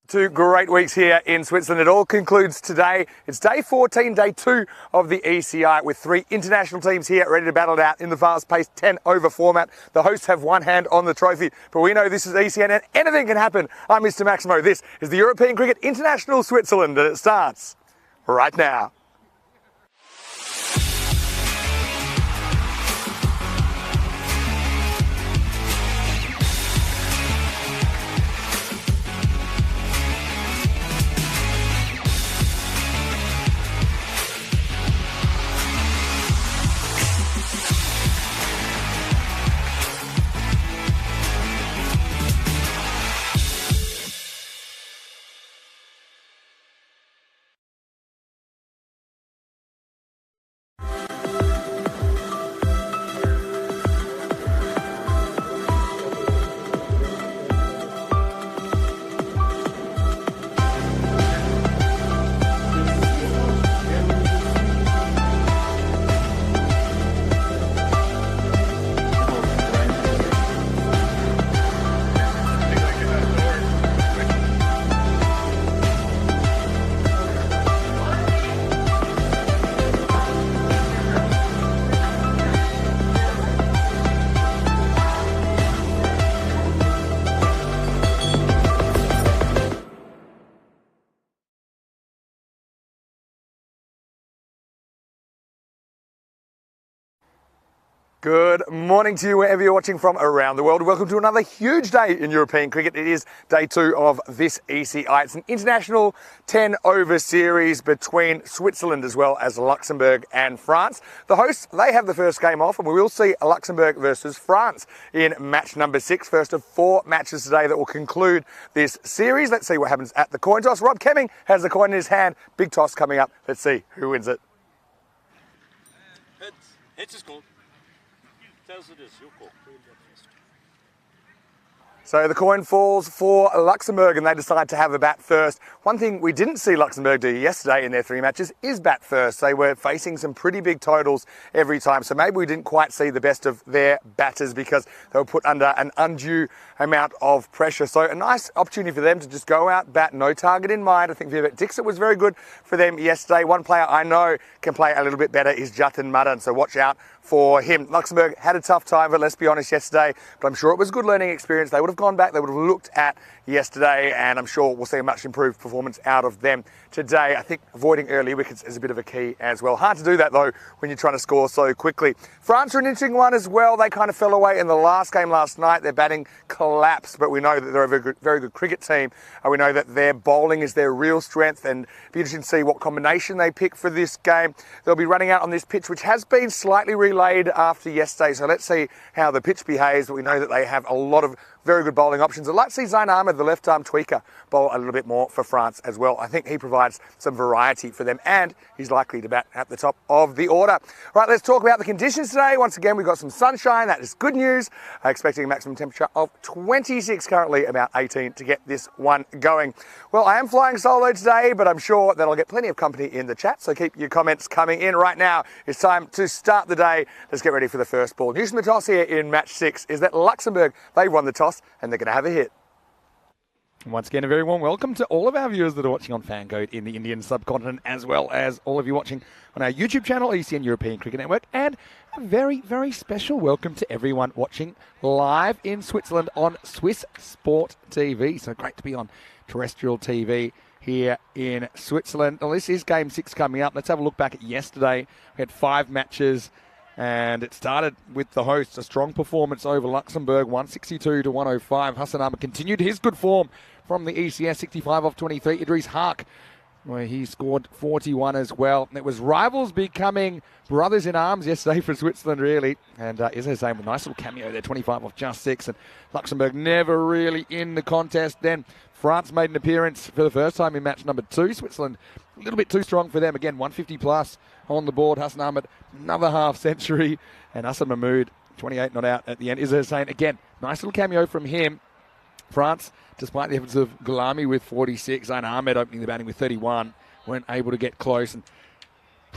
2 great weeks here in Switzerland. It all concludes today. It's day 14, day 2 of the ECI, with 3 international teams here ready to battle it out in the fast-paced 10-over format. The hosts have one hand on the trophy, but we know this is ECN and anything can happen. I'm Mr. Maximo. This is the European Cricket International Switzerland, and it starts right now. Good morning to you wherever you're watching from around the world. Welcome to another huge day in European cricket. It is day 2 of this ECI. It's an international 10-over series between Switzerland as well as Luxembourg and France. The hosts, they have the first game off, and we will see Luxembourg versus France in match number 6. First of 4 matches today that will conclude this series. Let's see what happens at the coin toss. Rob Kemming has the coin in his hand. Big toss coming up. Let's see who wins it. Heads is called. Tells it is your call. So the coin falls for Luxembourg and they decide to have a bat first. One thing we didn't see Luxembourg do yesterday in their 3 matches is bat first. They were facing some pretty big totals every time. So maybe we didn't quite see the best of their batters because they were put under an undue amount of pressure. So a nice opportunity for them to just go out, bat, no target in mind. I think Vivek Dixit was very good for them yesterday. One player I know can play a little bit better is Jatin Madan, so watch out for him. Luxembourg had a tough time, but let's be honest, yesterday, but I'm sure it was a good learning experience. They would have gone back, they would have looked at yesterday, and I'm sure we'll see a much improved performance out of them today. I think avoiding early wickets is a bit of a key as well. Hard to do that though when you're trying to score so quickly. France are an interesting one as well. They kind of fell away in the last game last night. Their batting collapsed, but we know that they're a very good cricket team. We know that their bowling is their real strength, and it'll be interesting to see what combination they pick for this game. They'll be running out on this pitch, which has been slightly relayed after yesterday, so let's see how the pitch behaves. But we know that they have a lot of very good bowling options. I'd like to see Zain Ahmed, the left-arm tweaker, bowl a little bit more for France as well. I think he provides some variety for them, and he's likely to bat at the top of the order. Right, let's talk about the conditions today. Once again, we've got some sunshine. That is good news. Expecting a maximum temperature of 26 currently, about 18 to get this one going. Well, I am flying solo today, but I'm sure that I'll get plenty of company in the chat, so keep your comments coming in. Right now, it's time to start the day. Let's get ready for the first ball. News from the toss here in match 6 is that Luxembourg, they won the toss, and they're going to have a hit. Once again, a very warm welcome to all of our viewers that are watching on Fangode in the Indian subcontinent, as well as all of you watching on our YouTube channel, ECN European Cricket Network, and a very, very special welcome to everyone watching live in Switzerland on Swiss Sport TV. So great to be on terrestrial TV here in Switzerland. Well, this is Game 6 coming up. Let's have a look back at yesterday. We had 5 matches. And it started with the hosts, a strong performance over Luxembourg, 162 to 105. Hassan Ahmed continued his good form from the ECS, 65 off 23. Idris Hark, where he scored 41 as well. And it was rivals becoming brothers in arms yesterday for Switzerland, really. And Izzo Zain with a nice little cameo there, 25 off just 6. And Luxembourg never really in the contest. Then France made an appearance for the first time in match number 2. Switzerland, a little bit too strong for them. Again, 150 plus on the board. Hassan Ahmed, another half century. And Hassan Mahmood, 28 not out at the end. Izzo Zain, again, nice little cameo from him. France, despite the efforts of Gulami with 46, Zain Ahmed opening the batting with 31, weren't able to get close. And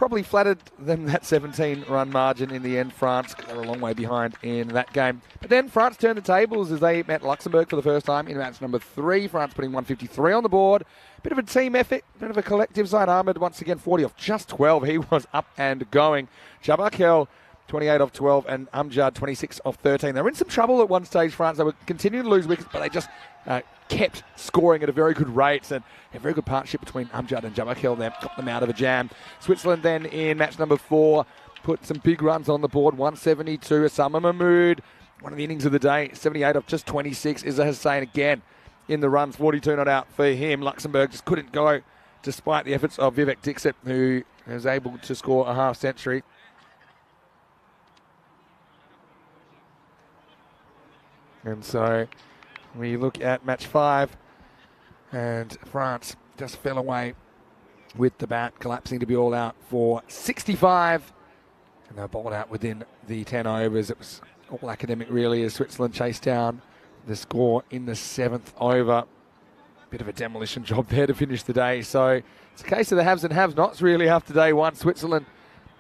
probably flattered them that 17-run margin in the end, France. They were a long way behind in that game. But then France turned the tables as they met Luxembourg for the first time in match number 3. France putting 153 on the board. Bit of a team effort, bit of a collective side. Ahmed once again 40 off just 12. He was up and going. Jabakel 28 off 12 and Amjad 26 off 13. They were in some trouble at one stage, France. They were continuing to lose wickets, but they just kept scoring at a very good rate, and a very good partnership between Amjad and Jabakel there got them out of a jam. Switzerland then in match number 4 put some big runs on the board. 172, Osama Mahmood, one of the innings of the day, 78 off just 26. Izzah Hussain again in the runs, 42 not out for him. Luxembourg just couldn't go despite the efforts of Vivek Dixit, who was able to score a half century. And so we look at match 5, and France just fell away with the bat, collapsing to be all out for 65. And they were bowled out within the 10 overs. It was all academic, really, as Switzerland chased down the score in the 7th over. Bit of a demolition job there to finish the day. So it's a case of the haves and have-nots, really, after day 1. Switzerland,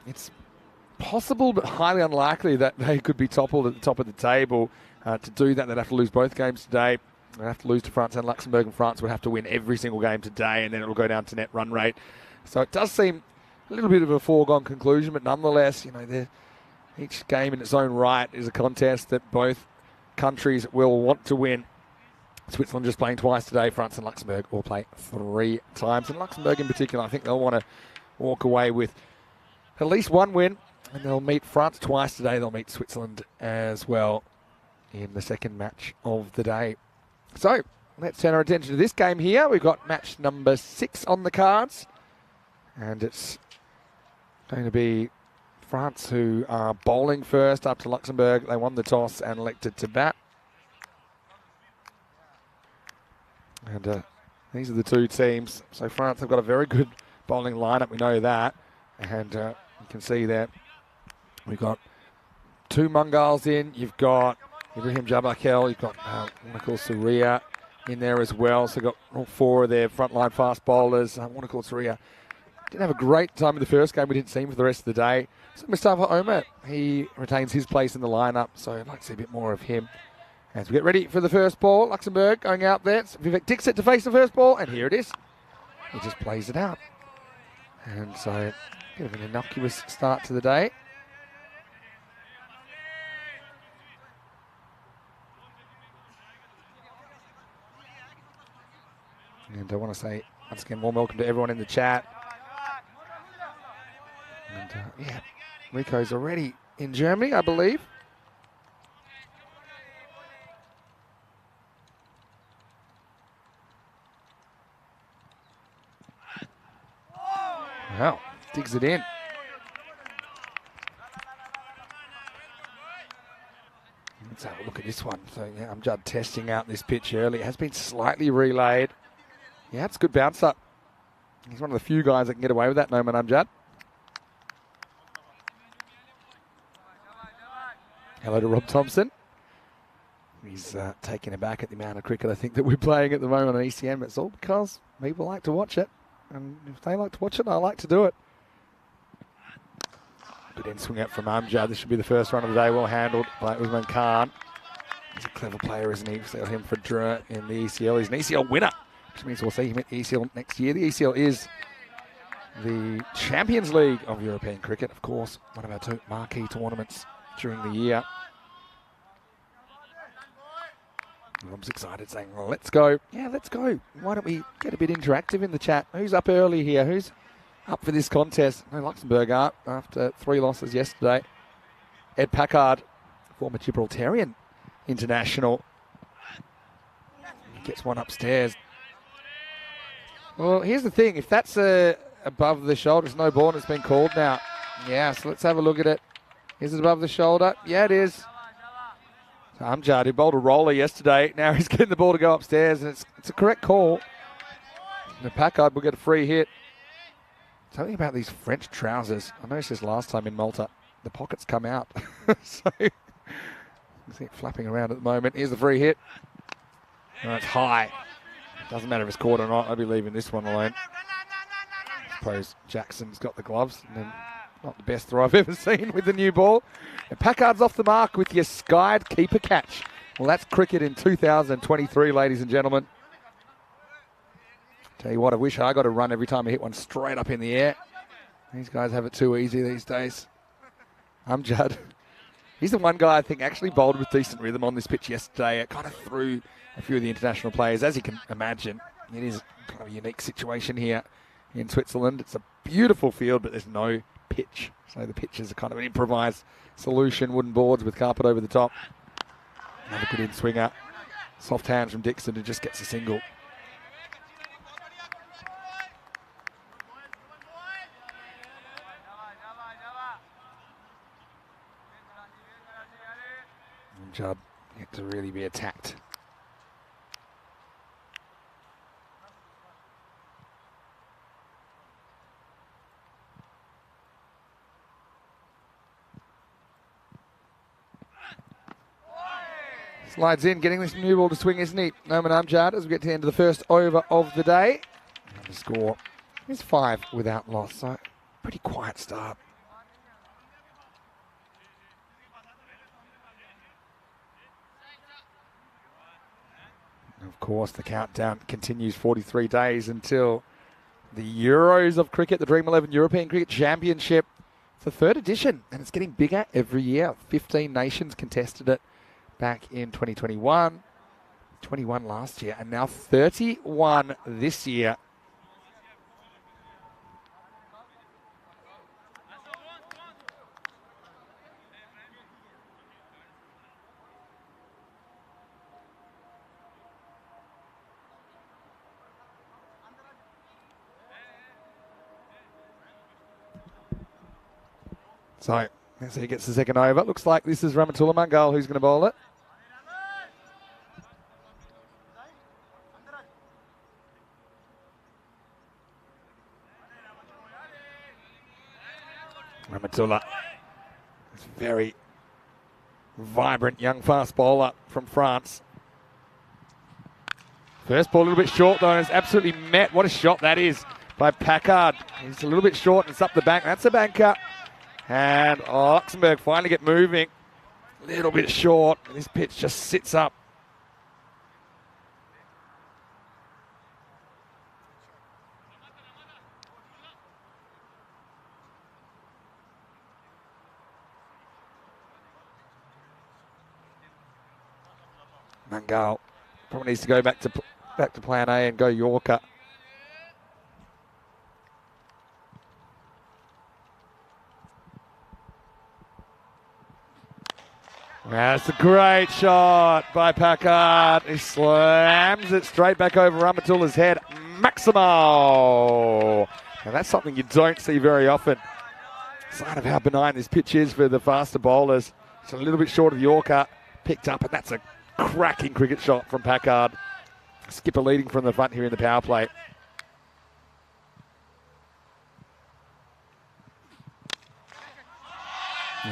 it's possible but highly unlikely that they could be toppled at the top of the table. To do that, they'd have to lose both games today. They'd have to lose to France and Luxembourg, and France would have to win every single game today, and then it'll go down to net run rate. So it does seem a little bit of a foregone conclusion, but nonetheless, each game in its own right is a contest that both countries will want to win. Switzerland just playing twice today. France and Luxembourg will play 3 times. And Luxembourg in particular, I think they'll want to walk away with at least 1 win, and they'll meet France twice today. They'll meet Switzerland as well in the second match of the day. So let's turn our attention to this game here. We've got match number 6 on the cards, and it's going to be France who are bowling first up to Luxembourg. They won the toss and elected to bat. And these are the 2 teams. So France have got a very good bowling lineup, we know that. And you can see that we've got 2 Mungals in. You've got Ibrahim Jabakel, you've got Warnakul Surya in there as well. So you've got all 4 of their frontline fast bowlers. Warnakul Surya didn't have a great time in the first game. We didn't see him for the rest of the day. So Mustafa Omar, he retains his place in the lineup. So I'd like to see a bit more of him. As we get ready for the first ball, Luxembourg going out there. It's Vivek Dixit to face the first ball, and here it is. He just plays it out. And so a bit of an innocuous start to the day. And I want to say, once again, warm welcome to everyone in the chat. And Rico's already in Germany, I believe. Wow, digs it in. Let's have a look at this one. So yeah, I'm just testing out this pitch early. It has been slightly relayed. Yeah, it's a good bounce up. He's one of the few guys that can get away with that, Noman Amjad. Hello to Rob Thompson. He's taken aback at the amount of cricket I think that we're playing at the moment on ECM. It's all because people like to watch it. And if they like to watch it, I like to do it. Good end swing out from Amjad. This should be the first run of the day. Well handled by Usman Khan. He's a clever player, isn't he? We've seen him for Dra in the ECL. He's an ECL winner, which means we'll see him at ECL next year. The ECL is the Champions League of European cricket, of course, one of our 2 marquee tournaments during the year. Rob's excited, saying, well, let's go. Yeah, let's go. Why don't we get a bit interactive in the chat? Who's up early here? Who's up for this contest? No, Luxembourg are after 3 losses yesterday. Ed Packard, former Gibraltarian international, gets one upstairs. Well, here's the thing. If that's above the shoulder, it's no ball and it's been called now. Yeah, so let's have a look at it. Is it above the shoulder? Yeah, it is. So Amjad, who bowled a roller yesterday, now he's getting the ball to go upstairs, and it's a correct call. And the Packard will get a free hit. Something about these French trousers. I noticed this last time in Malta. The pockets come out. So you see it flapping around at the moment. Here's the free hit. Oh, it's high. Doesn't matter if it's caught or not. I'll be leaving this one alone. suppose Jackson's got the gloves. And then not the best throw I've ever seen with the new ball. And Packard's off the mark with your skied keeper catch. Well, that's cricket in 2023, ladies and gentlemen. Tell you what, I wish I got a run every time I hit one straight up in the air. These guys have it too easy these days. Judd. He's the one guy I think actually bowled with decent rhythm on this pitch yesterday. It kind of threw a few of the international players. As you can imagine, it is kind of a unique situation here in Switzerland. It's a beautiful field, but there's no pitch. So the pitch is a kind of an improvised solution. Wooden boards with carpet over the top. Another good in-swinger. Soft hands from Dixon who just gets a single. And Judd yet to really be attacked. Slides in, getting this new ball to swing, isn't he? Noman Amjad as we get to the end of the first over of the day. And the score is 5 without loss, so pretty quiet start. And of course, the countdown continues 43 days until the Euros of cricket, the Dream 11 European Cricket Championship. It's the 3rd edition, and it's getting bigger every year. 15 nations contested it back in 2021, 21 last year, and now 31 this year. So, as he gets the second over, looks like this is Rahmatullah Mangal who's going to bowl it. Rahmatullah is a very vibrant young fast bowler from France. First ball a little bit short though, and it's absolutely met. What a shot that is by Packard. He's a little bit short and it's up the bank. That's a banker. And Luxembourg finally get moving. A little bit short. This pitch just sits up. Mangal probably needs to go back to plan A and go Yorker. That's a great shot by Packard. He slams it straight back over Rahmatullah's head. Maximo. Now that's something you don't see very often. Sign of how benign this pitch is for the faster bowlers. It's a little bit short of the Yorker. Picked up, and that's a cracking cricket shot from Packard. Skipper leading from the front here in the power play.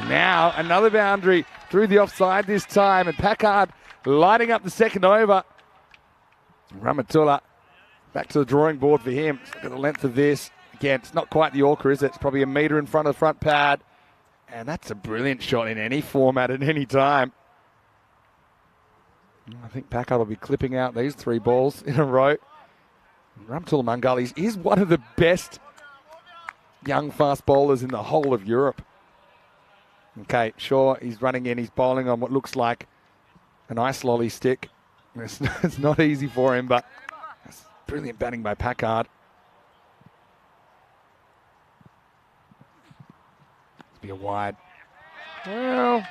Now another boundary through the offside this time, and Packard lighting up the second over. Rahmatullah back to the drawing board for him. Look at the length of this. Again, it's not quite the Yorker, is it? It's probably a metre in front of the front pad. And that's a brilliant shot in any format at any time. I think Packard will be clipping out these 3 balls in a row. Rahmatullah Mangal is one of the best young fast bowlers in the whole of Europe. Okay, sure, he's running in. He's bowling on what looks like an ice lolly stick. It's not easy for him, but that's brilliant batting by Packard. It's be a wide. Well,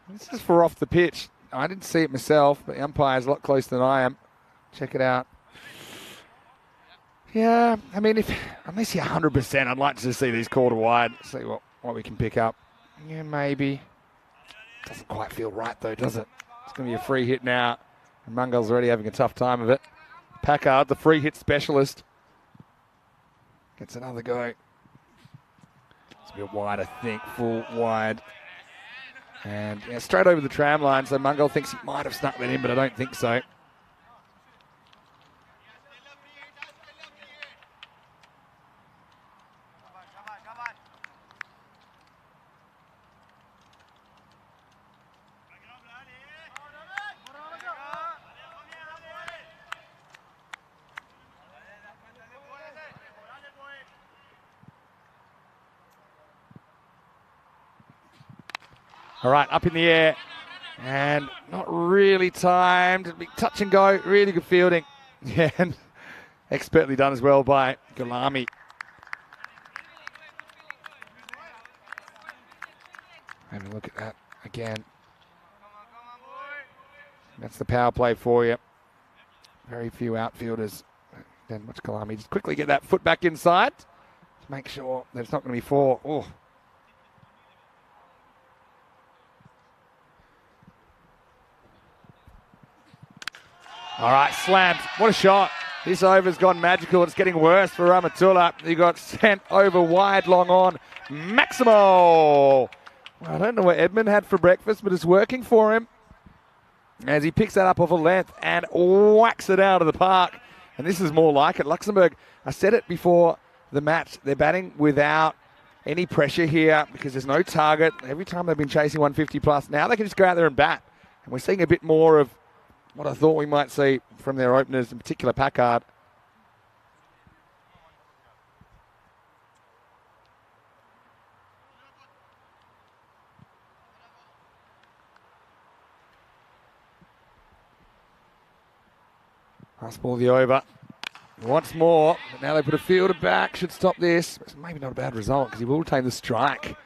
this is for off the pitch. I didn't see it myself, but the umpire's a lot closer than I am. Check it out. Yeah, I mean, unless you're 100%, I'd like to see these called wide. See what we can pick up. Yeah, maybe. Doesn't quite feel right though, does it? It's going to be a free hit now. And Mangal's already having a tough time of it. Packard, the free hit specialist, gets another go. It's a bit wide, I think. Full wide. And yeah, straight over the tram line. So Mangal thinks he might have snuck that in, but I don't think so. All right, up in the air. And not really timed. Big touch and go. Really good fielding. Yeah, and expertly done as well by Gulami. Have a look at that again. That's the power play for you. Very few outfielders. Then watch Gulami just quickly get that foot back inside to make sure that it's not going to be four. Oh. All right, slammed. What a shot. This over's gone magical. It's getting worse for Ramatula. He got sent over wide, long on. Maximo. Well, I don't know what Edmund had for breakfast, but it's working for him as he picks that up off a length and whacks it out of the park. And this is more like it. Luxembourg, I said it before the match, they're batting without any pressure here because there's no target. Every time they've been chasing 150 plus, now they can just go out there and bat. And we're seeing a bit more of what I thought we might see from their openers, in particular Packard. Last ball of the over. Once more, but now they put a fielder back. Should stop this. It's maybe not a bad result because he will retain the strike.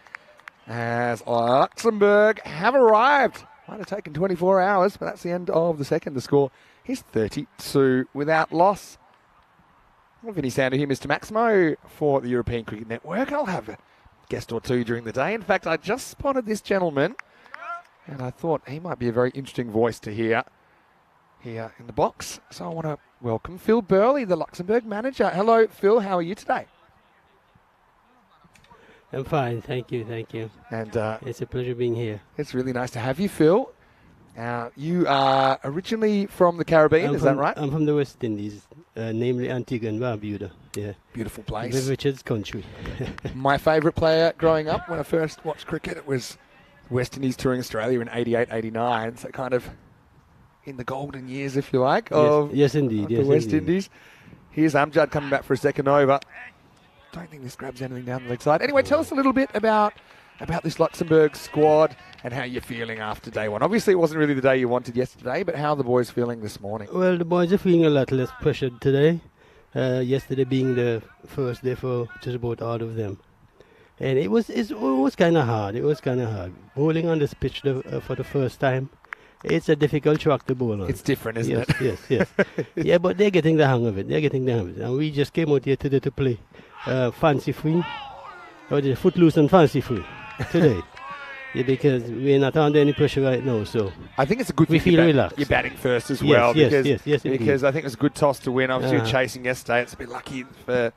As Luxembourg have arrived. Might have taken 24 hours, but that's the end of the second. The score is 32 without loss. Well, Vinny Sander here, Mr. Maximo for the European Cricket Network. I'll have a guest or two during the day. In fact, I just spotted this gentleman, and I thought he might be a very interesting voice to hear here in the box. So I want to welcome Phil Burley, the Luxembourg manager. Hello, Phil. How are you today? I'm fine, thank you. And it's a pleasure being here. It's really nice to have you, Phil. You are originally from the Caribbean, is that right? I'm from the West Indies, namely Antigua and Barbuda. Yeah. Beautiful place. Viv Richards' country. My favourite player growing up, when I first watched cricket, it was West Indies touring Australia in 88, 89. So kind of in the golden years, if you like, of yes, indeed. the West Indies. Here's Amjad coming back for a second over. Don't think this grabs anything down the leg side. Anyway, tell us a little bit about this Luxembourg squad and how you're feeling after day one. Obviously, it wasn't really the day you wanted yesterday, but how are the boys feeling this morning? Well, the boys are feeling a lot less pressured today. Yesterday being the first day for just about all of them. And it was kind of hard. Bowling on this pitch for the first time, it's a difficult track to bowl on. It's different, isn't it? Yes. Yeah, but they're getting the hang of it. And we just came out here today to play fancy free, or the footloose and fancy free today. Yeah, because we're not under any pressure right now, so I think it's a good thing we feel relaxed. You're batting first as Yes, well, yes, because I think it's a good toss to win. Obviously, you're chasing yesterday. It's a bit lucky for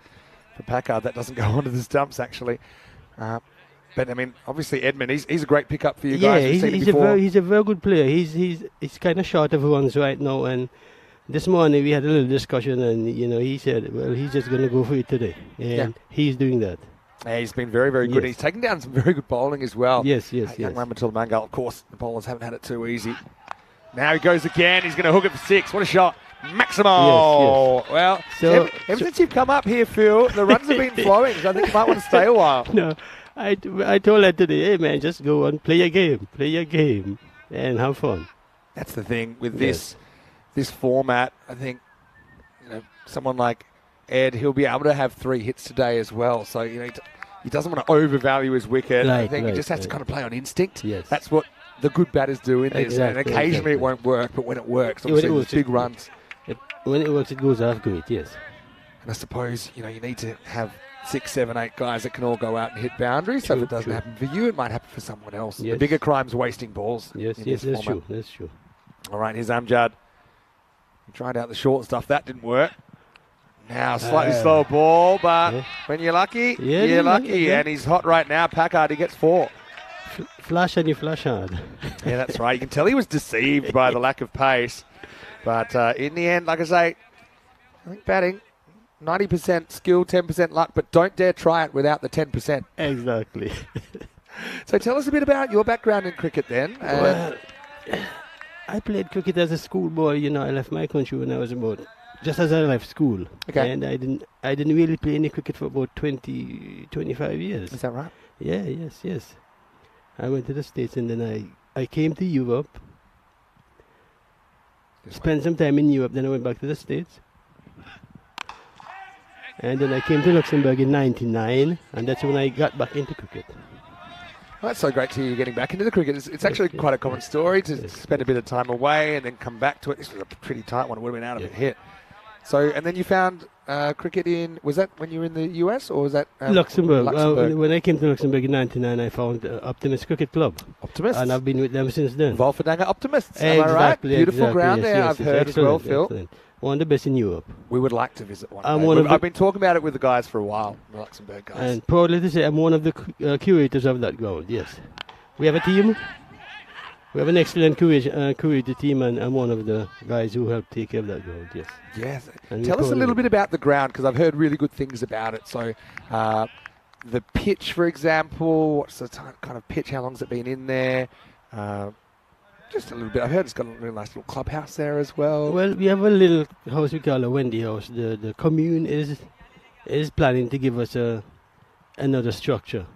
Packard that doesn't go onto the stumps actually. But I mean, obviously Edmund, he's a great pickup for you guys. Yeah, he's a very good player. He's kind of short of runs right now, and this morning we had a little discussion, and he said, well, he's just going to go for it today, and he's doing that. Yeah, he's been very, very good. He's taken down some very good bowling as well. Yes. Young Ramatul Mangal, of course, the bowlers haven't had it too easy. Now he goes again. He's going to hook it for 6. What a shot. Maximo. Yes. Well, ever since you've come up here, Phil, the runs have been flowing, so I think you might want to stay a while. No, I told her today, hey, man, just go and play your game, and have fun. That's the thing with this format. I think someone like Ed, he'll be able to have 3 hits today as well. So, he doesn't want to overvalue his wicket. I think he just has to kind of play on instinct. Yes. That's what the good batters do in this. And occasionally it won't work, but when it works, obviously there's big runs. When it works, it goes off great, yes. And I suppose, you need to have 6, 7, 8 guys that can all go out and hit boundaries. So if it doesn't happen for you, it might happen for someone else. Yes. The bigger crime's wasting balls. Yes, that's true. All right, here's Amjad. He tried out the short stuff. That didn't work. Now, slightly slower ball, but when you're lucky, you're lucky. And he's hot right now. Packard, he gets 4. Flash and you flash hard. Yeah, that's right. You can tell he was deceived by the lack of pace. But in the end, like I say, I think batting, 90% skill, 10% luck, but don't dare try it without the 10%. Exactly. So tell us a bit about your background in cricket then. Well, I played cricket as a schoolboy. I left my country when I was just as I left school. Okay. And I didn't really play any cricket for about 25 years. Is that right? Yeah, yes. I went to the States, and then I came to Europe, spent some time in Europe, then I went back to the States. And then I came to Luxembourg in 99, and that's when I got back into cricket. Well, that's so great to hear you getting back into the cricket. It's actually quite a common story to spend a bit of time away and then come back to it. This was a pretty tight one. It would have been out of a hit. So, and then you found cricket was that when you were in the US, or was that Luxembourg? When I came to Luxembourg in 99, I found Optimist Cricket Club. Optimist? And I've been with them since then. Wolferdanga Optimists, am I right? Beautiful ground there, I've heard as well, Phil. Excellent. One of the best in Europe. We would like to visit one day. I've been talking about it with the guys for a while, the Luxembourg guys. And proudly to say, I'm one of the curators of that ground, yes. We have a team. We have an excellent curator team, and I'm one of the guys who help take care of that ground, yes. Yes. And Tell us a little bit about the ground, because I've heard really good things about it. So the pitch, for example, what's the kind of pitch? How long's it been in there? Just a little bit. I've heard it's got a really nice little clubhouse there as well. Well, we have a little house we call a Wendy house. The commune is planning to give us another structure.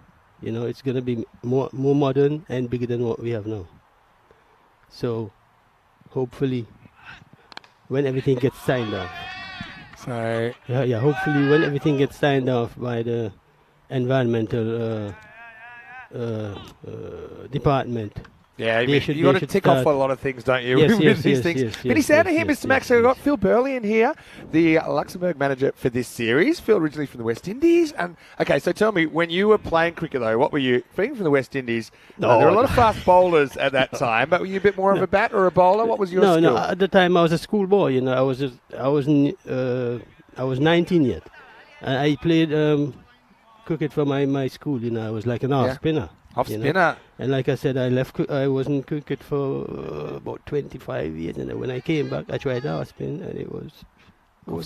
You know, it's going to be more modern and bigger than what we have now. So, hopefully, when everything gets signed off. So hopefully when everything gets signed off by the environmental department. Yeah, you got to tick off a lot of things, don't you? Yes, these things. Many sound to hear, Mr. Max. So we've got Phil Burley in here, the Luxembourg manager for this series. Phil, originally from the West Indies. And okay, so tell me, when you were playing cricket, though, what were you? Being from the West Indies, there were a lot of fast bowlers at that time, but were you a bit more of a bat or a bowler? What was your skill? No, at the time I was a schoolboy. You know, I was 19 yet. I played cricket for my school. You know, I was like an off spinner. Off spinner. And like I said, I was in cricket for about 25 years, and then when I came back, I tried off spin, and it was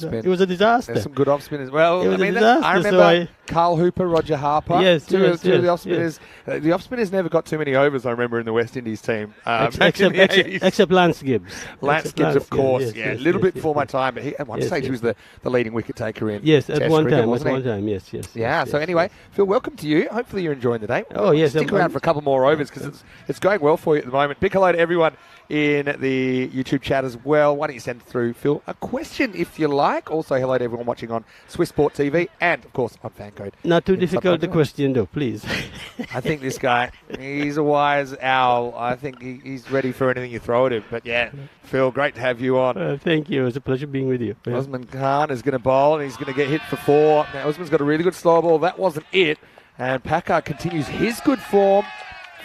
a disaster. There's some good off spinners. Well, I remember Carl Hooper, Roger Harper. Two of the off spinners. The off spinners never got too many overs, I remember, in the West Indies team. Except Lance Gibbs. Lance Gibbs, of course. A little bit before my time, but at one stage he was the leading wicket taker in Yes, Test at one cricket, time. wasn't he? Yes. So anyway, Phil, welcome to you. Hopefully you're enjoying the day. Oh, yes. Stick around for a couple more overs because it's going well for you at the moment. Big hello to everyone in the YouTube chat as well. Why don't you send through, Phil, a question if you like. Also, hello to everyone watching on Swiss Sport TV and, of course, on Fancode. Not too difficult the question, though, please. I think this guy, he's a wise owl. I think he's ready for anything you throw at him. But, yeah, Phil, great to have you on. Thank you. It was a pleasure being with you. Yeah. Osman Khan is going to bowl, and he's going to get hit for 4. Now, Osman's got a really good slow ball. That wasn't it. And Packard continues his good form.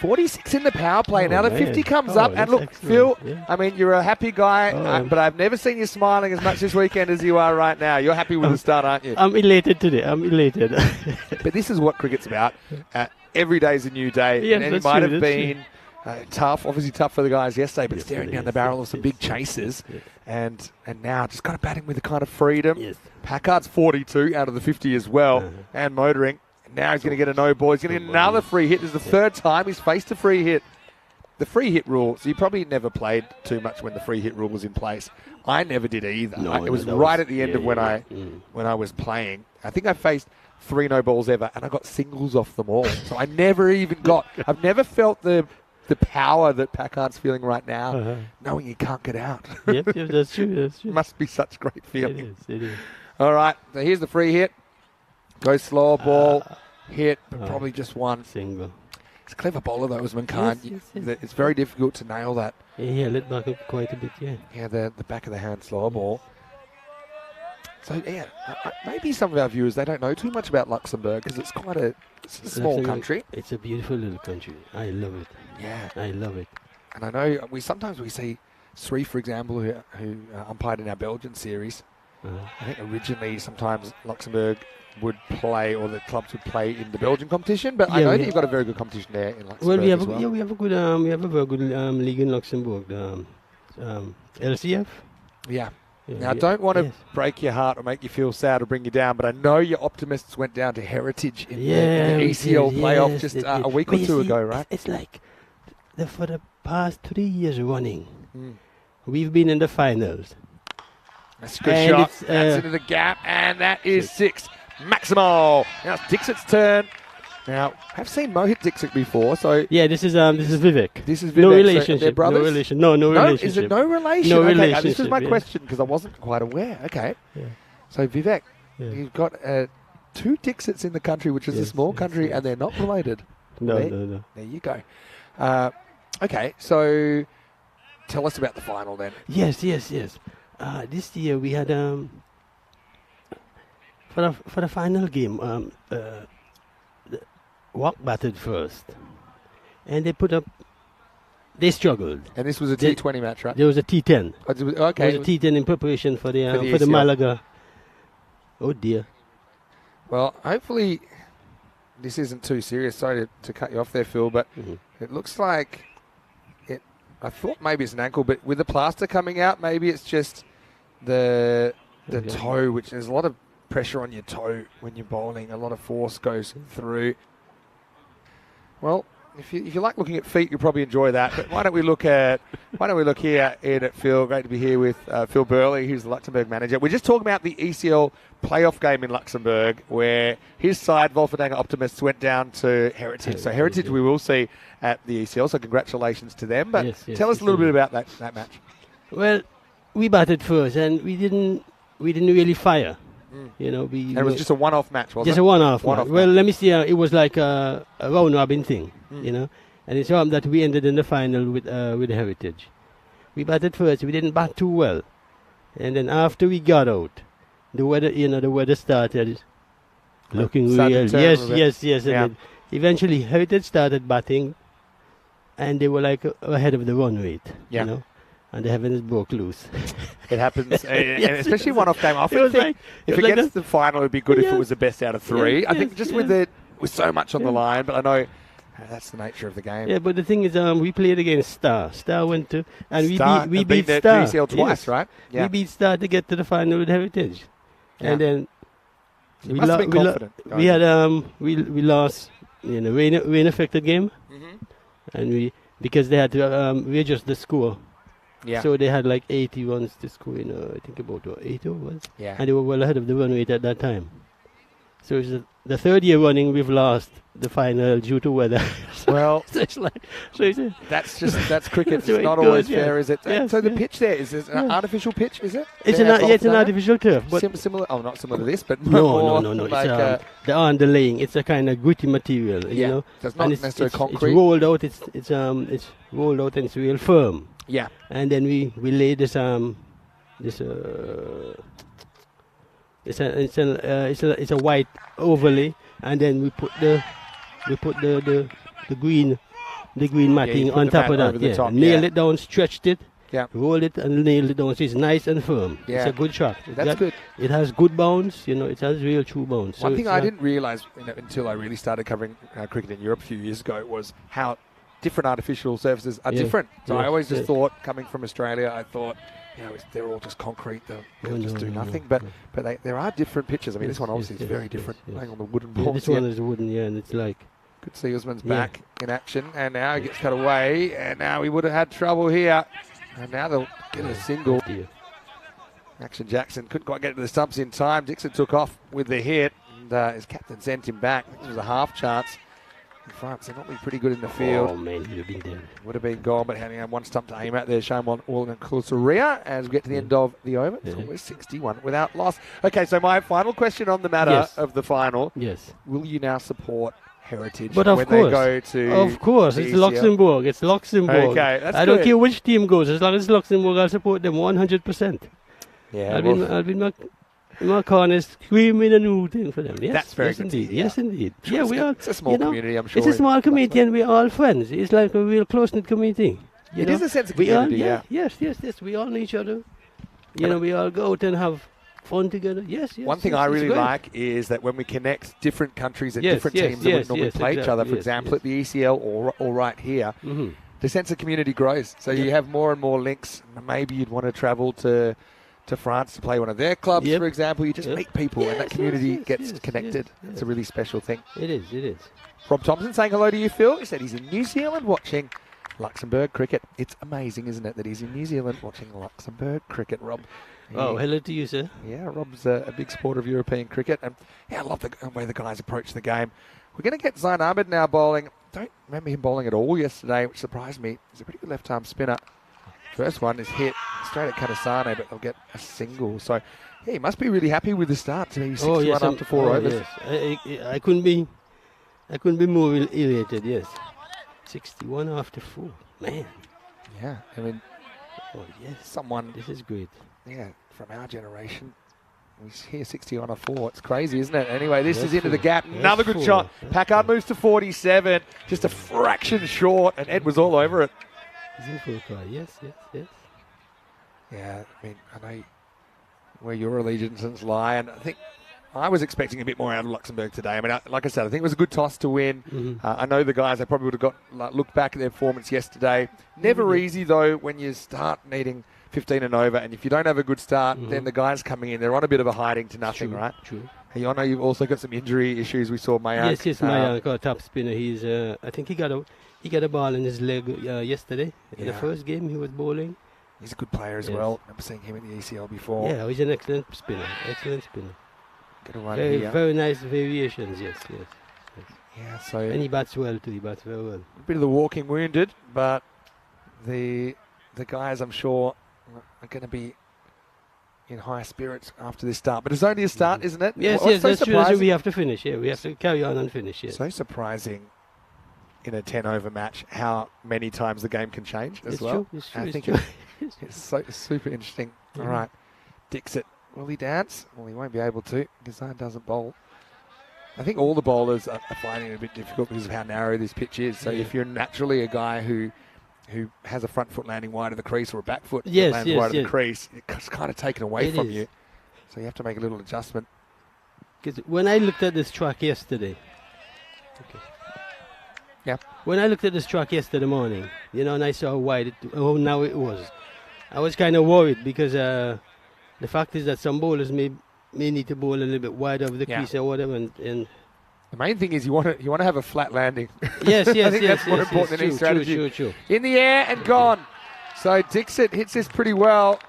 46 in the power play. Now the 50 comes up. And look, Phil, I mean, you're a happy guy, but I've never seen you smiling as much this weekend as you are right now. You're happy with the start, aren't you? I'm elated today. But this is what cricket's about. Every day's a new day. Yes, and it might have been tough, obviously tough for the guys yesterday, but staring down the barrel of some big chases. And now just kind of batting with a kind of freedom. Yes. Packard's 42 out of the 50 as well, and motoring. Now he's going to get a no ball. He's going to get another free hit. This is the third time he's faced a free hit. The free hit rule, so you probably never played too much when the free hit rule was in place. I never did either. It was right at the end of when I was playing. I think I faced 3 no balls ever, and I got singles off them all. So I never even I've never felt the power that Packard's feeling right now, knowing you can't get out. Yes, that's true. Must be such great feeling. It is. All right, so here's the free hit. Goes slower ball, hit, but probably just one. Single. It's a clever bowler, though, Usman Khan. Yes. It's very difficult to nail that. Yeah, let back up quite a bit, Yeah, the back of the hand slower ball. So, maybe some of our viewers, they don't know too much about Luxembourg because it's quite a small country. It's a beautiful little country. I love it. Yeah. I love it. And I know sometimes we see Sri, for example, who umpired in our Belgian series. I think originally sometimes Luxembourg would play, or the clubs would play in the Belgian competition, but I know that you've got a very good competition there in Luxembourg. Well, we have a very good league in Luxembourg, LCF. Yeah. Now, I don't want to break your heart or make you feel sad or bring you down, but I know your Optimists went down to Heritage in the ECL playoff just a week or two ago, right? It's like for the past 3 years running, we've been in the finals. That's a good shot. That's into the gap, and that is 6. Maximo. Now it's Dixon's turn. Now, I've seen Mohit Dixit before, so Yeah, this is Vivek. this is Vivek. No So relationship. they're brothers? No relation. No No, relationship. is it no relation? No Okay, relationship. this was my yeah. question because I wasn't quite aware. Okay. Yeah. So, Vivek, Yeah. you've got 2 Dixits in the country, which is a Yes, small yes, country, yes. and they're not related. No, There- no. There you go. Okay, so tell us about the final then. Yes. This year we had for the final game, the Walk batted first, and they struggled. And this was a They- T20 match, right? There was a T10. Oh, it was- There okay. was a T10 in preparation for the For the ECI. Malaga. Oh dear. Well, hopefully this isn't too serious. Sorry to cut you off there, Phil, but Mhm. it looks like it. I thought maybe it's an ankle, but with the plaster coming out, maybe it's just the Okay. toe, which there's a lot of pressure on your toe when you're bowling. A lot of force goes through. Well, if you like looking at feet, you'll probably enjoy that. But why don't we look here in at Phil? Great to be here with Phil Burley, who's the Luxembourg manager. We're just talking about the ECL playoff game in Luxembourg, where his side, Wolfendanger Optimists, went down to Heritage. So Heritage we will see at the ECL. So congratulations to them. But Yes, tell us a little yes. bit about that match. Well, we batted first, and we didn't really fire. You know, And it was just a one-off match, wasn't just it? a one-off. One-off Well, match. let me see. It was like a round robin thing, you know, and it's happened that we ended in the final with Heritage. We batted first. We didn't bat too well, and then after we got out, the weather started looking Started real. to turn a little bit. Yes. And Yeah. then eventually Heritage started batting, and they were like ahead of the run rate. Yeah. You know, and the heavens broke loose. It happens, and Yes, especially yes. one-off game. I It often was think like- if it it was like gets to the final, it'd be good if it Yeah. was the best out of 3. I think Yes, just yes. with so much on the Yeah. line, but I know that's the nature of the game. Yeah, but the thing is, we played against Star. Star went to, and Star we have beat been Star to ECL twice, Yes. right? Yeah. We beat Star to get to the final with Heritage, Yeah. and then You must have been confident. we had we lost, you know, rain affected game, Mhm. and because they had to readjust the score, Yeah. so they had like 80 runs to score. You know, I think about 80 overs, Yeah. and they were well ahead of the run rate at that time. So it's the third year running we've lost the final due to weather. Well, So it's like, so it's, that's cricket. That's the way It's not it always goes, fair, yes. is it? Yes, So the yes. pitch there is an Yeah. artificial pitch, is it? it's There at it's an Wolfendanger? artificial turf, but Similar. Oh, not similar to this, but no. more It's like the underlaying. It's a kind of gritty material, yeah. you know. So it's not And necessarily concrete. It's rolled out. It's rolled out and it's real firm. Yeah. And then we lay this it's a white overlay, and then we put the green matting put on the top mat of that. over the Yeah, top, nail yeah. it down, stretched it. Yeah. Roll it and nail it down. So it's nice and firm. Yeah. It's a good shot. That's good. It has good bounce. You know, it has real true bounce. So One thing it's I not- didn't realise until I really started covering cricket in Europe a few years ago was how different artificial surfaces are Yeah. different. So I Yeah. always just Yeah. thought, coming from Australia, I thought, they're all just concrete. They'll just do nothing. But there are different pitches. I mean, Yes, this one obviously yes, is very yes, different, yes. playing on the wooden Yeah, balls. this one is wooden, yeah, and it's like Good to see Usman's Yeah. back in action, and now he gets cut away, and now he would have had trouble here. And now they'll get a single. dear. Action Jackson couldn't quite get to the stumps in time. Dixon took off with the hit, and his captain sent him back. This was a half chance. In France, they're not pretty good in the field. Oh man, you've been there. Would have been gone, but having one stump to aim at there. Shane Wallen and Klusaria as we get to the end of the over. It's Yeah. always 61 without loss. Okay, so my final question on the matter Yes. of the final. Yes. Will you now support Heritage But of when course. they go to Of course, the it's ECL? Luxembourg. It's Luxembourg. Okay, that's I don't good. care which team goes, as long as it's Luxembourg, I'll support them 100%. Yeah, I'll be in my corner screaming and rooting for them. Yes, That's very yes good to indeed. hear. Yes, indeed. Sure, Yeah, it's we a- are. it's a small you know, community, I'm sure, It's a in small community, Luxembourg. and we're all friends. It's like a real close-knit community. You It know? is a sense of We all, community, yeah. Yes. We all know each other. You know, we all go out and have fun together. Yes. One thing yes, I it's really great. like is that when we connect different countries and Yes, different yes, teams that wouldn't yes, normally yes, play each exactly, other, for yes, example, yes. at the ECL or right here, Mhm. the sense of community grows. So you have more and more links. Maybe you'd want to travel to France to play one of their clubs, Yep. for example. You just Yep. meet people and that Yes, community yes, gets yes, connected. yes, It's a really special thing. It is. Rob Thompson saying hello to you, Phil. He said he's in New Zealand watching Luxembourg cricket. It's amazing, isn't it, that he's in New Zealand watching Luxembourg cricket, Rob. Oh, He- hello to you, sir. Yeah, Rob's a big supporter of European cricket, and yeah, I love the way the guys approach the game. We're going to get Zain Ahmed now bowling. Don't remember him bowling at all yesterday, which surprised me. He's a pretty good left-arm spinner. First one is hit straight at Katasane, but they'll get a single. So, yeah, he must be really happy with the start to maybe 61 after 4 overs. Yes. I couldn't be more elated, yes. 61 after 4. Man. Yeah, I mean, yes. someone, This is great. yeah, from our generation. We hear 60 on a 4. It's crazy, isn't it? Anyway, this is into the gap. Another good shot. Packard moves to 47. Just a fraction short, and Ed was all over it. He's in full cry. Yes. Yeah, I mean, I know where your allegiances lie, and I think I was expecting a bit more out of Luxembourg today. I mean, like I said, I think it was a good toss to win. Mm-hmm. I know the guys, they probably would have looked back at their performance yesterday. Never easy, though, when you start needing 15 and over, and if you don't have a good start, then the guys coming in, they're on a bit of a hiding to nothing, right? True. Hey, I know you've also got some injury issues. We saw Mayank. Yes, Mayank, our top spinner. He's, I think he got a ball in his leg yesterday. In the first game he was bowling. He's a good player as well. I remember seeing him in the ECL before. Yeah, he's an excellent spinner. Get a run Very, here. very nice variations, yes. Yeah, so And he bats well too, he bats very well. a bit of the walking wounded, but the guys, I'm sure, are going to be in high spirits after this start. But it's only a start, isn't it? Yes, What's so that's true. surprising- We have to finish, we have to carry on and finish, yes. So surprising in a 10-over match how many times the game can change as It's well. true, it's true, I it's think true. it's so super interesting. All right, Dixit, will he dance? Well, he won't be able to because Zain doesn't bowl. I think all the bowlers are finding it a bit difficult because of how narrow this pitch is. So if you're naturally a guy who has a front foot landing wide of the crease or a back foot that lands wide of the crease, it's kind of taken away from you. So you have to make a little adjustment. Because when I looked at this track yesterday, when I looked at this track yesterday morning, and I saw how wide now it was, I was kind of worried because the fact is that some bowlers may need to bowl a little bit wider of the crease or whatever, and the main thing is you want to have a flat landing. Yes, I think that's more important than any strategy. True. In the air and gone. So Dixit hits this pretty well.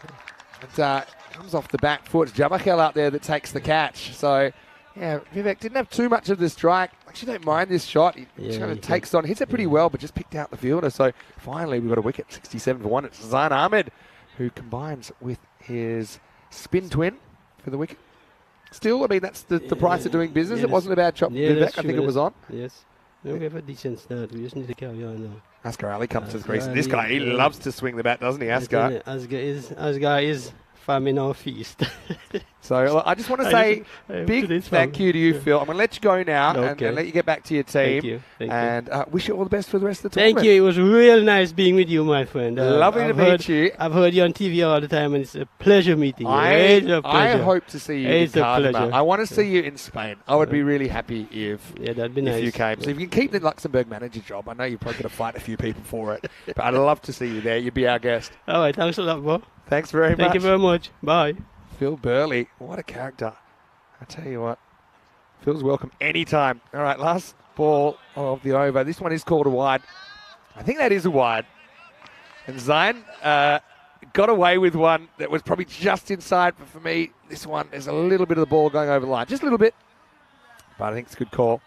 It comes off the back foot. It's Jamakhel out there that takes the catch. So, yeah, Vivek didn't have too much of the strike. Actually, don't mind this shot. He just kind of takes on, hits it pretty well, but just picked out the fielder. So finally, we've got a wicket, 67 for 1. It's Zain Ahmed who combines with his spin twin for the wicket. Still, I mean, that's the price of doing business. Yes. It wasn't a bad shot. Vivek, I think it was on. Yes. No, we have a decent start. We just need to carry on now. Asghar Ali comes to the crease. Asghar And this guy, he Ali, loves to swing the bat, doesn't he, Asghar? Asghar is famine or feast. So I just want to say big thank you to you, Phil. I'm going to let you go now and let you get back to your team. Thank you. And wish you all the best for the rest of the tournament. Thank you. It was real nice being with you, my friend. Lovely to meet you. I've heard you on TV all the time, and it's a pleasure meeting you. I hope to see you in Cardiff. I want to see you in Spain. I would be really happy if that'd be nice. If you came. So if you can keep the Luxembourg manager job, I know you're probably going to fight a few people for it, but I'd love to see you there. You'd be our guest. All right. Thanks a lot, Bob. Thanks very much. Thank you very much. Bye. Phil Burley, what a character. I tell you what, Phil's welcome anytime. All right, last ball of the over. This one is called a wide. I think that is a wide. And Zain got away with one that was probably just inside, but for me, this one, there's a little bit of the ball going over the line. Just a little bit, but I think it's a good call.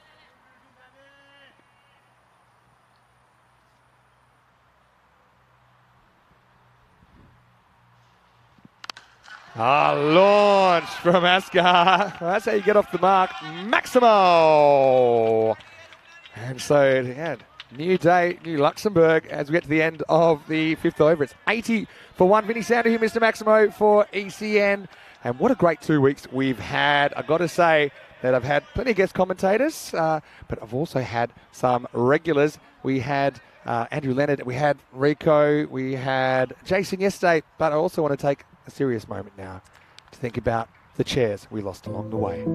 Launch from Asghar. That's how you get off the mark. Maximo. And so, yeah, new day, new Luxembourg as we get to the end of the 5th over. It's 80 for 1. Vinny Sander here, Mr. Maximo for ECN. And what a great 2 weeks we've had. I've got to say that I've had plenty of guest commentators, but I've also had some regulars. We had Andrew Leonard, we had Rico, we had Jason yesterday, but I also want to take a serious moment now to think about the chairs we lost along the way.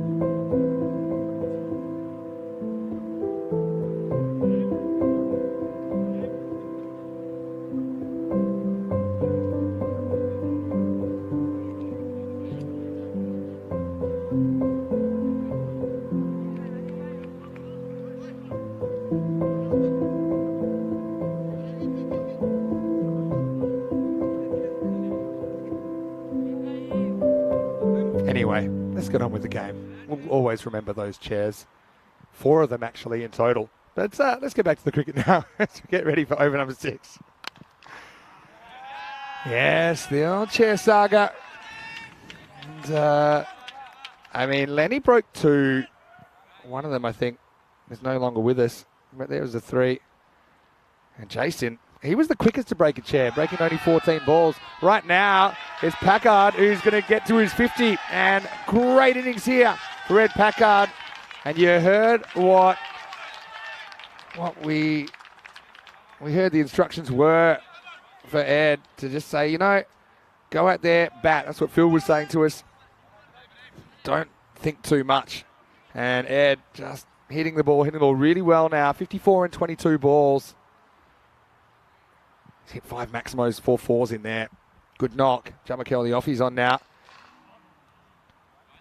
Anyway, let's get on with the game. We'll always remember those chairs 4 of them actually in total. But let's get back to the cricket now. Let's get ready for over number 6. Yes, the old chair saga. And, I mean, Lenny broke 2. One of them, I think, is no longer with us. But there was a 3. And Jason, he was the quickest to break a chair, breaking only 14 balls. Right now, it's Packard who's going to get to his 50. And great innings here for Ed Packard. And you heard what we heard the instructions were for Ed to just say, go out there, bat. That's what Phil was saying to us. Don't think too much. And Ed just hitting the ball really well now. 54 and 22 balls. He's hit 5 Maximos, 4 fours in there. Good knock. Jamakel, the offie's on now.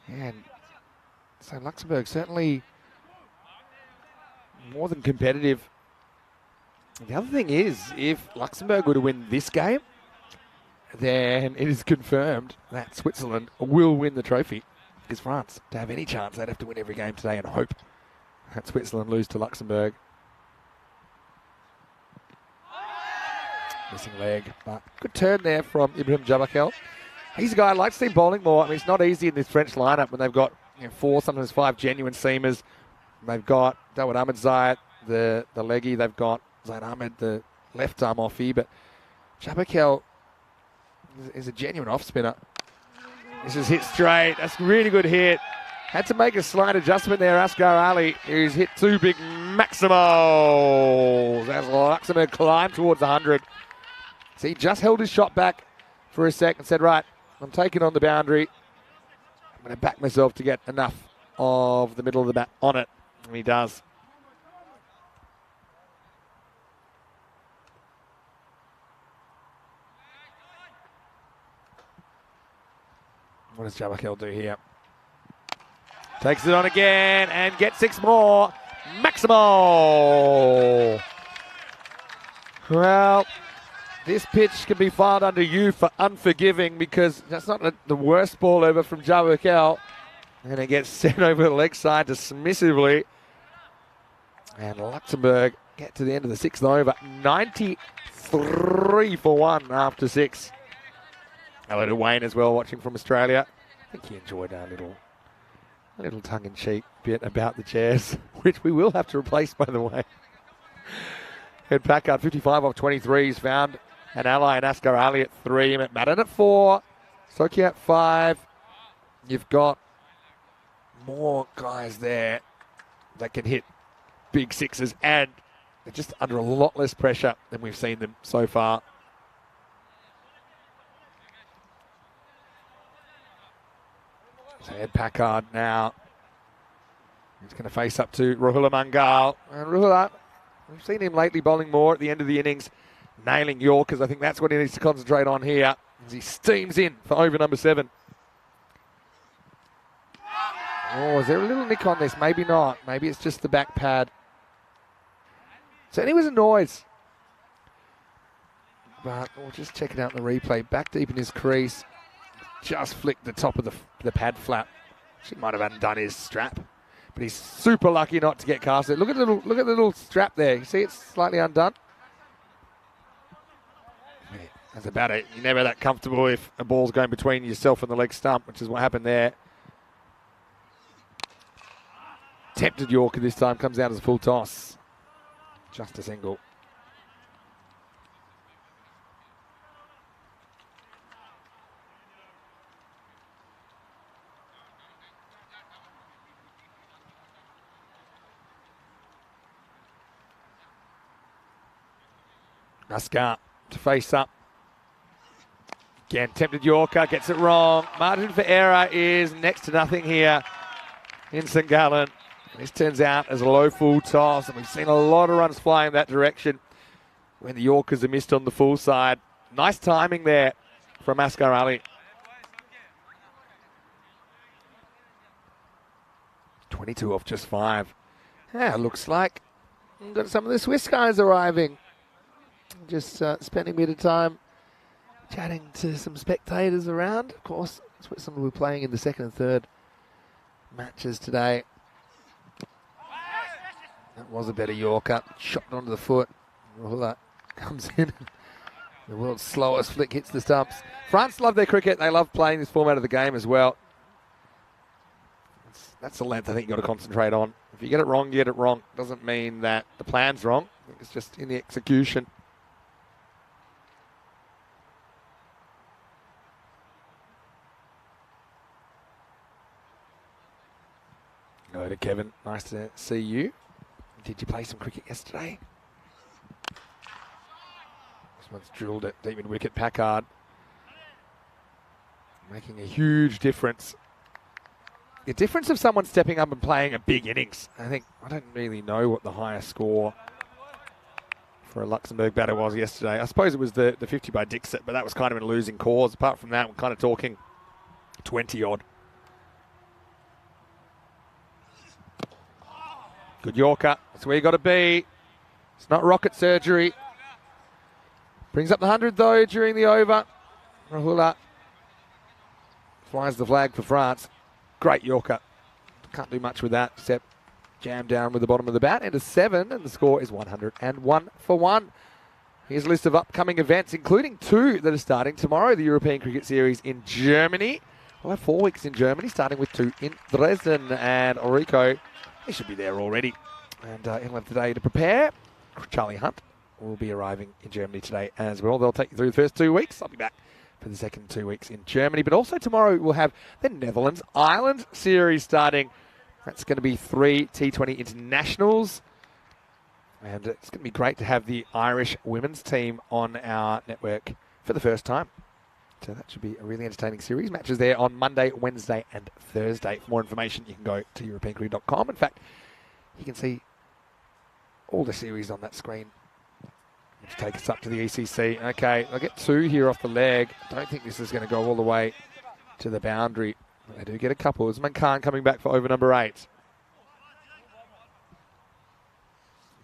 And so Luxembourg certainly more than competitive. The other thing is, if Luxembourg were to win this game, then it is confirmed that Switzerland will win the trophy. Because France, to have any chance, they'd have to win every game today and hope that Switzerland lose to Luxembourg. Missing leg, but good turn there from Ibrahim Jamakel. He's a guy I'd like to see bowling more. I mean, it's not easy in this French lineup when they've got 4, sometimes 5 genuine seamers. They've got Dawud Ahmed Zayat, the leggy. They've got Zaid Ahmed, the left arm offie. But Jamakel is a genuine off spinner. This is hit straight. That's a really good hit. Had to make a slight adjustment there, Asghar Ali, who's hit 2 big Maximals as Luxembourg climbed towards 100. So he just held his shot back for a sec and said, right, I'm taking on the boundary. I'm going to back myself to get enough of the middle of the bat on it. And he does. What does Jamakel do here? Takes it on again and gets 6 more. Maximal! Well, this pitch can be filed under you for unforgiving because that's not the worst ball over from Jamakel. And it gets sent over the leg side dismissively. And Luxembourg get to the end of the 6th over. 93 for 1 after 6. Hello to Wayne as well, watching from Australia. I think he enjoyed our little tongue-in-cheek bit about the chairs, which we will have to replace, by the way. Ed Packard, 55 off 23. He's found an ally in Asghar Ali at 3. Matt Madden at 4. Soki at 5. You've got more guys there that can hit big 6s, and they're just under a lot less pressure than we've seen them so far. So Ed Packard now. He's going to face up to Rahula Mangal. And Rahula, we've seen him lately bowling more at the end of the innings, nailing Yorkers. I think that's what he needs to concentrate on here as he steams in for over number 7. Oh, is there a little nick on this? Maybe not. Maybe it's just the back pad. Certainly was a noise. But we'll just check it out in the replay. Back deep in his crease. Just flicked the top of the pad flap. She might have undone his strap. But he's super lucky not to get casted. Look at the little strap there. You see it's slightly undone? Yeah, as a batter, you're never that comfortable if a ball's going between yourself and the leg stump, which is what happened there. Tempted Yorker this time, comes out as a full toss. Just a single. Asghar to face up. Again, tempted Yorker, gets it wrong. Margin for error is next to nothing here in St. Gallen. This turns out as a low full toss, and we've seen a lot of runs flying that direction when the Yorkers are missed on the full side. Nice timing there from Asghar Ali. 22 off just 5. Yeah, looks like we've got some of the Swiss guys arriving. Just spending a bit of time chatting to some spectators around. Of course, Switzerland will be playing in the 2nd and 3rd matches today. That was a better Yorker. Shot it onto the foot. Rahula comes in. The world's slowest flick hits the stumps. France love their cricket. They love playing this format of the game as well. That's the length I think you've got to concentrate on. If you get it wrong, you get it wrong. Doesn't mean that the plan's wrong. It's just in the execution. Go to Kevin. Nice to see you. Did you play some cricket yesterday? This one's drilled it deep in wicket. Packard making a huge difference. The difference of someone stepping up and playing a big innings. I don't really know what the highest score for a Luxembourg batter was yesterday. I suppose it was the 50 by Dixit, but that was kind of in a losing cause. Apart from that, we're kind of talking 20 odd. Good Yorker. That's where you got to be. It's not rocket surgery. Brings up the 100 though during the over. Rahula flies the flag for France. Great Yorker. Can't do much with that except jam down with the bottom of the bat into 7, and the score is 101 for 1. Here's a list of upcoming events, including 2 that are starting tomorrow. The European Cricket Series in Germany. We'll have 4 weeks in Germany, starting with 2 in Dresden, and Orico, he should be there already. And he'll have today to prepare. Charlie Hunt will be arriving in Germany today as well. They'll take you through the first 2 weeks. I'll be back for the second 2 weeks in Germany. But also tomorrow we'll have the Netherlands-Ireland series starting. That's going to be 3 T20 internationals. And it's going to be great to have the Irish women's team on our network for the first time. So that should be a really entertaining series. Matches there on Monday, Wednesday and Thursday. For more information, you can go to europeancricket.com. In fact, you can see all the series on that screen. Let's take us up to the ECC. Okay, they'll get 2 here off the leg. Don't think this is going to go all the way to the boundary. They do get a couple. Usman Khan coming back for over number 8.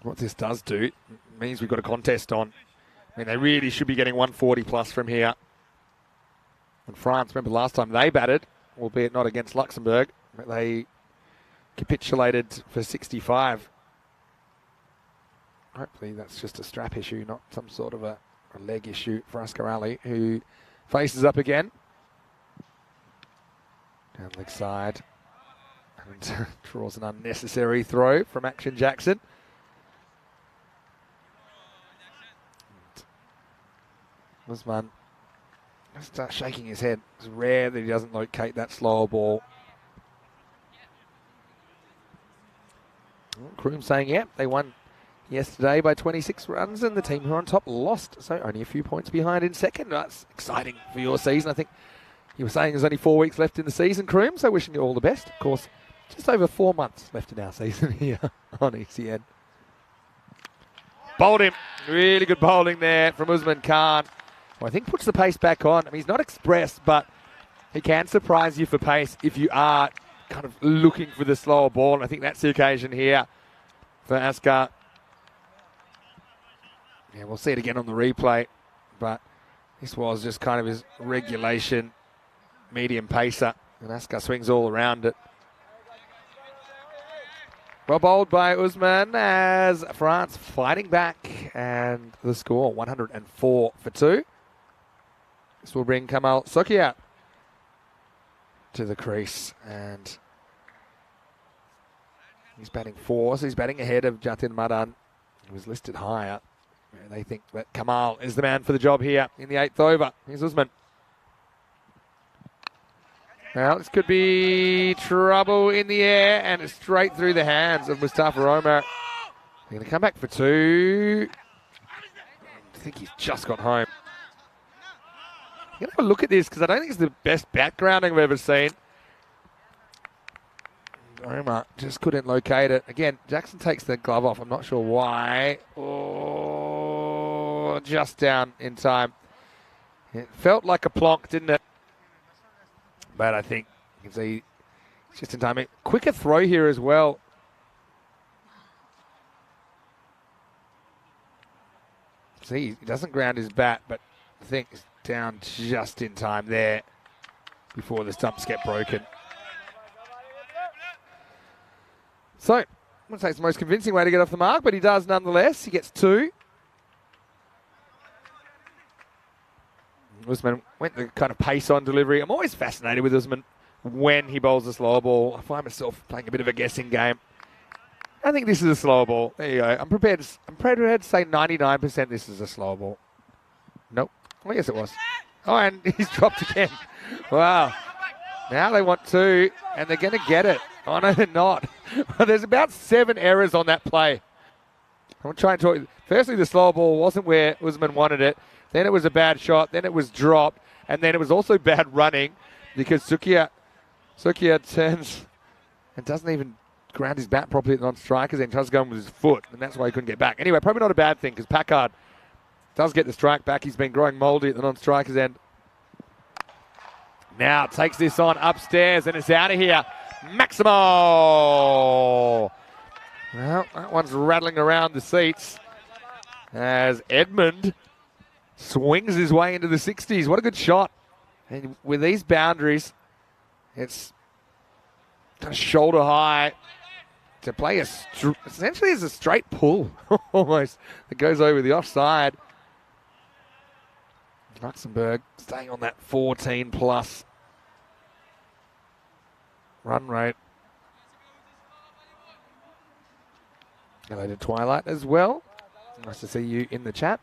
What this does do means we've got a contest on. I mean, they really should be getting 140 plus from here. And France, remember last time they batted, albeit not against Luxembourg, but they capitulated for 65. Hopefully that's just a strap issue, not some sort of a leg issue for Asghar Ali, who faces up again. Down leg side. And draws an unnecessary throw from Action Jackson. Usman starts shaking his head. It's rare that he doesn't locate that slower ball. Kroom saying, yeah, they won yesterday by 26 runs, and the team who are on top lost, so only a few points behind in second. That's exciting for your season. I think you were saying there's only 4 weeks left in the season, Kroom, so wishing you all the best. Of course, just over 4 months left in our season here on ECN. Bowled him. Really good bowling there from Usman Khan. Well, I think puts the pace back on. I mean, he's not express, but he can surprise you for pace if you are kind of looking for the slower ball. And I think that's the occasion here for Asghar. Yeah, we'll see it again on the replay, but this was just kind of his regulation medium pacer, and Asghar swings all around it. Well bowled by Usman as France fighting back, and the score 104 for 2. This will bring Kamal Sokia to the crease, and he's batting 4, so he's batting ahead of Jatin Madan, who was listed higher. And they think that Kamal is the man for the job here in the 8th over. Here's Usman. Well, this could be trouble in the air, and it's straight through the hands of Mustafa Omar. They're going to come back for 2. I think he's just got home. I'm going to have a look at this because I don't think it's the best backgrounding I've ever seen. Omar just couldn't locate it. Again, Jackson takes the glove off. I'm not sure why. Oh, just down in time. It felt like a plonk, didn't it? But I think you can see it's just in time. A quicker throw here as well. See, he doesn't ground his bat, but I think it's down just in time there before the stumps get broken. So, wouldn't say it's the most convincing way to get off the mark, but he does nonetheless. He gets 2. Usman went the kind of pace on delivery. I'm always fascinated with Usman when he bowls a slow ball. I find myself playing a bit of a guessing game. I think this is a slow ball. There you go. I'm prepared to say 99% this is a slow ball. Nope. Well, yes, it was. Oh, and he's dropped again. Wow. Now they want 2, and they're going to get it. Oh, no, they're not. There's about 7 errors on that play. I'm trying to talk. Firstly, the slow ball wasn't where Usman wanted it. Then it was a bad shot. Then it was dropped. And then it was also bad running because Sukia turns and doesn't even ground his bat properly at the non-strikers end. Tries to go in with his foot, and that's why he couldn't get back. Anyway, probably not a bad thing because Packard does get the strike back. He's been growing mouldy at the non-strikers end. Now takes this on upstairs, and it's out of here. Maximo! Well, that one's rattling around the seats as Edmund swings his way into the 60s. What a good shot. And with these boundaries, it's kind of shoulder high to play essentially as a straight pull almost that goes over the offside. Luxembourg staying on that 14 plus run rate. Hello to Twilight as well. Nice to see you in the chat.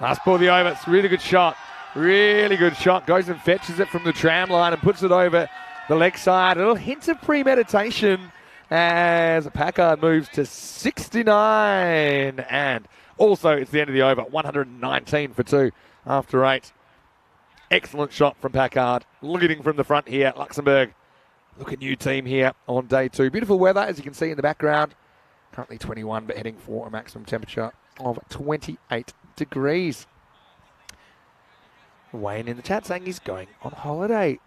Last ball of the over. It's a really good shot. Really good shot. Goes and fetches it from the tram line and puts it over the leg side. A little hint of premeditation as Packard moves to 69. And also, it's the end of the over. 119 for 2 after 8. Excellent shot from Packard. Leading from the front here. Luxembourg. Look at new team here on day 2. Beautiful weather, as you can see in the background. Currently 21, but heading for a maximum temperature of 28 degrees. Wayne in the chat saying he's going on holiday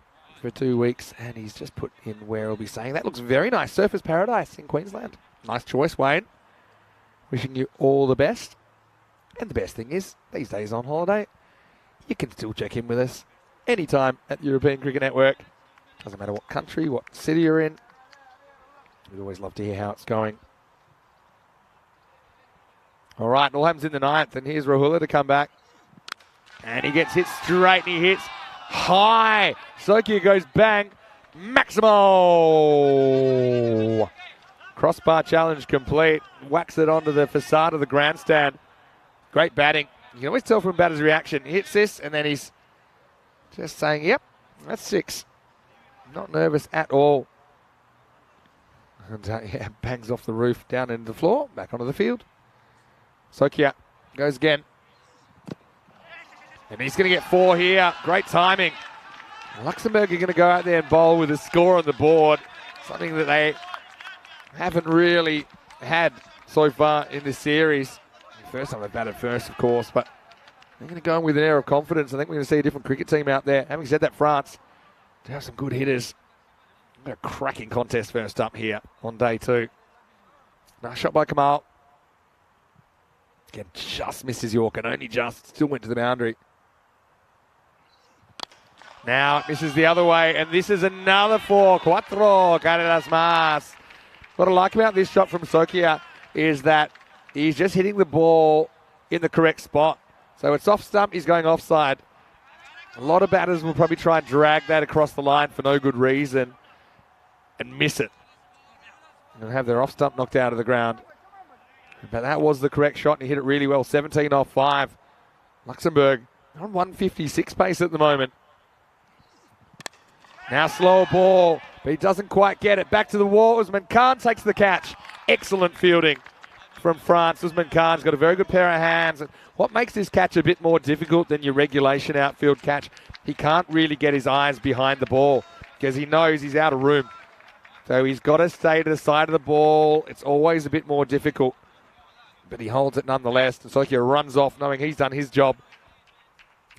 for 2 weeks, and he's just put in where he'll be staying. That looks very nice. Surfers Paradise in Queensland. Nice choice, Wayne. Wishing you all the best. And the best thing is, these days on holiday, you can still check in with us anytime at the European Cricket Network. Doesn't matter what country, what city you're in. We'd always love to hear how it's going. All right, it all happens in the 9th, and here's Rahula to come back. And he gets hit straight, and he hits high. Sokia goes bang. Maximo! Crossbar challenge complete. Whacks it onto the facade of the grandstand. Great batting. You can always tell from batter's reaction. He hits this, and then he's just saying, yep, that's 6. Not nervous at all. And yeah, bangs off the roof down into the floor, back onto the field. Sokia goes again. And he's going to get 4 here. Great timing. Luxembourg are going to go out there and bowl with a score on the board. Something that they haven't really had so far in this series. First time they've batted first, of course, but they're going to go in with an air of confidence. I think we're going to see a different cricket team out there. Having said that, France do have some good hitters. Got a cracking contest first up here on day 2. Nice shot by Kamal. Again, just misses York, and only just. Still went to the boundary. Now it misses the other way, and this is another 4. Cuatro carreras más. What I like about this shot from Sokia is that he's just hitting the ball in the correct spot. So it's off stump, he's going offside. A lot of batters will probably try and drag that across the line for no good reason and miss it. And have their off stump knocked out of the ground. But that was the correct shot, and he hit it really well. 17 off 5. Luxembourg on 156 pace at the moment. Now slow ball, but he doesn't quite get it. Back to the wall. Usman Khan takes the catch. Excellent fielding from France. Usman Khan's got a very good pair of hands. And what makes this catch a bit more difficult than your regulation outfield catch, he can't really get his eyes behind the ball because he knows he's out of room. So he's got to stay to the side of the ball. It's always a bit more difficult. But he holds it nonetheless. And Sokia runs off knowing he's done his job.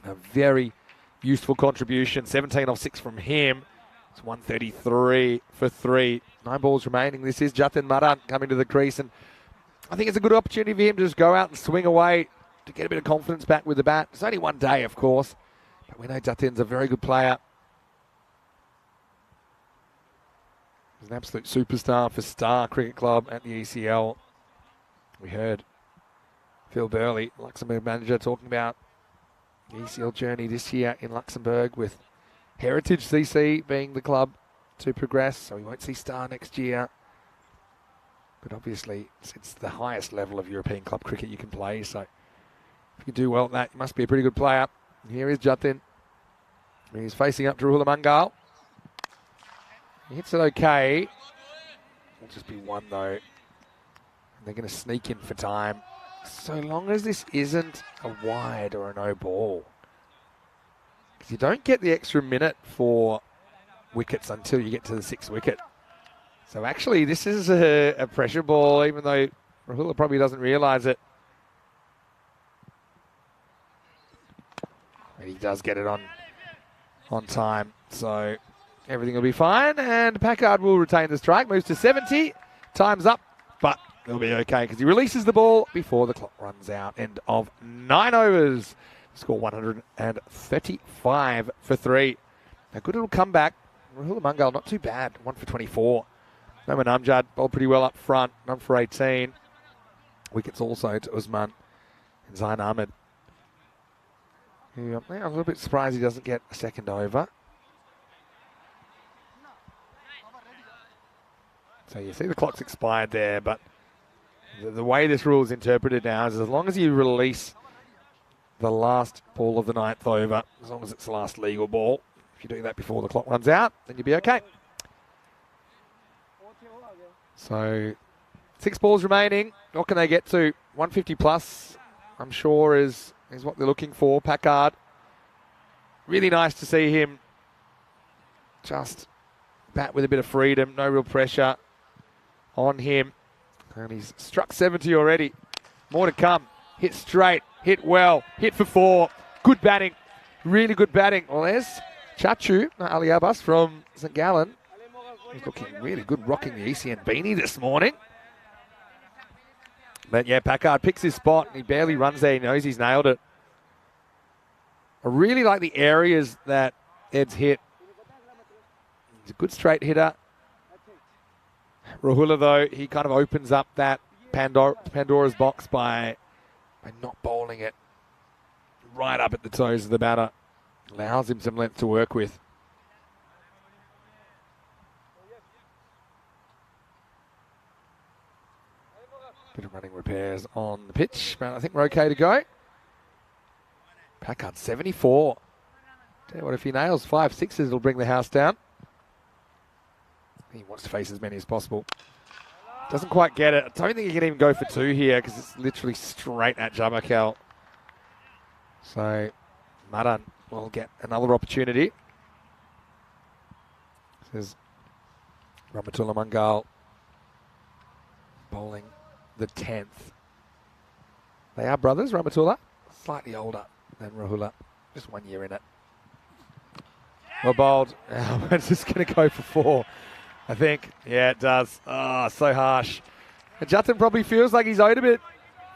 A very useful contribution. 17 off 6 from him. It's 133 for 3. 9 balls remaining. This is Jatin Maran coming to the crease, and I think it's a good opportunity for him to just go out and swing away to get a bit of confidence back with the bat. It's only one day, of course, but we know Jatin's a very good player. He's an absolute superstar for Star Cricket Club at the ECL. We heard Phil Burley, Luxembourg manager, talking about the ECL journey this year in Luxembourg, with Heritage CC being the club to progress, so we won't see Star next year. But obviously, it's the highest level of European club cricket you can play, so if you do well at that, you must be a pretty good player. And here is Jatin. He's facing up to Rahul Mangal. He hits it okay. It'll just be one, though. And they're going to sneak in for time, so long as this isn't a wide or a no ball. Because you don't get the extra minute for wickets until you get to the 6th wicket. So actually, this is a pressure ball, even though Rahul probably doesn't realise it. And he does get it on time, so everything will be fine. And Packard will retain the strike, moves to 70. Time's up, but it'll be okay because he releases the ball before the clock runs out. End of 9 overs. Score 135 for 3. A good little comeback. Rahul Mangal, not too bad. 1 for 24. Noman Amjad bowled pretty well up front. None for 18. Wickets also to Usman and Zain Ahmed. I'm a little bit surprised he doesn't get a second over. So you see the clock's expired there, but the way this rule is interpreted now is as long as you release the last ball of the 9th over, as long as it's the last legal ball, if you do that before the clock runs out, then you'll be okay. So 6 balls remaining. What can they get to? 150 plus, I'm sure, is what they're looking for. Packard. Really nice to see him just bat with a bit of freedom. No real pressure on him. And he's struck 70 already. More to come. Hit straight. Hit well. Hit for 4. Good batting. Really good batting. Well, there's Chachu, Ali Abbas from St. Gallen. He's looking really good, rocking the ECN beanie this morning. But yeah, Packard picks his spot. He barely runs there. He knows he's nailed it. I really like the areas that Ed's hit. He's a good straight hitter. Rahula, though, he kind of opens up that Pandora's box by not bowling it right up at the toes of the batter. Allows him some length to work with. Bit of running repairs on the pitch, but I think we're okay to go. Packard 74. Tell you what, if he nails 5 sixes, it'll bring the house down. He wants to face as many as possible. Doesn't quite get it. I don't think he can even go for 2 here because it's literally straight at Jamakel. So Maran will get another opportunity. This is Rahmatullah Mangal bowling the 10th. They are brothers, Rahmatullah. Slightly older than Rahula. Just 1 year in it. Well bowled. We're just going to go for 4, I think. Yeah, it does. Oh, so harsh. And Jatin probably feels like he's owed a bit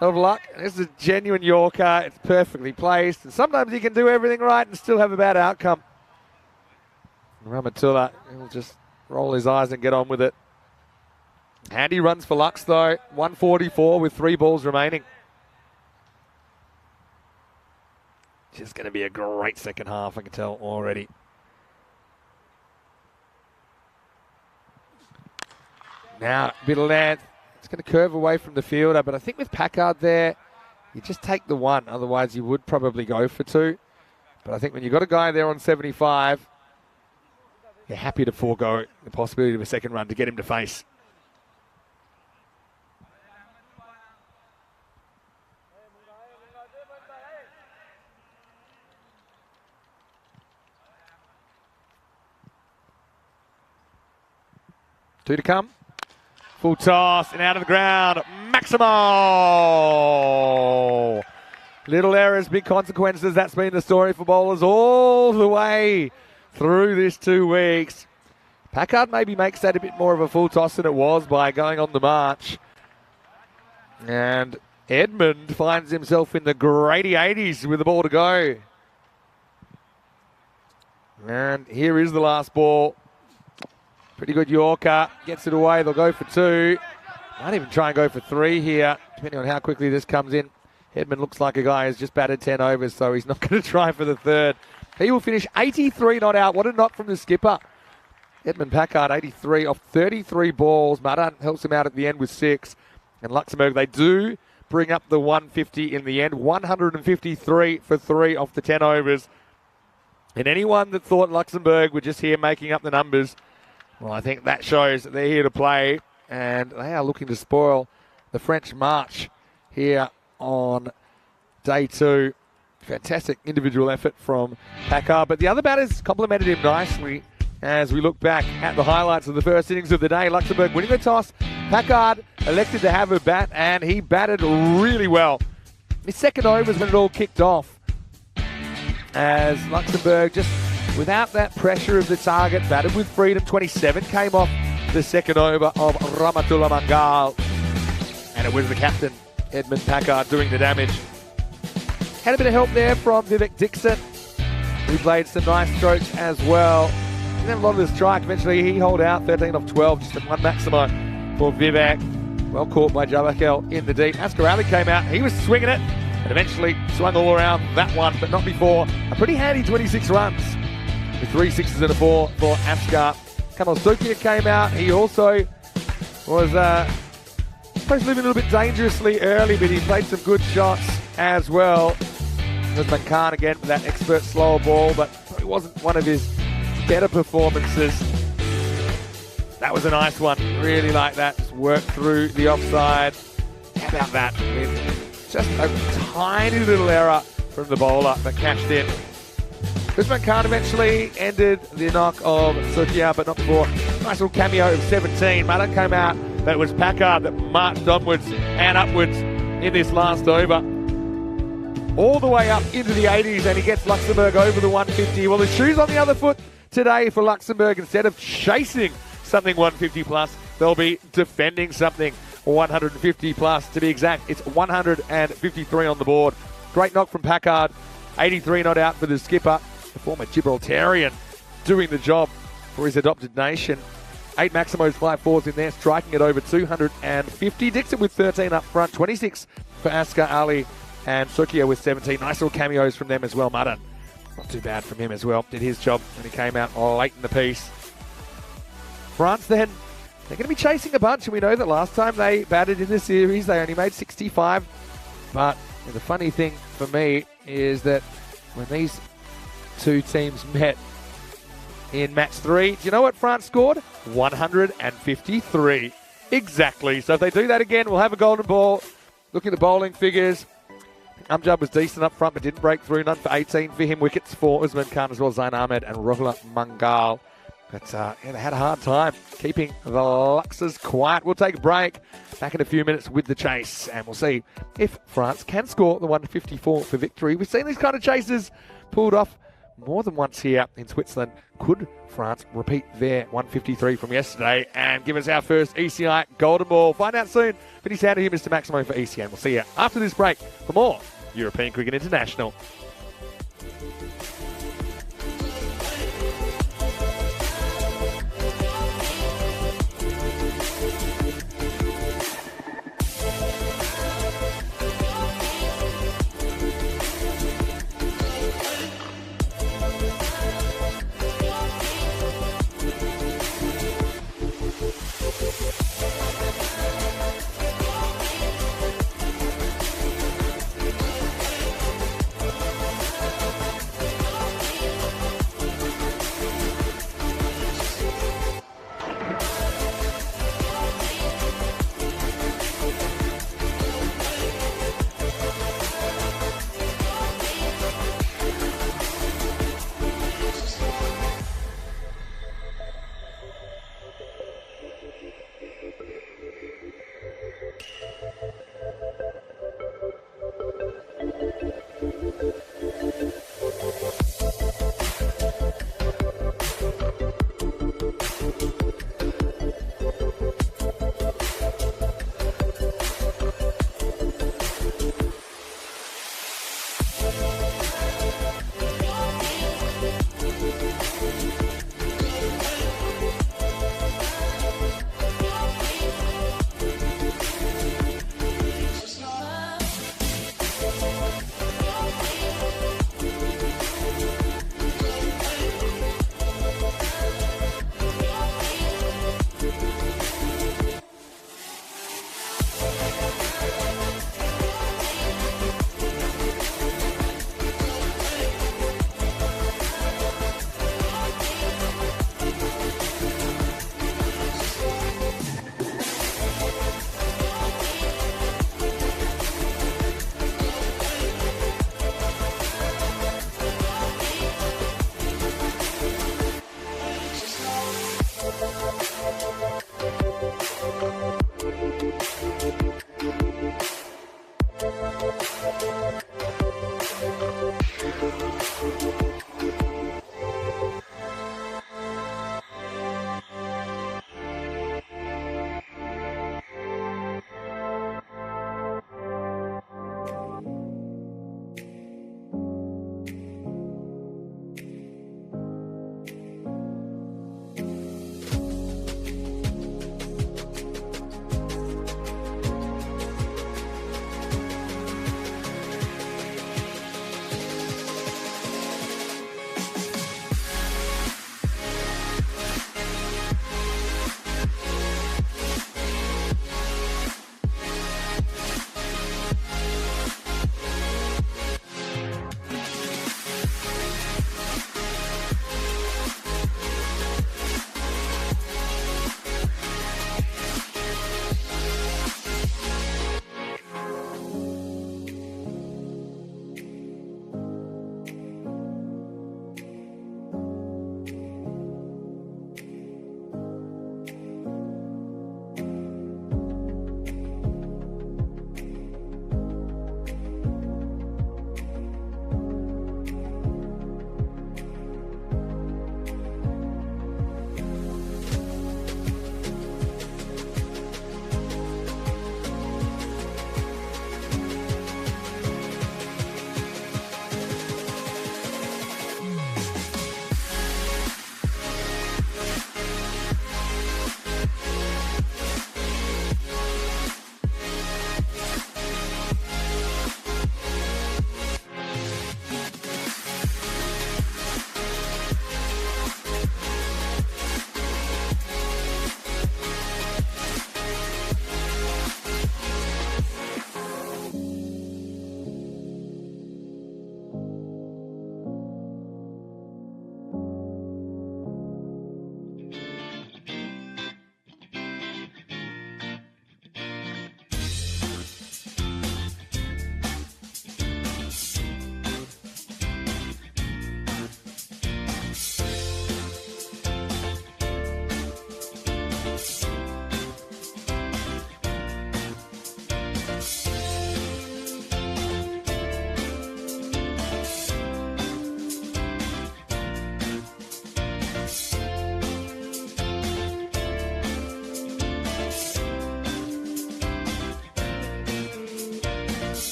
of luck. This is a genuine Yorker. It's perfectly placed. And sometimes he can do everything right and still have a bad outcome. Rahmatullah, he'll just roll his eyes and get on with it. Handy runs for Lux, though. 144 with 3 balls remaining. Just going to be a great second half, I can tell already. Now, a bit of length. It's going to curve away from the fielder, but I think with Packard there, you just take the 1. Otherwise, you would probably go for 2. But I think when you've got a guy there on 75, you're happy to forego the possibility of a second run to get him to face. Two to come. Full toss and out of the ground. Maximo! Little errors, big consequences. That's been the story for bowlers all the way through this 2 weeks. Packard maybe makes that a bit more of a full toss than it was by going on the march. And Edmund finds himself in the Grady 80s with the ball to go. And here is the last ball. Pretty good Yorker. Gets it away. They'll go for 2. Might even try and go for 3 here, depending on how quickly this comes in. Edmund looks like a guy who's just batted 10 overs, so he's not going to try for the 3rd. He will finish 83 not out. What a knock from the skipper. Edmund Packard, 83 off 33 balls. Madan helps him out at the end with 6. And Luxembourg, they do bring up the 150 in the end. 153 for 3 off the 10 overs. And anyone that thought Luxembourg were just here making up the numbers, well, I think that shows that they're here to play. And they are looking to spoil the French march here on day 2. Fantastic individual effort from Packard. But the other batters complimented him nicely as we look back at the highlights of the first innings of the day. Luxembourg winning the toss. Packard elected to have a bat, and he batted really well. His second over is when it all kicked off, as Luxembourg, just without that pressure of the target, batted with freedom. 27 came off the second over of Ramatullah Mangal. And it was the captain, Edmund Packard, doing the damage. Had a bit of help there from Vivek Dixon, who played some nice strokes as well. Didn't have a lot of the strike. Eventually he holed out 13 off 12, just at 1 maximo for Vivek. Well caught by Javakel in the deep. Askar Ali came out. He was swinging it and eventually swung all around that one, but not before a pretty handy 26 runs with 3 sixes and a 4 for Askar. Kamal Sukia came out. He also was supposed to live a little bit dangerously early, but he played some good shots as well. Usman Khan again with that expert slower ball, but it wasn't one of his better performances. That was a nice one. Really like that. Just worked through the offside. How about that? With just a tiny little error from the bowler that cashed in. Usman Khan eventually ended the knock of Sukia, but not before. Nice little cameo of 17. Madan came out, but it was Packard that marched onwards and upwards in this last over. All the way up into the 80s, and he gets Luxembourg over the 150. Well, the shoe's on the other foot today for Luxembourg. Instead of chasing something 150 plus, they'll be defending something 150 plus. To be exact, it's 153 on the board. Great knock from Packard. 83 not out for the skipper, the former Gibraltarian, doing the job for his adopted nation. 8 Maximos, 5 4s in there, striking it over 250. Dixon with 13 up front, 26 for Askar Ali, and Sukia with 17. Nice little cameos from them as well. Madan, not too bad from him as well. Did his job when he came out late in the piece. France then, they're going to be chasing a bunch, and we know that last time they batted in the series, they only made 65. But the funny thing for me is that when these two teams met in match 3, do you know what France scored? 153. Exactly. So if they do that again, we'll have a golden ball. Look at the bowling figures. Amjad was decent up front, but didn't break through. None for 18 for him. Wickets for Usman Khan as well, Zain Ahmed and Rahula Mangal. But they had a hard time keeping the Luxers quiet. We'll take a break. Back in a few minutes with the chase, and we'll see if France can score the 154 for victory. We've seen these kind of chases pulled off more than once here in Switzerland. Could France repeat their 153 from yesterday and give us our first ECI golden ball? Find out soon. But he's out of here, Mr. Maximo for ECI. We'll see you after this break for more European Cricket International.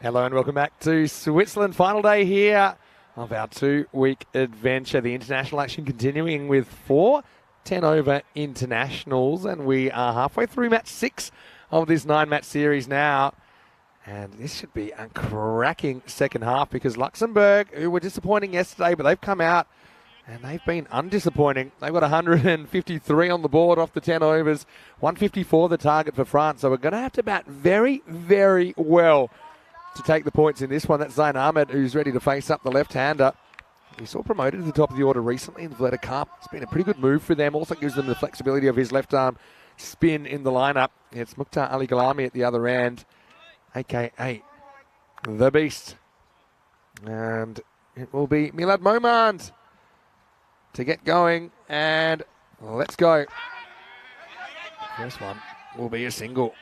Hello and welcome back to Switzerland. Final day here of our 2-week adventure. The international action continuing with 4 10-over internationals, and we are halfway through match 6 of this 9-match series now. And this should be a cracking second half because Luxembourg, who were disappointing yesterday, but they've come out and they've been undisappointing. They've got 153 on the board off the 10 overs, 154 the target for France. So we're going to have to bat very, very well to take the points in this one. That's Zain Ahmed, who's ready to face up the left-hander. We saw promoted to the top of the order recently in the Valletta Cup. It's been a pretty good move for them. Also gives them the flexibility of his left arm spin in the lineup. It's Mukhtar Ali Ghalami at the other end, a.k.a. the Beast. And it will be Milad Momand to get going. And let's go. First one will be a single.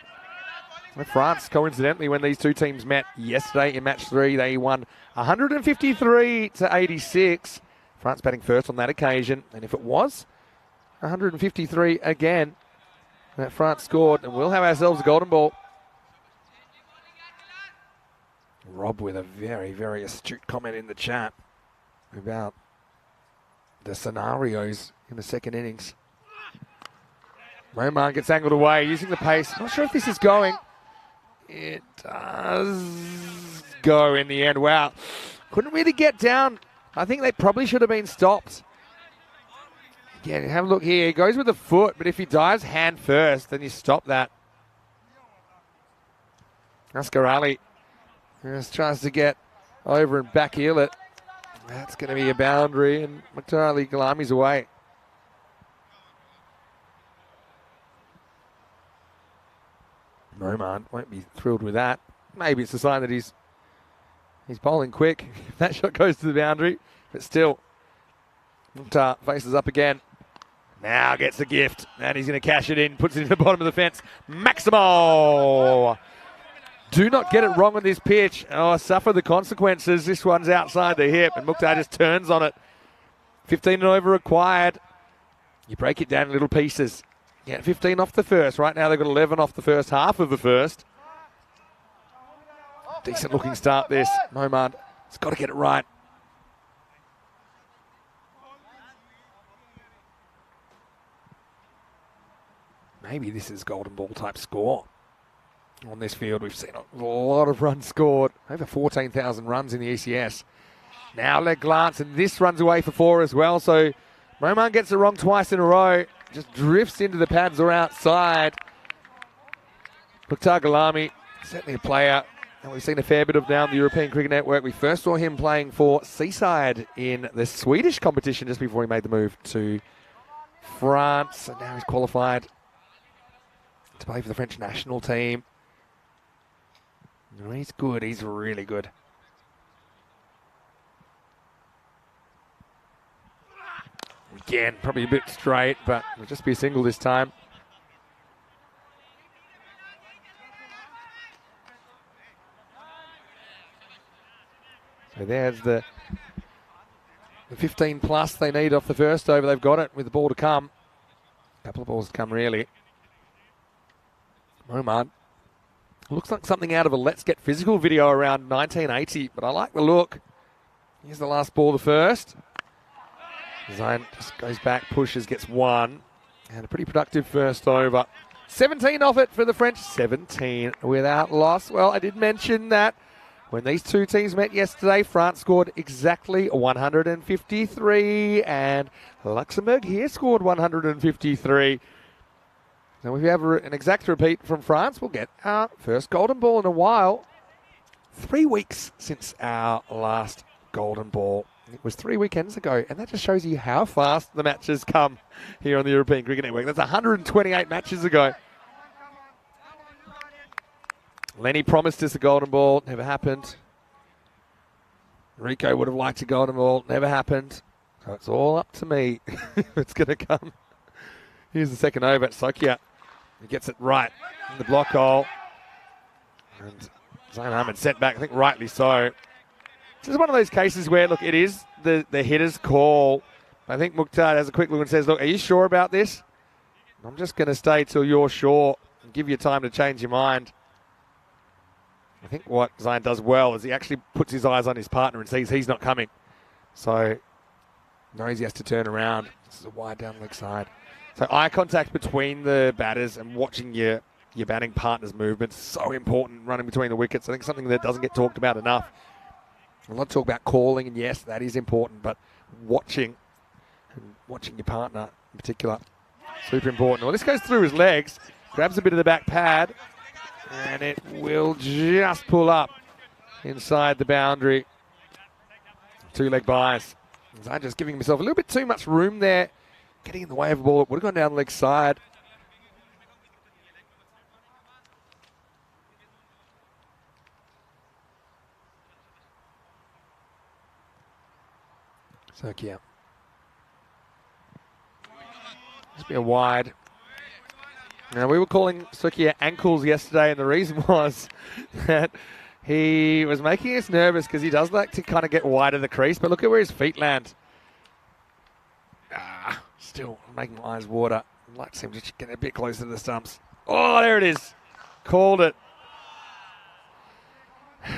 France, coincidentally, when these two teams met yesterday in match 3, they won 153 to 86. France batting first on that occasion. And if it was 153 again, that France scored, and we'll have ourselves a golden ball. Rob with a very, very astute comment in the chat about the scenarios in the second innings. Roman gets angled away, using the pace. Not sure if this is going. It does go in the end. Wow. Couldn't really get down. I think they probably should have been stopped. Again, have a look here. He goes with the foot, but if he dives hand first, then you stop that. Askarali just tries to get over and back heel it. That's going to be a boundary, and Mukhtar Ali Ghalami's away. Roman won't be thrilled with that. Maybe it's a sign that he's bowling quick. If that shot goes to the boundary, but still, Mukhtar faces up again. Now gets the gift, and he's going to cash it in, puts it in the bottom of the fence. Maximo! Do not get it wrong on this pitch. Oh, suffer the consequences. This one's outside the hip, and Mukhtar just turns on it. 15 and over required. You break it down in little pieces. Yeah, 15 off the first. Right now they've got 11 off the first half of the first. Decent looking start this. Momand has got to get it right. Maybe this is golden ball type score. On this field, we've seen a lot of runs scored. Over 14,000 runs in the ECS. Now let glance, and this runs away for 4 as well. So Momand gets it wrong twice in a row. Just drifts into the pads or outside. Mukhtar Ghalami, certainly a player and we've seen a fair bit of now in the European Cricket Network. We first saw him playing for Seaside in the Swedish competition just before he made the move to France. And now he's qualified to play for the French national team. No, he's good. He's really good. Again, probably a bit straight, but it'll just be a single this time. So there's the 15 plus they need off the first over. They've got it with the ball to come. A couple of balls to come, really. Momand. Looks like something out of a Let's Get Physical video around 1980, but I like the look. Here's the last ball, the first. Zain just goes back, pushes, gets one. And a pretty productive first over. 17 off it for the French. 17 without loss. Well, I did mention that when these two teams met yesterday, France scored exactly 153, and Luxembourg here scored 153. Now, if we have an exact repeat from France, we'll get our first golden ball in a while. 3 weeks since our last golden ball. It was 3 weekends ago, and that just shows you how fast the matches come here on the European Cricket Network. That's 128 matches ago. Lenny promised us a golden ball, never happened. Rico would have liked a golden ball, never happened. So it's all up to me. It's going to come. Here's the second over at Sokia. He gets it right in the block hole. And Zain Ahmed set back, I think rightly so. This is one of those cases where, look, it is the hitter's call. I think Mukhtar has a quick look and says, look, are you sure about this? I'm just going to stay till you're sure and give you time to change your mind. I think what Zain does well is he actually puts his eyes on his partner and sees he's not coming. So knows he has to turn around. This is a wide down leg side. So eye contact between the batters and watching your batting partner's movements is so important, running between the wickets. I think something that doesn't get talked about enough. A lot of talk about calling, and yes, that is important, but watching your partner in particular, super important. Well, this goes through his legs, grabs a bit of the back pad, and it will just pull up inside the boundary. Two-leg buys. Zahid just giving himself a little bit too much room there, getting in the way of the ball. It would have gone down the leg side. Sukia. Just be a wide. Now, we were calling Sukia ankles yesterday, and the reason was that he was making us nervous because he does like to kind of get wide of the crease, but look at where his feet land. Still making my eyes water. I'd like to see him just get a bit closer to the stumps. Oh, there it is. Called it.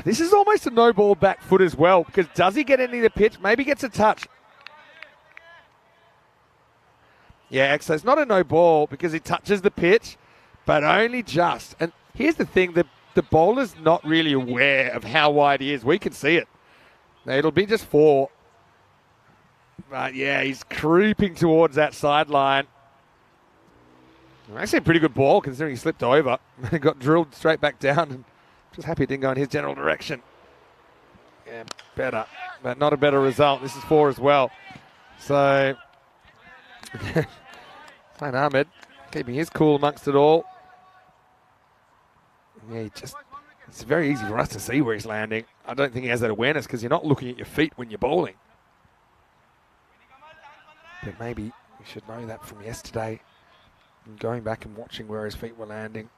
This is almost a no ball back foot as well, because does he get any of the pitch? Maybe gets a touch. Yeah, so it's not a no ball because he touches the pitch, but only just. And here's the thing, the bowler's not really aware of how wide he is. We can see it. Now, it'll be just 4. But yeah, he's creeping towards that sideline. Actually a pretty good ball considering he slipped over. Got drilled straight back down, and just happy it didn't go in his general direction. Yeah, better, but not a better result. This is 4 as well. So, Sain Ahmed keeping his cool amongst it all. Yeah, it's very easy for us to see where he's landing. I don't think he has that awareness because you're not looking at your feet when you're bowling. But maybe we should know that from yesterday and going back and watching where his feet were landing.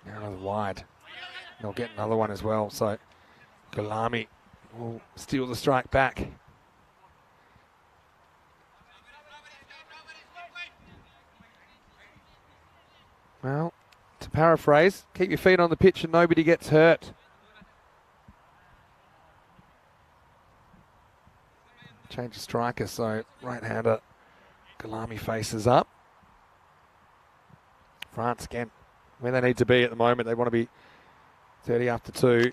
Now another wide. They'll get another one as well. So Gulami will steal the strike back. Well, to paraphrase, keep your feet on the pitch and nobody gets hurt. Change of striker, so right-hander Gulami faces up. France again, where they need to be at the moment. They want to be 30 after 2.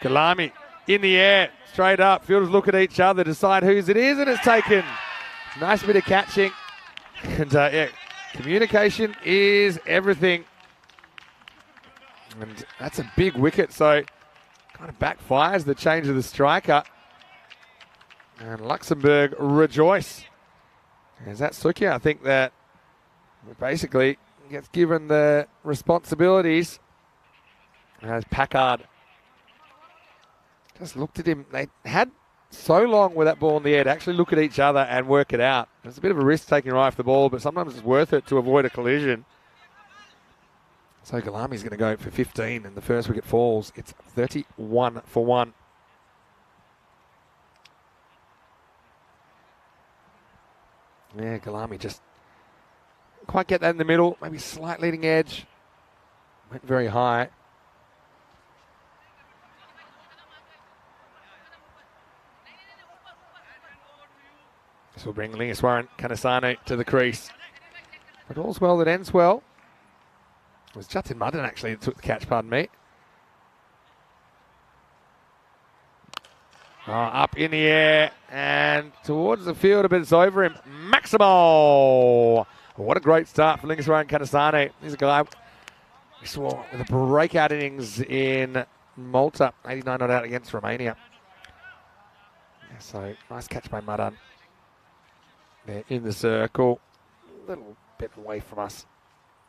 Gulami in the air, straight up. Fielders look at each other, decide whose it is, and it's taken. Nice bit of catching. And yeah, communication is everything. And that's a big wicket, so kind of backfires the change of the striker. And Luxembourg rejoice. As that Sukia, I think that basically gets given the responsibilities. As Packard just looked at him. They had so long with that ball in the air to actually look at each other and work it out. It's a bit of a risk taking right off the ball, but sometimes it's worth it to avoid a collision. So Gulami's going to go for 15 and the first wicket falls. It's 31 for 1. Yeah, Gulami just didn't quite get that in the middle. Maybe slight leading edge. Went very high. This will bring Lingeswaran Kanasane to the crease. But all's well that ends well. It was Jatin Madan actually that took the catch, pardon me. Up in the air and towards the field, but it's over him. Maximo! What a great start for Lingeswaran Kanasane. He's a guy we saw with a breakout innings in Malta, 89 not out against Romania. Yeah, so nice catch by Madan. They're in the circle, a little bit away from us.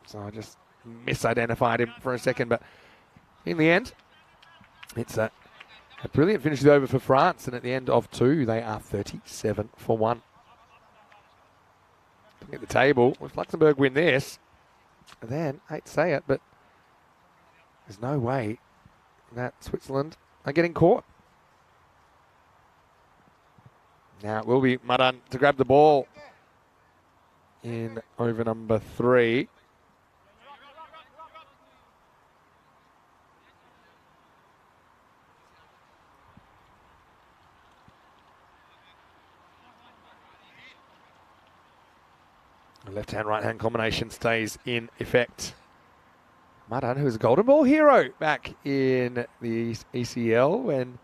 So I just misidentified him for a second, but in the end, it's a brilliant finish over for France, and at the end of 2, they are 37 for 1. Looking at the table, if Luxembourg win this, then, I hate to say it, but there's no way that Switzerland are getting caught. Now it will be Madan to grab the ball in over number 3. The left-hand, right-hand combination stays in effect. Madan, who is a Golden Ball hero back in the ECL when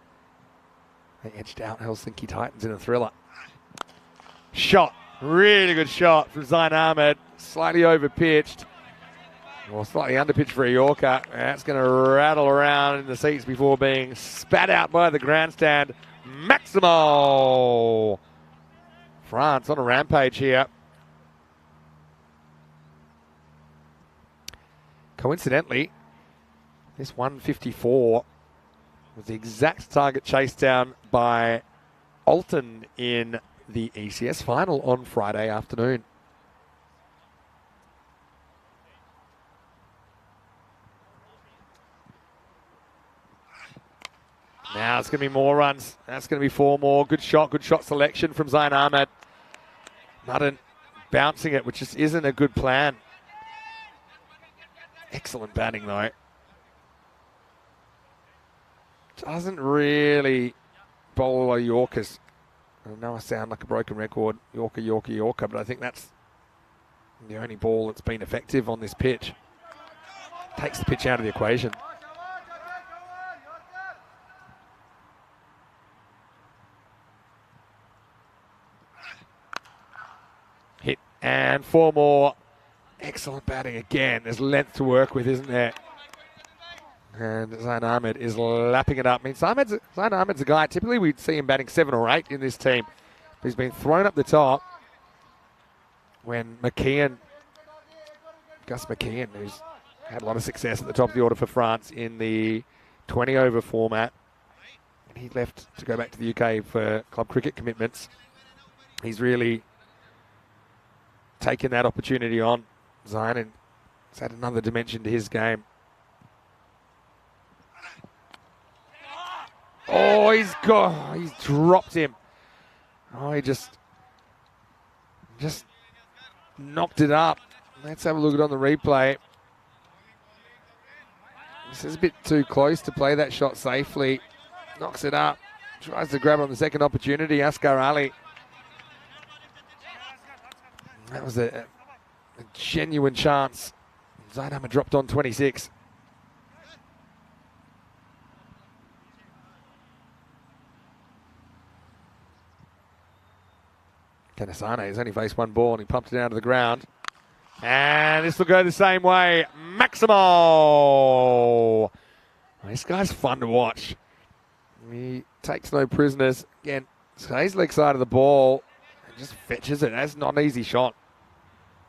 they edged out Helsinki Titans in a thriller. Shot. Really good shot from Zain Ahmed. Slightly over-pitched. Or slightly under-pitched for a Yorker. That's going to rattle around in the seats before being spat out by the grandstand. Maximo! France on a rampage here. Coincidentally, this 154 was the exact target chased down by Alton in the ECS final on Friday afternoon. Now it's going to be more runs. That's going to be 4 more. Good shot selection from Zain Ahmed. Madan bouncing it, which just isn't a good plan. Excellent batting though. Doesn't really bowl a Yorkers. I know I sound like a broken record, Yorker, but I think that's the only ball that's been effective on this pitch. Takes the pitch out of the equation. Hit and 4 more. Excellent batting again. There's length to work with, isn't there? And Zain Ahmed is lapping it up. I mean, Zain Ahmed's a guy, typically we'd see him batting 7 or 8 in this team. But he's been thrown up the top when Gus McKeon, who's had a lot of success at the top of the order for France in the 20-over format, and he left to go back to the UK for club cricket commitments. He's really taken that opportunity on, Zain, and it's had another dimension to his game. Oh, he's dropped him. Oh, he just knocked it up. Let's have a look at it on the replay. This is a bit too close to play that shot safely. Knocks it up. Tries to grab it on the second opportunity. Asghar Ali. That was a genuine chance. Zain Ahmed dropped on 26. Kanasane has only faced 1 ball and he pumped it down to the ground. And this will go the same way. Maximo! This guy's fun to watch. He takes no prisoners. Again, stays leg side of the ball and just fetches it. That's not an easy shot.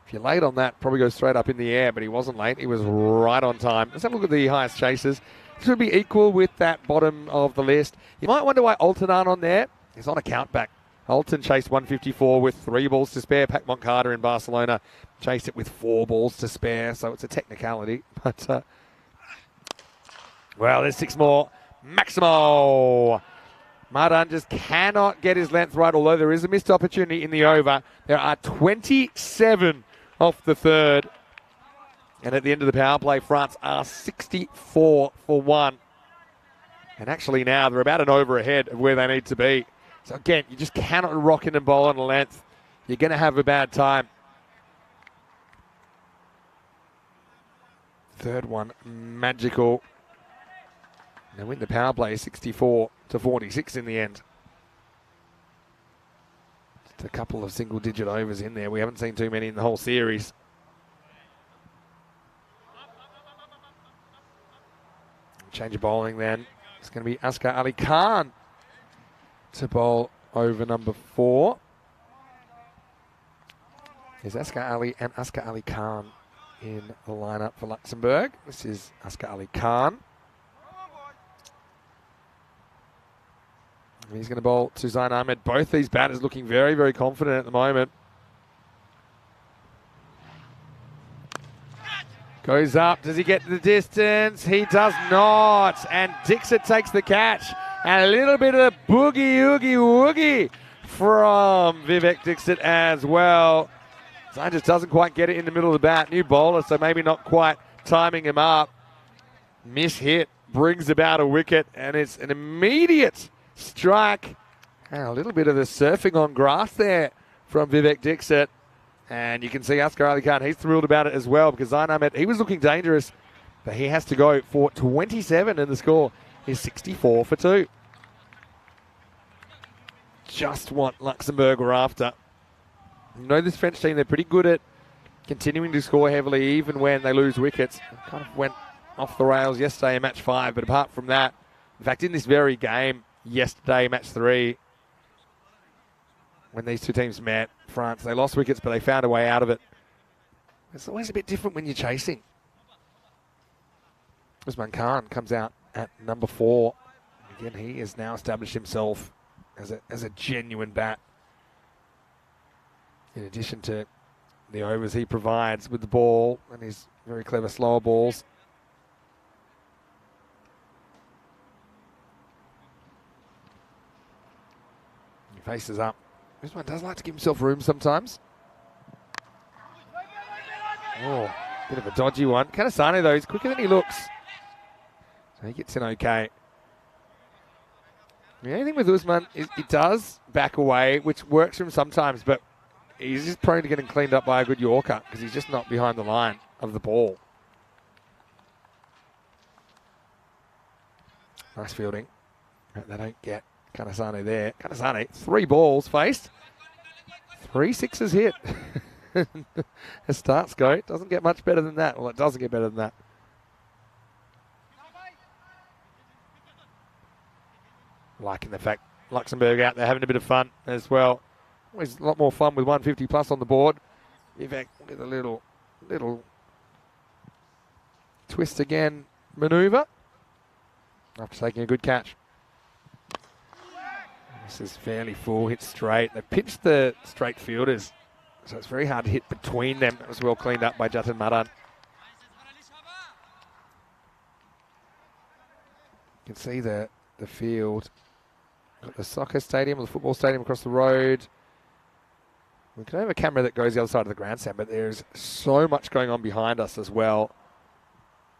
If you're late on that, probably goes straight up in the air, but he wasn't late. He was right on time. Let's have a look at the highest chasers. This would be equal with that bottom of the list. You might wonder why Alton aren't on there. He's on a countback. Alton chased 154 with 3 balls to spare. Pac Moncada in Barcelona chased it with 4 balls to spare, so it's a technicality. But, well, there's 6 more. Maximo! Madan just cannot get his length right, although there is a missed opportunity in the over. There are 27 off the third. And at the end of the power play, France are 64 for 1. And actually now they're about an over ahead of where they need to be. So again, you just cannot rock in and bowl on a length. You're going to have a bad time. Third one, magical. They win the power play 64 to 46 in the end. Just a couple of single-digit overs in there. We haven't seen too many in the whole series. Change of bowling then. It's going to be Asghar Ali Khan to bowl over number 4. There's Asghar Ali and Asghar Ali Khan in the lineup for Luxembourg. This is Asghar Ali Khan. He's going to bowl to Zain Ahmed. Both these batters looking very, very confident at the moment. Goes up. Does he get the distance? He does not. And Dixit takes the catch. And a little bit of the boogie, oogie, woogie from Vivek Dixit as well. Zain just doesn't quite get it in the middle of the bat. New bowler, so maybe not quite timing him up. Miss hit brings about a wicket, and it's an immediate strike. And a little bit of the surfing on grass there from Vivek Dixit. And you can see Askar Ali Khan, he's thrilled about it as well because Zain Ahmed, he was looking dangerous, but he has to go for 27 and the score is 64 for 2. Just what Luxembourg were after. You know this French team, they're pretty good at continuing to score heavily even when they lose wickets. Kind of went off the rails yesterday in match 5, but apart from that, in fact, in this very game yesterday, match 3, when these two teams met, France, they lost wickets, but they found a way out of it. It's always a bit different when you're chasing. Usman Khan comes out at number 4. Again, he has now established himself as a genuine bat. In addition to the overs he provides with the ball and his very clever slower balls. He faces up. This one does like to give himself room sometimes. Oh, bit of a dodgy one. Kanasane, though, he's quicker than he looks. So he gets in okay. The only thing with Usman is he does back away, which works for him sometimes, but he's just prone to getting cleaned up by a good Yorker because he's just not behind the line of the ball. Nice fielding. They don't get Kanasane there. Kanasane, 3 balls faced. 3 sixes hit. As starts go, it doesn't get much better than that. Well, it doesn't get better than that. Liking the fact Luxembourg out there having a bit of fun as well. Always a lot more fun with 150 plus on the board. Vivek with a little twist again manoeuvre after taking a good catch. This is fairly full, hit straight. They pitched the straight fielders, so it's very hard to hit between them. It was well cleaned up by Jatin Maran. You can see the field. Got the soccer stadium, or the football stadium across the road. We can have a camera that goes the other side of the grandstand, but there's so much going on behind us as well.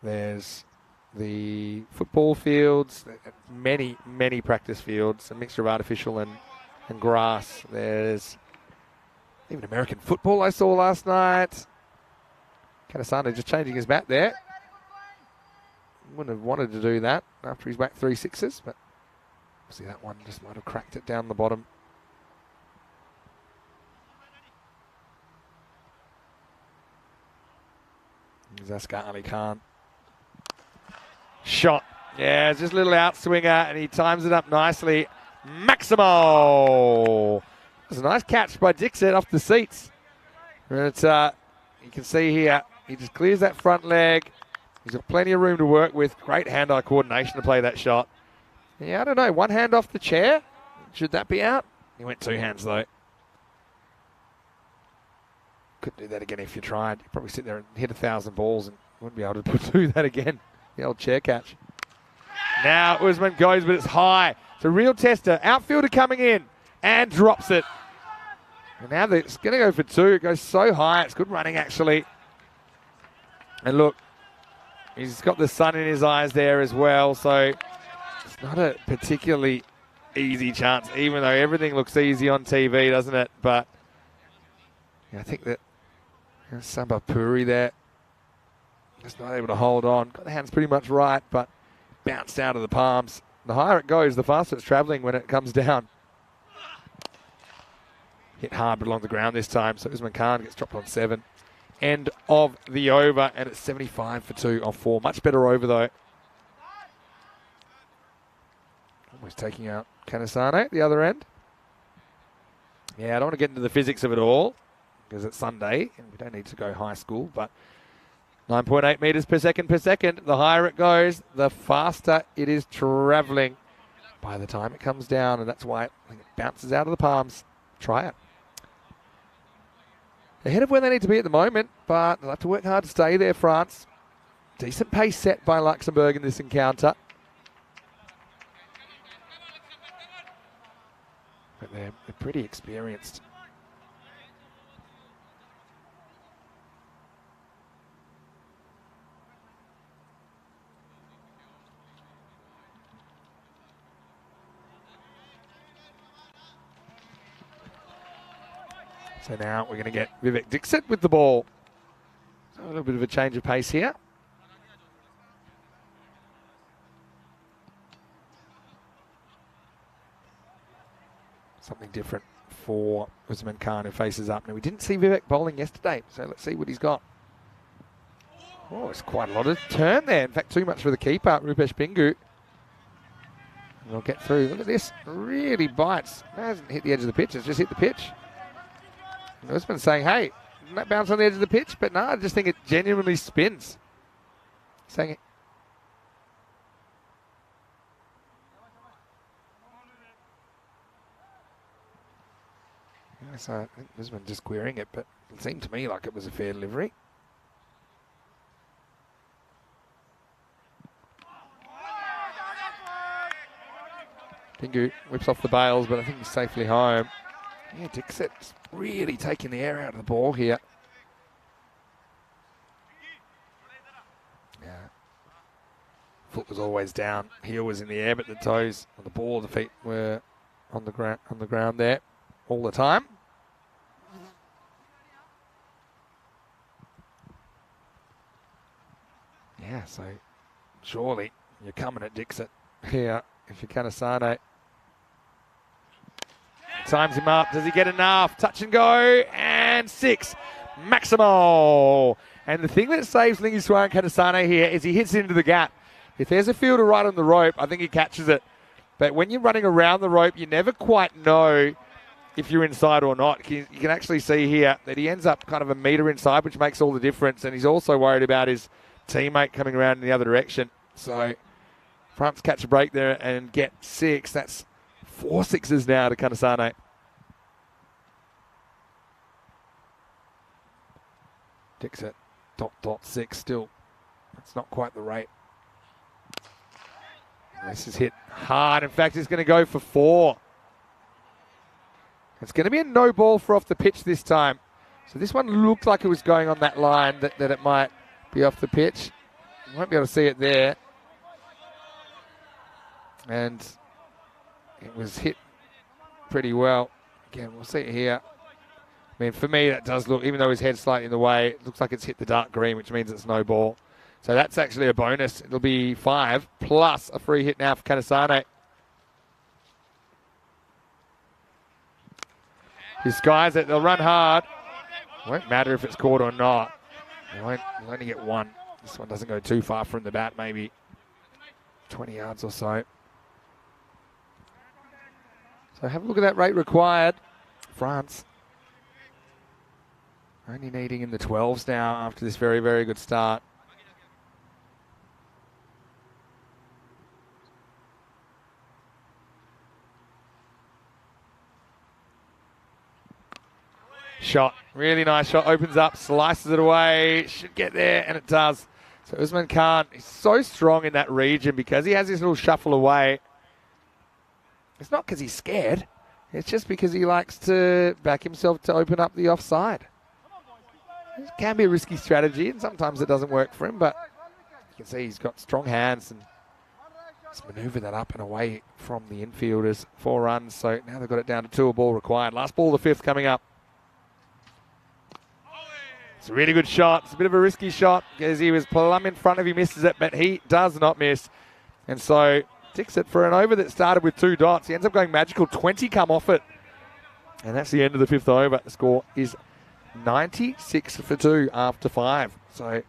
There's the football fields, many practice fields, a mixture of artificial and grass. There's even American football I saw last night. Kanasane just changing his bat there. Wouldn't have wanted to do that after he's whacked 3 sixes, but see that one just might have cracked it down the bottom. Askar Ali Khan. Shot. Yeah, it's just a little outswinger, and he times it up nicely. Maximo! That's a nice catch by Dixon off the seats. And you can see here, he just clears that front leg. He's got plenty of room to work with. Great hand-eye coordination to play that shot. Yeah, I don't know. One hand off the chair. Should that be out? He went 2 hands, though. Couldn't do that again if you tried. You'd probably sit there and hit 1,000 balls and wouldn't be able to do that again. The old chair catch. Now Usman goes, but it's high. It's a real tester. Outfielder coming in and drops it. And now it's going to go for 2. It goes so high. It's good running, actually. And look, he's got the sun in his eyes there as well. So it's not a particularly easy chance, even though everything looks easy on TV, doesn't it? But yeah, I think that Samba Puri there just not able to hold on. Got the hands pretty much right, but bounced out of the palms. The higher it goes, the faster it's travelling when it comes down. Hit hard but along the ground this time, so Usman Khan gets dropped on 7. End of the over, and it's 75 for 2 off 4. Much better over, though. Almost taking out Kanasane at the other end. Yeah, I don't want to get into the physics of it all, because it's Sunday, and we don't need to go high school, but 9.8 metres per second. The higher it goes, the faster it is travelling by the time it comes down, and that's why it bounces out of the palms. Try it. Ahead of where they need to be at the moment, but they'll have to work hard to stay there, France. Decent pace set by Luxembourg in this encounter. But they're pretty experienced. So now we're going to get Vivek Dixit with the ball. So a little bit of a change of pace here. Something different for Usman Khan, who faces up. Now, we didn't see Vivek bowling yesterday, so let's see what he's got. Oh, it's quite a lot of turn there. In fact, too much for the keeper, Rupesh Pingu. And they'll get through. Look at this. Really bites. It hasn't hit the edge of the pitch. It's just hit the pitch. And Usman's saying, hey, didn't that bounce on the edge of the pitch? But no, I just think it genuinely spins. Saying it. So I think Usman just querying it, but it seemed to me like it was a fair delivery. Pingu whips off the bails, but I think he's safely home. Yeah, Dixit's really taking the air out of the ball here. Yeah. Foot was always down, heel was in the air, but the toes on the ball, the feet were on the ground there all the time. Yeah, so surely you're coming at Dixit here if you're Kanasane. Times him up. Does he get enough? Touch and go. And 6. Maximo. And the thing that saves Lingiswaran Kanasane here is he hits into the gap. If there's a fielder right on the rope, I think he catches it. But when you're running around the rope, you never quite know if you're inside or not. You can actually see here that he ends up kind of a metre inside, which makes all the difference. And he's also worried about his teammate coming around in the other direction. So France catch a break there and get 6. That's 4 sixes now to Kanasane. Dixit, .6 still. That's not quite the rate. This is hit hard. In fact, it's going to go for 4. It's going to be a no ball for off the pitch this time. So this one looked like it was going on that line, that it might be off the pitch. You won't be able to see it there. And it was hit pretty well. Again, we'll see it here. I mean, for me, that does look, even though his head's slightly in the way, it looks like it's hit the dark green, which means it's no ball. So that's actually a bonus. It'll be 5 plus a free hit now for Kanasane. These guys, they'll run hard. Won't matter if it's caught or not. You'll only get 1. This one doesn't go too far from the bat, maybe 20 yards or so. So have a look at that rate required. France only needing in the 12s now after this very, very good start. Shot, really nice shot, opens up, slices it away, should get there, and it does. So Usman Khan is so strong in that region because he has this little shuffle away. It's not because he's scared, it's just because he likes to back himself to open up the offside. It can be a risky strategy, and sometimes it doesn't work for him, but you can see he's got strong hands and he's manoeuvred that up and away from the infielders. 4 runs, so now they've got it down to 2 a ball required. Last ball, the 5th coming up. It's a really good shot. It's a bit of a risky shot because he was plumb in front of him, misses it, but he does not miss. And so Dixit for an over that started with 2 dots. He ends up going magical. 20 come off it. And that's the end of the 5th over. The score is 96 for 2 after 5. So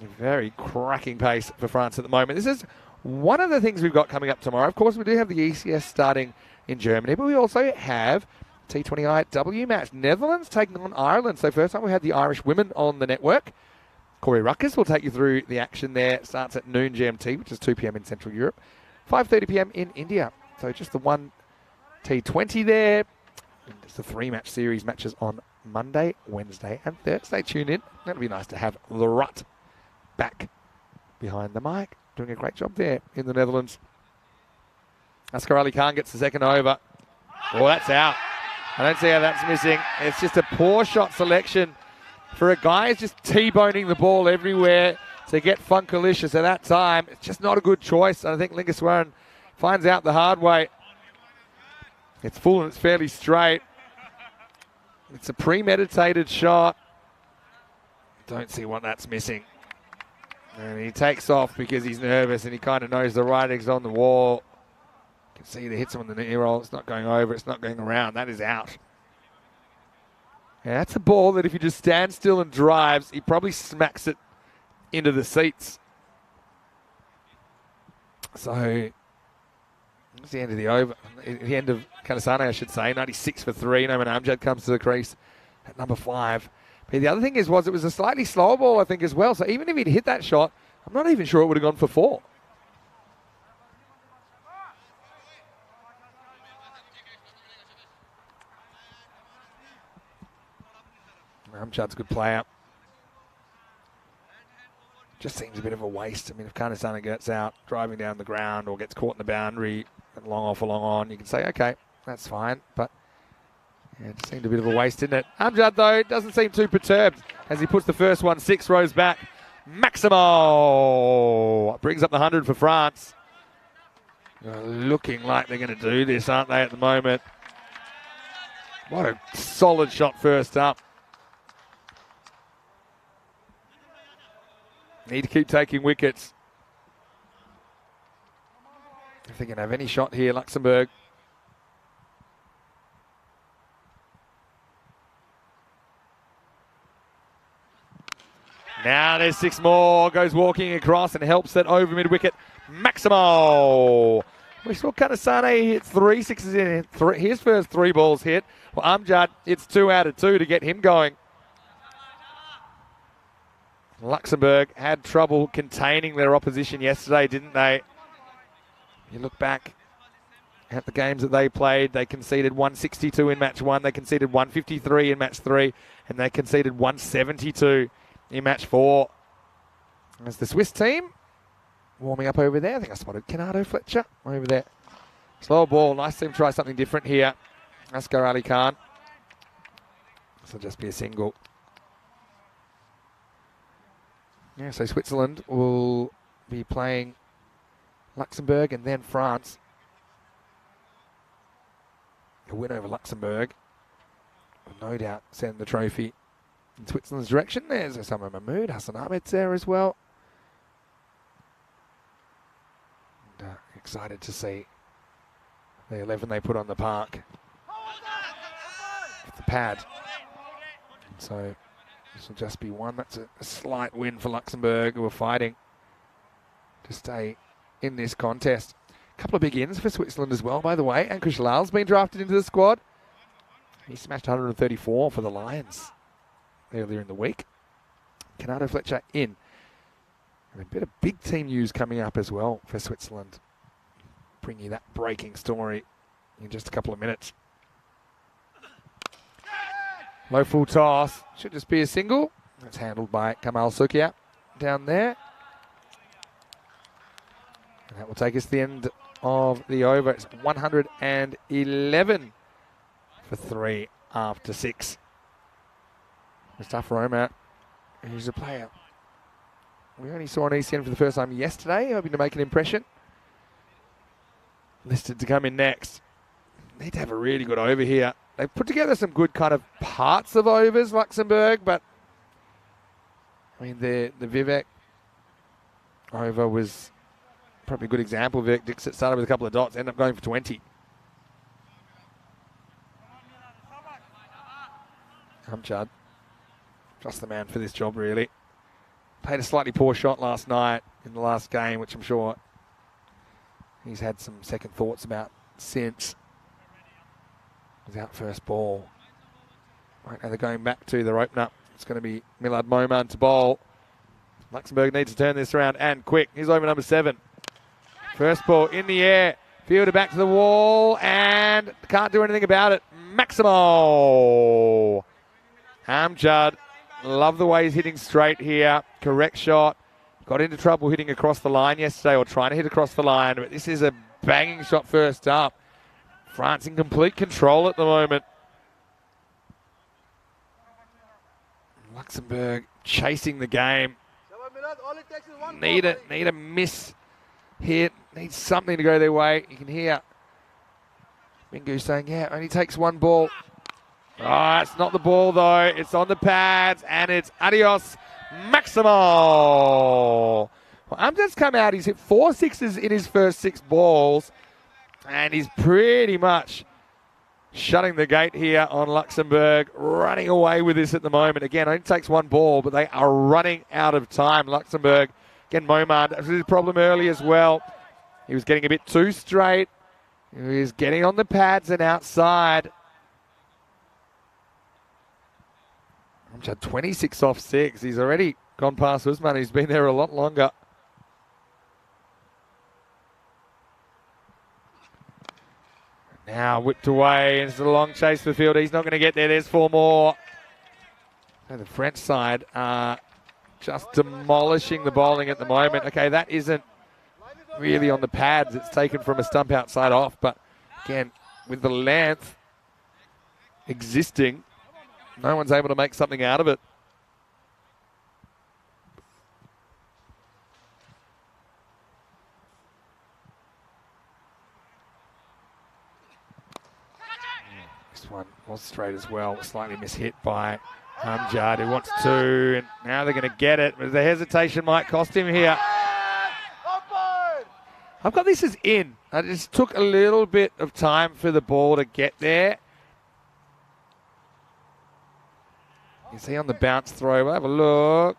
a very cracking pace for France at the moment. This is one of the things we've got coming up tomorrow. Of course, we do have the ECS starting in Germany, but we also have T20IW match. Netherlands taking on Ireland. So first time we had the Irish women on the network. Corey Ruckers will take you through the action there. It starts at noon GMT, which is 2 p.m. in Central Europe, 5:30 p.m. in India. So just the one T20 there. And it's the 3-match series, matches on Monday, Wednesday and Thursday. Tune in. That'll be nice to have the Rut back behind the mic. Doing a great job there in the Netherlands. Asghar Ali Khan gets the second over. Oh, that's out. I don't see how that's missing. It's just a poor shot selection for a guy who's just T-boning the ball everywhere to get Funkalicious at that time. It's just not a good choice. I think Lingiswaran finds out the hard way. It's full and it's fairly straight. It's a premeditated shot. Don't see what that's missing. And he takes off because he's nervous and he kind of knows the right leg's on the wall. You can see he hits him on the knee roll. It's not going over. It's not going around. That is out. Yeah, that's a ball that if he just stands still and drives, he probably smacks it into the seats. So that's the end of the over. The end of Kanasane, I should say. 96 for 3. Noman Amjad comes to the crease at number 5. But the other thing was it was a slightly slower ball, I think, as well. So even if he'd hit that shot, I'm not even sure it would have gone for 4. Amjad's a good player. Just seems a bit of a waste. I mean, if Kanasane gets out driving down the ground or gets caught in the boundary and long off or long on, you can say, okay, that's fine. But yeah, it seemed a bit of a waste, didn't it? Amjad, though, doesn't seem too perturbed as he puts the first one 6 rows back. Maximo brings up the 100 for France. Looking like they're going to do this, aren't they, at the moment? What a solid shot first up. Need to keep taking wickets. If they can have any shot here, Luxembourg. Now there's 6 more. Goes walking across and helps that over mid-wicket. Maximo. We saw Kanasane hit 3 sixes in his first 3 balls hit. Well, Amjad, it's 2 out of 2 to get him going. Luxembourg had trouble containing their opposition yesterday, didn't they? You look back at the games that they played, they conceded 162 in match 1, they conceded 153 in match 3, and they conceded 172 in match 4. As the Swiss team warming up over there, I think I spotted Kenardo Fletcher over there. Slow ball, nice to try something different here. Asghar Ali Khan. This will just be a single. Yeah, so Switzerland will be playing Luxembourg and then France. A win over Luxembourg will no doubt send the trophy in Switzerland's direction. There's Osama Mahmood, Hassan Ahmed's there as well. And, excited to see the 11 they put on the park with the pad. And so this will just be one. That's a slight win for Luxembourg, who are fighting to stay in this contest. A couple of big ins for Switzerland as well, by the way. Ankush Lal's been drafted into the squad. He smashed 134 for the Lions earlier in the week. Kenardo Fletcher in. And a bit of big team news coming up as well for Switzerland. Bring you that breaking story in just a couple of minutes. Low full toss. Should just be a single. That's handled by Kamal Sukia down there. And that will take us to the end of the over. It's 111 for 3 after 6. Mustafa Roma, who's a player we only saw on ECN for the first time yesterday, hoping to make an impression. Listed to come in next. Need to have a really good over here. They've put together some good kind of parts of overs, Luxembourg, but I mean, the Vivek over was probably a good example. Vivek Dixit started with a couple of dots, ended up going for 20. Amjad, just the man for this job, really. Played a slightly poor shot last night in the last game, which I'm sure he's had some second thoughts about since. Without first ball. Right now they're going back to their opener. It's going to be Milad Moman to bowl. Luxembourg needs to turn this around and quick. He's over number 7. First ball in the air. Fielder back to the wall and can't do anything about it. Maximo. Amjad. Love the way he's hitting straight here. Correct shot. Got into trouble hitting across the line yesterday, or trying to hit across the line, but this is a banging shot first up. France in complete control at the moment. Luxembourg chasing the game. Need a miss hit. Need something to go their way. You can hear Mingu saying, yeah, only takes one ball. Oh, it's not the ball though. It's on the pads, and it's adios, Maximo. Well, Amjad's come out. He's hit 4 sixes in his first 6 balls, and he's pretty much shutting the gate here on Luxembourg, running away with this at the moment. Again, it only takes 1 ball, but they are running out of time. Luxembourg, again, Momard, that was his problem early as well. He was getting a bit too straight. He was getting on the pads and outside. Amjad 26 off 6. He's already gone past Usman. He's been there a lot longer. Now whipped away, and it's a long chase for the field. He's not going to get there. There's 4 more. And the French side are just demolishing the bowling at the moment. Okay, that isn't really on the pads. It's taken from a stump outside off. But again, with the length existing, no one's able to make something out of it. This one was straight as well, slightly mishit by Amjad, who wants to, and now they're going to get it, but the hesitation might cost him here. I've got this as in. It just took a little bit of time for the ball to get there. You see on the bounce throw, we'll have a look.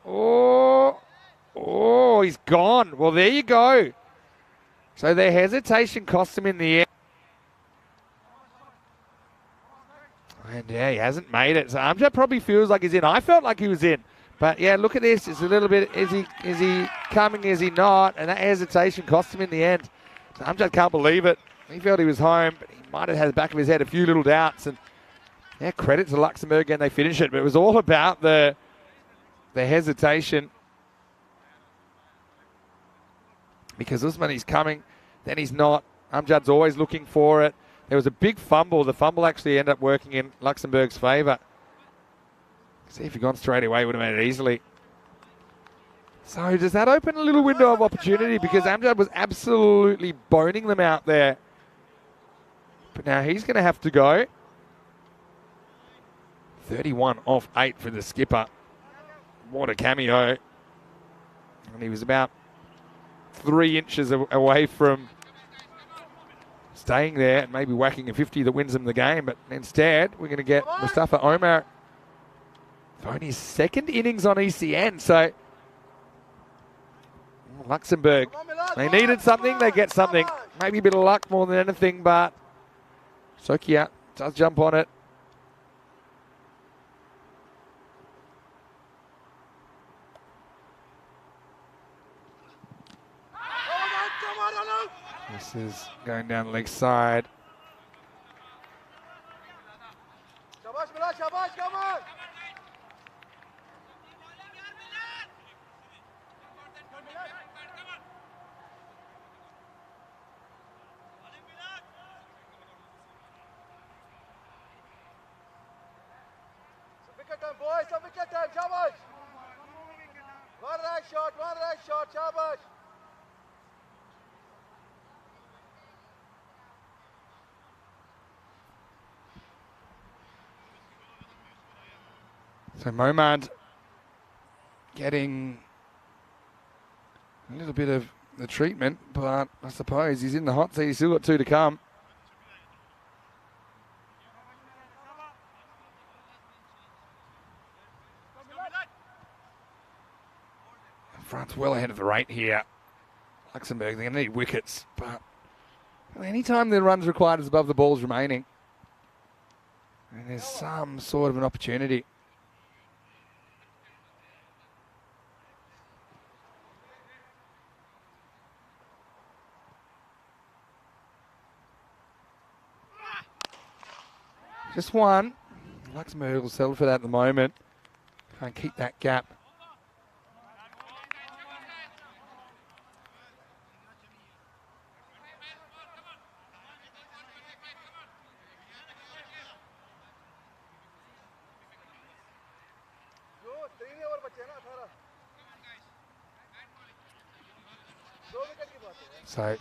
Oh, he's gone. Well, there you go. So their hesitation cost him in the end. And yeah, he hasn't made it. So Amjad probably feels like he's in. I felt like he was in. But yeah, look at this. It's a little bit, is he coming, is he not? And that hesitation cost him in the end. So Amjad can't believe it. He felt he was home, but he might have had the back of his head a few little doubts. And yeah, credit to Luxembourg, and they finish it. But it was all about the hesitation. Because Usman, he's coming, then he's not. Amjad's always looking for it. There was a big fumble. The fumble actually ended up working in Luxembourg's favour. See, if he'd gone straight away, he would have made it easily. So does that open a little window of opportunity? Because Amjad was absolutely boning them out there. But now he's going to have to go. 31 off 8 for the skipper. What a cameo. And he was about 3 inches away from staying there and maybe whacking a 50 that wins him the game. But instead, we're going to get Mustafa Omar throwing his 2nd innings on ECN. So Luxembourg, they needed something, they get something. Maybe a bit of luck more than anything, but Sokia does jump on it. This is going down the leg side. Wicket time, boys. Some wicket time. Shabash. One right shot. Shabash. So Momad getting a little bit of the treatment, but I suppose he's in the hot seat. He's still got 2 to come. Front's well ahead of the rate here. Luxembourg, they're going to need wickets, but any time the runs required is above the balls remaining, and there's some sort of an opportunity. Just one. Luxembourg will settle for that at the moment. Try and keep that gap. So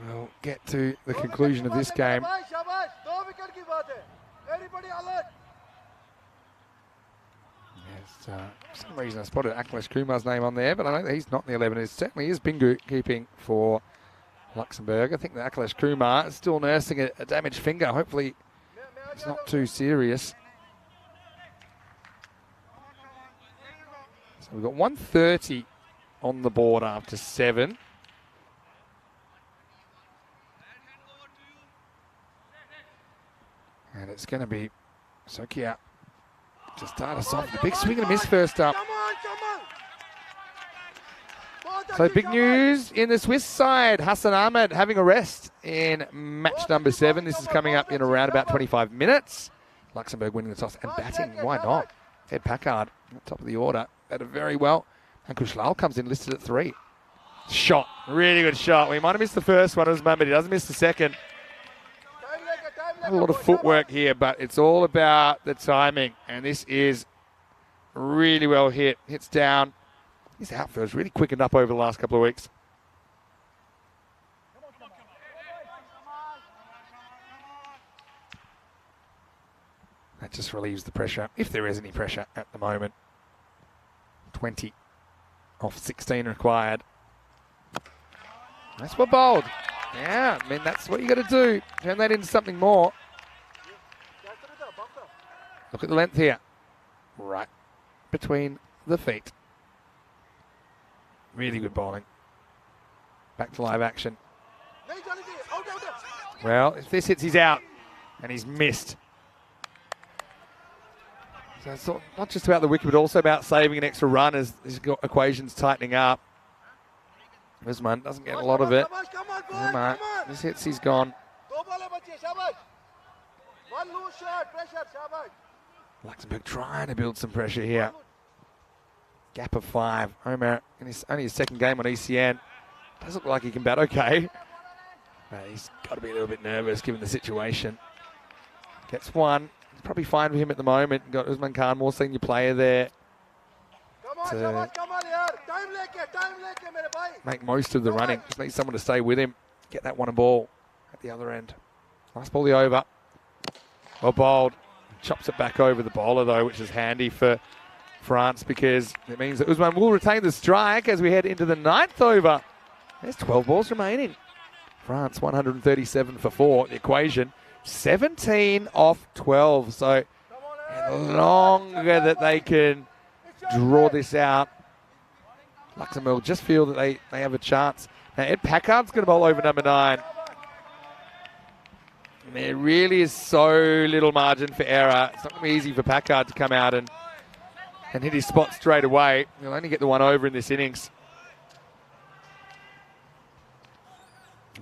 we'll get to the conclusion of this game. Everybody alert. Yes, for some reason I spotted Akhilesh Kumar's name on there, but I know that he's not in the 11. It certainly is Bingu keeping for Luxembourg. I think that Akhilesh Kumar is still nursing a damaged finger. Hopefully it's not too serious. So we've got 1:30 on the board after 7. And it's going to be Sokia to start us off. The big swing and a miss first up. Come on, come on. So big news in the Swiss side. Hassan Ahmed having a rest in match number 7. This is coming up in around about 25 minutes. Luxembourg winning the toss and batting. Why not? Ed Packard at the top of the order. Batted very well. And Kushlal comes in listed at 3. Shot. Really good shot. We might have missed the first one, but he doesn't miss the second. A lot of footwork here, but it's all about the timing. And this is really well hit. Hits down. His outfield's really quickened up over the last couple of weeks. That just relieves the pressure, if there is any pressure at the moment. 20 off 16 required. That's what bowled. Yeah, I mean, that's what you got to do. Turn that into something more. Look at the length here. Right between the feet. Really good bowling. Back to live action. Well, if this hits, he's out. And he's missed. So it's not just about the wicket, but also about saving an extra run as his equation's tightening up. Usman doesn't get a lot of it. This hits, he's gone. Luxembourg trying to build some pressure here. Gap of 5. Omar in only his second game on ECN. Does look like he can bat okay. But he's got to be a little bit nervous given the situation. Gets 1. It's probably fine with him at the moment. Got Usman Khan, more senior player there. To make most of the running. Just needs someone to stay with him. Get that one a ball at the other end. Nice ball the over. Well bowled. Chops it back over the bowler though, which is handy for France because it means that Usman will retain the strike as we head into the 9th over. There's 12 balls remaining. France 137 for 4. The equation 17 off 12. So the longer that they can draw this out, Luxembourg just feel that they have a chance. Now Ed Packard's going to bowl over number 9. And there really is so little margin for error. It's not going to be easy for Packard to come out and hit his spot straight away. He'll only get the one over in this innings.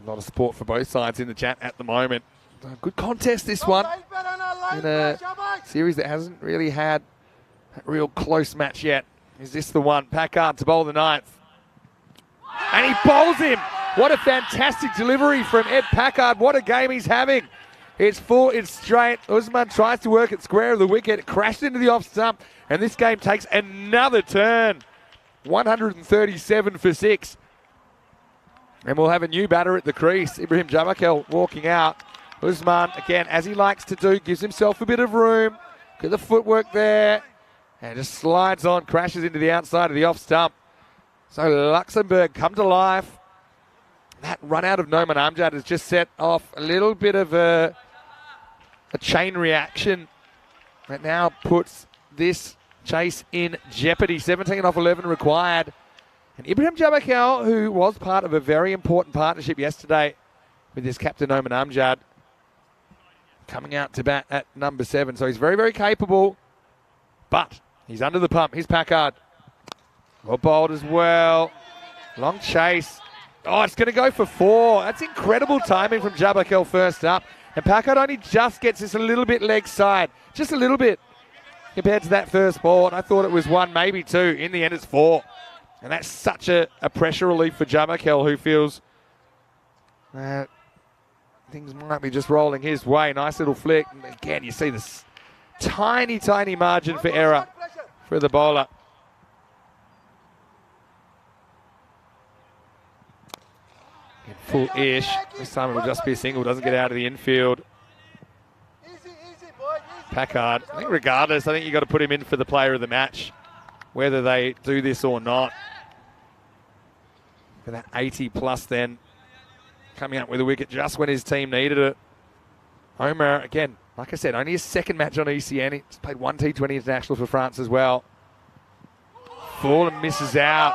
A lot of support for both sides in the chat at the moment. Good contest this one in a series that hasn't really had a real close match yet. Is this the one? Packard to bowl the 9th. And he bowls him. What a fantastic delivery from Ed Packard. What a game he's having. It's full, it's straight. Usman tries to work it square of the wicket. It crashed into the off stump. And this game takes another turn. 137 for 6. And we'll have a new batter at the crease. Ibrahim Jamakel walking out. Usman, again, as he likes to do, gives himself a bit of room. Look at the footwork there. And just slides on, crashes into the outside of the off stump. So Luxembourg come to life. That run out of Noman Amjad has just set off a little bit of a chain reaction that now puts this chase in jeopardy. 17 off 11 required. And Ibrahim Jamakel, who was part of a very important partnership yesterday with his captain Noman Amjad, coming out to bat at number 7. So he's very, very capable. But he's under the pump. Here's Packard. Well bowled as well. Long chase. Oh, it's going to go for 4. That's incredible timing from Jamakel first up. And Packard only just gets this a little bit leg side. Just a little bit compared to that first ball. And I thought it was 1, maybe 2. In the end, it's 4. And that's such a pressure relief for Jamakel, who feels that things might be just rolling his way. Nice little flick. And again, you see this tiny, tiny margin for error for the bowler. In full-ish. This time it will just be a single. Doesn't get out of the infield. Easy, easy, boys. Packard. I think regardless, I think you've got to put him in for the player of the match, whether they do this or not. For that 80+ then, coming up with a wicket just when his team needed it. Omer, again, like I said, only his second match on ECN. He's played one T20 international for France as well. Full and misses out.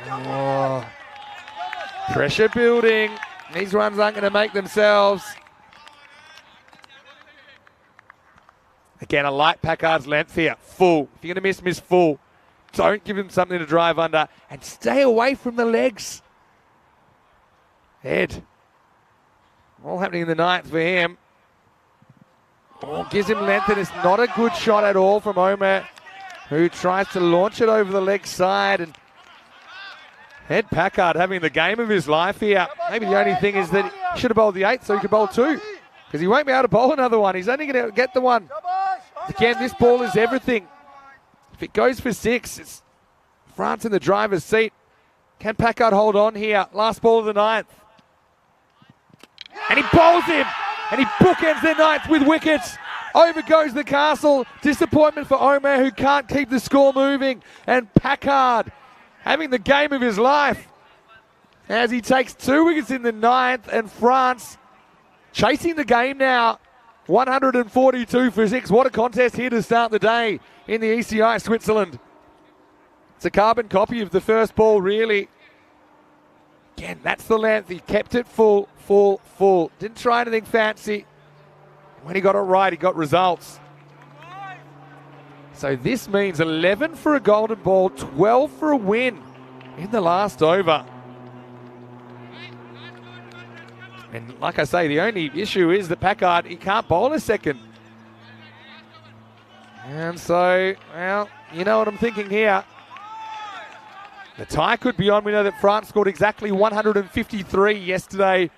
Oh. Pressure building. These runs aren't going to make themselves. Again, I like Packard's length here. Full. If you're going to miss full. Don't give him something to drive under. And stay away from the legs. Ed. All happening in the ninth for him. Ball gives him length, and it's not a good shot at all from Omer, who tries to launch it over the leg side. And Ed Packard having the game of his life here. Maybe the only thing is that he should have bowled the 8 so he could bowl 2. Because he won't be able to bowl another one. He's only going to get the one. Again, this ball is everything. If it goes for 6, it's France in the driver's seat. Can Packard hold on here? Last ball of the 9th. And he bowls him. And he bookends their 9th with wickets. Over goes the castle. Disappointment for Omer, who can't keep the score moving. And Packard having the game of his life as he takes 2 wickets in the 9th. And France chasing the game now. 142 for 6. What a contest here to start the day in the ECI Switzerland. It's a carbon copy of the first ball, really. Again, that's the length. He kept it full. Didn't try anything fancy. When he got it right, he got results. So this means 11 for a golden ball, 12 for a win in the last over. And like I say, the only issue is that Packard, he can't bowl a second. And so, well, you know what I'm thinking here. The tie could be on. We know that France scored exactly 153 yesterday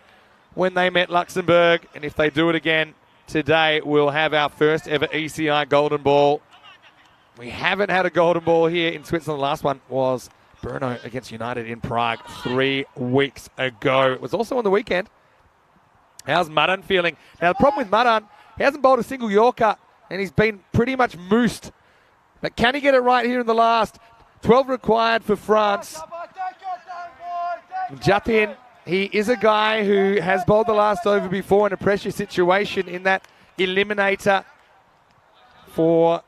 when they met Luxembourg. And if they do it again today, we'll have our first ever ECI golden ball. We haven't had a golden ball here in Switzerland. The last one was Bruno against United in Prague 3 weeks ago. It was also on the weekend. How's Madan feeling? Now, the problem with Madan, he hasn't bowled a single Yorker, and he's been pretty much moosed. But can he get it right here in the last? 12 required for France. Jatin, he is a guy who has bowled the last over before in a pressure situation in that eliminator for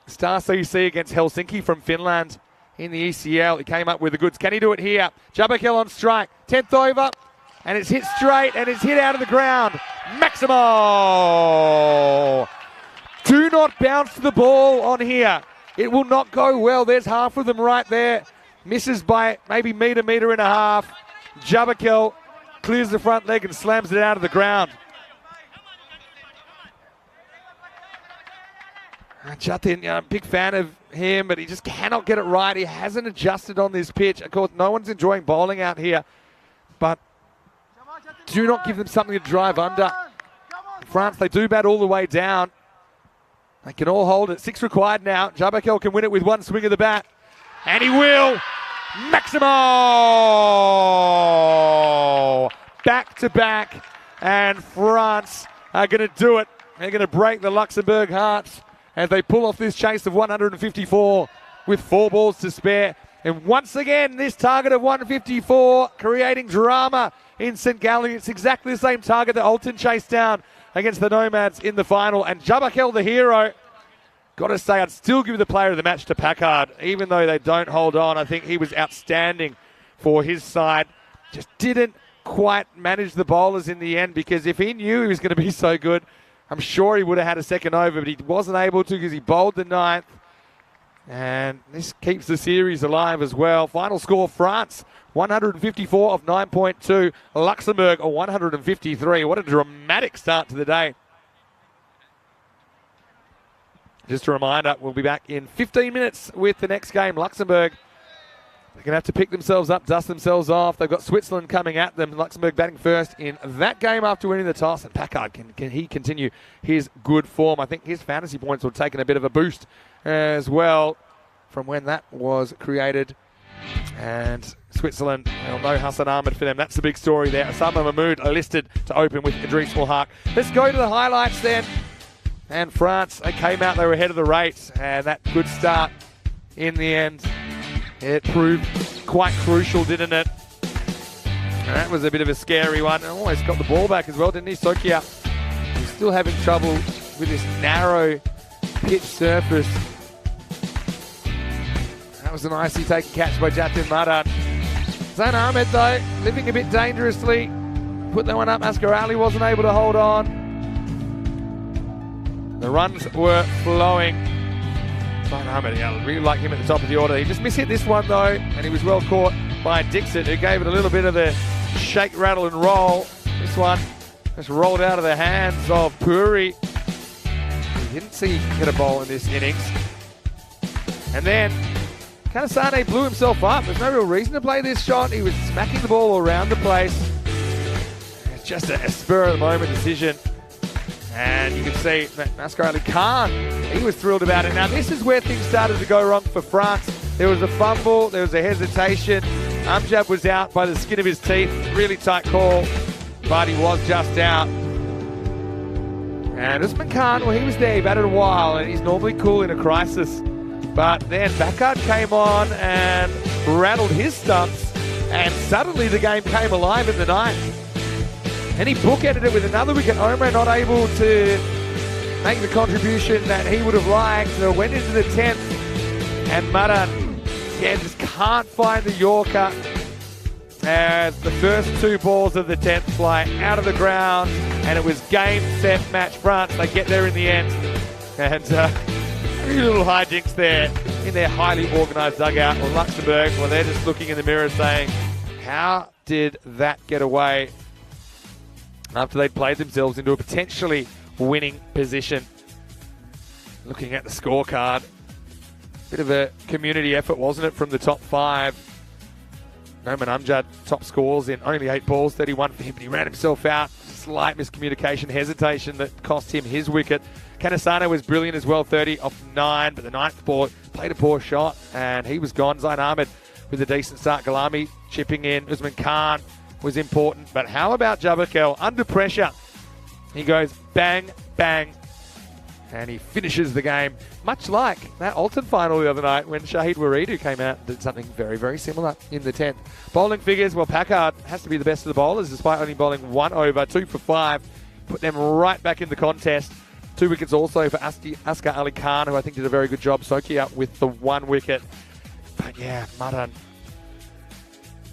Star CC against Helsinki from Finland in the ECL. He came up with the goods. Can he do it here? Jabakel on strike. 10th over. And it's hit straight, and it's hit out of the ground. Maximo! Do not bounce the ball on here. It will not go well. There's half of them right there. Misses by maybe metre and a half. Jabakel clears the front leg and slams it out of the ground. Jatin, big fan of him, but he just cannot get it right. He hasn't adjusted on this pitch. Of course, no one's enjoying bowling out here, but do not give them something to drive under. France, they do bat all the way down. They can all hold it. 6 required now. Jabakel can win it with one swing of the bat. And he will. Maximo! Back to back. And France are going to do it. They're going to break the Luxembourg hearts as they pull off this chase of 154 with 4 balls to spare. And once again, this target of 154 creating drama in St. Gallen. It's exactly the same target that Alton chased down against the Nomads in the final. And Jabakel, the hero, got to say, I'd still give the player of the match to Packard, even though they don't hold on. I think he was outstanding for his side. Just didn't quite manage the bowlers in the end, because if he knew he was going to be so good, I'm sure he would have had a second over, but he wasn't able to because he bowled the 9th. And this keeps the series alive as well. Final score, France 154 of 9.2. Luxembourg 153. What a dramatic start to the day. Just a reminder, we'll be back in 15 minutes with the next game. Luxembourg, they're going to have to pick themselves up, dust themselves off. They've got Switzerland coming at them. Luxembourg batting first in that game after winning the toss. And Packard, can he continue his good form? I think his fantasy points will have taken a bit of a boost as well from when that was created. And Switzerland, well, no Hassan Ahmed for them. That's the big story there. Osama Mahmood listed to open with Idris Mulhaq. Let's go to the highlights then. and France, they came out, they were ahead of the race, and that good start in the end, it proved quite crucial, didn't it? And that was a bit of a scary one. Almost got the ball back as well, didn't he, Sokia? He's still having trouble with this narrow pitch surface. That was a nicely taken catch by Jatin Madan. Zain Ahmed, though, living a bit dangerously. Put that one up. Askar Ali wasn't able to hold on. The runs were flowing. Zain Ahmed, yeah, I really like him at the top of the order. He just mishit this one, though, and he was well caught by Dixon, who gave it a little bit of a shake, rattle, and roll. This one just rolled out of the hands of Puri. He didn't see him get a bowl in this innings. And then Kanasane blew himself up. There's no real reason to play this shot. He was smacking the ball around the place. It's just a spur-of-the-moment decision. And you can see that Askar Ali Khan, he was thrilled about it. Now, this is where things started to go wrong for France. There was a fumble. There was a hesitation. Amjad was out by the skin of his teeth. Really tight call, but he was just out. And Usman Khan, well, he was there. He batted a while, and he's normally cool in a crisis. But then Backard came on and rattled his stumps, and suddenly the game came alive in the ninth. And he bookended it with another wicket. Omar not able to make the contribution that he would have liked. So it went into the 10th, and Madan, again, just can't find the Yorker as the first two balls of the 10th fly out of the ground, and it was game, set, match. France, they get there in the end. And three little hijinks there in their highly organised dugout. Well, Luxembourg, well, they're just looking in the mirror saying, how did that get away after they'd played themselves into a potentially winning position? Looking at the scorecard, bit of a community effort, wasn't it, from the top five? Noman Amjad, top scores in only 8 balls, 31 for him, but he ran himself out. Slight miscommunication, hesitation that cost him his wicket. Kanasane was brilliant as well, 30 off 9, but the 9th ball played a poor shot, and he was gone. Zain Ahmed with a decent start. Galami chipping in. Usman Khan was important, but how about Jabakel? Under pressure, he goes bang, bang, and he finishes the game, much like that Alton final the other night when Shahid Waridu came out and did something very, very similar in the 10th. Bowling figures, well, Packard has to be the best of the bowlers, despite only bowling 1 over, 2 for 5. Put them right back in the contest. 2 wickets also for Askar Ali Khan, who I think did a very good job. Sokia with the 1 wicket. But yeah, Madan,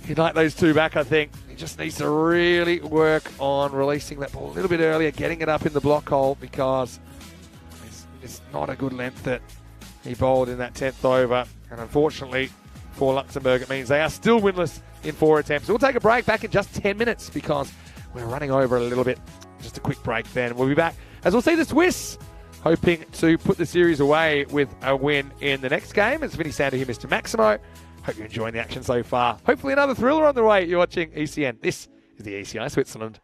he'd like those 2 back, I think. He just needs to really work on releasing that ball a little bit earlier, getting it up in the block hole, because it's not a good length that he bowled in that 10th over. And unfortunately for Luxembourg, it means they are still winless in 4 attempts. We'll take a break, back in just 10 minutes because we're running over a little bit. Just a quick break then. We'll be back as we'll see the Swiss hoping to put the series away with a win in the next game. It's Vinny Sander here, Mr. Maximo. Hope you're enjoying the action so far. Hopefully another thriller on the way. You're watching ECN. This is the ECI Switzerland.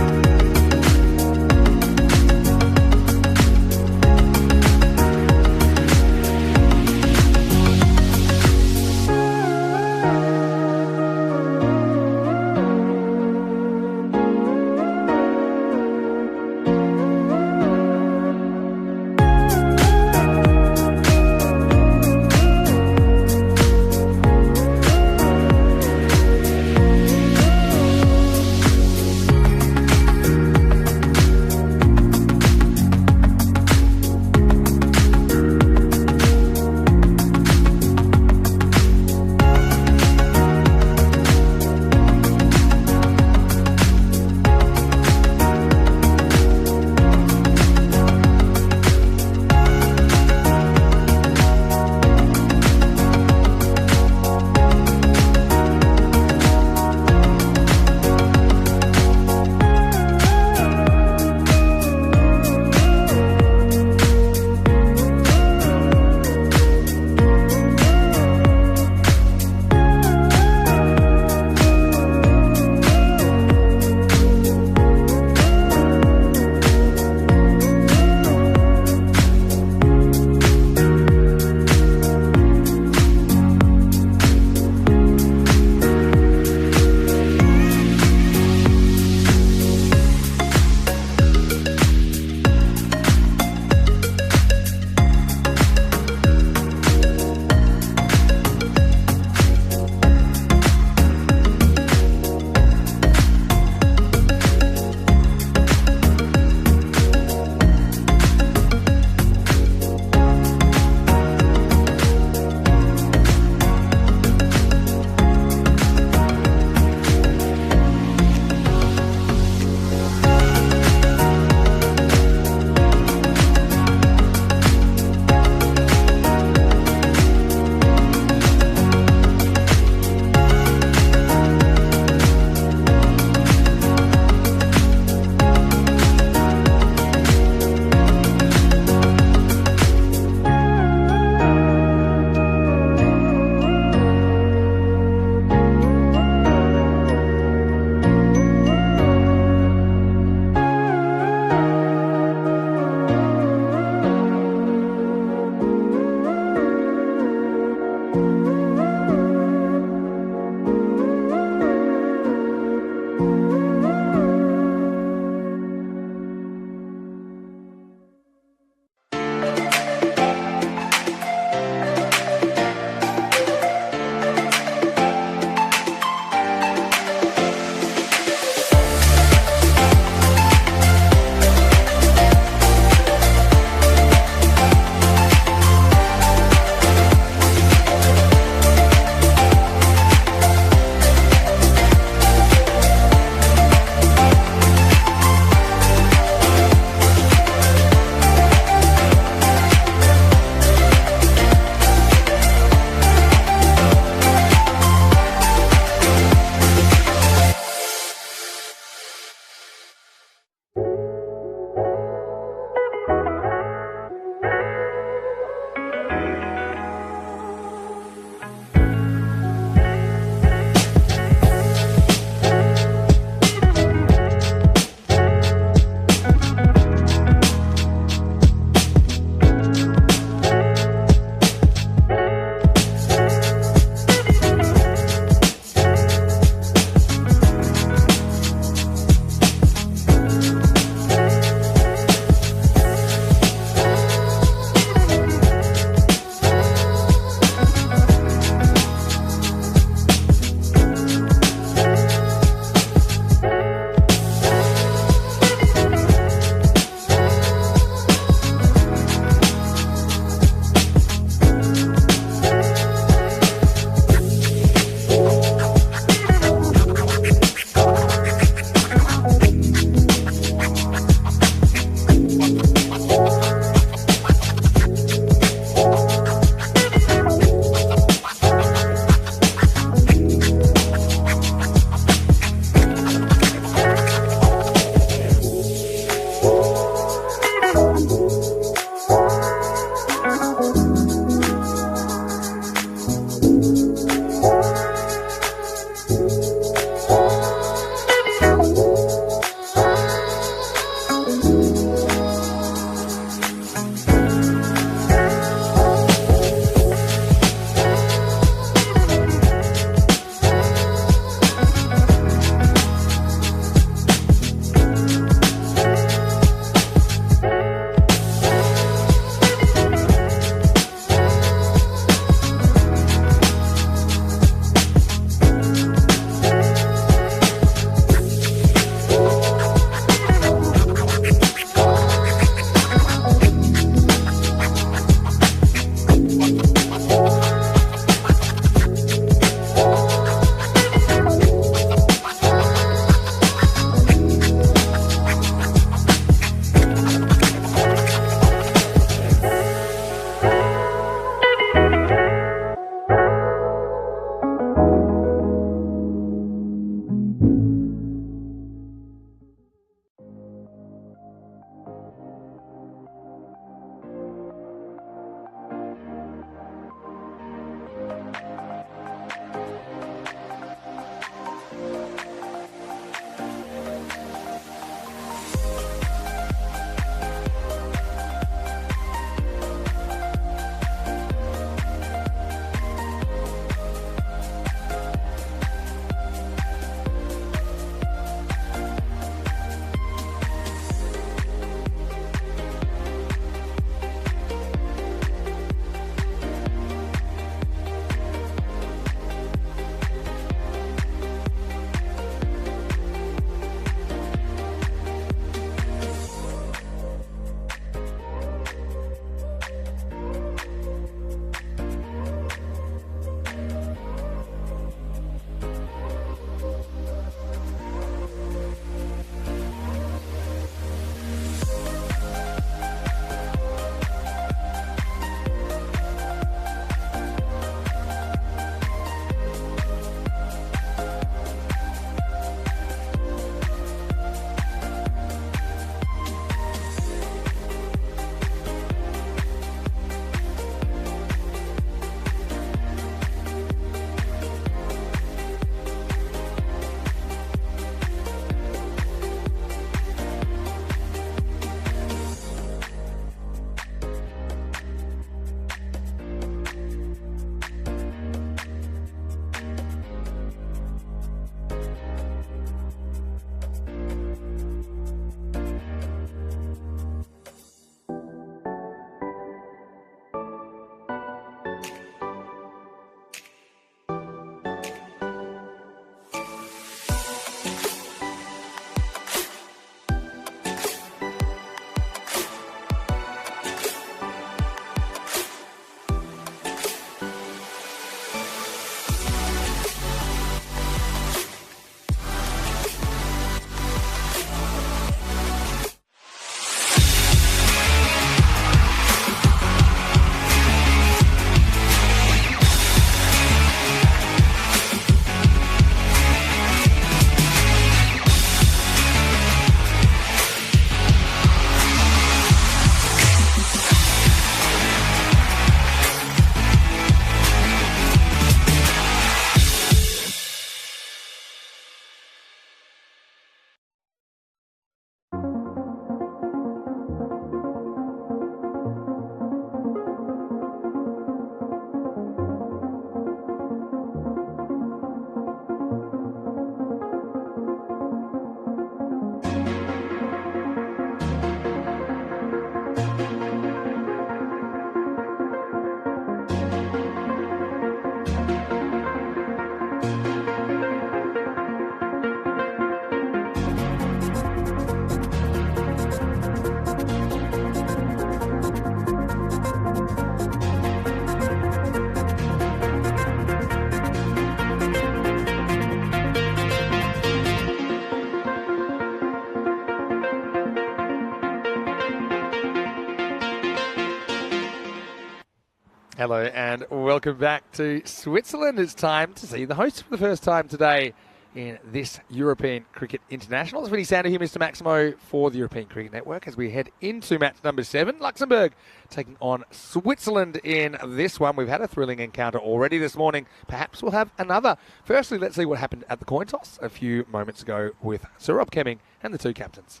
Hello and welcome back to Switzerland. It's time to see the hosts for the first time today in this European Cricket International. It's Vinny Sander here, Mr. Maximo, for the European Cricket Network as we head into match number 7. Luxembourg taking on Switzerland in this one. We've had a thrilling encounter already this morning. Perhaps we'll have another. Firstly, let's see what happened at the coin toss a few moments ago with Sir Rob Kemming and the two captains.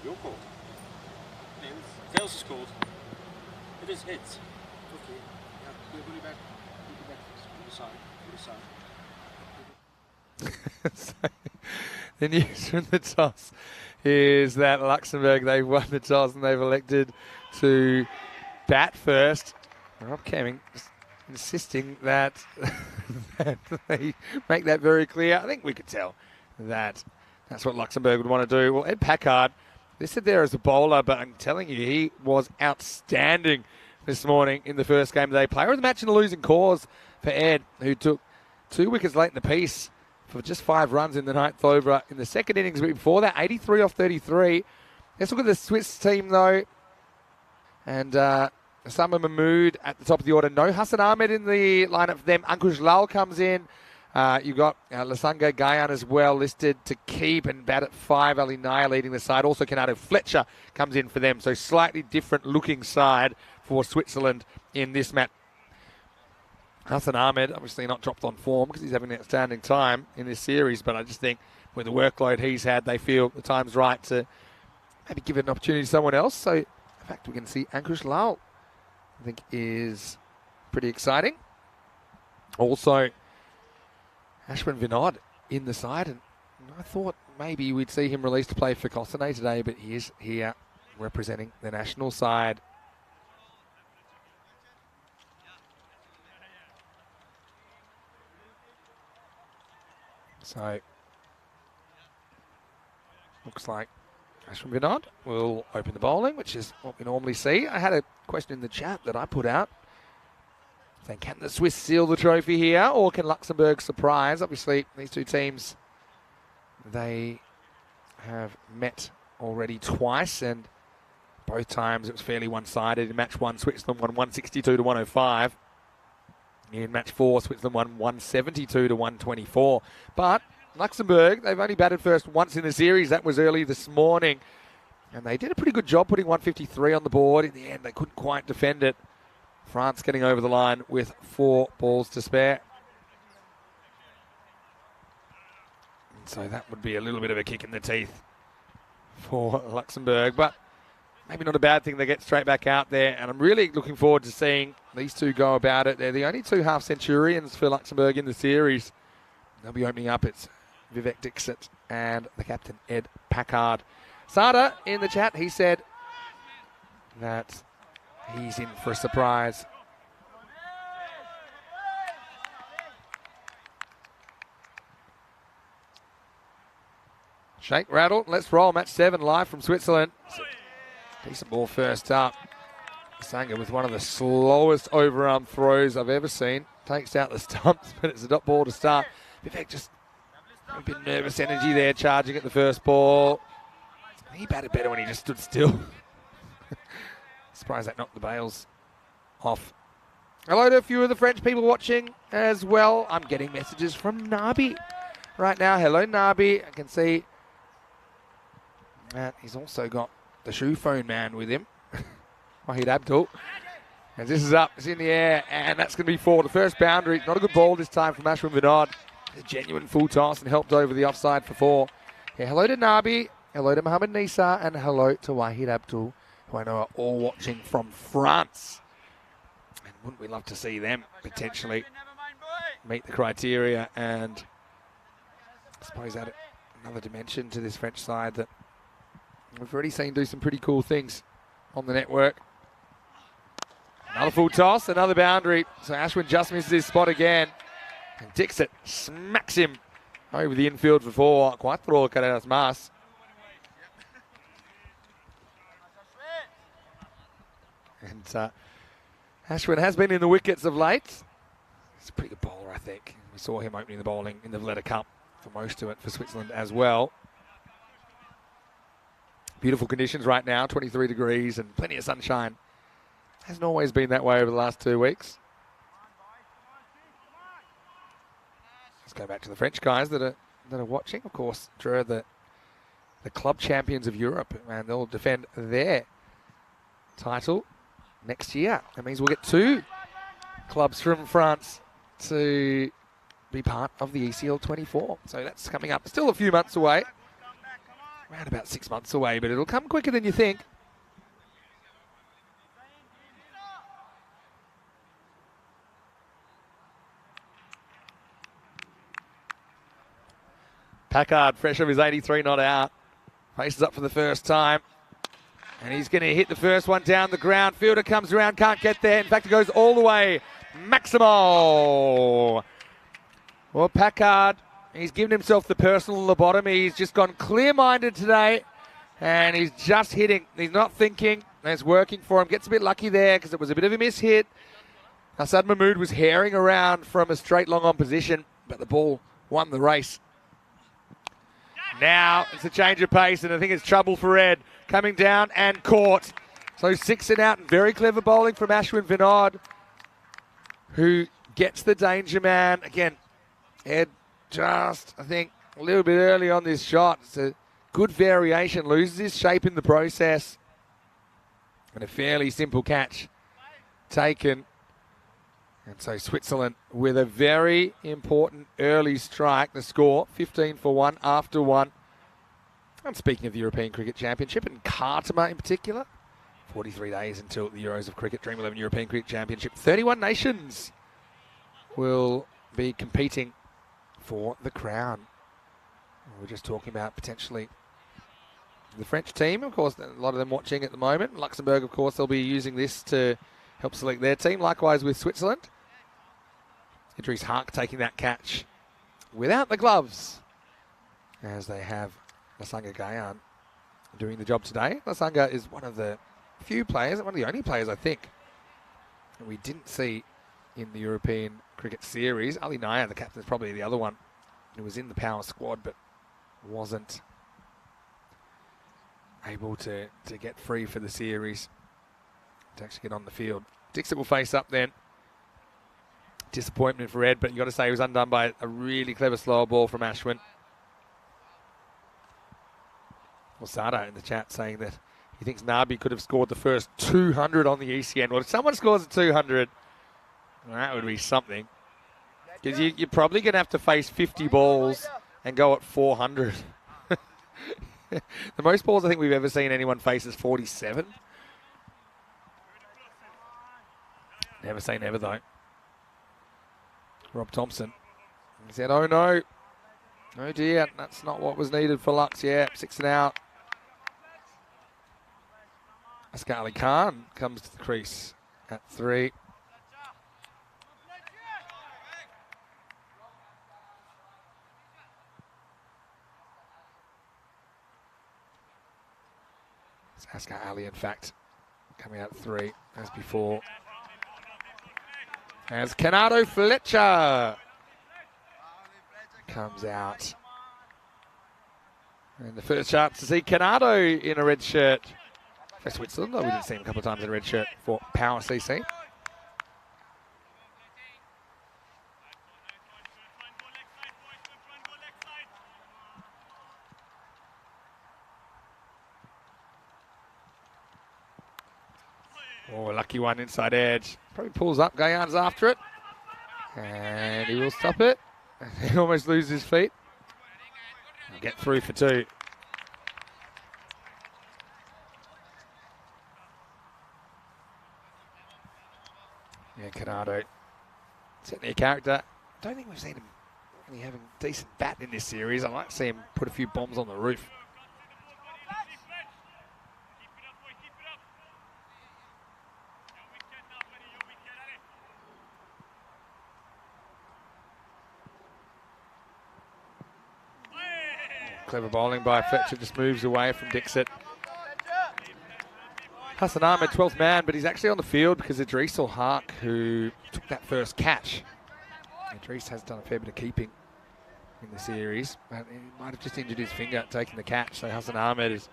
Your call. Tails is called. It is hits. Okay. Yeah, we'll put it back. Put it back. To the side. So, the news from the toss is that Luxembourg, they've won the toss and they've elected to bat first. Rob Kemming just insisting that, that they make that very clear. I think we could tell that that's what Luxembourg would want to do. Well, Ed Packard listed there as a bowler, but I'm telling you, he was outstanding this morning in the first game of the day. Player of the match in the losing cause for Ed, who took 2 wickets late in the piece for just 5 runs in the 9th over in the second innings. But before that, 83 off 33. Let's look at the Swiss team, though. And Osama Mahmood at the top of the order. No Hassan Ahmed in the lineup for them. Ankush Lal comes in. You've got Lasanga Gayan as well listed to keep and bat at 5. Ali Naya leading the side. Also, Kanado Fletcher comes in for them. So slightly different looking side for Switzerland in this match. Hassan Ahmed, obviously not dropped on form because he's having an outstanding time in this series, but I just think with the workload he's had, they feel the time's right to maybe give it an opportunity to someone else. So, in fact, we can see Ankush Lal, I think, is pretty exciting. Also, Ashwin Vinod in the side, and I thought maybe we'd see him released to play for Kosane today, but he is here representing the national side. So, looks like Ashwin Vinod will open the bowling, which is what we normally see. I had a question in the chat that I put out saying, can the Swiss seal the trophy here, or can Luxembourg surprise? Obviously, these two teams, they have met already twice, and both times it was fairly one-sided. In match 1, Switzerland won 162 to 105. In match 4, Switzerland won 172 to 124. But Luxembourg, they've only batted first once in the series. That was early this morning. And they did a pretty good job putting 153 on the board. In the end, they couldn't quite defend it. France getting over the line with 4 balls to spare. And so that would be a little bit of a kick in the teeth for Luxembourg. But maybe not a bad thing. They get straight back out there. And I'm really looking forward to seeing these two go about it. They're the only 2 half-centurions for Luxembourg in the series. They'll be opening up. It's Vivek Dixit and the captain, Ed Packard. Sada, in the chat, he said that he's in for a surprise. Shake, rattle, let's roll. Match 7 live from Switzerland. Decent ball first up. Sanger with one of the slowest overarm throws I've ever seen. Takes out the stumps, but it's a dot ball to start. Vivek just a bit nervous energy there, charging at the first ball. He batted better when he just stood still. Surprised that knocked the bails off. Hello to a few of the French people watching as well. I'm getting messages from Nabi right now. Hello, Nabi. I can see that he's also got the shoe phone man with him. Wahid Abdul. And this is up, it's in the air, and that's going to be 4. The first boundary, not a good ball this time from Ashwin Vinod. A genuine full toss and helped over the offside for 4. Yeah, hello to Nabi, hello to Mohamed Nisa, and hello to Wahid Abdul, who I know are all watching from France. And wouldn't we love to see them potentially meet the criteria and I suppose add another dimension to this French side that we've already seen do some pretty cool things on the network. Another full toss, another boundary. So Ashwin just misses his spot again. And Dixit smacks him over the infield for 4. Cuatro carreras más. And Ashwin has been in the wickets of late. He's a pretty good bowler, I think. We saw him opening the bowling in the Valletta Cup for most of it for Switzerland as well. Beautiful conditions right now, 23 degrees and plenty of sunshine Hasn't always been that way over the last 2 weeks. Let's go back to the French guys that are watching. Of course, Drew, the club champions of Europe, and they'll defend their title next year. That means we'll get 2 clubs from France to be part of the ECL 24. So that's coming up. Still a few months away. Around about 6 months away, but it'll come quicker than you think. Packard, fresh of his 83 not out. Faces up for the first time. And he's going to hit the first one down the ground. Fielder comes around, can't get there. In fact, it goes all the way. Maximo. Well, Packard, he's given himself the personal lobotomy. He's just gone clear-minded today. And he's just hitting. He's not thinking. And it's working for him. Gets a bit lucky there because it was a bit of a miss-hit. Hassan Mahmood was herring around from a straight long-on position, but the ball won the race. Now it's a change of pace, and I think it's trouble for Ed. Coming down and caught. So 6 and out, and very clever bowling from Ashwin Vinod, who gets the danger man. Again, Ed just, I think, a little bit early on this shot. It's a good variation, loses his shape in the process. And a fairly simple catch taken. And so Switzerland with a very important early strike. The score, 15 for 1 after 1. And speaking of the European Cricket Championship and Khartoum in particular, 43 days until the Euros of Cricket, Dream 11 European Cricket Championship. 31 nations will be competing for the crown. We're just talking about potentially the French team. Of course, a lot of them watching at the moment. Luxembourg, of course, they'll be using this to help select their team. Likewise with Switzerland. Idris Hark taking that catch without the gloves, as they have Lasanga Gayan doing the job today. Lasanga is one of the few players, one of the only players I think that we didn't see in the European Cricket Series. Ali Naya, the captain, is probably the other one who was in the power squad but wasn't able to get free for the series to actually get on the field. Dixit will face up then. Disappointment for Ed, but you got to say he was undone by a really clever slower ball from Ashwin. Well, Sada in the chat saying that he thinks Nabi could have scored the first 200 on the ECN. Well, if someone scores a 200, that would be something. Because you're probably going to have to face 50 balls and go at 400. The most balls I think we've ever seen anyone face is 47. Never say never, though. Rob Thompson. He said, oh no. Oh dear, that's not what was needed for Lux. Yeah, 6 and out. Asghar Ali Khan comes to the crease at 3. It's Asghar Ali, in fact, coming out at 3 as before. As Canado Fletcher comes out. And the first chance to see Canado in a red shirt for Switzerland. Though we did see him a couple of times in a red shirt for Power CC. Oh, a lucky one inside edge. Probably pulls up. Gayan's after it. And he will stop it. He almost loses his feet. He'll get through for 2. Yeah, Canado. Certainly a character. Don't think we've seen him really having a decent bat in this series. I might see him put a few bombs on the roof. Clever bowling by Fletcher, just moves away from Dixit. Hassan Ahmed, 12th man, but he's actually on the field because Idris Hark, who took that first catch. Idris has done a fair bit of keeping in the series, but he might have just injured his finger taking the catch. So Hassan Ahmed is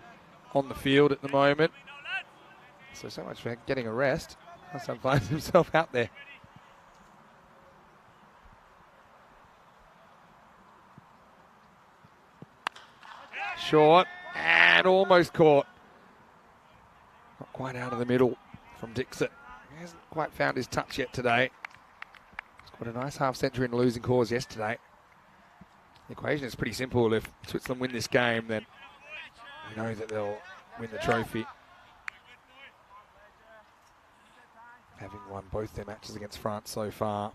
on the field at the moment. So much for getting a rest. Hassan finds himself out there. Short and almost caught. Not quite out of the middle from Dixit. He hasn't quite found his touch yet today. He's got a nice half century in the losing cause yesterday. The equation is pretty simple. If Switzerland win this game, then we know that they'll win the trophy. Having won both their matches against France so far.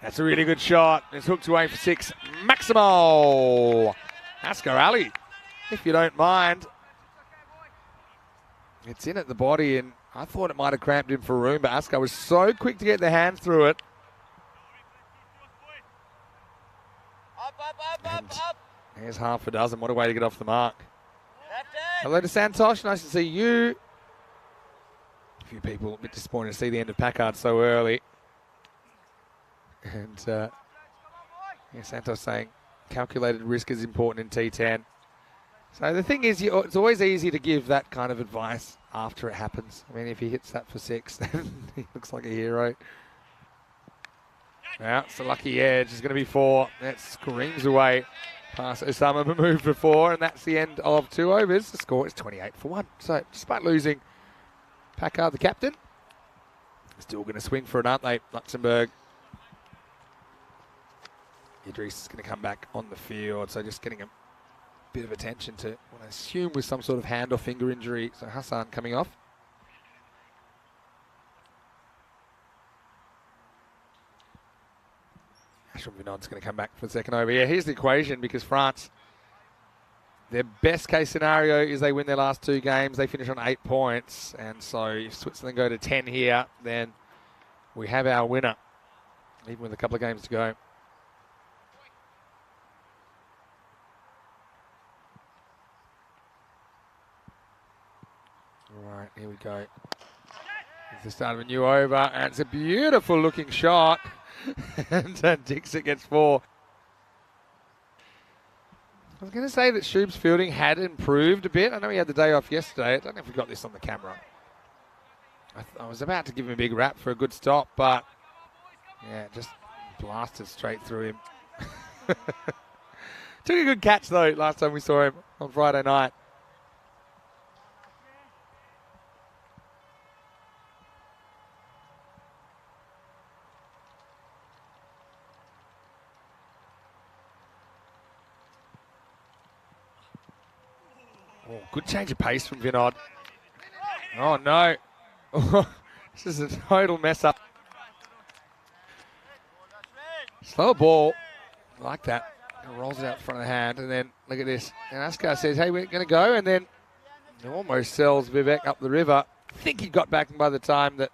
That's a really good shot. It's hooked away for 6. Maximo Askar Ali, if you don't mind. It's in at the body, and I thought it might have cramped him for room, but Askar was so quick to get their hands through it. And here's half a dozen. What a way to get off the mark. Hello to Santosh. Nice to see you. A few people a bit disappointed to see the end of Packard so early. And Santos saying calculated risk is important in T10. So the thing is, it's always easy to give that kind of advice after it happens. I mean, if he hits that for 6, then he looks like a hero. Now, it's a lucky edge. It's going to be 4. That screams away past Osama Mahmood for 4, and that's the end of 2 overs. The score is 28-1. So, despite losing, Packard, the captain, still going to swing for it, aren't they, Luxembourg? Idris is going to come back on the field, so just getting a bit of attention to what I assume was some sort of hand or finger injury. So Hassan coming off. Ashram Vinod's going to come back for the second over. Yeah, here's the equation, because France, their best case scenario is they win their last 2 games. They finish on 8 points. And so if Switzerland go to 10 here, then we have our winner, even with a couple of games to go. All right, here we go. It's the start of a new over, and it's a beautiful looking shot. And Dixit gets 4. I was going to say that Shoob's fielding had improved a bit. I know he had the day off yesterday. I don't know if we got this on the camera. I was about to give him a big rap for a good stop, but yeah, just blasted straight through him. Took a good catch, though, last time we saw him on Friday night. Oh, good change of pace from Vinod. Oh, no. This is a total mess up. Slow ball. I like that. It rolls it out in front of the hand, and then look at this. And Askar says, hey, we're going to go, and then he almost sells Vivek up the river. I think he got back by the time that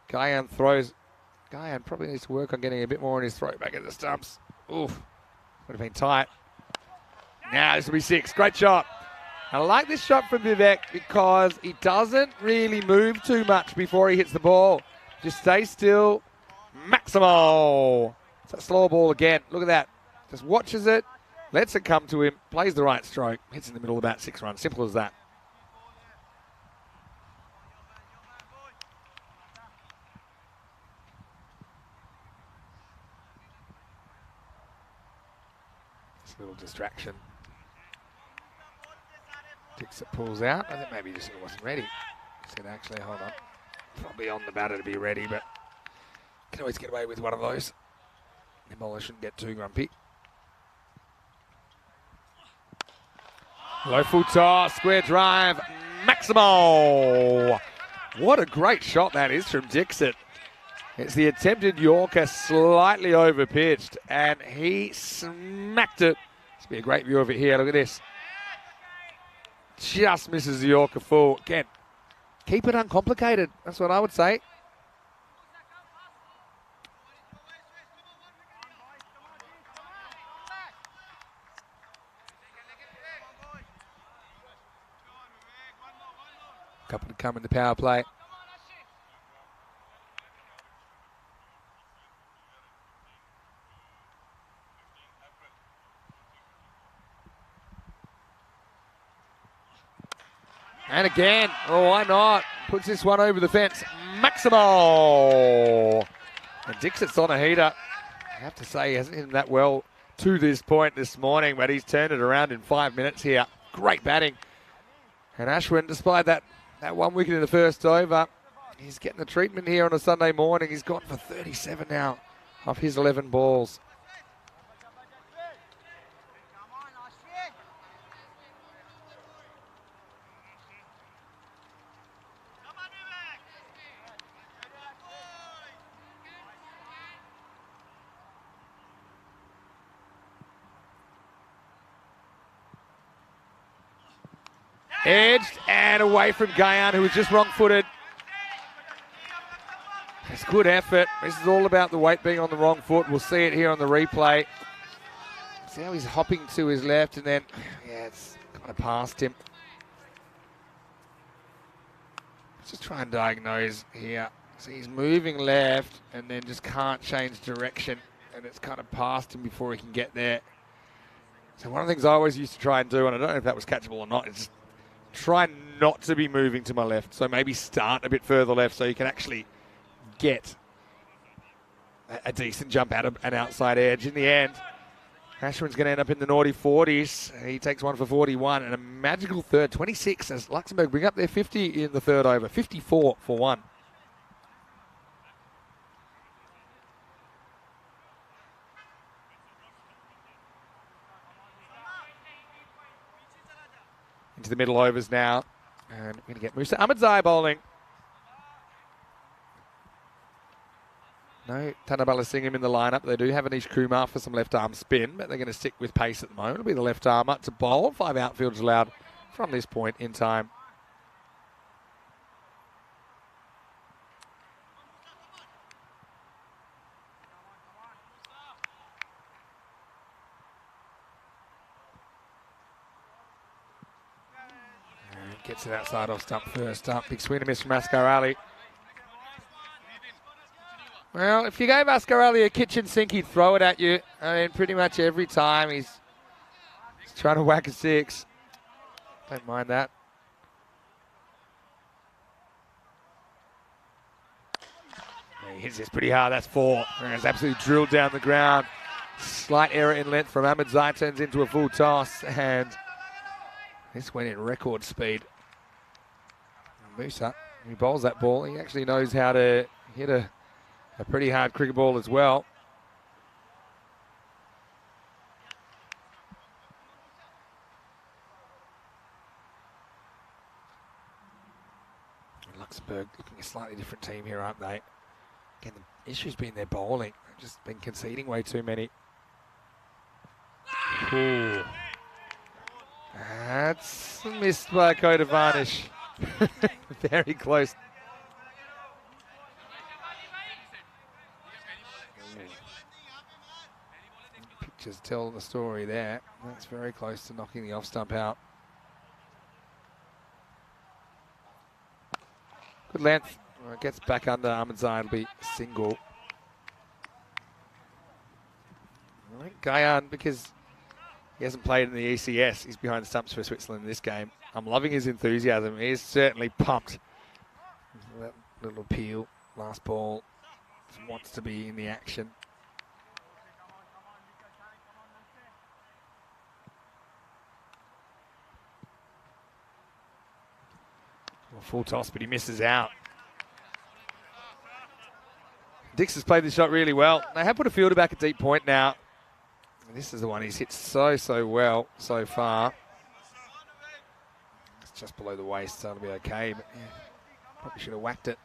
Gayan throws. Gayan probably needs to work on getting a bit more on his throw back at the stumps. Oof. Would have been tight. Now this will be 6. Great shot. I like this shot from Vivek because he doesn't really move too much before he hits the ball. Just stay still. Maximo. It's that slower ball again. Look at that. Just watches it, lets it come to him, plays the right stroke, hits in the middle of about 6 runs. Simple as that. It's a little distraction. Dixit pulls out. I think maybe he just wasn't ready. He said, actually, hold on. Probably on the batter to be ready, but can always get away with one of those. The bowler shouldn't get too grumpy. Low full toss, square drive, Maximo. What a great shot that is from Dixit. It's the attempted Yorker slightly over pitched, and he smacked it. This will be a great view of it here. Look at this. Just misses the Yorker full. Again, keep it uncomplicated. That's what I would say. Couple to come in the power play. And again, oh, why not? Puts this one over the fence. Maximo. And Dixit's on a heater. I have to say, he hasn't hit him that well to this point this morning, but he's turned it around in 5 minutes here. Great batting. And Ashwin, despite that 1 wicket in the first over, he's getting the treatment here on a Sunday morning. He's gone for 37 now off his 11 balls. Edged and away from Gayan, who was just wrong-footed. It's good effort. This is all about the weight being on the wrong foot. We'll see it here on the replay. See how he's hopping to his left and then, yeah, it's kind of past him. Let's just try and diagnose here. So he's moving left and then just can't change direction, and it's kind of past him before he can get there. So one of the things I always used to try and do, and I don't know if that was catchable or not, is just try not to be moving to my left. So maybe start a bit further left so you can actually get a decent jump out of an outside edge. In the end, Ashwin's going to end up in the naughty 40s. He takes one for 41 and a magical third, 26, as Luxembourg bring up their 50 in the third over, 54 for 1. Into the middle overs now. And we're going to get Musa Ahmadzai bowling. No Tanabala Singham in the lineup. They do have Anish Kumar for some left arm spin, but they're going to stick with pace at the moment. It'll be the left armer to bowl. 5 outfielders allowed from this point in time. Gets it outside off stump first up. Big swing and miss from Asghar Ali. Well, if you gave Asghar Ali a kitchen sink, he'd throw it at you. I mean, pretty much every time he's trying to whack a 6. Don't mind that. He hits this pretty hard. That's 4. And it's absolutely drilled down the ground. Slight error in length from Ahmadzai. Turns into a full toss. And this went in record speed. Musa, he bowls that ball. He actually knows how to hit a pretty hard cricket ball as well. Luxembourg looking a slightly different team here, aren't they? Again, the issue's been their bowling. They've just been conceding way too many. Ooh. That's missed by Kota Varnish. Very close. Pictures tell the story there. That's very close to knocking the off stump out. Good length. Well, it gets back under Ahmadzai. It'll be single. I think Gayan, because he hasn't played in the ECS, he's behind the stumps for Switzerland in this game. I'm loving his enthusiasm. He is certainly pumped. That little appeal, last ball, wants to be in the action. Well, full toss, but he misses out. Dix has played this shot really well. They have put a fielder back at deep point now. This is the one he's hit so well so far. It's just below the waist, so it'll be okay, but yeah, probably should have whacked it.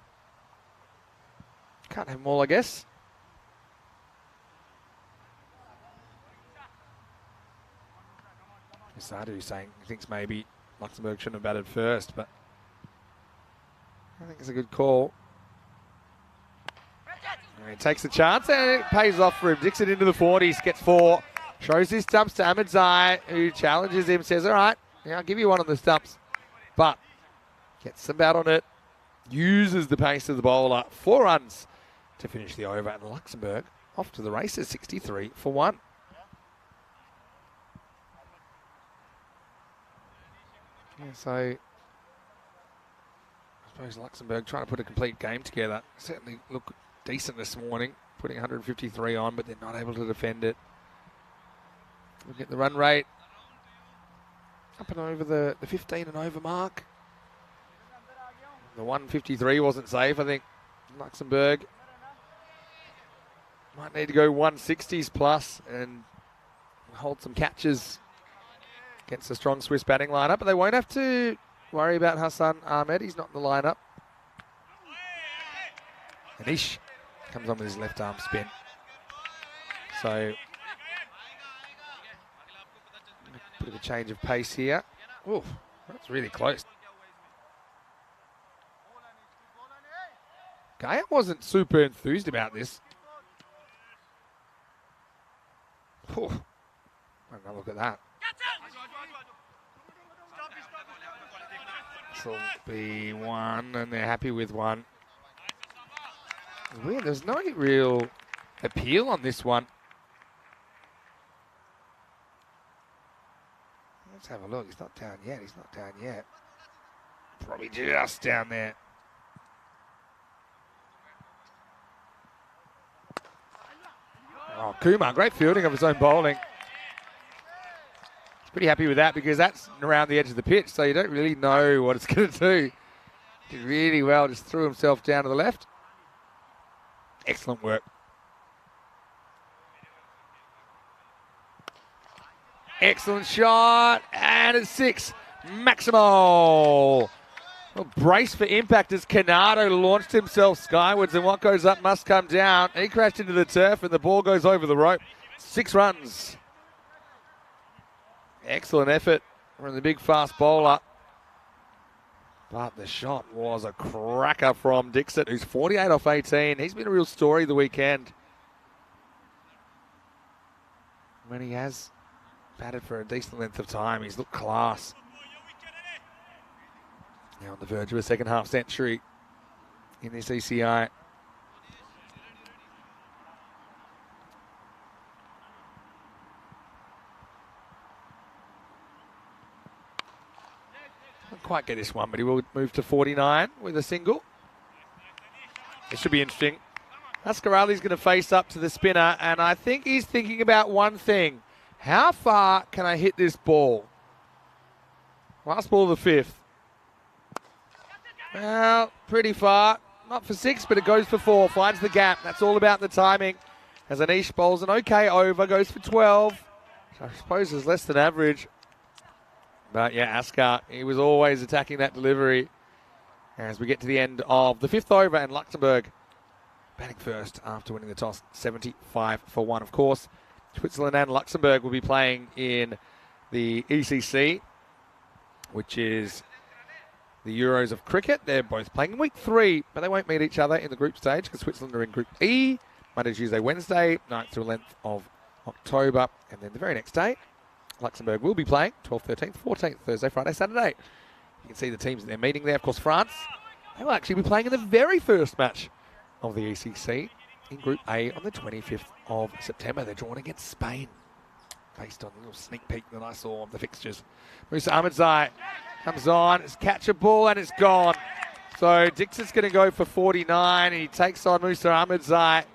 Can't have them all, I guess. Sadu saying he thinks maybe Luxembourg shouldn't have batted first, but I think it's a good call. And he takes the chance and it pays off for him. Dixon into the 40s, gets 4. Shows his stumps to Ahmadzai, who challenges him, says, all right, yeah, I'll give you one on the stumps. But gets some bat on it, uses the pace of the bowler. 4 runs to finish the over, and Luxembourg off to the races, 63 for 1. Yeah, so suppose Luxembourg trying to put a complete game together. Certainly look decent this morning, putting 153 on, but they're not able to defend it. Look at the run rate. Up and over the 15 and over mark. The 153 wasn't safe, I think. Luxembourg might need to go 160s plus and hold some catches against a strong Swiss batting lineup, but they won't have to worry about Hassan Ahmed. He's not in the lineup. Anish comes on with his left arm spin. So, a bit of a change of pace here. Ooh, that's really close. Gaia wasn't super enthused about this. Ooh, have a look at that. This will be one, and they're happy with one. Weird, there's no real appeal on this one. Let's have a look. He's not down yet. He's not down yet. Probably just down there. Oh, Kumar, great fielding of his own bowling. He's pretty happy with that because that's around the edge of the pitch, so you don't really know what it's going to do. Did really well, just threw himself down to the left. Excellent work. Excellent shot, and it's 6. Maximal. Well, brace for impact as Canado launched himself skywards, and what goes up must come down. He crashed into the turf, and the ball goes over the rope. 6 runs. Excellent effort from the big fast bowler. But the shot was a cracker from Dixon, who's 48 off 18. He's been a real story the weekend. When he has batted for a decent length of time, he's looked class. Now on the verge of a second half century in this ECI. Can't quite get this one, but he will move to 49 with a single. It should be interesting. Ascarali's going to face up to the spinner, and I think he's thinking about one thing. How far can I hit this ball? Last ball of the 5th. Well, pretty far. Not for 6, but it goes for 4. Finds the gap. That's all about the timing. As Anish bowls an okay over, goes for 12. I suppose is less than average. But yeah, Askar, he was always attacking that delivery. As we get to the end of the 5th over, and Luxembourg batting first after winning the toss, 75 for 1. Of course, Switzerland and Luxembourg will be playing in the ECC, which is the Euros of cricket. They're both playing in week 3, but they won't meet each other in the group stage because Switzerland are in Group E, Monday, Tuesday, Wednesday, 9th to 11th of October. And then the very next day, Luxembourg will be playing 12th, 13th, 14th, Thursday, Friday, Saturday. You can see the teams that they're meeting there. Of course, France, they will actually be playing in the very first match of the ECC in Group A on the 25th of September. They're drawn against Spain, based on a little sneak peek that I saw of the fixtures. Musa Ahmedzai comes on, it's catchable, and it's gone. So Dixon's going to go for 49, and he takes on Musa Ahmedzai,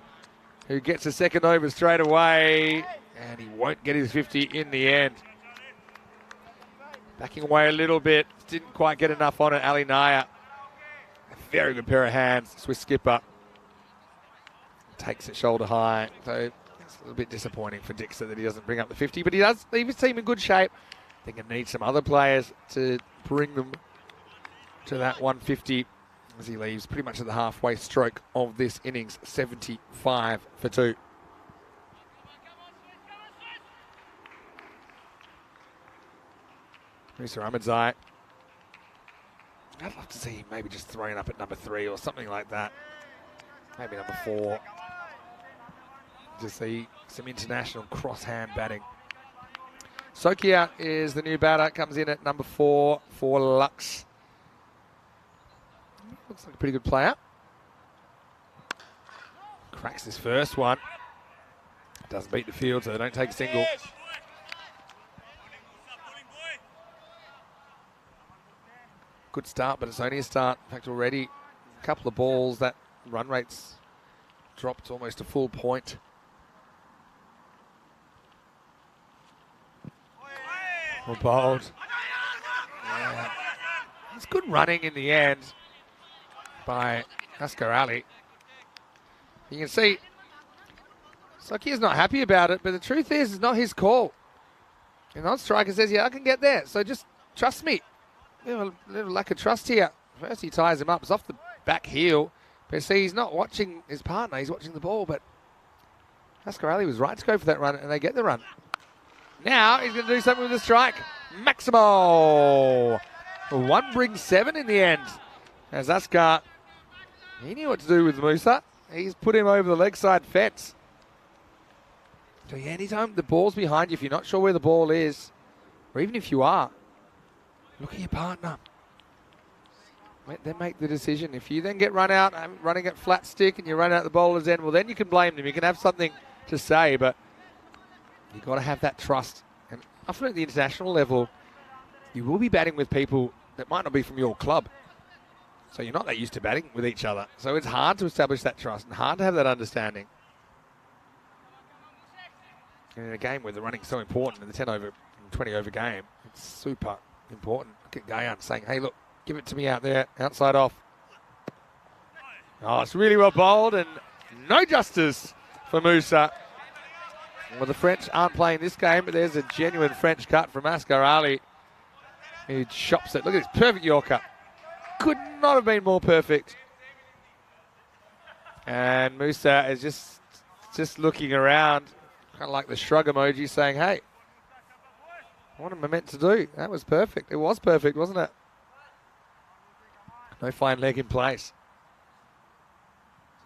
who gets a second over straight away, and he won't get his 50 in the end. Backing away a little bit, didn't quite get enough on it. Ali Naya, a very good pair of hands, Swiss skipper. Takes it shoulder high, so it's a little bit disappointing for Dixon that he doesn't bring up the 50, but he does leave his team in good shape. I think he needs some other players to bring them to that 150 as he leaves pretty much at the halfway stroke of this innings, 75 for 2. Musa Ahmedzai. I'd love to see him maybe just throwing up at number 3 or something like that. Maybe number 4. To see some international cross-hand batting. Sokia is the new batter, comes in at number 4 for Lux. Looks like a pretty good player. Cracks this first one. Doesn't beat the field, so they don't take a single. good start, but it's only a start. In fact, already a couple of balls, that run rate's dropped almost a full point. Well bowled. Yeah. It's good running in the end by Asghar Ali. You can see Sakia's not happy about it, but the truth is, it's not his call. And the striker says, yeah, I can get there, so just trust me. A little lack of trust here. First he ties him up, it's off the back heel. But see, he's not watching his partner, he's watching the ball, but Asghar Ali was right to go for that run, and they get the run. Now he's going to do something with the strike. Maximo! One brings 7 in the end. As Asghar, he knew what to do with Musa. He's put him over the leg side fence. So yeah, anytime the ball's behind you, if you're not sure where the ball is, or even if you are, look at your partner. Let them make the decision. If you then get run out, running at flat stick, and you run out the bowler's end, well, then you can blame them. You can have something to say, but you've got to have that trust. And often at the international level, you will be batting with people that might not be from your club. So you're not that used to batting with each other. So it's hard to establish that trust and hard to have that understanding. And in a game where the running's so important in the 10 over, 20 over game, it's super important. Look at Gayan saying, hey, look, give it to me out there, outside off. Oh, it's really well bowled and no justice for Musa. Well, the French aren't playing this game, but there's a genuine French cut from Asghar Ali. He chops it. Look at this perfect Yorker. Could not have been more perfect. And Musa is just looking around, kind of like the shrug emoji, saying, hey, what am I meant to do? That was perfect. It was perfect, wasn't it? No fine leg in place.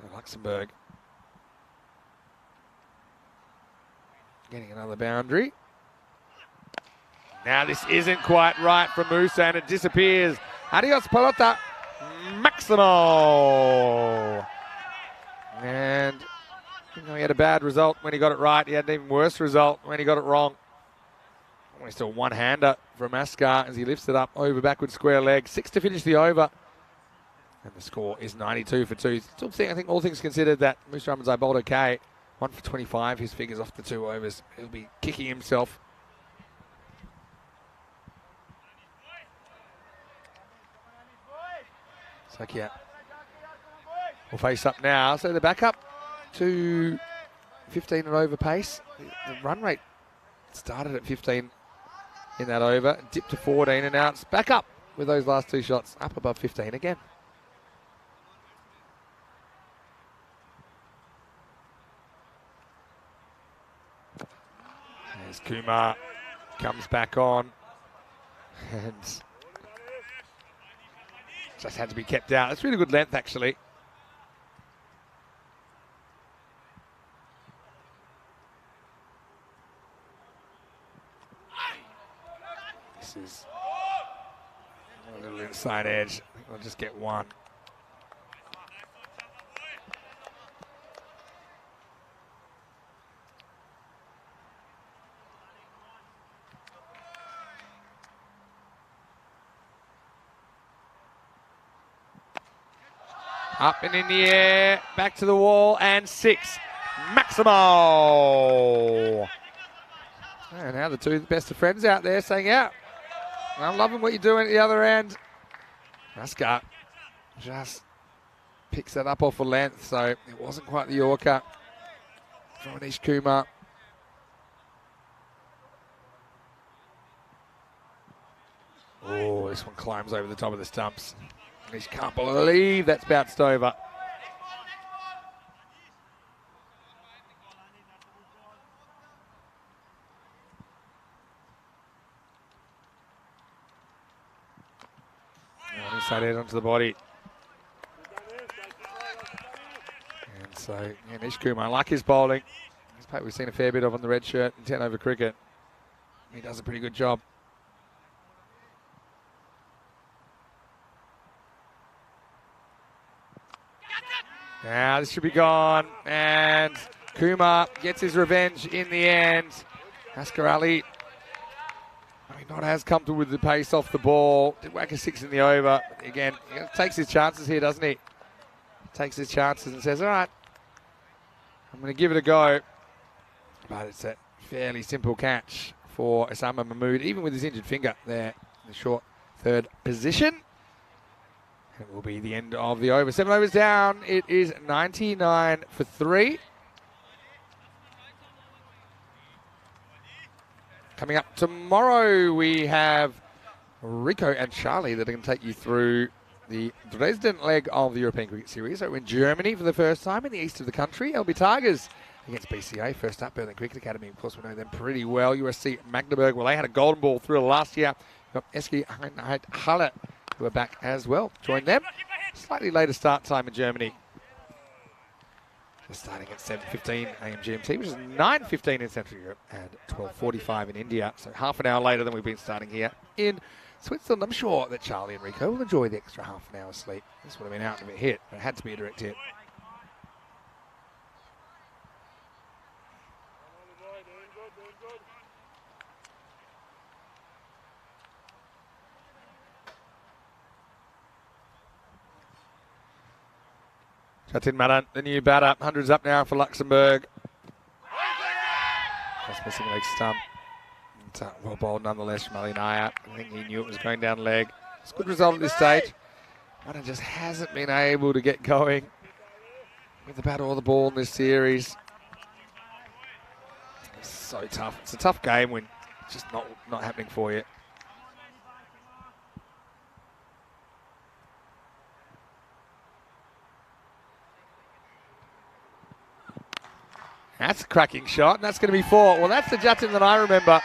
So Luxembourg getting another boundary. Now this isn't quite right from Musa, and it disappears. Adios pelota, Maximo. And he had a bad result when he got it right. He had an even worse result when he got it wrong. Almost a one-hander from Asghar as he lifts it up over backward square leg. 6 to finish the over. And the score is 92 for 2. Still think, I think all things considered, that Musa Ramanzai bowled okay. 1 for 25, his figures off the 2 overs. He'll be kicking himself. Sakia will face up now. So they're back up to 15 and over pace. The run rate started at 15 in that over, dipped to 14, and now it's back up with those last 2 shots, up above 15 again. As Kumar comes back on and just had to be kept out. It's really good length, actually. This is a little inside edge. I think we'll just get 1. Up and in the air, back to the wall, and 6. Maximo! And now the 2 best of friends out there saying, yeah, I'm loving what you're doing at the other end. Asghar just picks that up off a length, so it wasn't quite the Yorker from Anish Kumar. Oh, this one climbs over the top of the stumps. He can't believe that's bounced over. Inside edge onto the body. And so, yeah, Anish Kumar, I like his bowling. We've seen a fair bit of on the red shirt in 10 over cricket. He does a pretty good job. Now this should be gone, and Kumar gets his revenge in the end. Asghar Ali, Not as comfortable with the pace off the ball. Did whack a 6 in the over. Again, he takes his chances here, doesn't he? Takes his chances and says, all right, I'm going to give it a go. But it's a fairly simple catch for Osama Mahmood, even with his injured finger there in the short third position. It will be the end of the over. 7 overs down. It is 99 for 3. Coming up tomorrow, we have Rico and Charlie that are going to take you through the Dresden leg of the European Cricket Series. So in Germany for the first time in the east of the country. LB Tigers against BCA. First up, Berlin Cricket Academy. Of course, we know them pretty well. USC Magdeburg. Well, they had a golden ball thrill last year. We've got Eski Halle, who are back as well. Join them. Slightly later start time in Germany. Just starting at 7:15 a.m. GMT, which is 9:15 in Central Europe and 12:45 in India. So half an hour later than we've been starting here in Switzerland. I'm sure that Charlie and Rico will enjoy the extra half an hour sleep. This would have been out of a hit, but it had to be a direct hit. Jatin Madan, the new batter. 100's up now for Luxembourg. Just missing leg stump. Well bowled nonetheless from Ali Naya. I think he knew it was going down leg. It's a good result at this stage. Madan just hasn't been able to get going with the bat or the ball in this series. It's so tough. It's a tough game when it's just not happening for you. That's a cracking shot, and that's going to be 4. Well, that's the Jatin that I remember.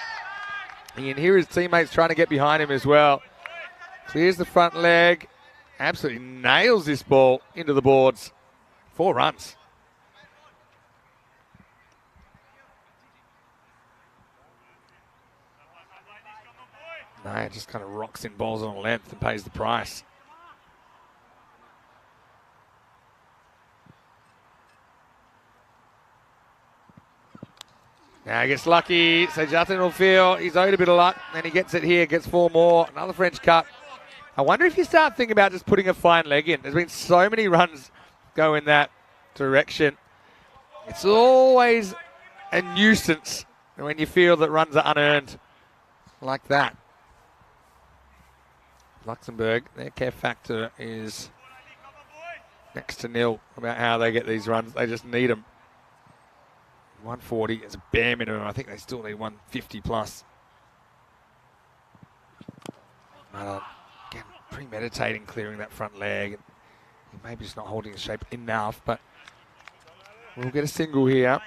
You can hear his teammates trying to get behind him as well. Clears the front leg. Absolutely nails this ball into the boards. 4 runs. Naya just kind of rocks in balls on length and pays the price. Now he gets lucky, so Jatin will feel he's owed a bit of luck, and he gets it here, gets 4 more. Another French cut. I wonder if you start thinking about just putting a fine leg in. There's been so many runs go in that direction. It's always a nuisance when you feel that runs are unearned like that. Luxembourg, their care factor is next to nil about how they get these runs. They just need them. 140 is a bare minimum. I think they still need 150 plus. Again, premeditating clearing that front leg. He may be just not holding his shape enough, but we'll get a single here.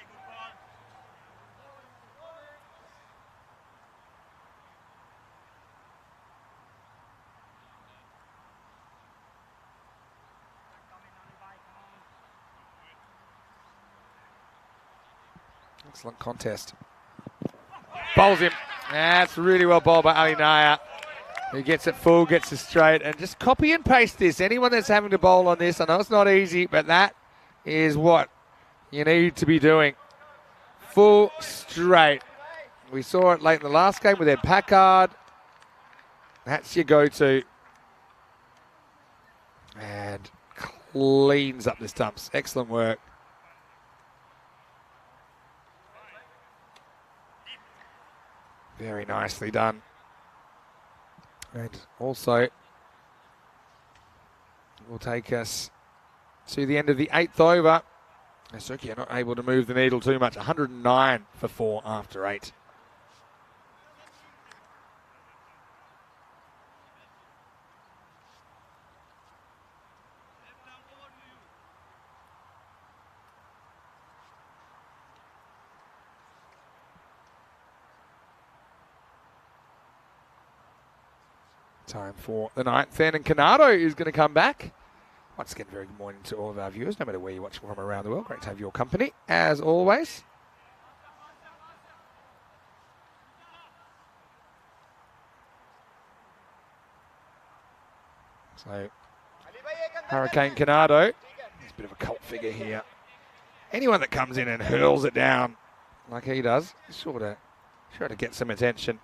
Excellent contest. Bowls him. That's really well bowled by Ali Naya. He gets it full, gets it straight, and just copy and paste this. Anyone that's having to bowl on this, I know it's not easy, but that is what you need to be doing. Full straight. We saw it late in the last game with Ed Packard. That's your go-to. And cleans up the stumps. Excellent work. Very nicely done. And also will take us to the end of the 8th over. Suki are not able to move the needle too much. 109 for 4 after 8. Time for the 9th. And Canado is going to come back. Once again, very good morning to all of our viewers, no matter where you're watching from around the world. Great to have your company, as always. So, Hurricane Canado, he's a bit of a cult figure here. Anyone that comes in and hurls it down like he does, is sure to get some attention.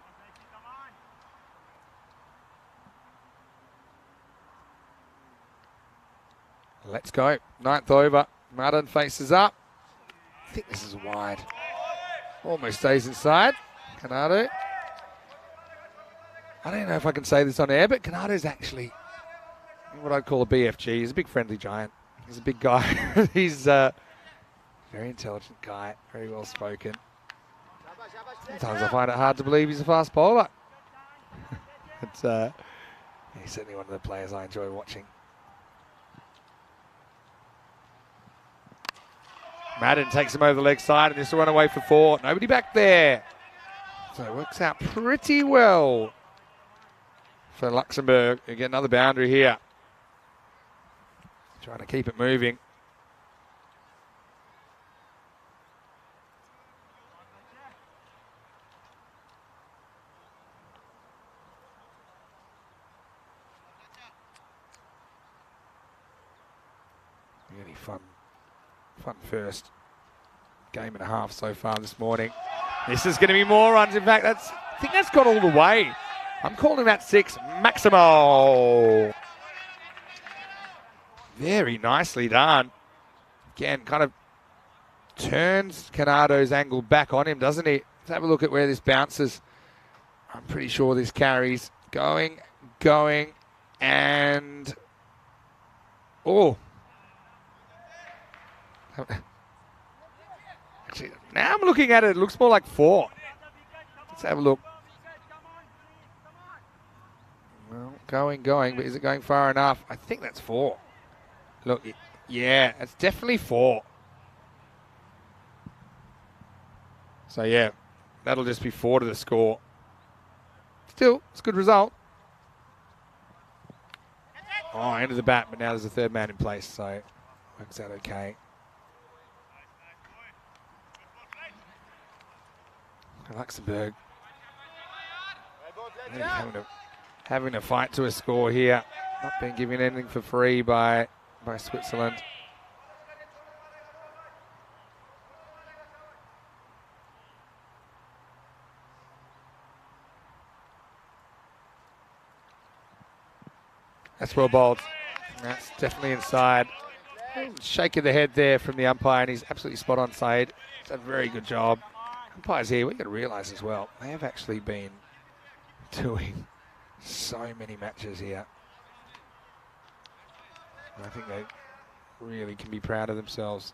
Let's go. 9th over. Martin faces up. I think this is wide. Almost stays inside. Canado. I don't know if I can say this on air, but Canado's actually what I'd call a BFG. He's a big friendly giant. He's a big guy. He's a very intelligent guy, very well spoken. Sometimes I find it hard to believe he's a fast bowler. But he's certainly one of the players I enjoy watching. Madden takes him over the leg side, and this will run away for 4. Nobody back there. So it works out pretty well for Luxembourg. You get another boundary here. Trying to keep it moving. Really fun first game and a half so far this morning. This is going to be more runs. In fact, I think that's got all the way. I'm calling that 6 Maximo. Very nicely done. Again, kind of turns Canado's angle back on him, doesn't he? Let's have a look at where this bounces. I'm pretty sure this carries. Going, and... Oh. Actually, now I'm looking at it, it looks more like 4. Let's have a look. Well, going, but is it going far enough? I think that's 4. Look, yeah, it's definitely 4. So, yeah, that'll just be 4 to the score. Still, it's a good result. Oh, end of the bat, but now there's a third man in place, so works out okay. Luxembourg having a fight to a score here. Not being given anything for free by Switzerland. That's well bowled. That's definitely inside. Shake of the head there from the umpire, and he's absolutely spot on side. It's a very good job. Umpires here, we've got to realise as well, they have actually been doing so many matches here. And I think they really can be proud of themselves.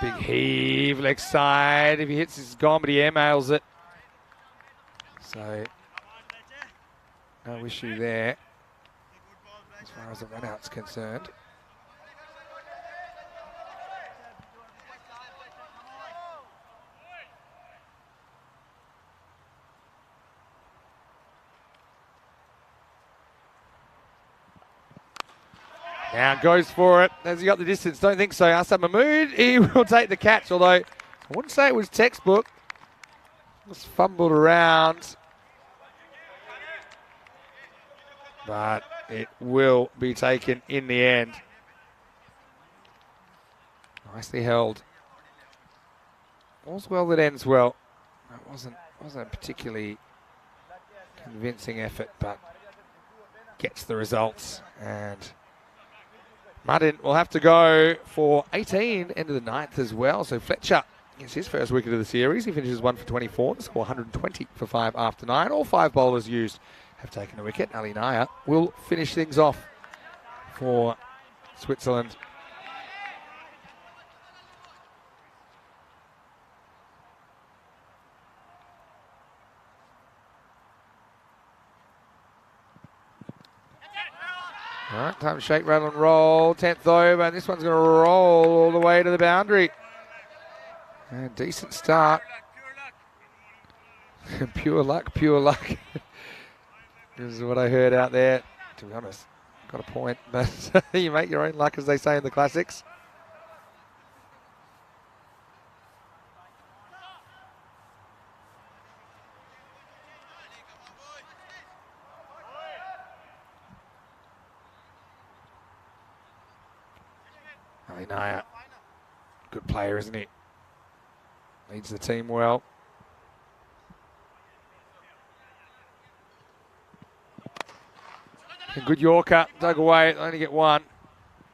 Big heave, leg side. If he hits, it's gone, but he airmails it. So, no issue there as far as the run-out's concerned. Now goes for it. Has he got the distance? Don't think so. Asad Mahmood, he will take the catch, although I wouldn't say it was textbook. Just fumbled around. But it will be taken in the end. Nicely held. All's well that ends well. It wasn't a particularly convincing effort, but gets the results. And Martin will have to go for 18, end of the 9th as well. So Fletcher gets his first wicket of the series. He finishes 1 for 24 to score 120 for 5 after 9. All 5 bowlers used have taken a wicket. Ali Naya will finish things off for Switzerland. All right, time to shake, rattle and roll. 10th over, and this one's going to roll all the way to the boundary. And decent start. Pure luck, pure luck. This is what I heard out there. To be honest, got a point, but you make your own luck, as they say in the classics. Ali Naya, good player, isn't he? Leads the team well. A good Yorker, dug away, only get one.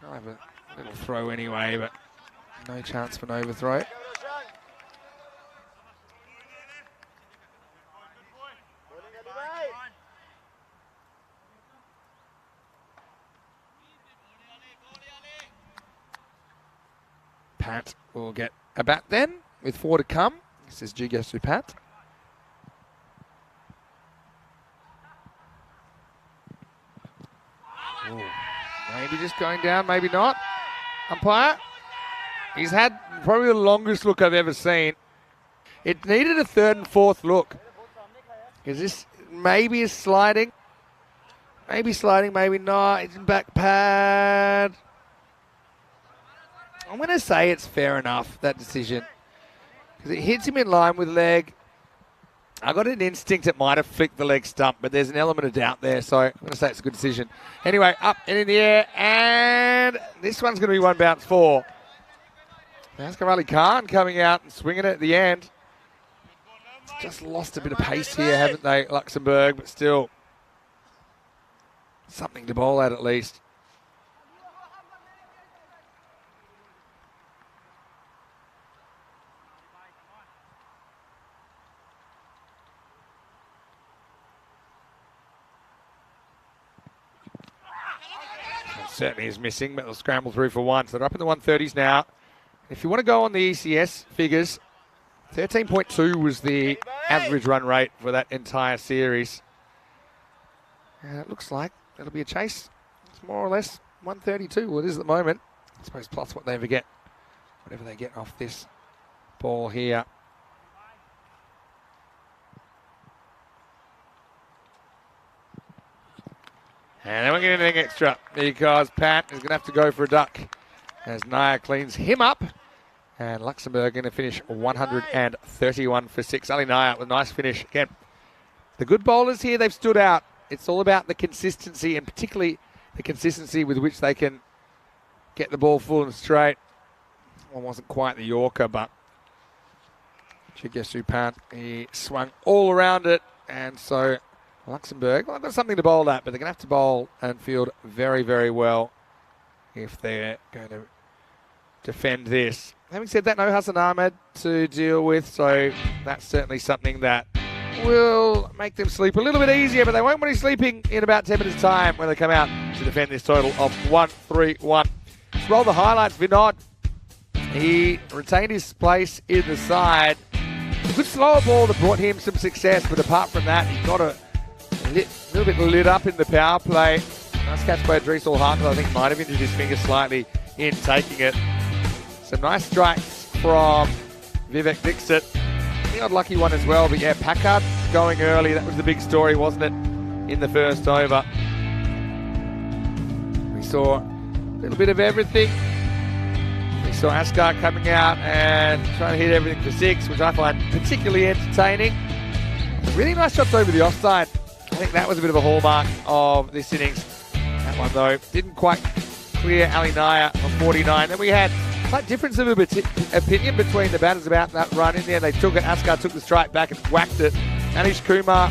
I'll have a little throw anyway, but no chance for an overthrow. Pat will get a bat then, with 4 to come. This is G goes to Pat. Ooh, maybe just going down, maybe not. Umpire. He's had probably the longest look I've ever seen. It needed a 3rd and 4th look. Is this maybe is sliding? Maybe sliding, maybe not. It's in back pad. I'm going to say it's fair enough, that decision. Because it hits him in line with leg. I got an instinct it might have flicked the leg stump, but there's an element of doubt there, so I'm going to say it's a good decision. Anyway, up and in the air, and this one's going to be 1 bounce 4. Asghar Ali Khan coming out and swinging it at the end. Just lost a bit of pace here, haven't they, Luxembourg, but still something to bowl at least. Certainly is missing, but they'll scramble through for 1. So they're up in the 130s now. If you want to go on the ECS figures, 13.2 was the average run rate for that entire series. And it looks like it'll be a chase. It's more or less 132. Well, it is at the moment. I suppose plus what they ever get, whatever they get off this ball here. And they won't get anything extra because Pat is going to have to go for a duck as Naya cleans him up. And Luxembourg going to finish 131 for 6. Ali Naya with a nice finish. Again, the good bowlers here, they've stood out. It's all about the consistency, and particularly the consistency with which they can get the ball full and straight. One wasn't quite the Yorker, but Chigesu Pat, he swung all around it. And so Luxembourg, well, they've got something to bowl at, but they're going to have to bowl and field very, very well if they're going to defend this. Having said that, no Hassan Ahmed to deal with, so that's certainly something that will make them sleep a little bit easier, but they won't be sleeping in about 10 minutes' time when they come out to defend this total of 131. Let's roll the highlights. Vinod, he retained his place in the side. A good slower ball that brought him some success, but apart from that, he got a little bit lit up in the power play. Nice catch by Idris Harkle. I think might have injured his finger slightly in taking it. Some nice strikes from Vivek Dixit. The odd lucky one as well, but yeah, Packard going early. That was the big story, wasn't it, in the first over? We saw a little bit of everything. We saw Asghar coming out and trying to hit everything for 6, which I find particularly entertaining. Really nice shots over the offside. I think that was a bit of a hallmark of this innings. That one, though, didn't quite clear Ali Naya on 49. Then we had a slight difference of opinion between the batters about that run in there. They took it. Asghar took the strike back and whacked it. Anish Kumar,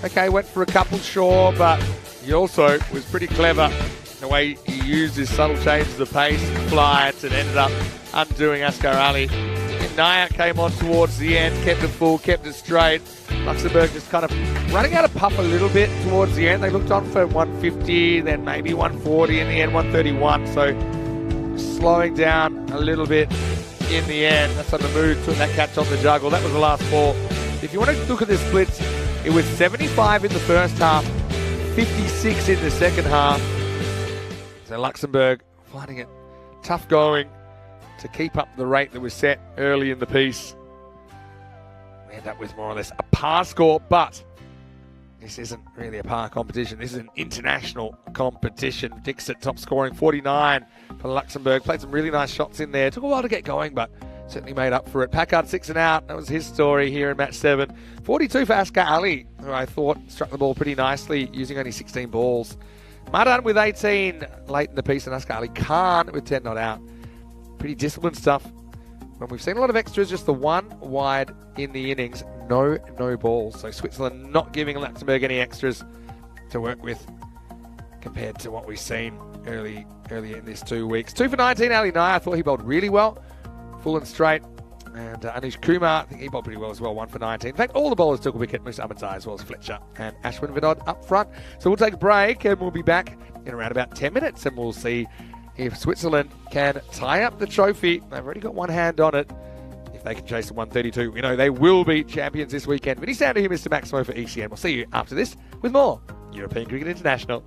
okay, went for a couple, sure, but he also was pretty clever in the way he used his subtle changes of pace, flights, and ended up undoing Asghar Ali. And Naya came on towards the end, kept it full, kept it straight. Luxembourg just kind of running out of puff a little bit towards the end. They looked on for 150, then maybe 140, in the end 131. So slowing down a little bit in the end. That's on the move, took that catch on the juggle. That was the last ball. If you want to look at the splits, it was 75 in the first half, 56 in the second half. So Luxembourg finding it tough going to keep up the rate that was set early in the piece. We end up with more or less a par score, but this isn't really a par competition. This is an international competition. Dixit top scoring 49 for Luxembourg. Played some really nice shots in there. Took a while to get going, but certainly made up for it. Packard 6 and out. That was his story here in match 7. 42 for Asghar Ali, who I thought struck the ball pretty nicely, using only 16 balls. Madan with 18 late in the piece, and Asghar Ali Khan with 10 not out. Pretty disciplined stuff when we've seen a lot of extras, just the one wide in the innings, no balls. So Switzerland not giving Luxembourg any extras to work with compared to what we've seen earlier in this 2 weeks. 2 for 19, Ali Nair. I thought he bowled really well, full and straight. And Anish Kumar, I think he bowled pretty well as well, 1 for 19. In fact, all the bowlers took a wicket, Musa Amatai as well as Fletcher and Ashwin Vinod up front. So we'll take a break and we'll be back in around about 10 minutes and we'll see if Switzerland can tie up the trophy. They've already got one hand on it. If they can chase the 132, we know they will be champions this weekend. Many sound to you, Mr. Maximo for ECN. We'll see you after this with more European Cricket International.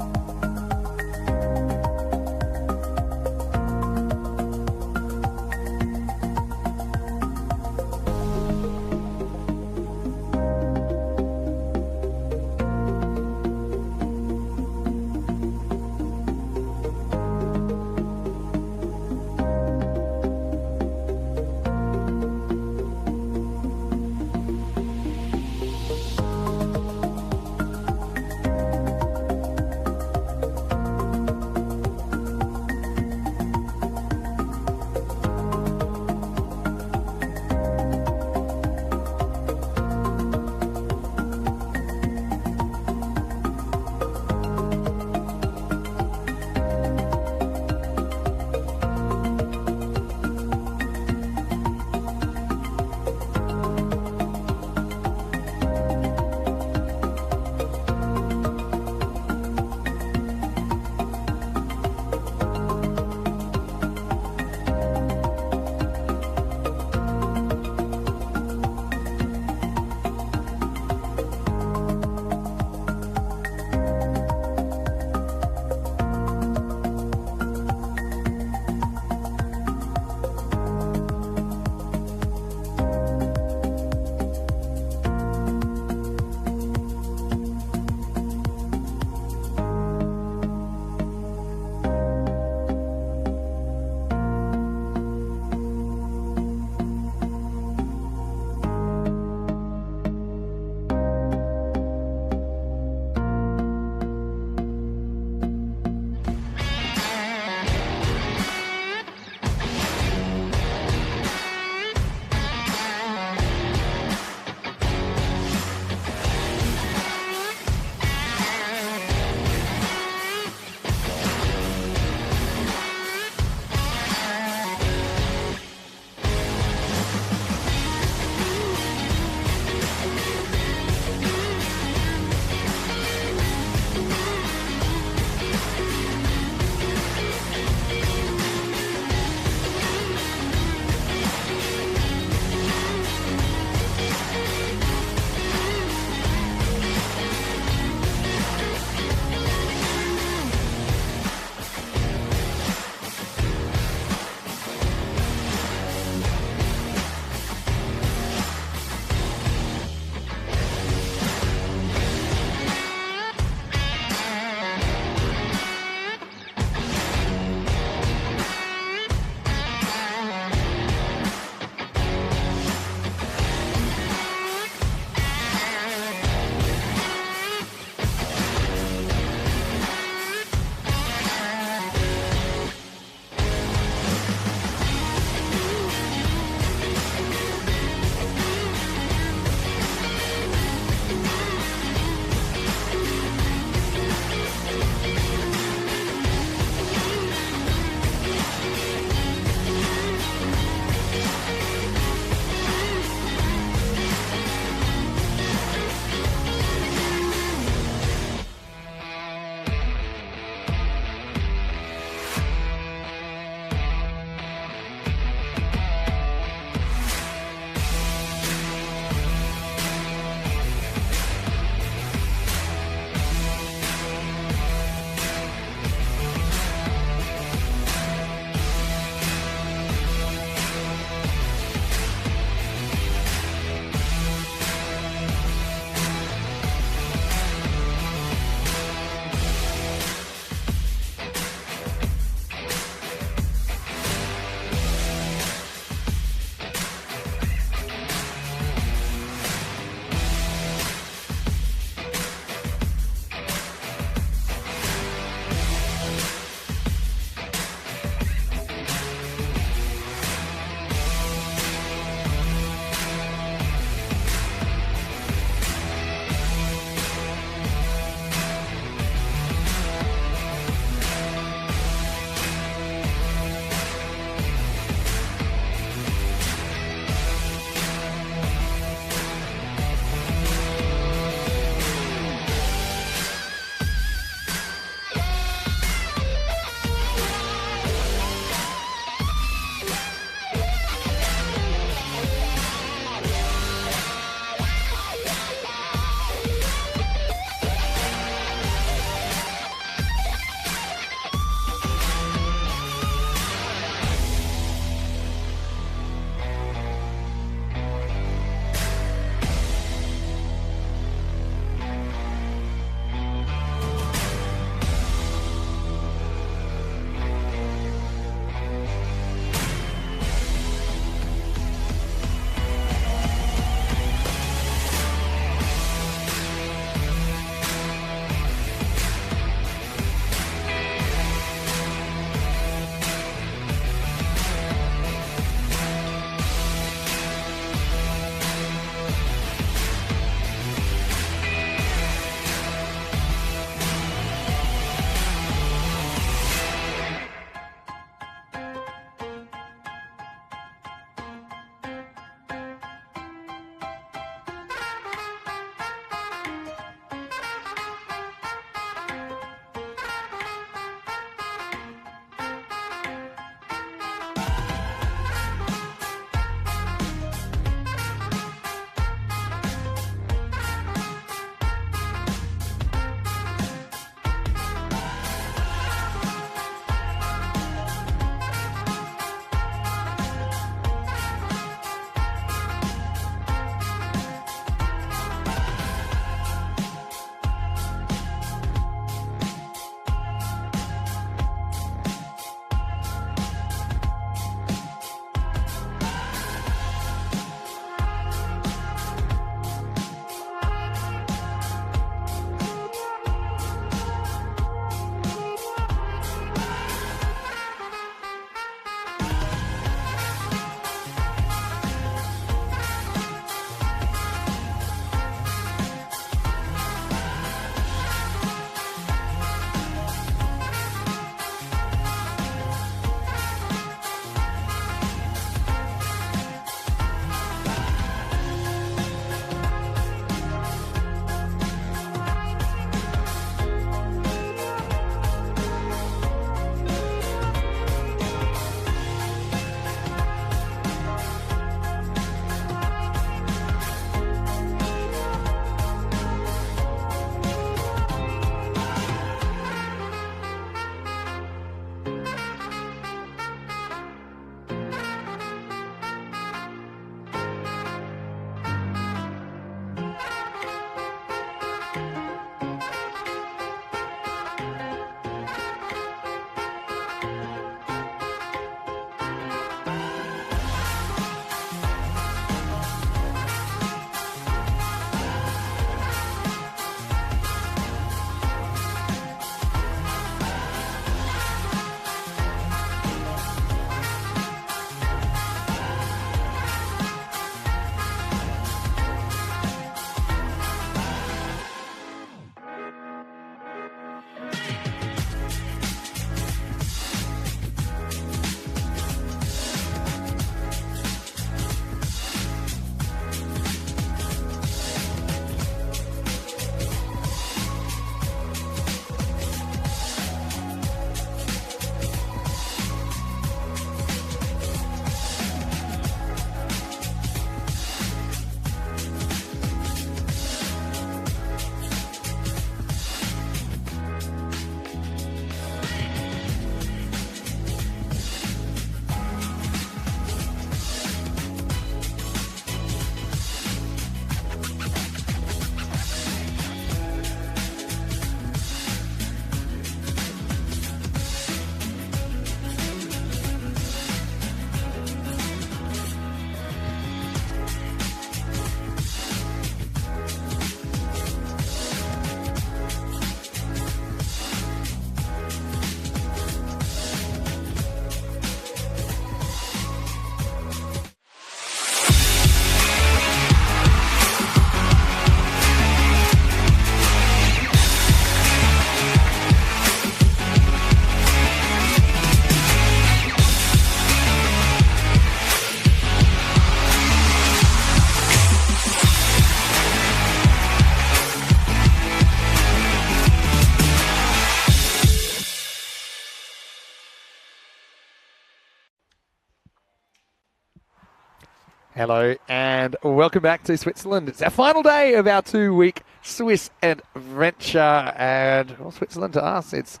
Hello and welcome back to Switzerland. It's our final day of our 2-week Swiss adventure. And well, Switzerland to us, it's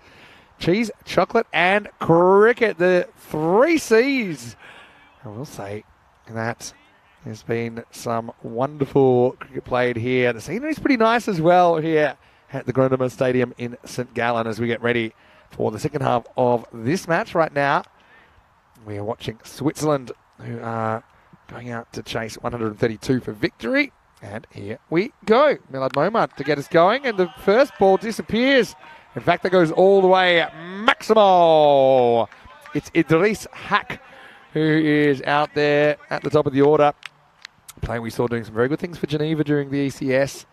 cheese, chocolate and cricket. The 3 C's. I will say that there's been some wonderful cricket played here. The scenery's pretty nice as well here at the Grondamer Stadium in St. Gallen as we get ready for the second half of this match. Right now, we are watching Switzerland, who are going out to chase 132 for victory. And here we go. Milad Momad to get us going. And the first ball disappears. In fact, that goes all the way maximal. It's Idris Hack who is out there at the top of the order. Playing we saw doing some very good things for Geneva during the ECS.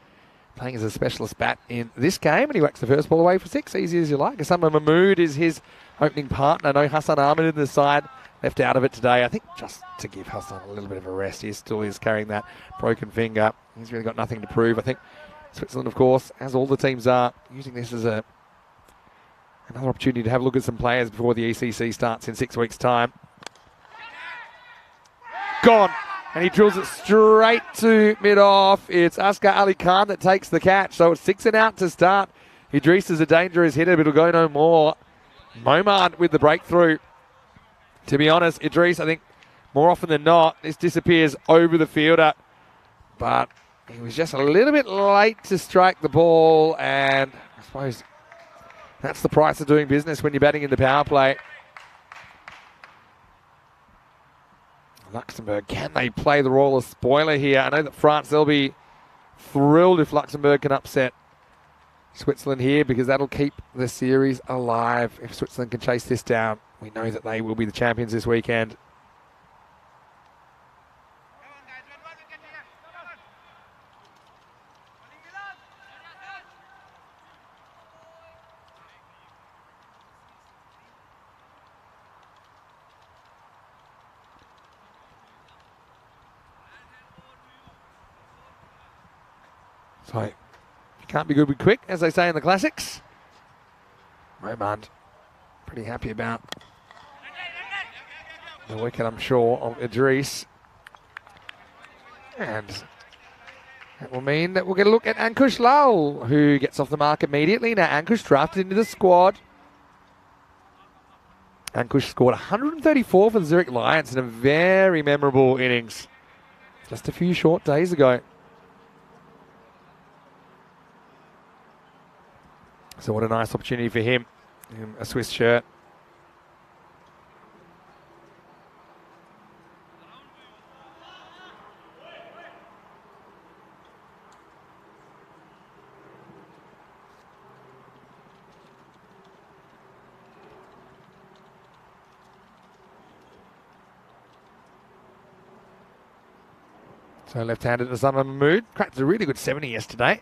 Playing as a specialist bat in this game. And he whacks the first ball away for 6. Easy as you like. Osama Mahmood is his opening partner. No Hassan Ahmed in the side. Left out of it today, I think, just to give Hassan a little bit of a rest. He still is carrying that broken finger. He's really got nothing to prove. I think Switzerland, of course, as all the teams are, using this as another opportunity to have a look at some players before the ECC starts in 6 weeks' time. Gone. And he drills it straight to mid-off. It's Askar Ali Khan that takes the catch. So it's 6 and out to start. Idris is a dangerous hitter, but it'll go no more. Momad with the breakthrough. To be honest, Idris, I think more often than not, this disappears over the fielder. But he was just a little bit late to strike the ball. And I suppose that's the price of doing business when you're batting in the power play. Luxembourg, can they play the role of spoiler here? I know that France, they'll be thrilled if Luxembourg can upset Switzerland here, because that'll keep the series alive. If Switzerland can chase this down, we know that they will be the champions this weekend. So, you can't be good with quick, as they say in the classics. Momad, pretty happy about the wicket, I'm sure, of Idris. And that will mean that we'll get a look at Ankush Lal, who gets off the mark immediately. Now, Ankush drafted into the squad. Ankush scored 134 for the Zurich Lions in a very memorable innings just a few short days ago. So what a nice opportunity for him. A Swiss shirt. So left-handed Osama Mahmood. Cracked a really good 70 yesterday.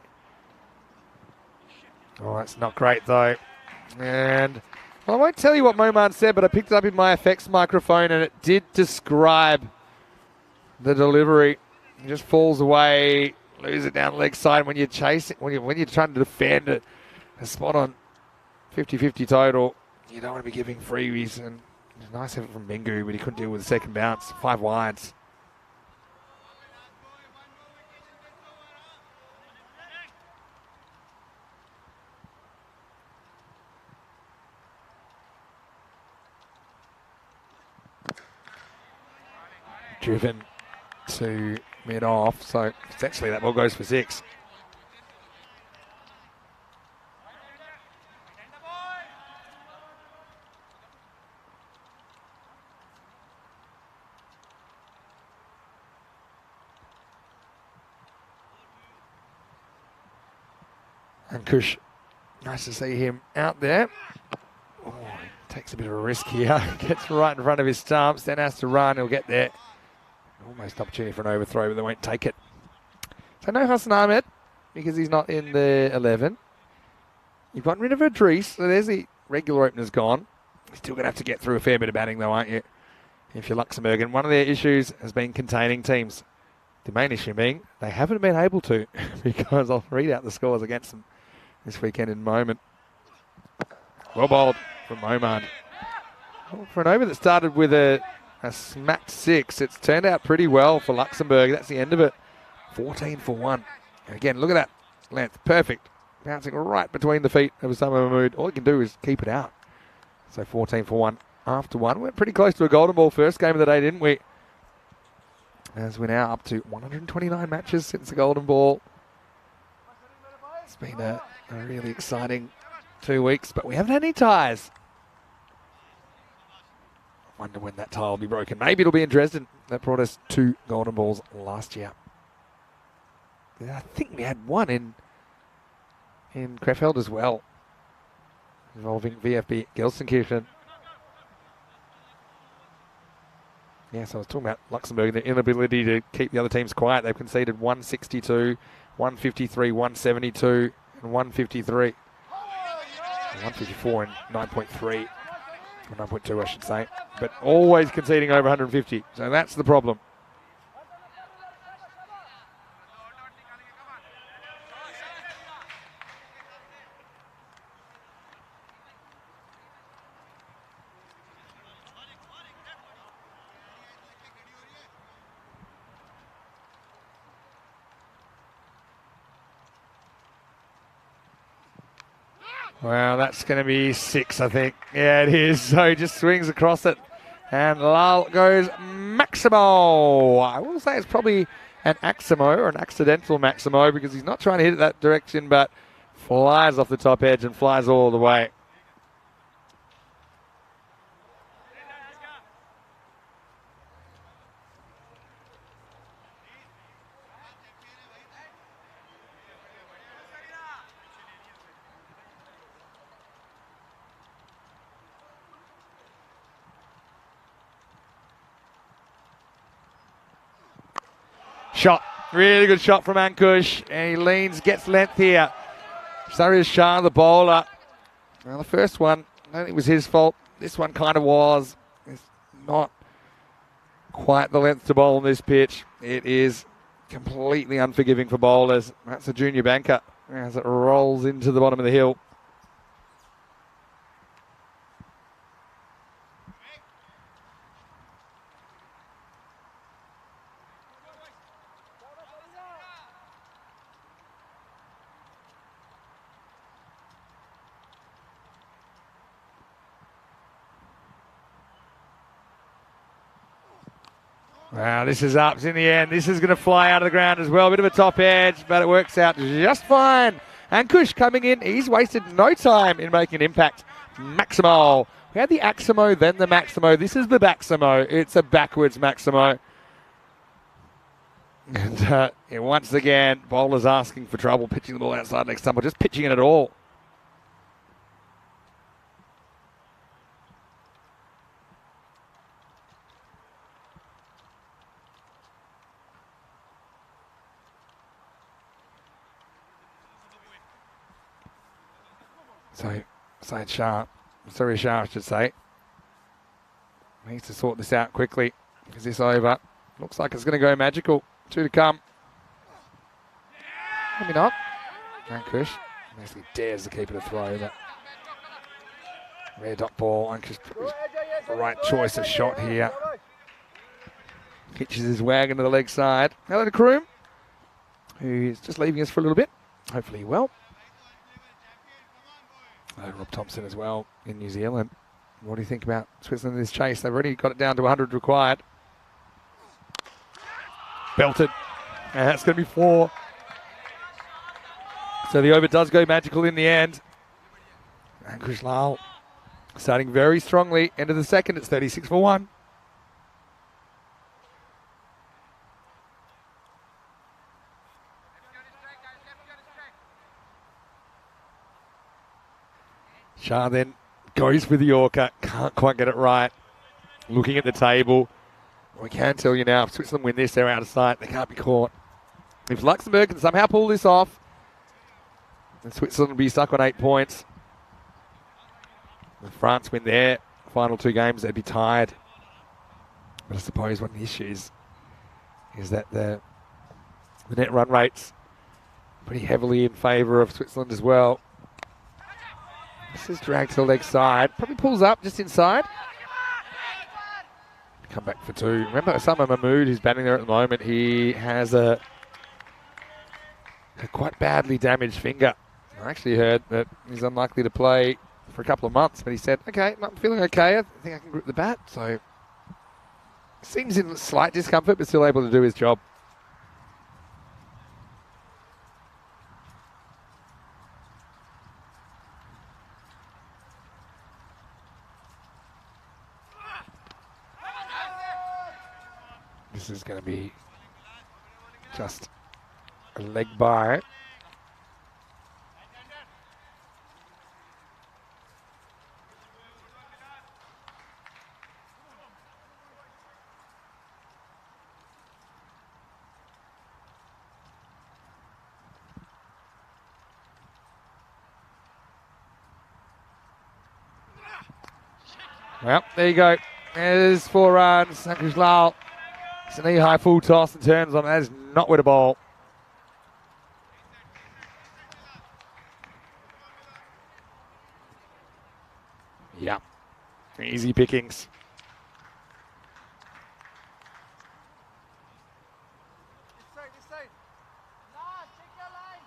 Oh, that's not great though. And well, I won't tell you what Momad said, but I picked it up in my effects microphone and it did describe the delivery. It just falls away, lose it down leg side when you're chasing, when you're trying to defend it. A spot on 50-50 total. You don't want to be giving freebies. And it's a nice effort from Bengu, but he couldn't deal with the second bounce. 5 wides. Driven to mid-off, so essentially that ball goes for 6. And Kush, nice to see him out there. Oh, he takes a bit of a risk here. Gets right in front of his stumps, then has to run. He'll get there. Almost opportunity for an overthrow, but they won't take it. So no Hassan Ahmed, because he's not in the 11. You've gotten rid of Idris, so there's the regular opener's gone. You're still going to have to get through a fair bit of batting though, aren't you? If you're Luxembourg. And one of their issues has been containing teams. The main issue being they haven't been able to, because I'll read out the scores against them this weekend in a moment. Well bowled from Momad. For an over that started with a a smacked 6. It's turned out pretty well for Luxembourg. That's the end of it. 14 for 1. And again, look at that length. Perfect. Bouncing right between the feet of Osama Mahmood. All he can do is keep it out. So 14 for 1 after 1. We're pretty close to a golden ball first game of the day, didn't we? As we're now up to 129 matches since the golden ball. It's been a really exciting 2 weeks, but we haven't had any ties. I wonder when that tie will be broken. Maybe it'll be in Dresden. That brought us 2 golden balls last year. Yeah, I think we had one in Krefeld as well, involving VfB Gelsenkirchen. Yes, I was talking about Luxembourg, their inability to keep the other teams quiet. They've conceded 162, 153, 172, and 153. 154 and 9.3, or 9.2 I should say. But always conceding over 150, so that's the problem. Well, that's going to be 6, I think. Yeah, it is. So he just swings across it. And Lal goes Maximo. I will say it's probably an Aximo or an accidental Maximo because he's not trying to hit it that direction, but flies off the top edge and flies all the way. Shot. Really good shot from Ankush. And he leans, gets length here. Sarius Shah, the bowler. Well, the first one, I don't think it was his fault. This one kind of was. It's not quite the length to bowl on this pitch. It is completely unforgiving for bowlers. That's a junior banker as it rolls into the bottom of the hill. Wow, this is ups in the end. This is going to fly out of the ground as well. A bit of a top edge, but it works out just fine. Ankush coming in. He's wasted no time in making an impact. Maximo. We had the Aximo, then the Maximo. This is the Baximo. It's a backwards Maximo. And once again, bowlers asking for trouble, pitching the ball outside next time, or just pitching it at all. So, Sarius Shah, I should say, needs to sort this out quickly. Is this over? Looks like it's going to go magical. 2 to come. Maybe not. Ankush basically dares the keeper to throw, but rare dot ball. Ankush the right choice of shot here. Pitches his wagon to the leg side. Hello to Kroom, who is just leaving us for a little bit. Hopefully well. Rob Thompson as well in New Zealand. What do you think about Switzerland in this chase? They've already got it down to 100 required. Belted. And that's going to be 4. So the over does go magical in the end. Ankush Lal starting very strongly. End of the second, it's 36 for 1. Shah then goes for the Yorker. Can't quite get it right. Looking at the table. We can tell you now, if Switzerland win this, they're out of sight. They can't be caught. If Luxembourg can somehow pull this off, then Switzerland will be stuck on 8 points. If France win their final 2 games, they'd be tied. But I suppose one of the issues is that the net run rate's pretty heavily in favour of Switzerland as well. This is dragged to the leg side. Probably pulls up just inside. Come back for 2. Remember, Osama Mahmood, who's batting there at the moment, he has a quite badly damaged finger. I actually heard that he's unlikely to play for a couple of months, but he said, okay, I'm feeling okay. I think I can grip the bat. So seems in slight discomfort, but still able to do his job. This is going to be just a leg by. Well, there you go. There's 4 runs. Ankush Lal. It's a knee-high full toss and turns on. That is not with a ball. Yeah. Easy pickings. This side. Nah, check your line.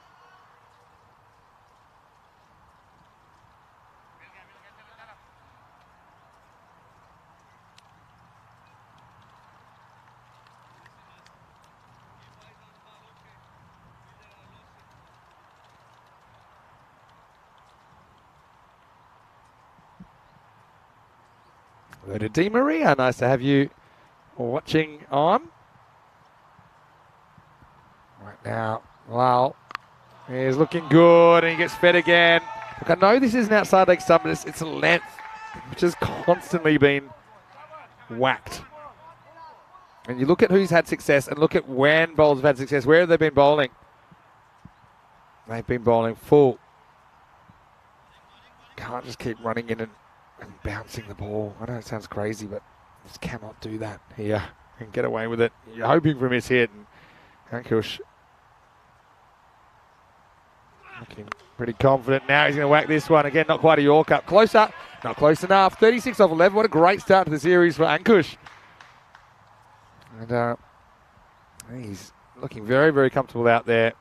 Hello to Di Maria. Nice to have you watching on. Right now, Lal is looking good and he gets fed again. Look, I know this is an outside leg stump, but it's a length which has constantly been whacked. And you look at who's had success and look at when bowlers have had success. Where have they been bowling? They've been bowling full. Can't just keep running in and bouncing the ball. I know it sounds crazy, but just cannot do that here and get away with it. You're hoping for a miss hit, and Ankush looking pretty confident. Now he's going to whack this one. Again, not quite a Yorker. Closer, not close enough. 36 off 11. What a great start to the series for Ankush. And he's looking very, very comfortable out there.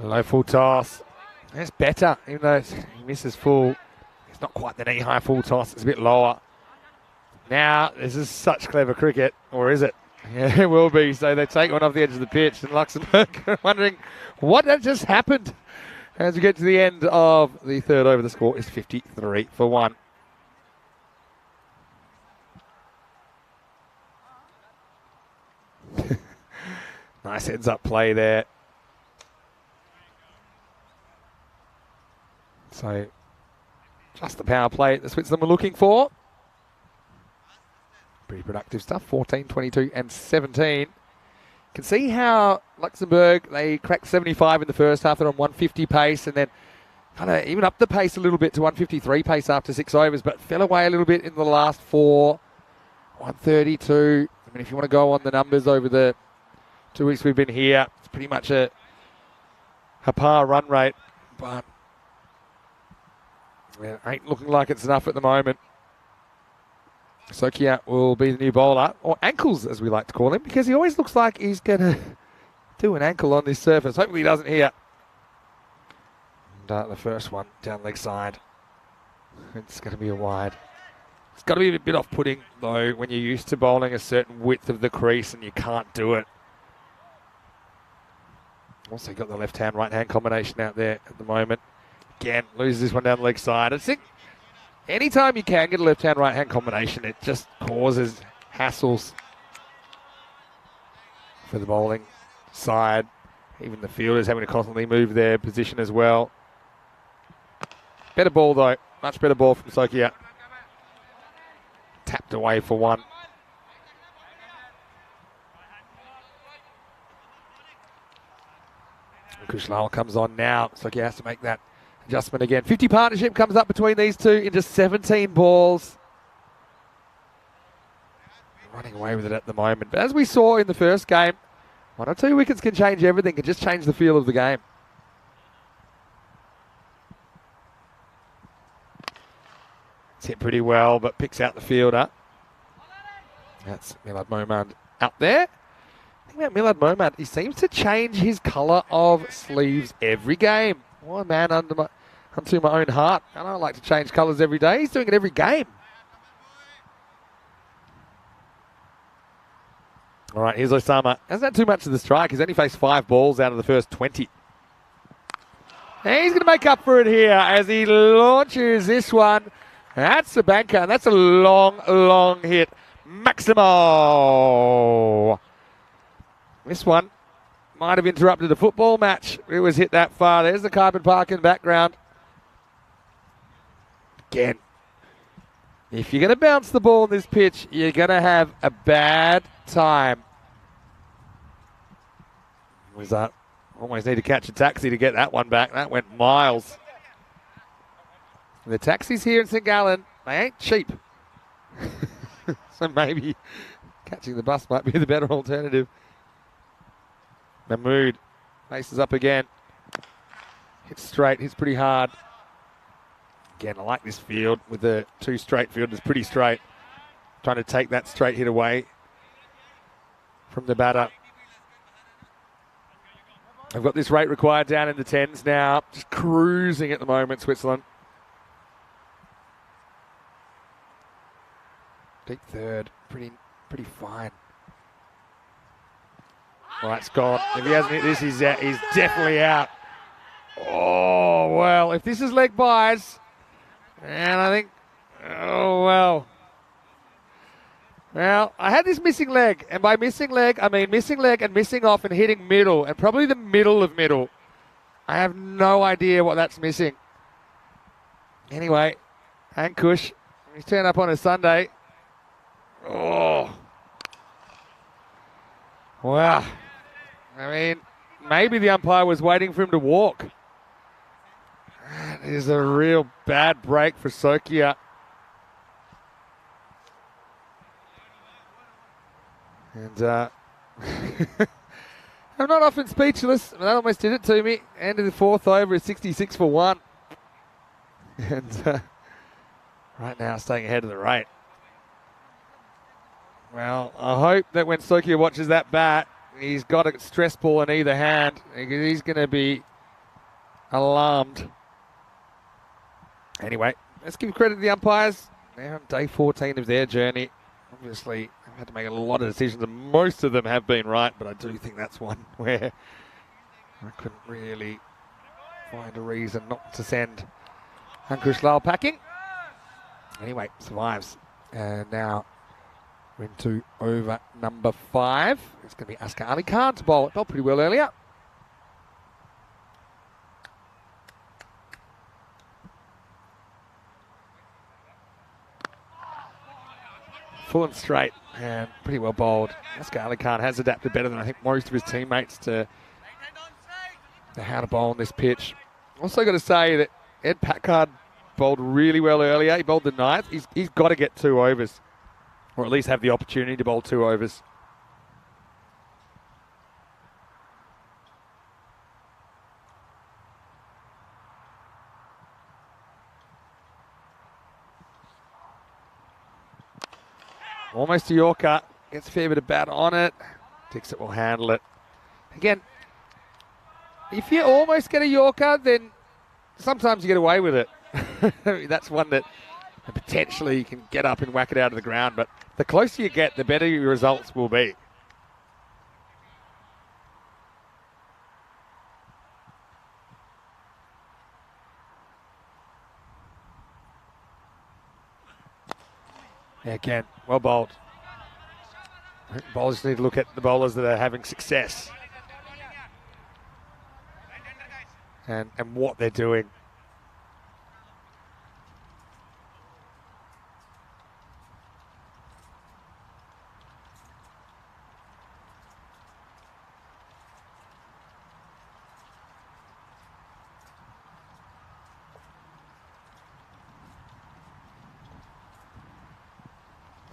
Low full toss. That's better, even though he misses full. It's not quite the knee-high full toss. It's a bit lower. Now, this is such clever cricket, or is it? Yeah, it will be. So they take one off the edge of the pitch, and Luxembourg wondering what had just happened. As we get to the end of the third over, the score is 53 for 1. Nice heads-up play there. So, just the power play the Switzerland were looking for. Pretty productive stuff, 14, 22 and 17. Can see how Luxembourg, they cracked 75 in the first half. They're on 150 pace and then kind of even up the pace a little bit to 153 pace after 6 overs, but fell away a little bit in the last 4. 132. I mean, if you want to go on the numbers over the 2 weeks we've been here, it's pretty much a par run rate, but it ain't looking like it's enough at the moment. Sokia will be the new bowler, or ankles as we like to call him, because he always looks like he's going to do an ankle on this surface. Hopefully he doesn't here. And the first one down leg side. It's going to be a wide. It's got to be a bit off-putting, though, when you're used to bowling a certain width of the crease and you can't do it. Also got the left-hand, right-hand combination out there at the moment. Again, loses this one down the leg side. I think anytime you can get a left-hand, right-hand combination, it just causes hassles for the bowling side. Even the fielders having to constantly move their position as well. Better ball, though. Much better ball from Sokia. Tapped away for 1. Kushlal comes on now. So he has to make that adjustment again. 50 partnership comes up between these two in just 17 balls. Running away with it at the moment. But as we saw in the first game, 1 or 2 wickets can change everything, can just change the feel of the game. It's hit pretty well, but picks out the fielder. That's Milad Momand out there. The thing about Milad Momand, he seems to change his colour of sleeves every game. Oh, a man unto my own heart. I don't like to change colours every day. He's doing it every game. All right, here's Osama. Hasn't had too much of the strike. He's only faced 5 balls out of the first 20. And he's going to make up for it here as he launches this one. That's a banker, and that's a long, long hit. Maximo. This one might have interrupted a football match. It was hit that far. There's the carpet park in the background. Again, if you're going to bounce the ball on this pitch, you're going to have a bad time. Was that? Almost need to catch a taxi to get that one back. That went miles. The taxis here in St. Gallen, they ain't cheap. So maybe catching the bus might be the better alternative. Mahmood faces up again. Hits straight, hits pretty hard. Again, I like this field with the 2 straight fielders, pretty straight. Trying to take that straight hit away from the batter. I've got this rate required down in the 10s now. Just cruising at the moment, Switzerland. Deep third, pretty fine. All right, it's gone. If he hasn't hit this, he's definitely out. Oh, well, if this is leg buys, and I think, oh, well. Well, I had this missing leg, and by missing leg, I mean missing leg and missing off and hitting middle, and probably the middle of middle. I have no idea what that's missing. Anyway, Hank Kush, he's turned up on a Sunday. Oh. Wow. I mean, maybe the umpire was waiting for him to walk. That is a real bad break for Sokia. And I'm not often speechless, but that almost did it to me. End of the 4th over is 66 for 1. And right now staying ahead of the rate. Well, I hope that when Sokia watches that bat, he's got a stress ball in either hand. He's going to be alarmed. Anyway, let's give credit to the umpires. They're on day 14 of their journey. Obviously, they've had to make a lot of decisions, and most of them have been right, but I do think that's one where I couldn't really find a reason not to send Ankush Lal packing. Anyway, survives. And now we're into over number 5. It's going to be Askar Ali Khan to bowl. It bowled pretty well earlier. Full and straight and pretty well bowled. Askar Ali Khan has adapted better than I think most of his teammates to how to bowl on this pitch. Also got to say that Ed Packard bowled really well earlier. He bowled the 9th. He's got to get 2 overs, or at least have the opportunity to bowl 2 overs. Almost a Yorker. Gets a fair bit of bat on it. Dixit will handle it. Again, if you almost get a Yorker, then sometimes you get away with it. That's one that potentially you can get up and whack it out of the ground. But the closer you get, the better your results will be. Yeah, again, well bowled. I think bowlers need to look at the bowlers that are having success and what they're doing.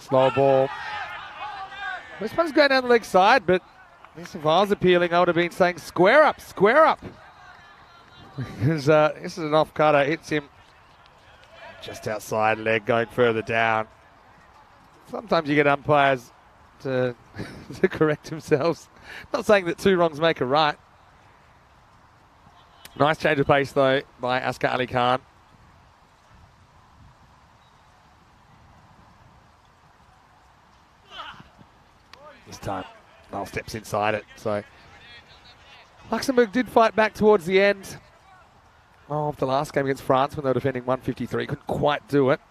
Slow ball. This one's going down the leg side, but if I was appealing, I would have been saying square up, square up. Because this is an off-cutter, hits him just outside leg, going further down. Sometimes you get umpires to correct themselves. Not saying that two wrongs make a right. Nice change of pace, though, by Askar Ali Khan. This time, Null steps inside it. So Luxembourg did fight back towards the end of the last game against France when they were defending 153. Couldn't quite do it.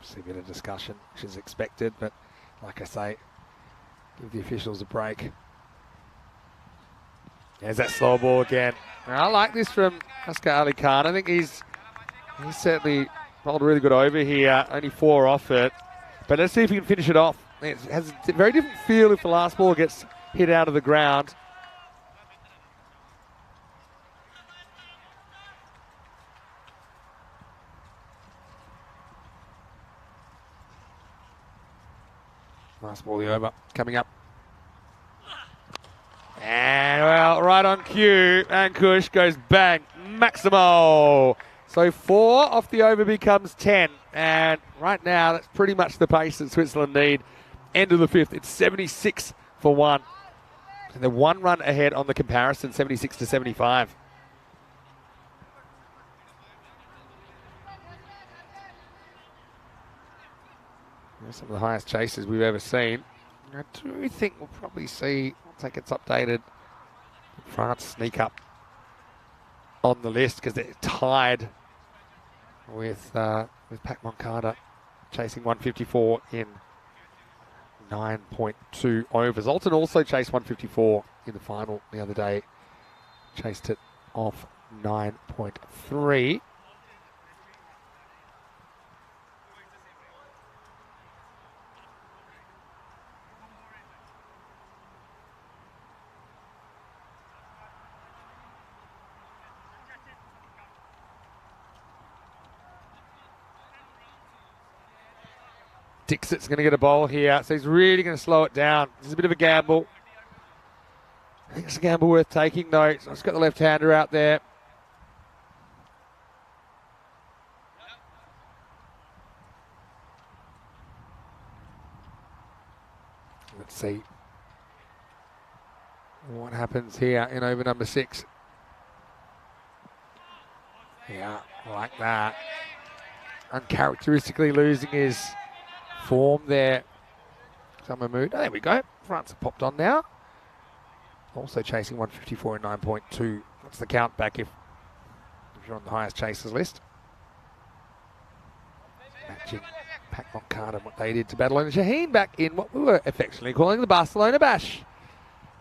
See a bit of discussion, which is expected, but like I say, give the officials a break. There's that slow ball again. I like this from Askar Ali Khan. I think he's certainly rolled a really good over here. Only 4 off it. But let's see if he can finish it off. It has a very different feel if the last ball gets hit out of the ground. Nice ball over. Coming up. And, well, right on cue. And Kush goes bang. Maximo. So 4 off the over becomes 10. And right now, that's pretty much the pace that Switzerland need. End of the 5th. It's 76 for 1. And they're 1 run ahead on the comparison, 76 to 75. Some of the highest chases we've ever seen. I do think we'll probably see, once that gets updated, France sneak up on the list because they're tied with Pac Moncada chasing 154 in 9.2 overs. Alton also chased 154 in the final the other day. Chased it off 9.3. Dixit's going to get a bowl here, so he's really going to slow it down. This is a bit of a gamble. I think it's a gamble worth taking, though. So it's got the left-hander out there. Let's see what happens here in over number 6. Yeah, like that. Uncharacteristically losing his form there. Summer mood. Oh, there we go. France have popped on now. Also chasing 154 and 9.2. What's the count back if you're on the highest chasers list? Matching Pac Moncada and what they did to Badalona Shaheen back in what we were affectionately calling the Barcelona Bash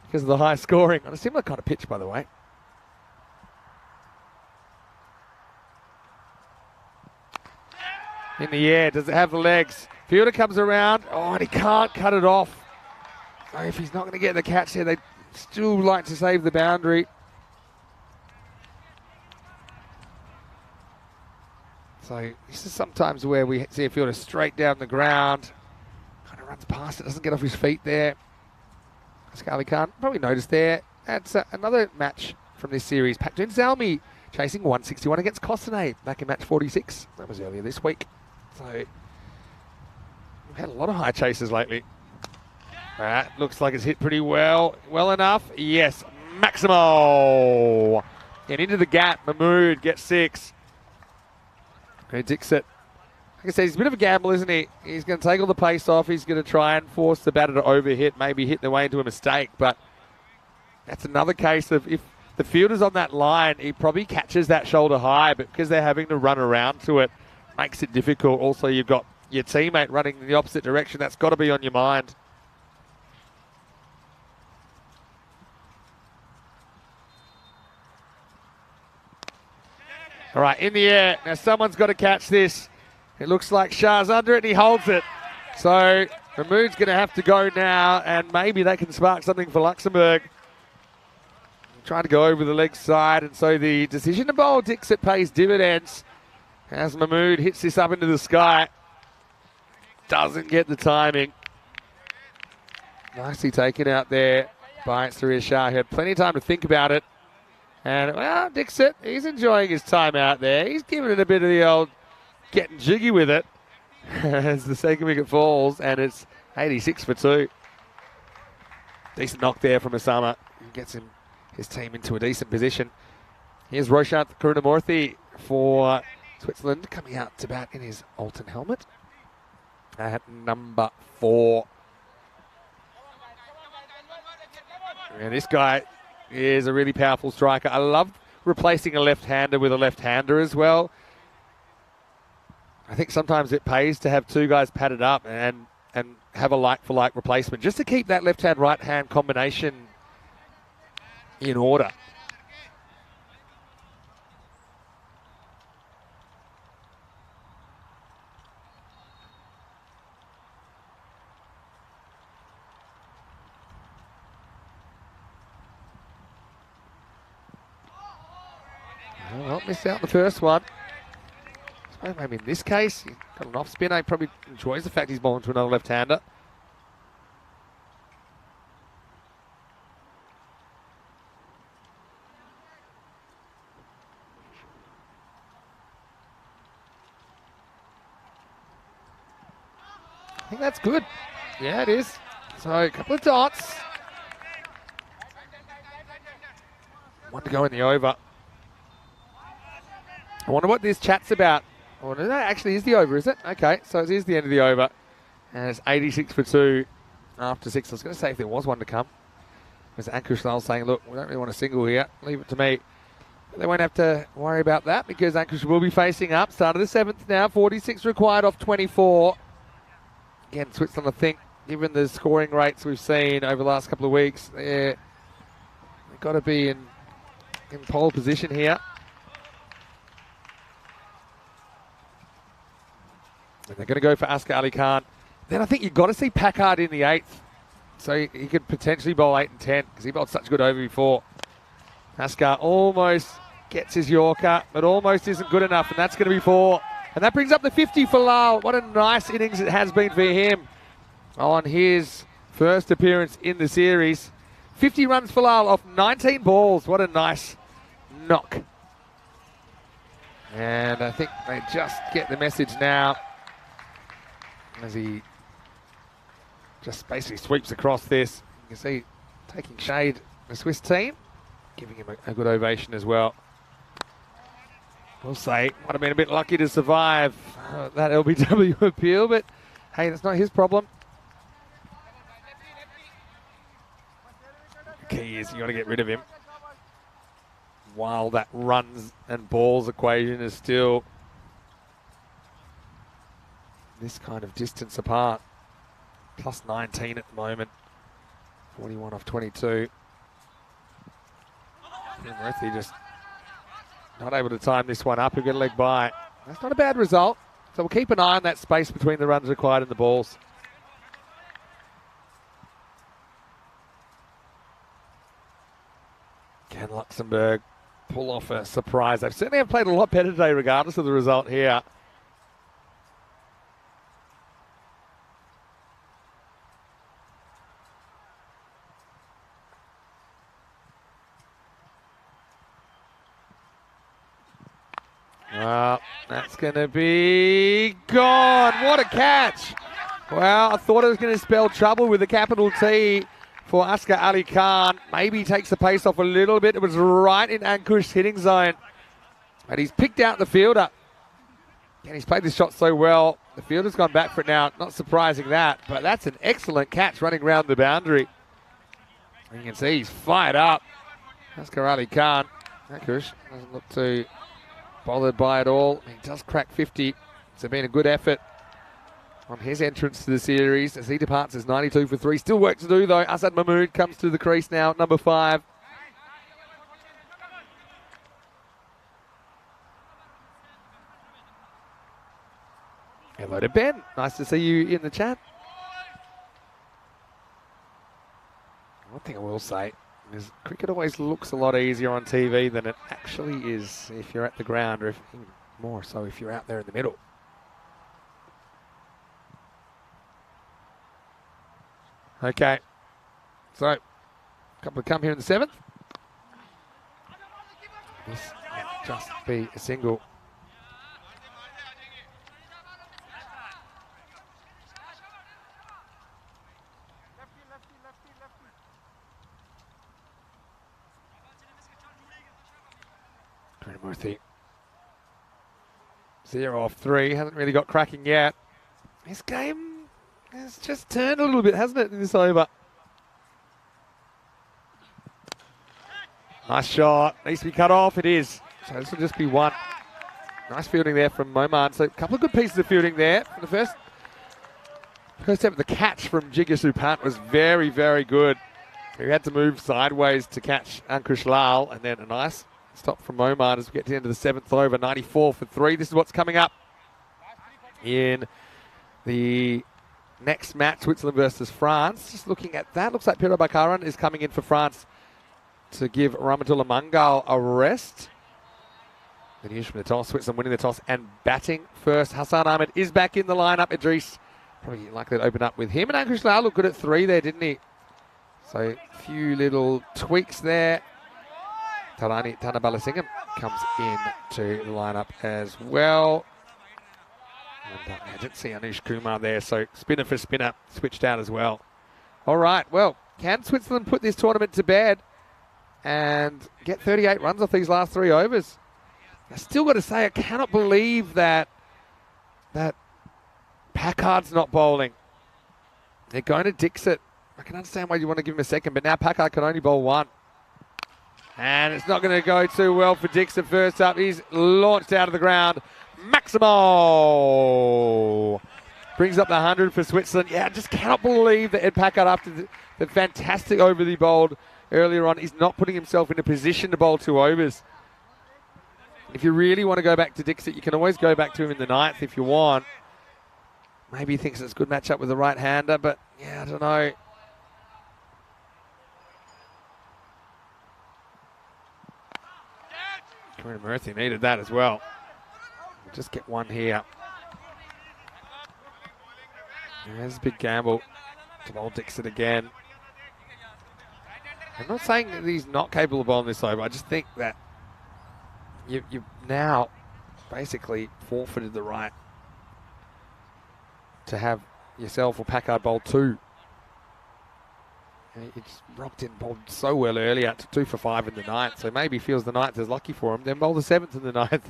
because of the high scoring on a similar kind of pitch, by the way. In the air, does it have the legs? Fielder comes around, and he can't cut it off. So if he's not going to get the catch there, they still like to save the boundary. So this is sometimes where we see a fielder straight down the ground. Kind of runs past it, doesn't get off his feet there. Askar Khan probably noticed there. That's another match from this series. Pakdun Zalmi chasing 161 against Kostane back in match 46. That was earlier this week. So we've had a lot of high chases lately. That looks like it's hit pretty well. Well enough. Yes. Maximo. And into the gap. Mahmood gets 6. Okay, Dixit. Like I said, he's a bit of a gamble, isn't he? He's going to take all the pace off. He's going to try and force the batter to overhit, maybe hit their way into a mistake. But that's another case of if the fielder's on that line, he probably catches that shoulder high, but because they're having to run around to it, makes it difficult. Also, you've got your teammate running in the opposite direction. That's got to be on your mind. All right, in the air. Now, someone's got to catch this. It looks like Shah's under it, and he holds it. So, Mahmood's going to have to go now, and maybe they can spark something for Luxembourg. trying to go over the leg side, and so the decision to bowl Dixit pays dividends as Mahmood hits this up into the sky. Doesn't get the timing. Nicely taken out there by Surya Shah, who had plenty of time to think about it. And, well, Dixit, he's enjoying his time out there. He's giving it a bit of the old getting jiggy with it as the second wicket falls, and it's 86 for 2. Decent knock there from Osama. Gets his team into a decent position. Here's Roshant Karunamurthy for Switzerland, coming out to bat in his Alton helmet at number 4. And this guy is a really powerful striker. I love replacing a left-hander with a left-hander as well. I think sometimes it pays to have two guys padded up and have a like-for-like replacement, just to keep that left-hand, right-hand combination in order. Well, missed out the first one. I suppose maybe in this case, he's got an off spinner. He probably enjoys the fact he's bowling to another left-hander. I think that's good. Yeah, it is. So a couple of dots. One to go in the over. I wonder what this chat's about. Oh, no, that actually is the over, is it? Okay, so it is the end of the over. And it's 86 for 2 after 6. I was going to say if there was one to come. There's Ankush Lal saying, look, we don't really want a single here. Leave it to me. But they won't have to worry about that because Ankush will be facing up. Start of the 7th now. 46 required off 24. Again, Switzerland, I think, given the scoring rates we've seen over the last couple of weeks, they've got to be in pole position here. And they're going to go for Askar Ali Khan. Then I think you've got to see Packard in the 8th. So he could potentially bowl 8 and 10 because he bowled such good over before. Askar almost gets his Yorker, but almost isn't good enough, and that's going to be 4. And that brings up the 50 for Lal. What a nice innings it has been for him on his first appearance in the series. 50 runs for Lal off 19 balls. What a nice knock. And I think they just get the message now as he just basically sweeps across this. You can see taking shade the Swiss team, giving him a good ovation as well. We'll say, might have been a bit lucky to survive that LBW appeal, but hey, that's not his problem. The key is you got to get rid of him while that runs and balls equation is still this kind of distance apart. Plus 19 at the moment. 41 off 22. And Murthy just not able to time this one up. He'll get a leg by. That's not a bad result. So we'll keep an eye on that space between the runs required and the balls. Can Luxembourg pull off a surprise? They certainly have played a lot better today regardless of the result here. Well, that's going to be gone. What a catch. Well, I thought it was going to spell trouble with a capital T for Askar Ali Khan. Maybe he takes the pace off a little bit. It was right in Ankush's hitting zone. And he's picked out the fielder. And he's played this shot so well. The fielder's gone back for it now. Not surprising that. But that's an excellent catch running around the boundary. And you can see he's fired up. Askar Ali Khan. Ankush doesn't look too bothered by it all. He does crack 50. It's been a good effort on his entrance to the series as he departs as 92 for 3. Still work to do though. Asad Mahmood comes to the crease now at number 5. Hello to Ben. Nice to see you in the chat. One thing I will say, Because cricket always looks a lot easier on TV than it actually is if you're at the ground, or even more so if you're out there in the middle. Okay, so a couple to come here in the 7th. This might just be a single. Murthy. 0 off 3, hasn't really got cracking yet. This game has just turned a little bit, hasn't it, in this over? Nice shot, needs to be cut off, it is. So this will just be one. Nice fielding there from Moman. So a couple of good pieces of fielding there. For the first step of the catch from Jigasoo Pant was very, very good. He had to move sideways to catch Ankush Lal, and then a nice stop from Moman as we get to the end of the 7th over. 94 for 3. This is what's coming up in the next match, Switzerland versus France. Just looking at that, looks like Piro Bakaran is coming in for France to give Rahmatullah Mangal a rest. The news from the toss, Switzerland winning the toss and batting first. Hassan Ahmed is back in the lineup. Idris probably likely to open up with him. And Ankush Lal looked good at 3 there, didn't he? So a few little tweaks there. Tana Balasingham comes in to the lineup as well. And I didn't see Anush Kumar there, so spinner for spinner switched out as well. All right, well, can Switzerland put this tournament to bed and get 38 runs off these last 3 overs? I still got to say, I cannot believe that Packard's not bowling. They're going to Dixit. I can understand why you want to give him a second, but now Packard can only bowl 1. And it's not going to go too well for Dixit first up. He's launched out of the ground. Maximo brings up the 100 for Switzerland. Yeah, I just cannot believe that Ed Packard, after the fantastic over he bowled earlier on, is not putting himself in a position to bowl 2 overs. If you really want to go back to Dixit, you can always go back to him in the 9th if you want. Maybe he thinks it's a good matchup with the right-hander, but yeah, I don't know. Karuna Murthy needed that as well. We'll just get 1 here. There's a big gamble to bowl Dixit again. I'm not saying that he's not capable of bowling this over. I just think that you've now basically forfeited the right to have yourself or Packard bowl 2. He just rocked in, bowled so well earlier to 2 for 5 in the 9th, so maybe he feels the 9th is lucky for him. Then bowl the 7th in the 9th.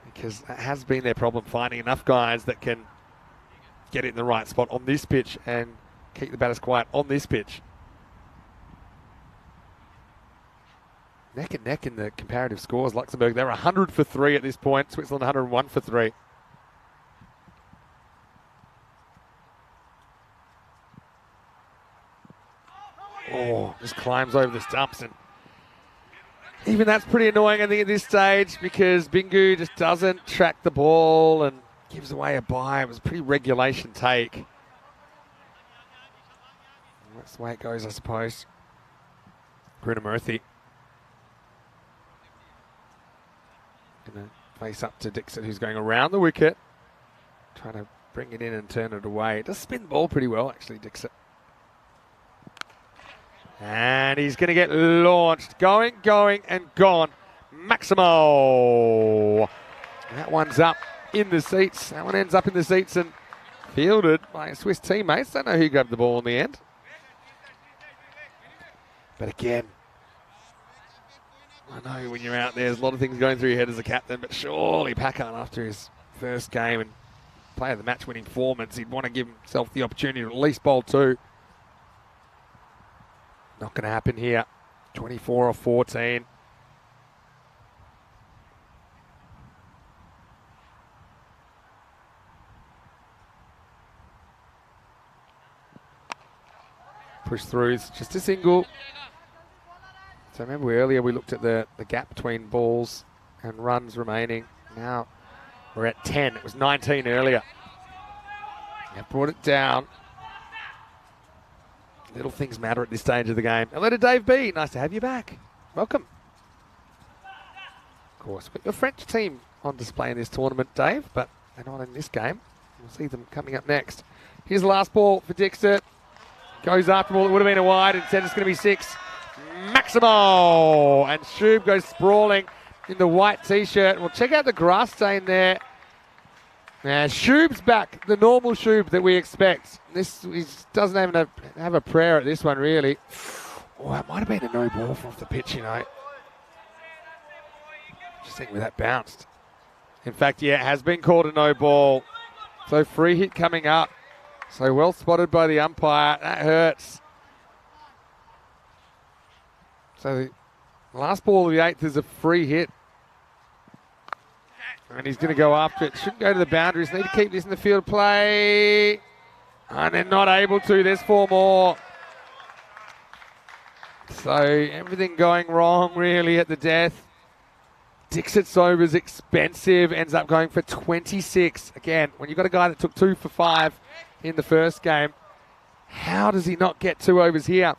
Because that has been their problem, finding enough guys that can get it in the right spot on this pitch and keep the batters quiet on this pitch. Neck and neck in the comparative scores. Luxembourg, they're 100 for 3 at this point. Switzerland 101 for 3. Oh, just climbs over the stumps, and even that's pretty annoying, I think, at this stage, because Bingu just doesn't track the ball and gives away a bye. It was a pretty regulation take. That's the way it goes, I suppose. Karuna Murthy going to face up to Dixit, who's going around the wicket, trying to bring it in and turn it away. It does spin the ball pretty well, actually, Dixit. And he's going to get launched. Going, and gone. Maximo. That one's up in the seats. That one ends up in the seats and fielded by Swiss teammates. Don't know who grabbed the ball in the end. But again, I know when you're out there, there's a lot of things going through your head as a captain, but surely Packard, after his first game and player of the match winning performance, he'd want to give himself the opportunity to at least bowl 2. Not going to happen here. 24 or 14. Push throughs, just a single. So remember earlier we looked at the gap between balls and runs remaining. Now we're at 10. It was 19 earlier. They brought it down Little things matter at this stage of the game. And let it Dave B. Nice to have you back. Welcome. Of course, we've got your French team on display in this tournament, Dave, but they're not in this game. We'll see them coming up next. Here's the last ball for Dixit. Goes after the ball. It would have been a wide. Instead, it's going to be 6. Maximo! And Shub goes sprawling in the white T-shirt. Well, check out the grass stain there. Now, Shub's back, the normal Shub that we expect. This he doesn't even have a prayer at this one, really. Oh, it might have been a no ball from off the pitch, you know. Just think where that bounced. In fact, yeah, it has been called a no ball. So free hit coming up. So well spotted by the umpire. That hurts. So the last ball of the 8th is a free hit. And he's going to go after it. Shouldn't go to the boundaries. Need to keep this in the field play. And they're not able to. There's 4 more. So everything going wrong really at the death. Dixit's over's expensive. Ends up going for 26. Again, when you've got a guy that took 2 for 5 in the first game, how does he not get 2 overs here?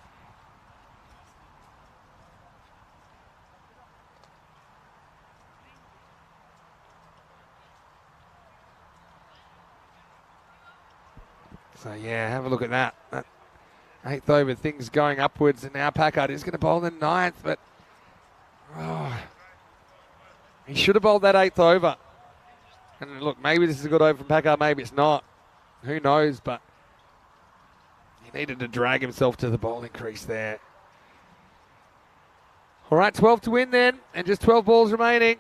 So, yeah, have a look at that. That 8th over, things going upwards, and now Packard is going to bowl the 9th, but he should have bowled that 8th over. And look, maybe this is a good over from Packard, maybe it's not. Who knows, but he needed to drag himself to the bowling crease there. All right, 12 to win then, and just 12 balls remaining.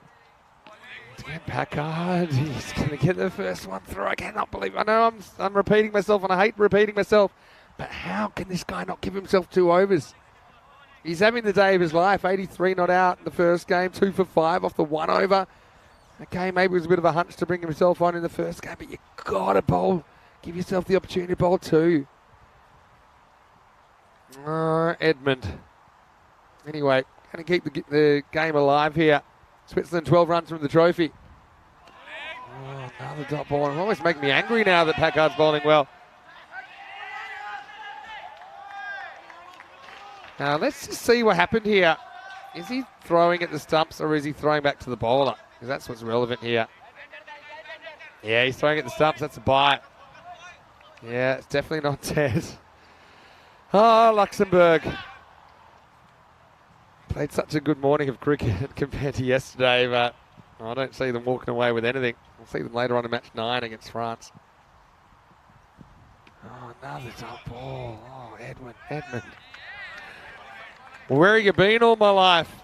Again, Packard, he's going to get the first one through. I cannot believe it. I know I'm repeating myself, and I hate repeating myself, but how can this guy not give himself 2 overs? He's having the day of his life. 83 not out in the first game, 2 for 5 off the 1 over. Okay, maybe it was a bit of a hunch to bring himself on in the first game, but you got to bowl. Give yourself the opportunity to bowl 2. Edmund. Anyway, going to keep the game alive here. Switzerland 12 runs from the trophy. Oh, another dot ball. It's almost making me angry now that Packard's bowling well. Now let's just see what happened here. Is he throwing at the stumps or is he throwing back to the bowler? Because that's what's relevant here. Yeah, he's throwing at the stumps. That's a bite. Yeah, it's definitely not dead. Oh, Luxembourg. Played such a good morning of cricket compared to yesterday, but I don't see them walking away with anything. We'll see them later on in match 9 against France. Oh, another top ball. Oh, Edmund. Well, where have you been all my life?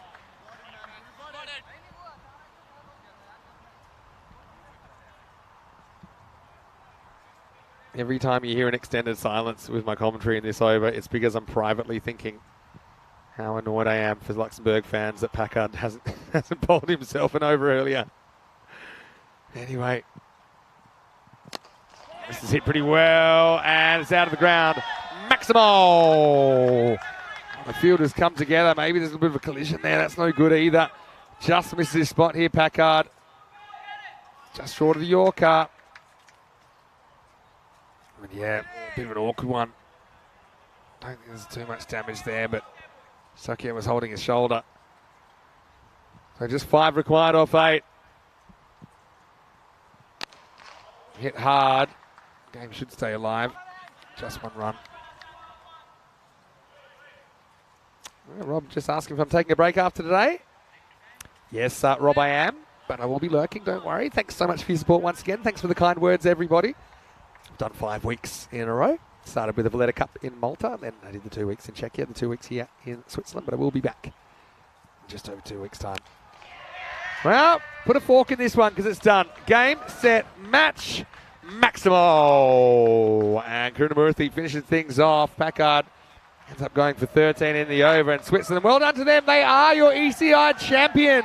Every time you hear an extended silence with my commentary in this over, it's because I'm privately thinking how annoyed I am for Luxembourg fans that Packard hasn't bowled himself an over earlier. Anyway, this is hit pretty well, and it's out of the ground. Maximo! The fielders come together. Maybe there's a bit of a collision there. That's no good either. Just misses his spot here, Packard. Just short of the Yorker. And yeah, a bit of an awkward one. Don't think there's too much damage there, but Sakia was holding his shoulder. So just 5 required off 8. Hit hard. Game should stay alive. Just 1 run. Well, Rob just asking if I'm taking a break after today. Yes, Rob, I am. But I will be lurking, don't worry. Thanks so much for your support once again. Thanks for the kind words, everybody. I've done 5 weeks in a row. Started with the Valletta Cup in Malta, then I did the 2 weeks in Czechia, the 2 weeks here in Switzerland, but I will be back in just over 2 weeks' time. Well, put a fork in this one because it's done. Game, set, match, Maximo. And Karunamurthy finishes things off. Packard ends up going for 13 in the over, and Switzerland, well done to them. They are your ECI champions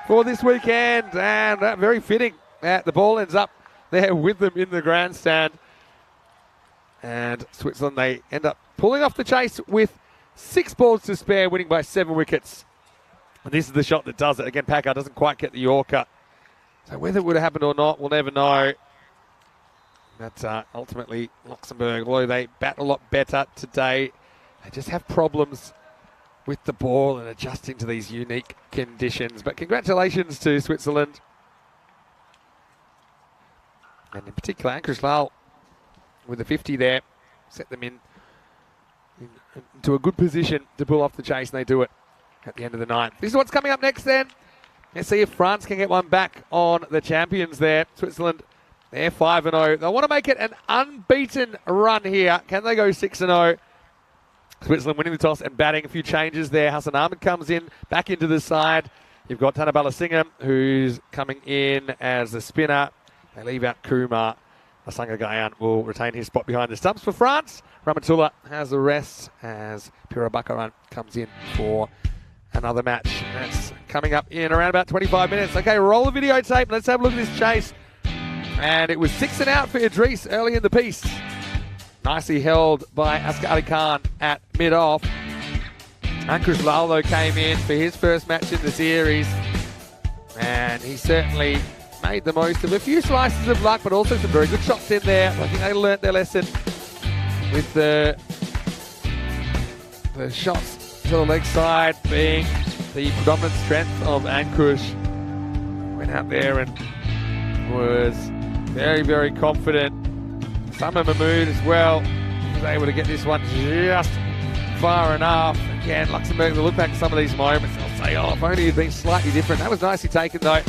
for this weekend, and very fitting. The ball ends up there with them in the grandstand. And Switzerland, they end up pulling off the chase with 6 balls to spare, winning by 7 wickets. And this is the shot that does it. Again, Packard doesn't quite get the Yorker. So whether it would have happened or not, we'll never know. But ultimately, Luxembourg, although they bat a lot better today, they just have problems with the ball and adjusting to these unique conditions. But congratulations to Switzerland. And in particular, Ankush Lal with the 50 there, set them into a good position to pull off the chase, and they do it at the end of the ninth. This is what's coming up next then. Let's see if France can get one back on the champions there. Switzerland, they're 5-0. They want to make it an unbeaten run here. Can they go 6-0? Switzerland winning the toss and batting. A few changes there. Hassan Ahmed comes in, back into the side. You've got Tanabala Singham, who's coming in as the spinner. They leave out Kumar. Asanga Gayan will retain his spot behind the stumps for France. Ramatullah has a rest as Pira Bakaran comes in for another match. That's coming up in around about 25 minutes. Okay, roll the videotape. Let's have a look at this chase. And it was 6 and out for Idris early in the piece. Nicely held by Askar Ali Khan at mid-off. Ankush Lal, though, came in for his first match in the series. And he certainly made the most of a few slices of luck, but also some very good shots in there. I think they learnt their lesson with the shots to the leg side being the predominant strength of Ankush. Went out there and was very, very confident. Summer Mahmood as well was able to get this one just far enough. Again, Luxembourg will look back at some of these moments. I'll say, oh, if only it had been slightly different. That was nicely taken, though.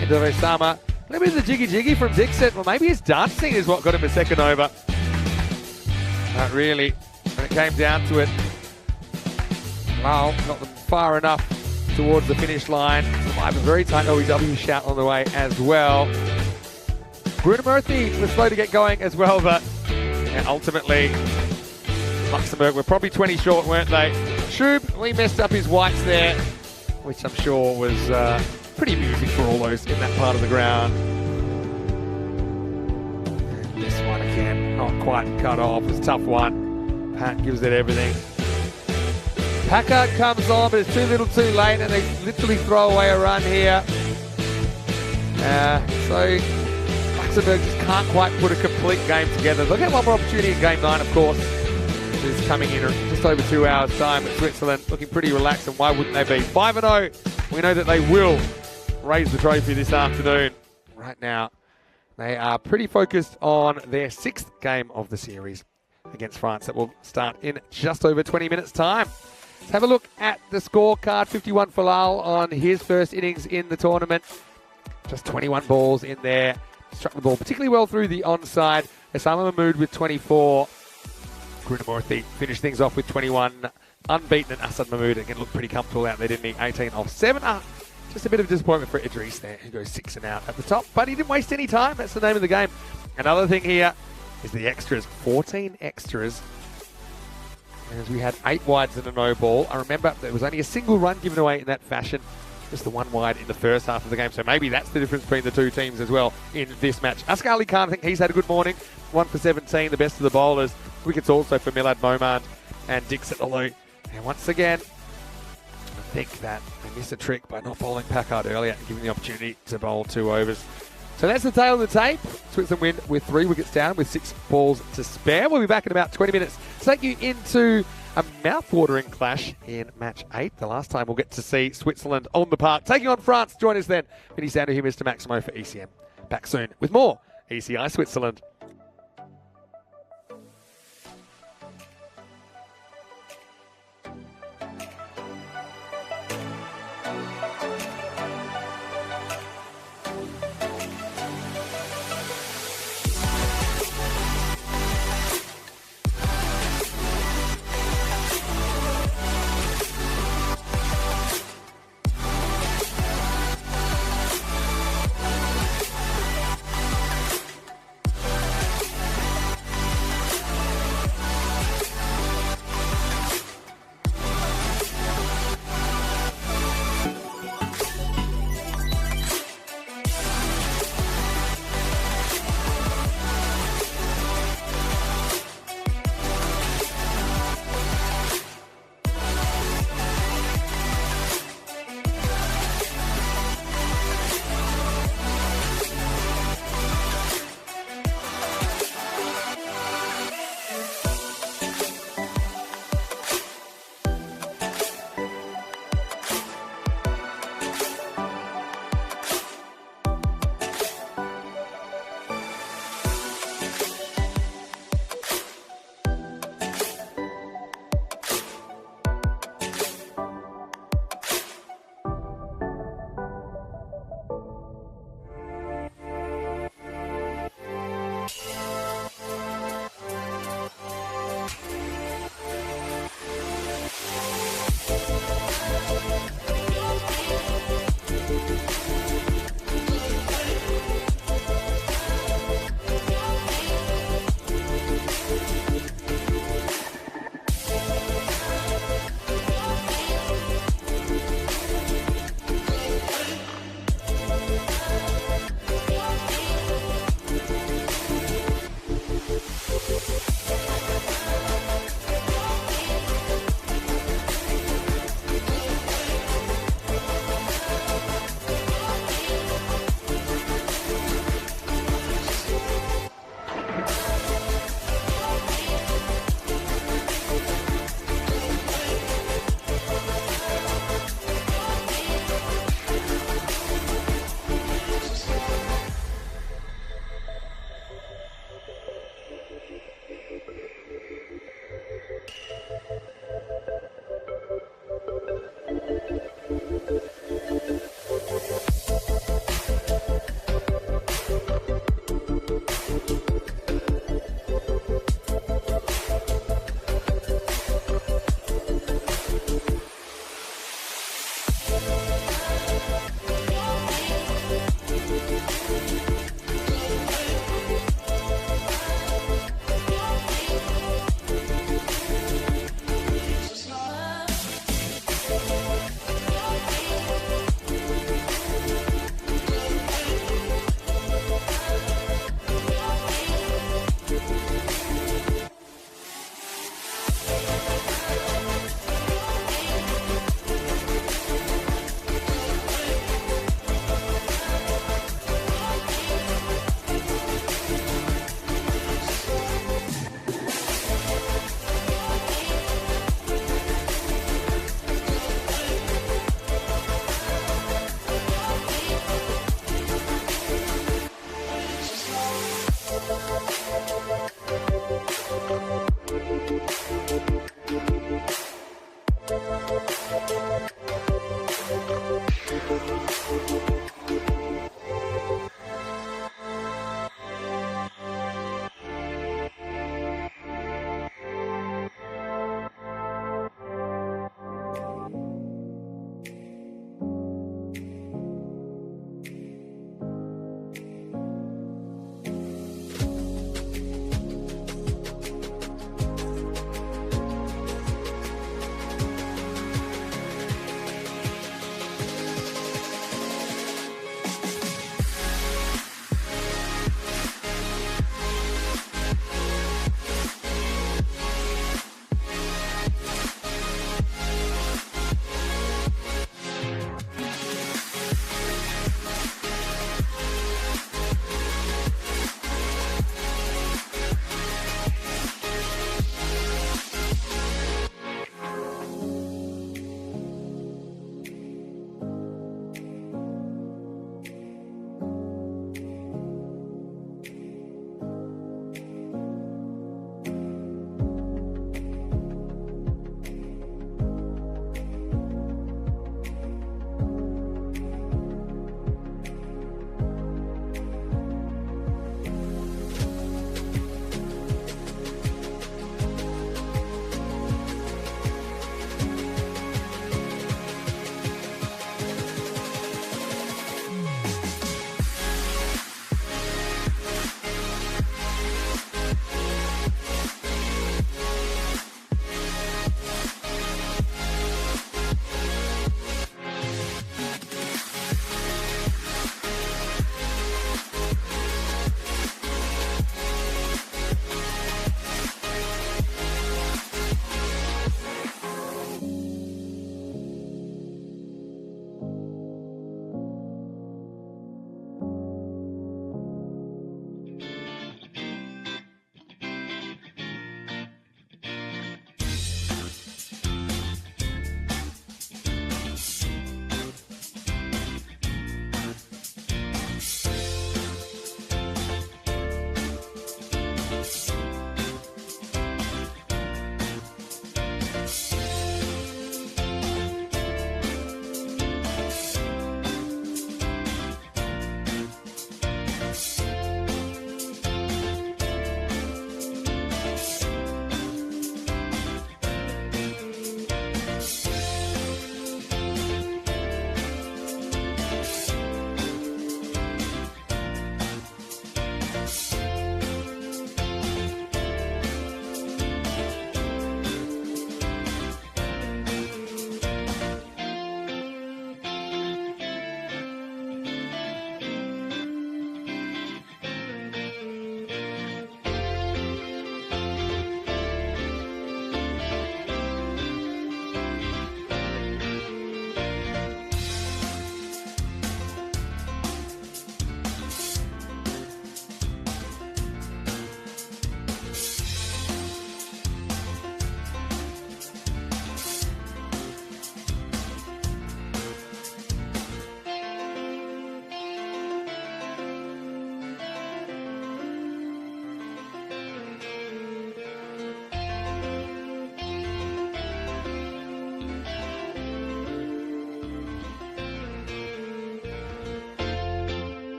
Into Osama. A little bit of the jiggy from Dixon. Well, maybe his dancing is what got him a second over. Not really. When it came down to it, well, got them far enough towards the finish line. Survived a very tight OEW shout on the way as well. Bruno Murthy was slow to get going as well, but ultimately, Luxembourg were probably 20 short, weren't they? Schub, we messed up his whites there, which I'm sure was pretty amusing for all those in that part of the ground. And this one again, not quite cut off. It's a tough one. Pat gives it everything. Packard comes on, but it's too little too late, and they literally throw away a run here. So Luxembourg just can't quite put a complete game together. They'll get one more opportunity in game 9, of course, which is coming in just over 2 hours' time. But Switzerland looking pretty relaxed, and why wouldn't they be? 5-0. We know that they will raise the trophy this afternoon. Right now, they are pretty focused on their 6th game of the series against France that will start in just over 20 minutes' time. Let's have a look at the scorecard. 51 for Lal on his first innings in the tournament. Just 21 balls in there. Struck the ball particularly well through the onside. Osama Mahmood with 24. Grunamurthy finished things off with 21. Unbeaten, and Asad Mahmood again looked pretty comfortable out there, didn't he? 18 off 7. Just a bit of disappointment for Idris there, who goes 6 and out at the top. But he didn't waste any time. That's the name of the game. Another thing here is the extras. 14 extras. As we had 8 wides and a no ball. I remember there was only a single run given away in that fashion. Just the 1 wide in the first half of the game. So maybe that's the difference between the two teams as well in this match. Askar Ali Khan, I think he's had a good morning. 1 for 17, the best of the bowlers. Wickets also for Milad Momand and Dixon. Although, and once again, I think that they missed a trick by not bowling Packard earlier and giving the opportunity to bowl 2 overs. So that's the tail of the tape. Switzerland win with 3 wickets down with 6 balls to spare. We'll be back in about 20 minutes to take you into a mouth-watering clash in match 8. The last time we'll get to see Switzerland on the park taking on France. Join us then. Many sound of here, Mr. Maximo for ECM. Back soon with more ECI Switzerland.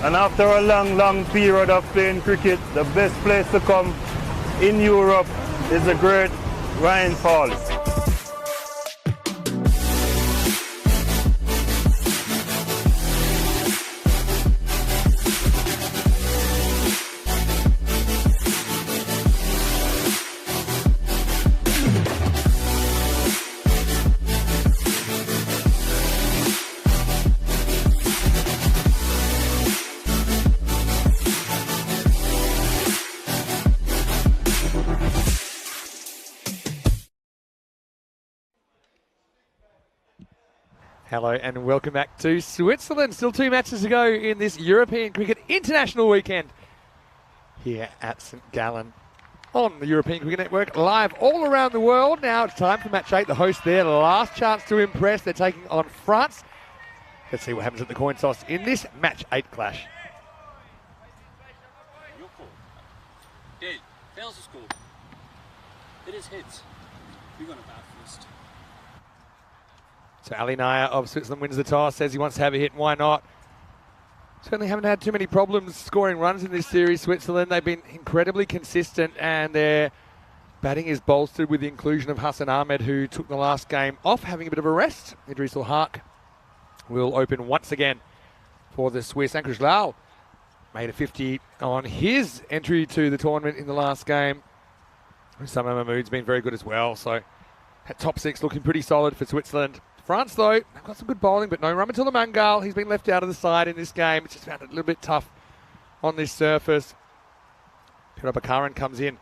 And after a long, long period of playing cricket, the best place to come in Europe is the great Ryan Falls. Hello and welcome back to Switzerland. Still 2 matches to go in this European Cricket International weekend here at St Gallen on the European Cricket Network, live all around the world. Now it's time for match 8. The host there, last chance to impress. They're taking on France. Let's see what happens at the coin toss in this match 8 clash. Your call. Dale, fails to score. It is hits. We're going to bat first. So Ali Naya of Switzerland wins the toss, says he wants to have a hit. Why not? Certainly haven't had too many problems scoring runs in this series, Switzerland. They've been incredibly consistent and their batting is bolstered with the inclusion of Hassan Ahmed, who took the last game off, having a bit of a rest. Idris Hark will open once again for the Swiss. Ankush Lal made a 50 on his entry to the tournament in the last game. Sama Mahmood's been very good as well. So that top 6 looking pretty solid for Switzerland. France, though, they've got some good bowling, but no Ramatullah Mangal. He's been left out of the side in this game. It's just found it a little bit tough on this surface. Pirabakaran comes in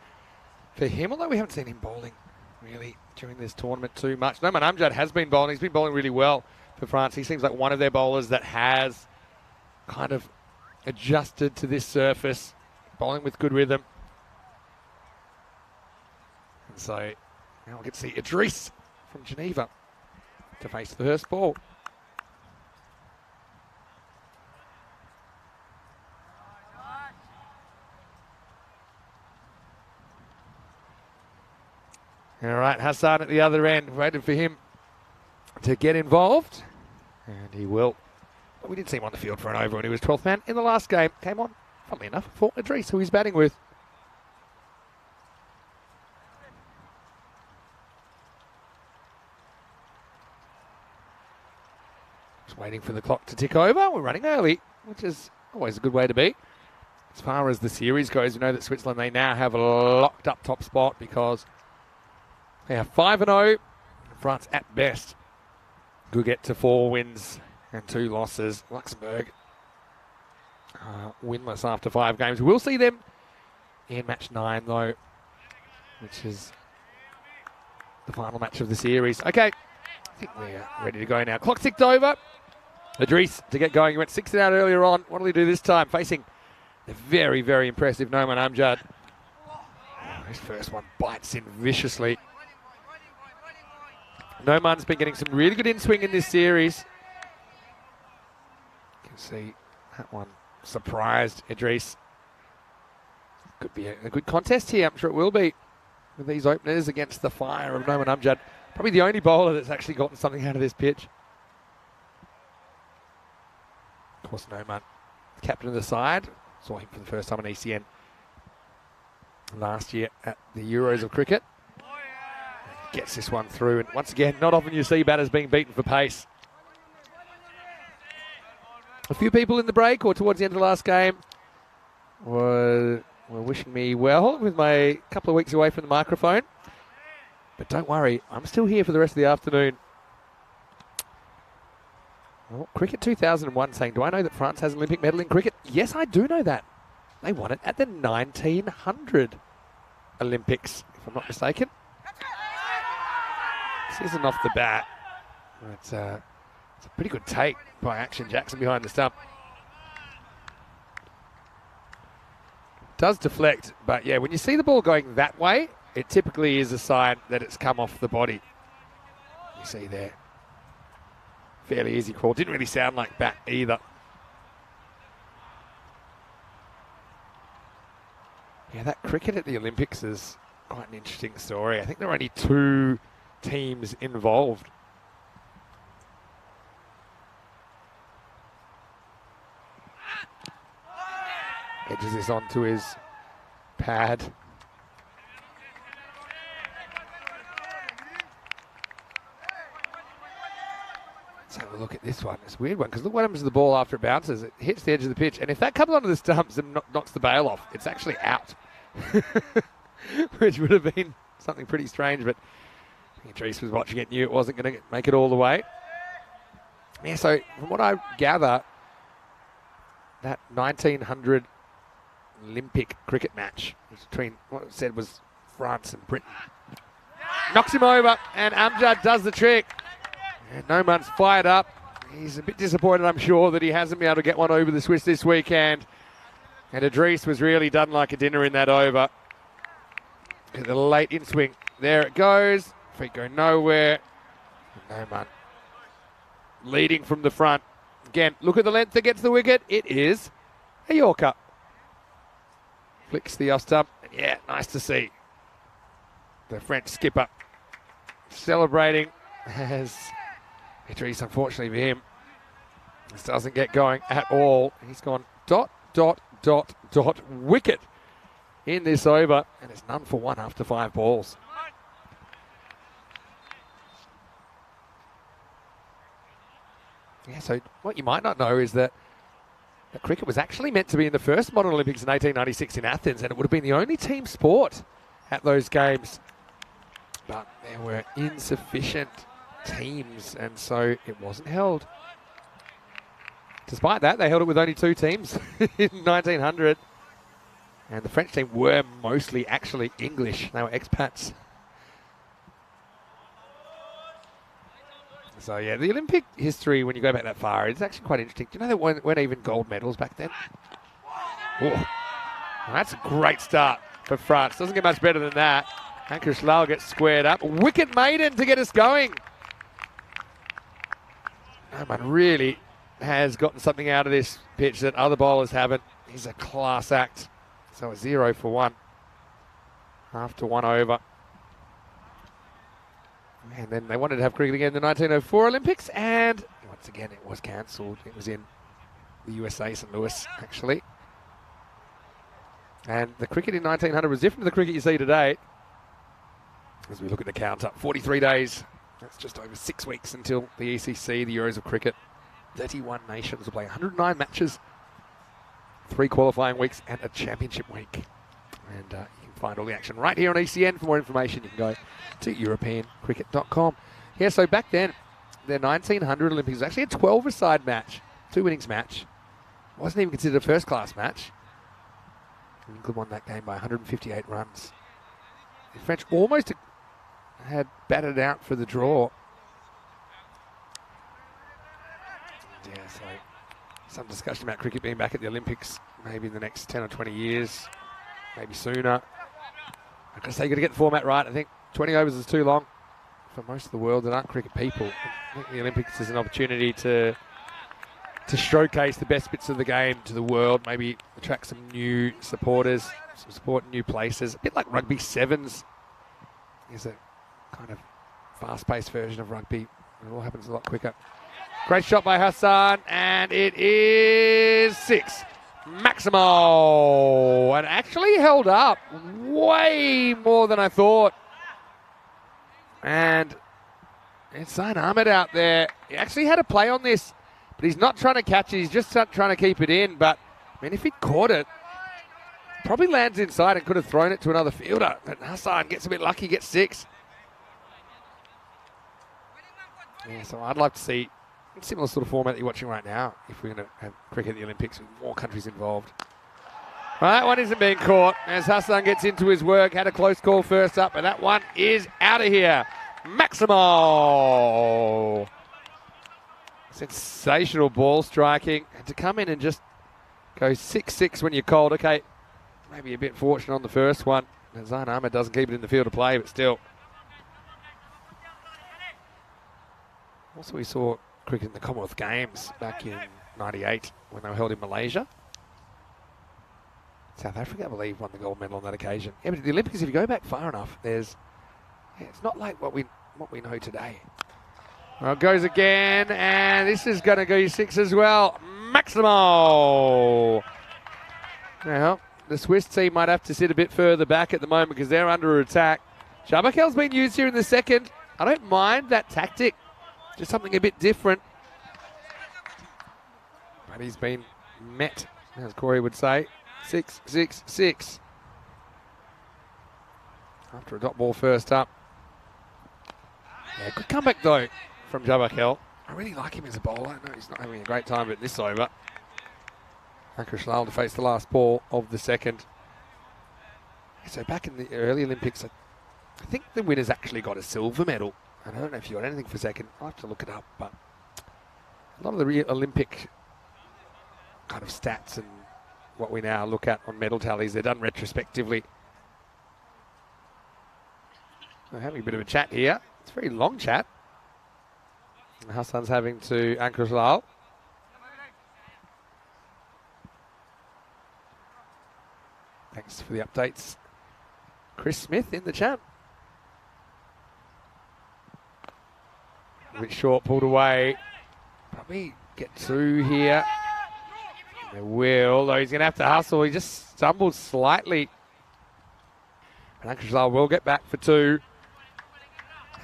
for him, although we haven't seen him bowling really during this tournament too much. Noman Amjad has been bowling. He's been bowling really well for France. He seems like one of their bowlers that has kind of adjusted to this surface, bowling with good rhythm. And so now we'll get to see Idris from Geneva to face the first ball. All right, Hassan at the other end, waited for him to get involved, and he will. But we did see him on the field for an over when he was 12th man in the last game. Came on, funnily enough, for Idris, who he's batting with. Waiting for the clock to tick over. We're running early, which is always a good way to be. As far as the series goes, we know that Switzerland, they now have a locked up top spot because they have 5-0. France, at best, could get to 4 wins and 2 losses. Luxembourg winless after 5 games. We'll see them in match 9, though, which is the final match of the series. Okay, I think we're ready to go now. Clock ticked over. Idris to get going. He went 6 out earlier on. What will he do this time? Facing the very, very impressive Noman Amjad. Oh, his first one bites in viciously. Noman's been getting some really good in-swing in this series. You can see that one surprised Idris. Could be a good contest here. I'm sure it will be with these openers against the fire of Noman Amjad. Probably the only bowler that's actually gotten something out of this pitch. Of course, Noman, captain of the side. Saw him for the first time in ECN last year at the Euros of cricket. Gets this one through, and once again, not often you see batters being beaten for pace. A few people in the break or towards the end of the last game were wishing me well with my couple of weeks away from the microphone. But don't worry, I'm still here for the rest of the afternoon. Well, Cricket 2001 saying, do I know that France has an Olympic medal in cricket? Yes, I do know that. They won it at the 1900 Olympics, if I'm not mistaken. This isn't off the bat. It's a pretty good take by Action Jackson behind the stump. Does deflect, but yeah, when you see the ball going that way, it typically is a sign that it's come off the body. You see there. Fairly easy call. Didn't really sound like bat either. Yeah, that cricket at the Olympics is quite an interesting story. I think there are only 2 teams involved. Edges this onto his pad. Let's have a look at this one. It's a weird one because look what happens to the ball after it bounces. It hits the edge of the pitch, and if that comes onto the stumps and knocks the bail off, it's actually out, which would have been something pretty strange. But I think Idris was watching it, knew it wasn't going to make it all the way. Yeah, so from what I gather, that 1900 Olympic cricket match between what it said was France and Britain knocks him over, and Amjad does the trick. And Noman's fired up. He's a bit disappointed, I'm sure, that he hasn't been able to get one over the Swiss this weekend. And Idris was really done like a dinner in that over. The late in swing. There it goes. Feet go nowhere. Noman leading from the front. Again, look at the length that gets the wicket. It is a Yorker. Flicks the off stump. Yeah, nice to see. The French skipper celebrating as Idris, unfortunately for him, this doesn't get going at all. He's gone dot, dot, dot, dot, wicket in this over, and it's none for one after 5 balls. Yeah, so what you might not know is that cricket was actually meant to be in the first modern Olympics in 1896 in Athens, and it would have been the only team sport at those games. But there were insufficient teams, and so it wasn't held. Despite that, they held it with only 2 teams in 1900. And the French team were mostly actually English. They were expats. So yeah, the Olympic history, when you go back that far, it's actually quite interesting. Do you know there weren't even gold medals back then? Oh, well, that's a great start for France. Doesn't get much better than that. Ankush Lal gets squared up. Wicket maiden to get us going. Noman really has gotten something out of this pitch that other bowlers haven't. He's a class act. So a 0 for 1 after 1 over. And then they wanted to have cricket again in the 1904 Olympics, and once again it was cancelled. It was in the USA, St. Louis, actually. And the cricket in 1900 was different to the cricket you see today. As we look at the count up, 43 days. That's just over 6 weeks until the ECC, the Euros of Cricket. 31 nations will play 109 matches, 3 qualifying weeks, and a championship week. And you can find all the action right here on ECN. For more information, you can go to EuropeanCricket.com. Yeah, so back then, the 1900 Olympics was actually a 12-a-side match, 2 innings match. It wasn't even considered a first-class match. England won that game by 158 runs. The French almost had batted out for the draw. Yeah, so some discussion about cricket being back at the Olympics maybe in the next 10 or 20 years, maybe sooner. I've got to say, you've got to get the format right. I think 20 overs is too long for most of the world that aren't cricket people. I think the Olympics is an opportunity to showcase the best bits of the game to the world, maybe attract some new supporters, some support in new places. A bit like rugby sevens is a kind of fast-paced version of rugby. It all happens a lot quicker. Great shot by Hassan, and it is 6. Maximo, and actually held up way more than I thought. And it's Zain Ahmed out there. He actually had a play on this, but he's not trying to catch it. He's just trying to keep it in. But, I mean, if he'd caught it, probably lands inside and could have thrown it to another fielder. But Hassan gets a bit lucky, gets 6. Yeah, so I'd like to see a similar sort of format that you're watching right now if we're going to have cricket at the Olympics with more countries involved. Well, that one isn't being caught as Hassan gets into his work. Had a close call first up, but that one is out of here. Maximo. Sensational ball striking. And to come in and just go 6-6 when you're cold. Okay, maybe a bit fortunate on the first one. Zain Ahmed doesn't keep it in the field of play, but still. Also, we saw cricket in the Commonwealth Games back in '98 when they were held in Malaysia. South Africa, I believe, won the gold medal on that occasion. Yeah, but at the Olympics, if you go back far enough, it's not like what we know today. Well, it goes again, and this is going to go 6 as well. Maximo! Well, the Swiss team might have to sit a bit further back at the moment because they're under attack. Jabakel's been used here in the second. I don't mind that tactic. Just something a bit different. But he's been met, as Corey would say. 6-6-6. After a dot ball first up. Yeah, good comeback though from Jabakel. I really like him as a bowler. I know he's not having a great time at this over. Ankush Lal to face the last ball of the second. So back in the early Olympics, I think the winners actually got a silver medal. I don't know if you got anything for second. I'll have to look it up, but a lot of the real Olympic kind of stats and what we now look at on medal tallies, they're done retrospectively. We're having a bit of a chat here. It's a very long chat. And Hassan's having to Ankush Lal. Thanks for the updates. Chris Smith in the chat. A bit short, pulled away. Probably get two here. They will, though he's going to have to hustle. He just stumbled slightly. And Ankush Lal will get back for two.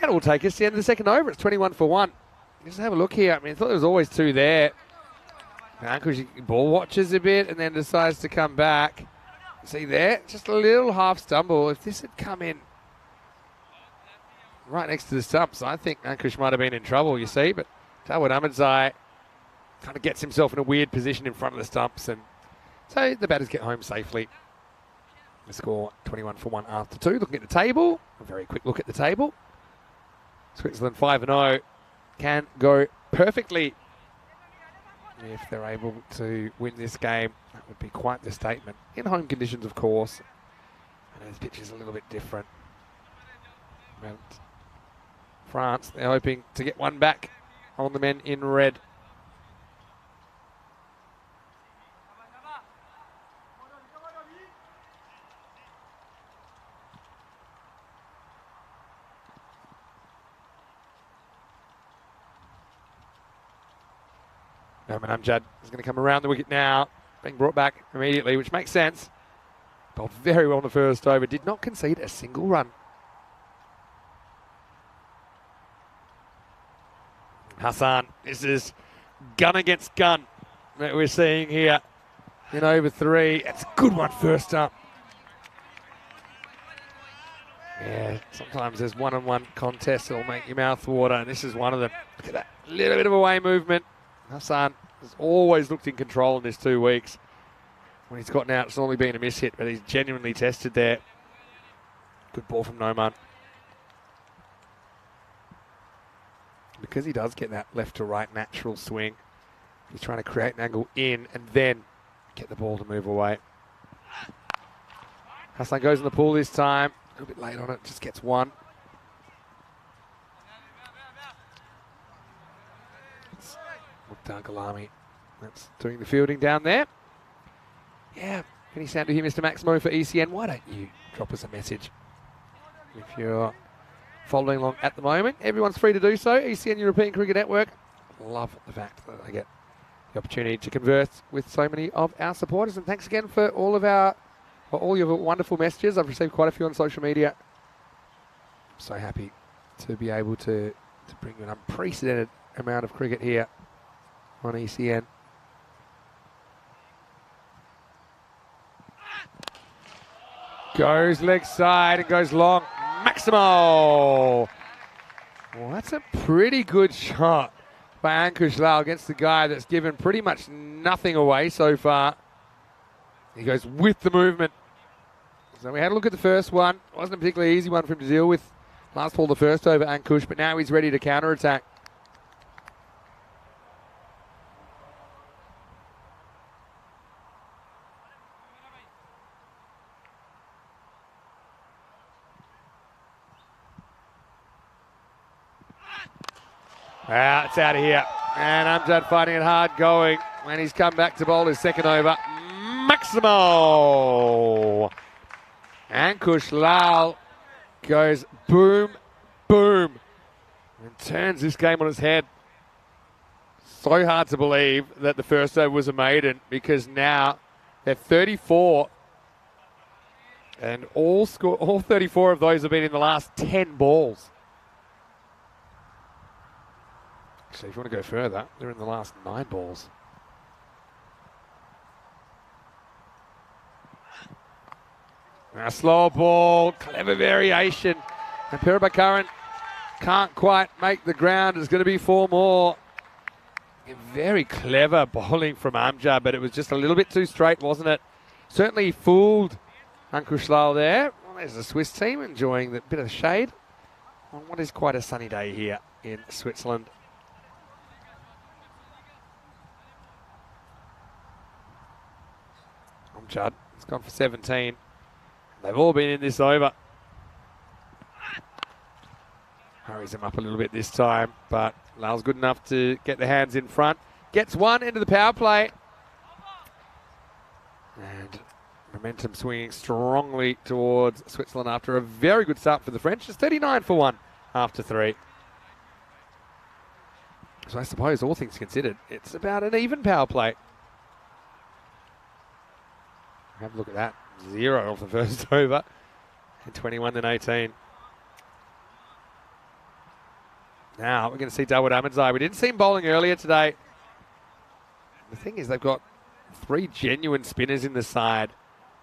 And it will take us to the end of the second over. It's 21 for 1. Just have a look here. I mean, I thought there was always two there. Ankush ball watches a bit and then decides to come back. See there, just a little half stumble. If this had come in right next to the stumps, I think Ankush might have been in trouble, you see. But Tawad Ahmadzai kind of gets himself in a weird position in front of the stumps. And so the batters get home safely. The score 21 for 1 after 2. Looking at the table, a very quick look at the table. Switzerland 5-0 can go perfectly if they're able to win this game. That would be quite the statement. In home conditions, of course. I know this pitch is a little bit different. But France, they're hoping to get one back on the men in red. Norman Amjad is going to come around the wicket now, being brought back immediately, which makes sense. Bowled very well in the first over, did not concede a single run. Hassan, this is gun against gun that we're seeing here in over 3. It's a good one first up. Yeah, sometimes there's one-on-one contests that'll make your mouth water, and this is one of them. Look at that little bit of away movement. Hassan has always looked in control in this 2 weeks. When he's gotten out, it's only been a miss hit, but he's genuinely tested there. Good ball from Noman. Because he does get that left to right natural swing, he's trying to create an angle in and then get the ball to move away. Hassan goes in the pool this time. A little bit late on it, just gets one. Mukhtar Ghalami, that's doing the fielding down there. Yeah, any sound to hear Mr. Maximo for ECN? Why don't you drop us a message if you're following along at the moment? Everyone's free to do so. ECN European Cricket Network. Love the fact that I get the opportunity to converse with so many of our supporters. And thanks again for all your wonderful messages. I've received quite a few on social media. I'm so happy to be able to bring you an unprecedented amount of cricket here on ECN. Goes leg side and goes long. Maximo! Well, that's a pretty good shot by Ankush Lal against the guy that's given pretty much nothing away so far. He goes with the movement. So we had a look at the first one. Wasn't a particularly easy one for him to deal with. Last ball the first over Ankush, but now he's ready to counter-attack. It's out of here. And Amjad finding it hard going when he's come back to bowl his second over. Maximo! Ankush Lal goes boom, boom, and turns this game on its head. So hard to believe that the first over was a maiden, because now They're 34. And all 34 of those have been in the last 10 balls. Actually, if you want to go further, they're in the last 9 balls. A slow ball, clever variation. And Pirabakaran can't quite make the ground. There's going to be 4 more. Very clever bowling from Amjad, but it was just a little bit too straight, wasn't it? Certainly fooled Ankush Lal there. Well, there's the Swiss team enjoying the bit of shade on what is quite a sunny day here in Switzerland. Amjad has gone for 17. They've all been in this over. Hurries him up a little bit this time, but Lal's good enough to get the hands in front. Gets one into the power play. And momentum swinging strongly towards Switzerland after a very good start for the French. It's 39 for 1 after 3. So I suppose, all things considered, it's about an even power play. Have a look at that. 0 off the first over. And 21 then 18. Now we're going to see Dawud Ahmadzai. We didn't see him bowling earlier today. The thing is, they've got 3 genuine spinners in the side.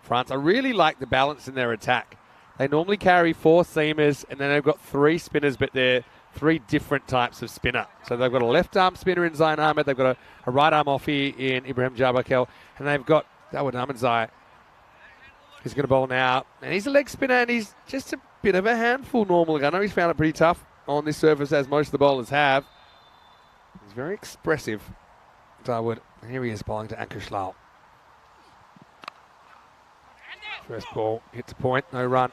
France, I really like the balance in their attack. They normally carry 4 seamers, and then they've got 3 spinners, but they're 3 different types of spinner. So they've got a left-arm spinner in Zain Ahmed, they've got a right-arm offie in Ibrahim Jabakel, and they've got Dawud Ahmadzai, who's going to bowl now. And he's a leg spinner, and he's just a bit of a handful normally. I know he's found it pretty tough on this surface, as most of the bowlers have. He's very expressive, Dawud. And here he is bowling to Ankush Lal. First ball hits a point, no run.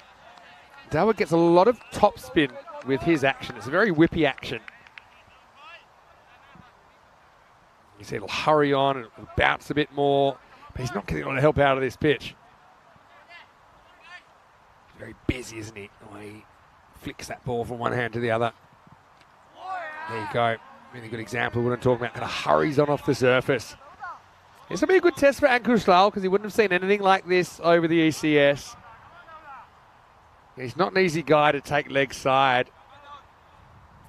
Dawud gets a lot of top spin with his action. It's a very whippy action. You see it'll hurry on and it'll bounce a bit more, but he's not getting a lot of help out of this pitch. He's very busy, isn't he? The way he flicks that ball from one hand to the other. There you go. Really good example of what I'm talking about. Kind of hurries on off the surface. This will be a good test for Ankush Lal because he wouldn't have seen anything like this over the ECS. He's not an easy guy to take leg side.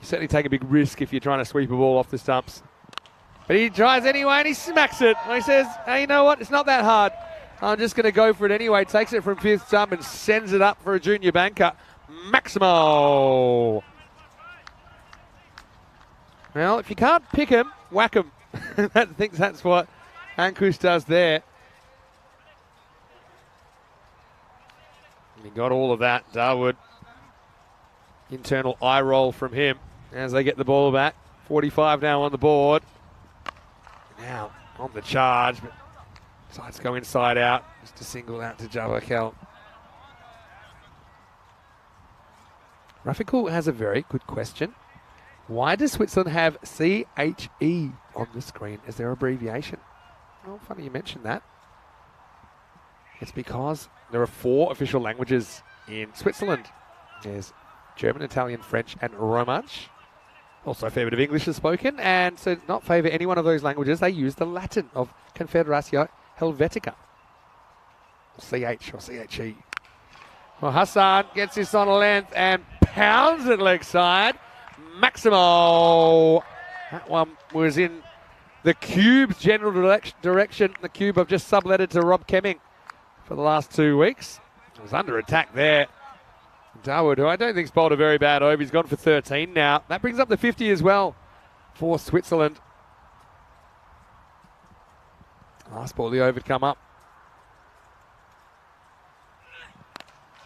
You certainly take a big risk if you're trying to sweep a ball off the stumps. But he tries anyway and he smacks it. And he says, hey, you know what? It's not that hard. I'm just going to go for it anyway. Takes it from 5th stump and sends it up for a junior banker. Maximo. Well, if you can't pick him, whack him. I think that's what Ankush does there. He got all of that, Darwood. Internal eye roll from him as they get the ball back. 45 now on the board. Now on the charge, but sides go inside out. Just a single out to Jawakel. Rafikul has a very good question. Why does Switzerland have CHE on the screen as their abbreviation? Well, funny you mentioned that. It's because there are 4 official languages in Switzerland. There's German, Italian, French, and Romansh. Also a fair bit of English is spoken, and to not favour any one of those languages, they use the Latin of Confederatio Helvetica. CH or CHE. Well, Hassan gets this on a length and pounds it leg side. Maximo. That one was in the Cube's general direction. The Cube have just subletted to Rob Kemming for the last 2 weeks. It was under attack there. Darwood, who I don't think's bowled a very bad over. He's gone for 13 now. That brings up the 50 as well for Switzerland. Last ball, the over to come up.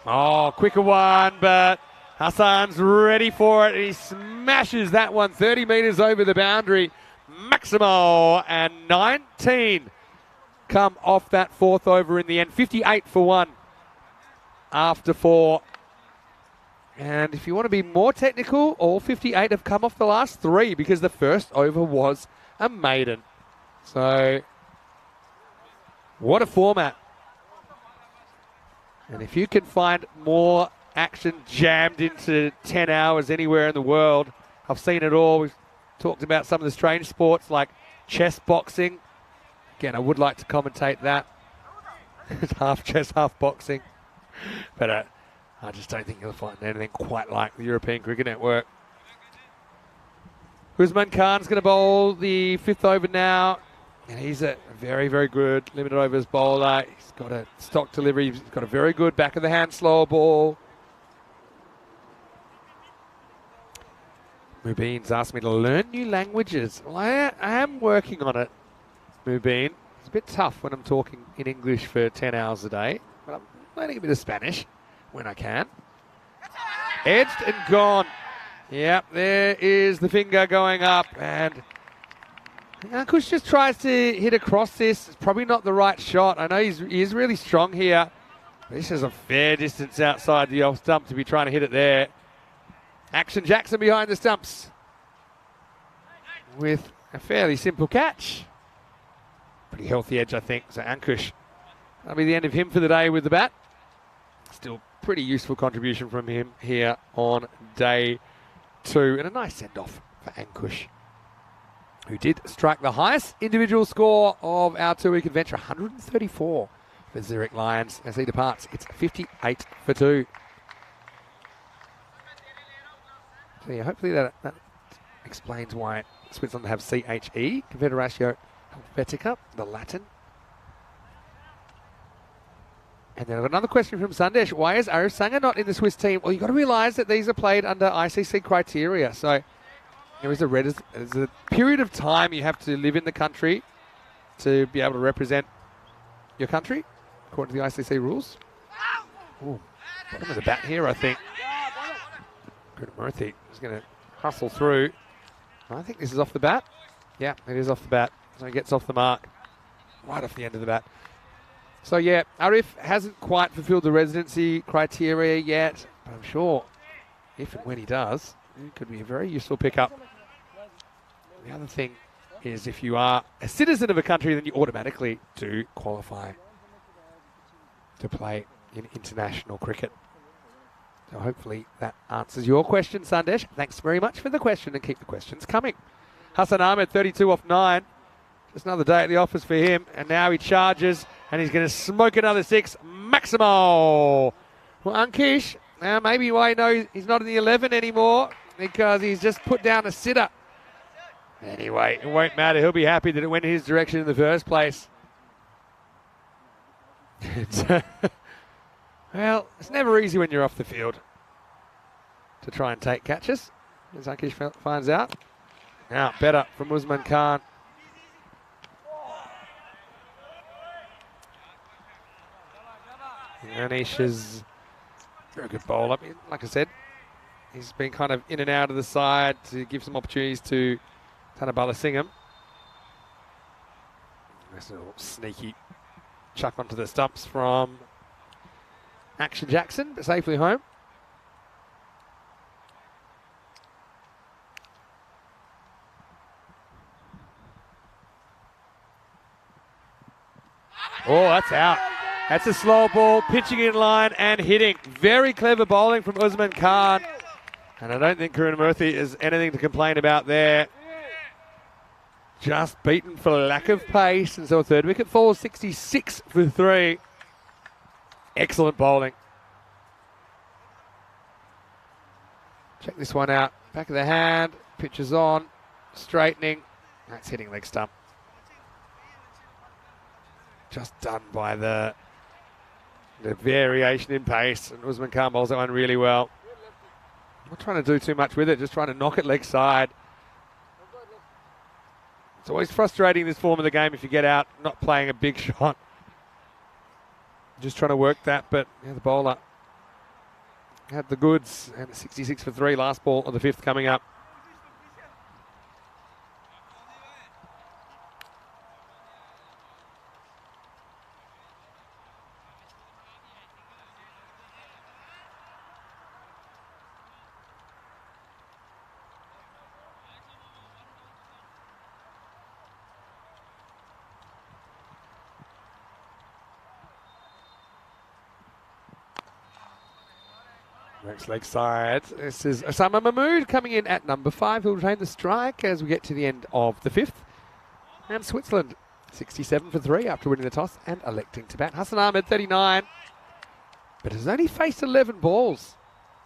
Oh, quicker one, but Hassan's ready for it. He smashes that one 30 metres over the boundary. Maximo, and 19 come off that 4th over in the end. 58 for 1 after 4. And if you want to be more technical, all 58 have come off the last 3 because the first over was a maiden. So, what a format. And if you can find more action jammed into 10 hours anywhere in the world, I've seen it all. We've talked about some of the strange sports like chess boxing. Again, I would like to commentate that. It's half chess, half boxing. But I just don't think you'll find anything quite like the European Cricket Network. Usman Khan's going to bowl the 5th over now. And he's a very, very good limited overs bowler. He's got a stock delivery. He's got a very good back of the hand slower ball. Mubin's asked me to learn new languages. Well, I am working on it, Mubin. It's a bit tough when I'm talking in English for 10 hours a day, but I'm learning a bit of Spanish when I can. Edged and gone. Yep, there is the finger going up, and Ankush just tries to hit across this. It's probably not the right shot. I know he is really strong here. This is a fair distance outside the off stump to be trying to hit it there. Action Jackson behind the stumps with a fairly simple catch. Pretty healthy edge, I think. So Ankush, that'll be the end of him for the day with the bat. Still pretty useful contribution from him here on day 2. And a nice send-off for Ankush, who did strike the highest individual score of our 2-week adventure, 134 for Zurich Lions. As he departs, it's 58 for 2. So yeah, hopefully that explains why Switzerland have CHE, Confederatio Helvetica, the Latin. And then I've got another question from Sandesh. Why is Arif Sangha not in the Swiss team? Well, you've got to realise that these are played under ICC criteria. So there is a period of time you have to live in the country to be able to represent your country, according to the ICC rules. Ooh, bottom of the bat here, I think. Murthy is going to hustle through. I think this is off the bat. Yeah, it is off the bat. So he gets off the mark right off the end of the bat. So yeah, Arif hasn't quite fulfilled the residency criteria yet, but I'm sure if and when he does, it could be a very useful pickup. The other thing is if you are a citizen of a country, then you automatically do qualify to play in international cricket. So hopefully that answers your question, Sandesh. Thanks very much for the question, and keep the questions coming. Hassan Ahmed, 32 off 9. Just another day at the office for him. And now he charges, and he's going to smoke another 6. Maximo. Well, Ankish, now maybe why he's not in the 11 anymore, because he's just put down a sitter. Anyway, it won't matter. He'll be happy that it went in his direction in the first place. Well, it's never easy when you're off the field to try and take catches, as Ankish finds out. Now, better from Usman Khan. Anish is a very good bowler. I mean, like I said, he's been kind of in and out of the side to give some opportunities to Tanabala Singham. Nice little sneaky chuck onto the stumps from Action Jackson, but safely home. Oh, that's out. That's a slow ball, pitching in line and hitting. Very clever bowling from Usman Khan. And I don't think Karunamurthy has anything to complain about there. Just beaten for lack of pace. And so a third wicket falls, 66 for 3. Excellent bowling. Check this one out. Back of the hand. Pitch is on. Straightening. That's hitting leg stump. Just done by the variation in pace. And Usman Khan bowls that one really well. Not trying to do too much with it. Just trying to knock it leg side. It's always frustrating this form of the game if you get out not playing a big shot. Just trying to work that, but yeah, the bowler had the goods, and 66 for 3, last ball of the 5th coming up. Next leg side. This is Osama Mahmood coming in at number 5. He'll retain the strike as we get to the end of the 5th. And Switzerland 67 for 3 after winning the toss and electing to bat. Hassan Ahmed, 39, but has only faced 11 balls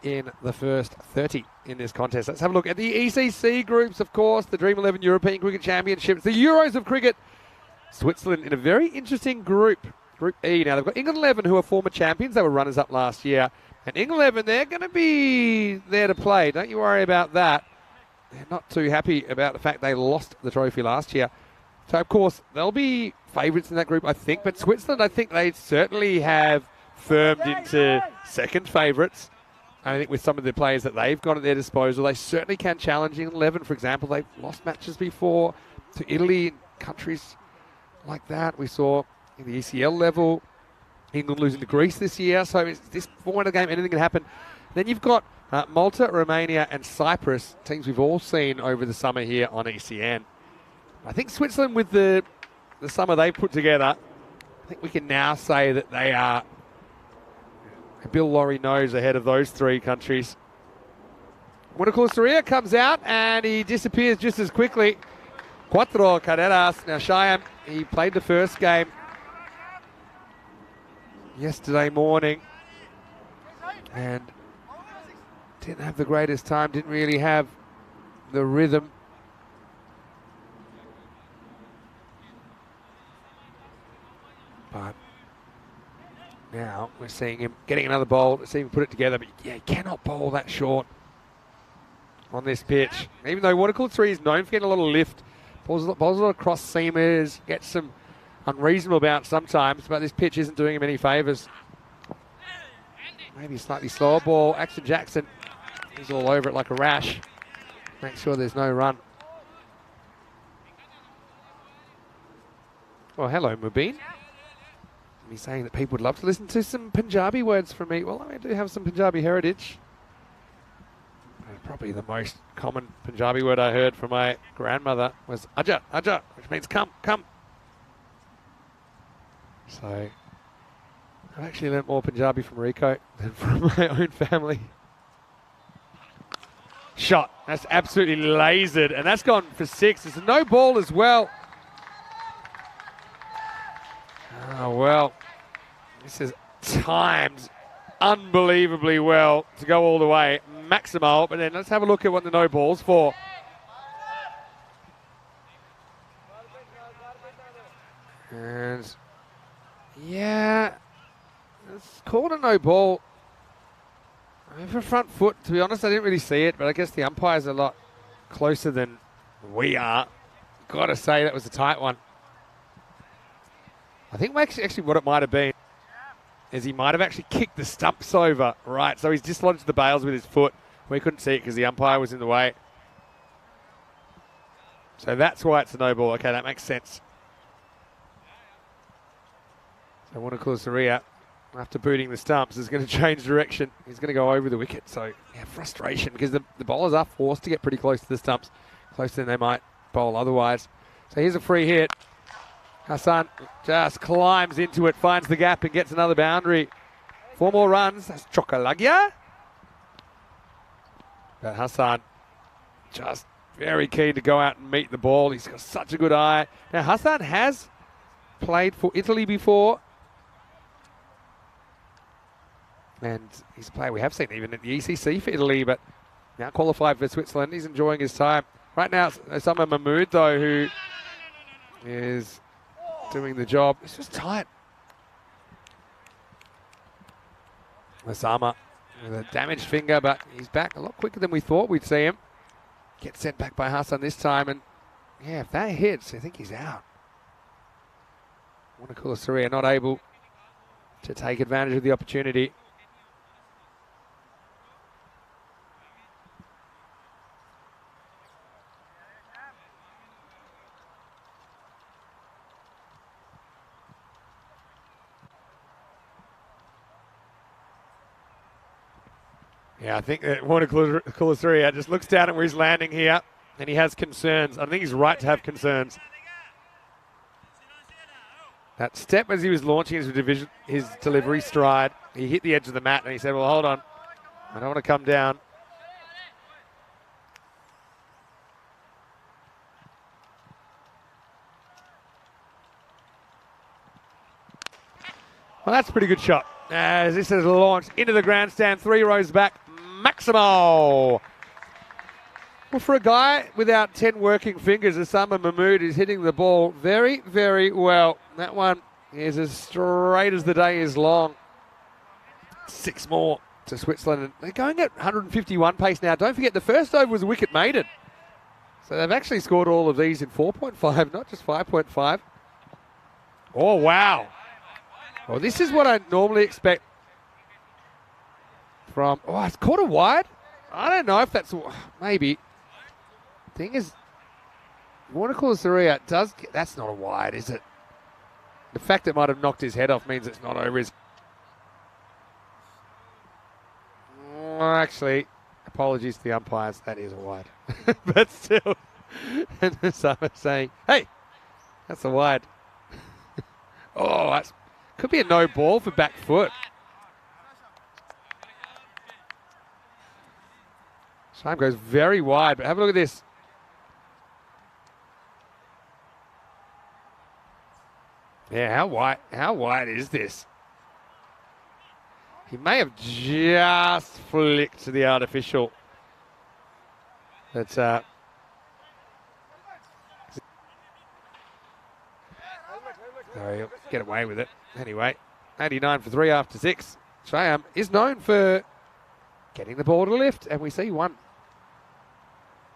in the first 30 in this contest. Let's have a look at the ECC groups, of course, the Dream 11 European Cricket Championships, the Euros of Cricket. Switzerland in a very interesting group, Group E. Now, they've got England 11, who are former champions. They were runners-up last year. And England 11, they're going to be there to play. Don't you worry about that. They're not too happy about the fact they lost the trophy last year. So, of course, they'll be favourites in that group, I think. But Switzerland, I think they certainly have firmed into second favourites. I think with some of the players that they've got at their disposal, they certainly can challenge England 11. For example, they've lost matches before to Italy and countries like that. We saw in the ECL level, England losing to Greece this year. So it's this point of the game, anything can happen. Then you've got Malta, Romania and Cyprus, teams we've all seen over the summer here on ECN. I think Switzerland, with the summer they've put together, I think we can now say that they are Bill Laurie knows ahead of those three countries. Wonderful Surya comes out and he disappears just as quickly. Cuatro carreras. Now Shyam, he played the first game yesterday morning and didn't have the greatest time, didn't really have the rhythm. But now we're seeing him getting another bowl. Let's see him put it together. But yeah, he cannot bowl that short on this pitch. Even though Watercool 3 is known for getting a lot of lift, bowls a lot of cross seamers, gets some unreasonable bounce sometimes, but this pitch isn't doing him any favours. Maybe a slightly slower ball. Axton Jackson is all over it like a rash. Make sure there's no run. Well, hello, Mubin. He's saying that people would love to listen to some Punjabi words from me. Well, I do have some Punjabi heritage. Probably the most common Punjabi word I heard from my grandmother was Aja, Aja, which means come, come. So I've actually learnt more Punjabi from Rico than from my own family. Shot. That's absolutely lasered, and that's gone for 6. It's a no ball as well. Oh, well. This is timed unbelievably well to go all the way. Maximal, but then let's have a look at what the no ball's for. And yeah, it's called a no ball. I mean, for front foot, to be honest, I didn't really see it, but I guess the umpire's a lot closer than we are. Got to say that was a tight one. I think actually what it might have been is he might have actually kicked the stumps over. Right, so he's dislodged the bails with his foot. We couldn't see it because the umpire was in the way. So that's why it's a no ball. Okay, that makes sense. So Wanakola Surya, after booting the stumps, is going to change direction. He's going to go over the wicket. So, yeah, frustration because the bowlers are forced to get pretty close to the stumps, closer than they might bowl otherwise. So here's a free hit. Hassan just climbs into it, finds the gap and gets another boundary. 4 more runs. That's Chokalagya. But Hassan just very keen to go out and meet the ball. He's got such a good eye. Now, Hassan has played for Italy before. And he's a player we have seen even at the ECC for Italy, but now qualified for Switzerland. He's enjoying his time. Right now, it's Osama Mahmood, though, who is doing the job. It's just tight. Osama with a damaged finger, but he's back a lot quicker than we thought we'd see him. Gets sent back by Hassan this time, and yeah, if that hits, I think he's out. Wanakola Surya not able to take advantage of the opportunity. Yeah, I think that Wanakola Surya just looks down at where he's landing here, and he has concerns. I think he's right to have concerns. That step as he was launching his delivery stride, he hit the edge of the mat, and he said, well, hold on. I don't want to come down. Well, that's a pretty good shot. As this is launched into the grandstand, 3 rows back, Maximo. Well, for a guy without 10 working fingers, Osama Mahmood is hitting the ball very, very well. That one is as straight as the day is long. 6 more to Switzerland. They're going at 151 pace now. Don't forget, the first over was a wicket maiden. So they've actually scored all of these in 4.5, not just 5.5. Oh, wow. Well, this is what I normally expect from... Oh, it's caught a wide. I don't know if that's... Maybe. Thing is, Warnacola Saria does... That's not a wide, is it? The fact it might have knocked his head off means it's not over his... Actually, apologies to the umpires. That is a wide. But still, and someone saying, hey, that's a wide. Oh, that's... Could be a no ball for back foot. Shame goes very wide, but have a look at this. Yeah, how wide is this? He may have just flicked to the artificial. That's so he'll get away with it. Anyway, 89 for 3 after 6. Shayam is known for getting the ball to lift, and we see one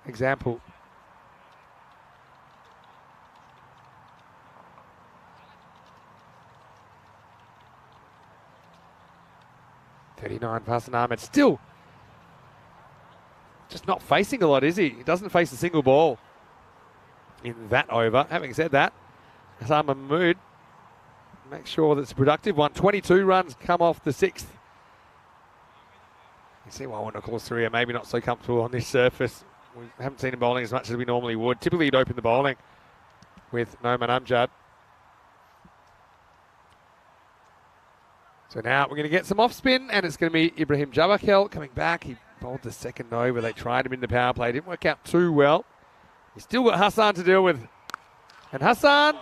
example. Hassan Ahmed still just not facing a lot, is he? He doesn't face a single ball in that over. Having said that, Hassan Mahmood makes sure that's a productive one. 22 runs come off the 6th. You see why Warnacola Saria maybe not so comfortable on this surface. We haven't seen him bowling as much as we normally would. Typically he'd open the bowling with Noman Amjad. So now we're going to get some off spin, and it's going to be Ibrahim Jabakel coming back. He bowled the second over. They tried him in the power play. Didn't work out too well. He's still got Hassan to deal with. And Hassan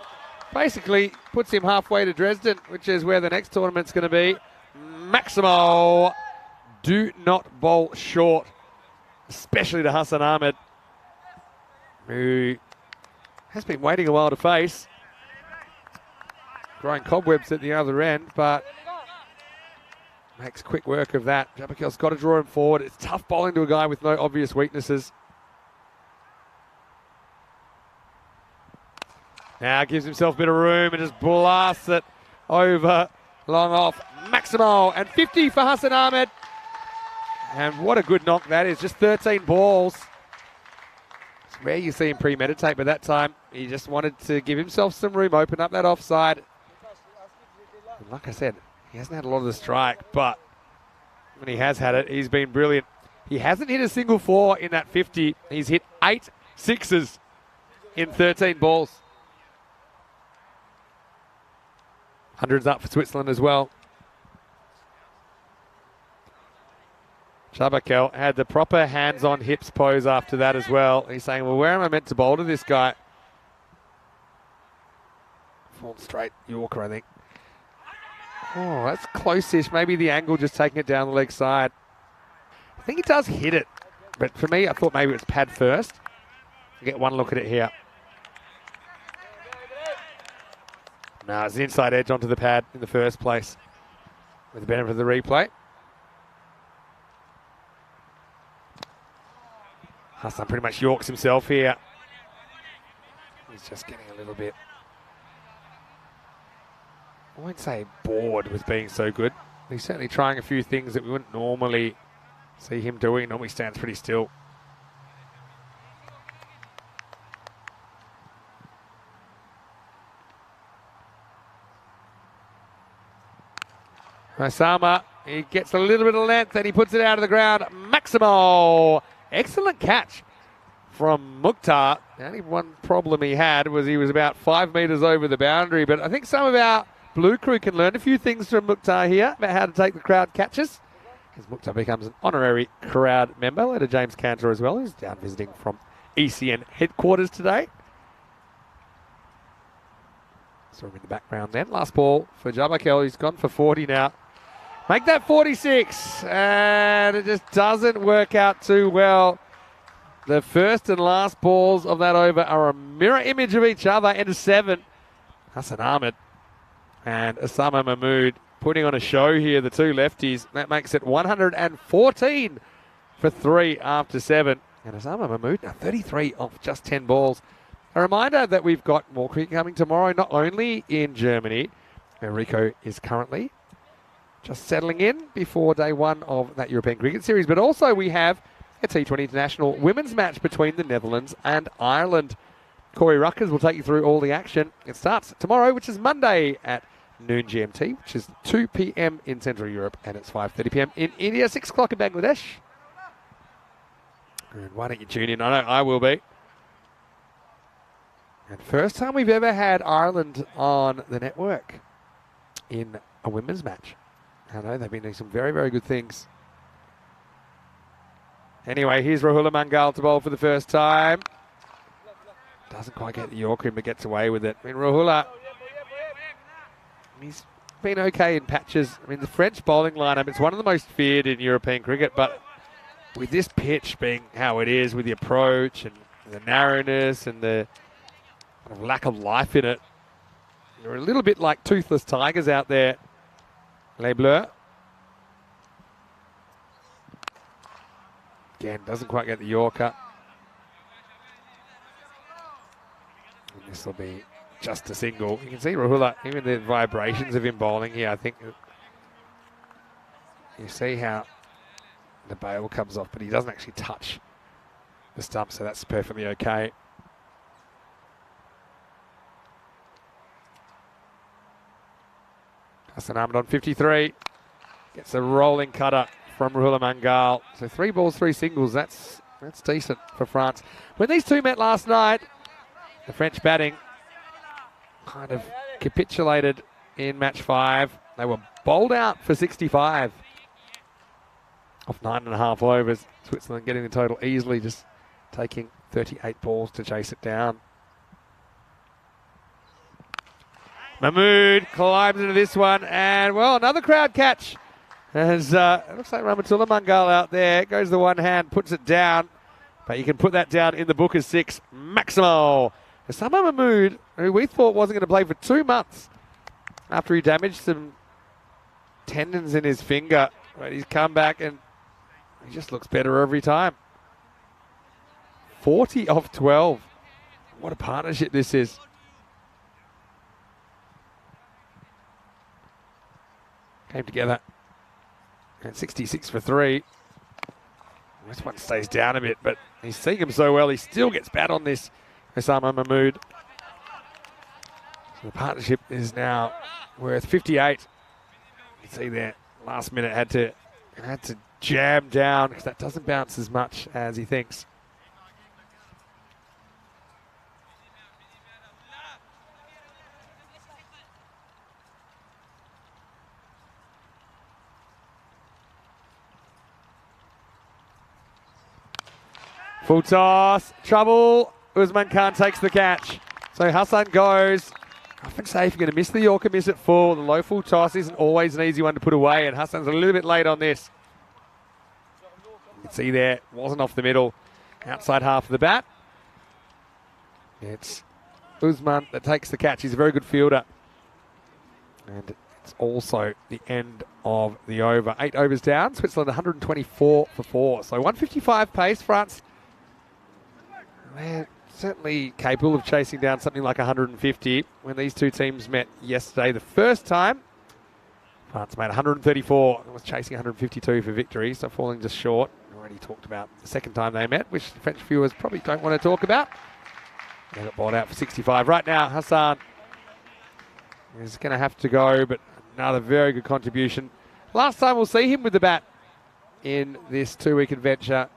basically puts him halfway to Dresden, which is where the next tournament's going to be. Maximo, do not bowl short, especially to Hassan Ahmed, who has been waiting a while to face. Growing cobwebs at the other end, but makes quick work of that. Jabakel's got to draw him forward. It's tough bowling to a guy with no obvious weaknesses. Now gives himself a bit of room and just blasts it over, long off. Maximo, and 50 for Hassan Ahmed. And what a good knock that is. Just 13 balls. It's rare you see him premeditate, but that time he just wanted to give himself some room, open up that offside. And like I said, he hasn't had a lot of the strike, but when he has had it, he's been brilliant. He hasn't hit a single 4 in that 50. He's hit 8 sixes in 13 balls. Hundreds up for Switzerland as well. Jabakel had the proper hands on hips pose after that as well. He's saying, well, where am I meant to bowl to this guy? Fallen straight Yorker, I think. Oh, that's close-ish. Maybe the angle just taking it down the leg side. I think he does hit it. But for me, I thought maybe it's pad first. We'll get one look at it here. No, it's an inside edge onto the pad in the first place with the benefit of the replay. Hassan pretty much Yorks himself here. He's just getting a little bit, I won't say bored with being so good. He's certainly trying a few things that we wouldn't normally see him doing. He normally stands pretty still. Osama, he gets a little bit of length and he puts it out of the ground. Maximo, excellent catch from Mukhtar. The only one problem he had was he was about 5 metres over the boundary, but I think some of our Blue crew can learn a few things from Mukhtar here about how to take the crowd catches, as Mukhtar becomes an honorary crowd member. Later James Cantor as well, who's down visiting from ECN headquarters today. Saw him in the background then. Last ball for Jabakel. He's gone for 40 now. Make that 46. And it just doesn't work out too well. The first and last balls of that over are a mirror image of each other. End of 7. Hassan Ahmed and Osama Mahmood putting on a show here, the two lefties. That makes it 114 for 3 after 7. And Osama Mahmood now 33 off just 10 balls. A reminder that we've got more cricket coming tomorrow, not only in Germany, where Rico is currently just settling in before day 1 of that European Cricket Series, but also we have a T20 International women's match between the Netherlands and Ireland. Corey Ruckers will take you through all the action. It starts tomorrow, which is Monday at noon GMT, which is 2 p.m. in Central Europe, and it's 5:30 p.m. in India, 6 o'clock in Bangladesh. And why don't you tune in? I know I will be. And first time we've ever had Ireland on the network in a women's match. I know they've been doing some very, very good things. Anyway, here's Rahula Mangal to bowl for the first time. Doesn't quite get the Yorker in, but gets away with it. I mean, Rahula, he's been okay in patches. I mean, the French bowling lineup, it's one of the most feared in European cricket, but with this pitch being how it is, with the approach and the narrowness and the kind of lack of life in it, you're a little bit like toothless tigers out there, Les Bleus. Again, doesn't quite get the Yorker. And this will be just a single. You can see Rahula, even the vibrations of him bowling here, I think you see how the bail comes off, but he doesn't actually touch the stump, so that's perfectly okay. Hassan Ahmed on 53. Gets a rolling cutter from Rahula Mangal. So 3 balls, 3 singles. That's decent for France. When these two met last night, the French batting kind of capitulated in match 5. They were bowled out for 65 off 9.5 overs. Switzerland getting the total easily, just taking 38 balls to chase it down. Mahmood climbs into this one, and well, another crowd catch. As it looks like Rahmatullah Mangal out there, goes the one hand, puts it down, but you can put that down in the book as 6. Maximal. Osama Mahmood, who we thought wasn't going to play for 2 months after he damaged some tendons in his finger, but he's come back and he just looks better every time. 40 off 12. What a partnership this is. Came together. And 66 for 3. This one stays down a bit, but he's seeing him so well, he still gets bat on this, Osama Mahmood. So the partnership is now worth 58. You can see there, last minute had to jam down because that doesn't bounce as much as he thinks. Full toss, trouble. Usman Khan takes the catch. So Hassan goes. I often say if you're going to miss the Yorker, miss it full. The low full toss isn't always an easy one to put away, and Hassan's a little bit late on this. You can see there, wasn't off the middle, outside half of the bat. It's Usman that takes the catch. He's a very good fielder. And it's also the end of the over. 8 overs down. Switzerland 124 for 4. So 155 pace. France, they're certainly capable of chasing down something like 150. When these two teams met yesterday, the first time, France made 134 and was chasing 152 for victory, so falling just short. We already talked about the second time they met, which the French viewers probably don't want to talk about. They got balled out for 65. Right now, Hassan is going to have to go, but another very good contribution. Last time we'll see him with the bat in this 2-week adventure.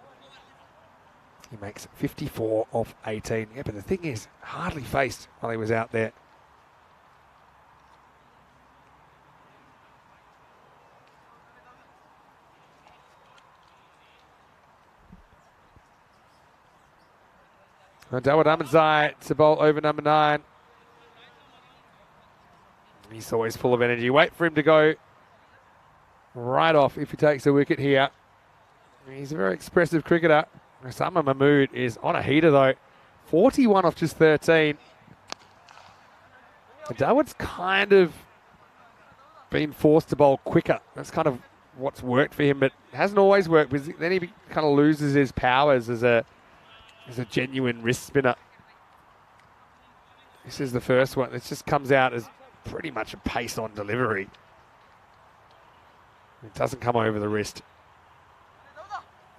He makes 54 off 18. Yeah, but the thing is, hardly faced while he was out there. Dawud Ahmadzai to bowl over number 9. He's always full of energy. Wait for him to go right off if he takes a wicket here. He's a very expressive cricketer. Osama Mahmood is on a heater though. 41 off just 13. Dawood's kind of been forced to bowl quicker. That's kind of what's worked for him, but it hasn't always worked because then he kind of loses his powers as a genuine wrist spinner. This is the first one. This just comes out as pretty much a pace-on delivery. It doesn't come over the wrist.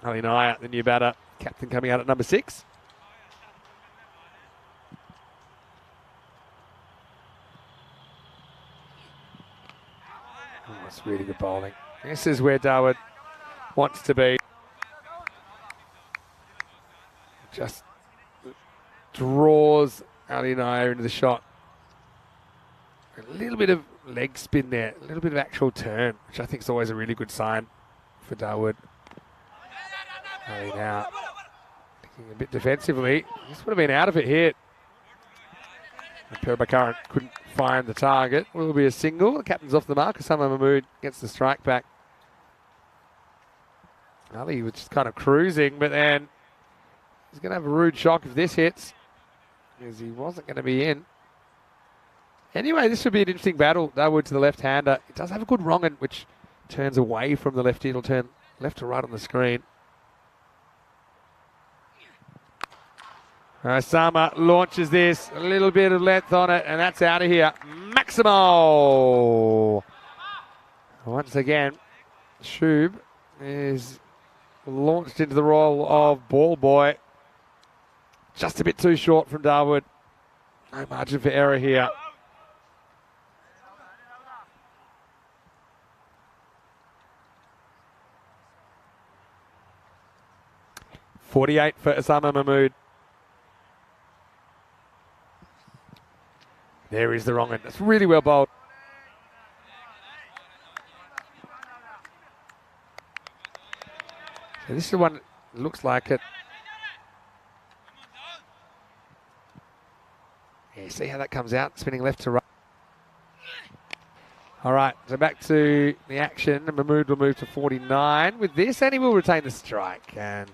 Ali Naya, the new batter, captain coming out at number 6. Oh, that's really good bowling. This is where Dawood wants to be. Just draws Ali Naya into the shot. A little bit of leg spin there, a little bit of actual turn, which I think is always a really good sign for Dawood. Ali now thinking a bit defensively. This would have been out of it here. Perubakaran couldn't find the target. Will be a single. The captain's off the mark. Osama Mahmood gets the strike back. Ali was just kind of cruising, but then he's going to have a rude shock if this hits, because he wasn't going to be in. Anyway, this should be an interesting battle. Dawood to the left-hander. It does have a good wrong-un, which turns away from the lefty. It'll turn left to right on the screen. Osama launches this, a little bit of length on it, and that's out of here. Maximo! Once again, Shub is launched into the role of ball boy. Just a bit too short from Dawood. No margin for error here. .48 for Osama Mahmood. There is the wrong end. That's really well bowled. So this is the one that looks like it. Yeah, see how that comes out, spinning left to right. All right, so back to the action. Mahmood will move to 49 with this, and he will retain the strike. And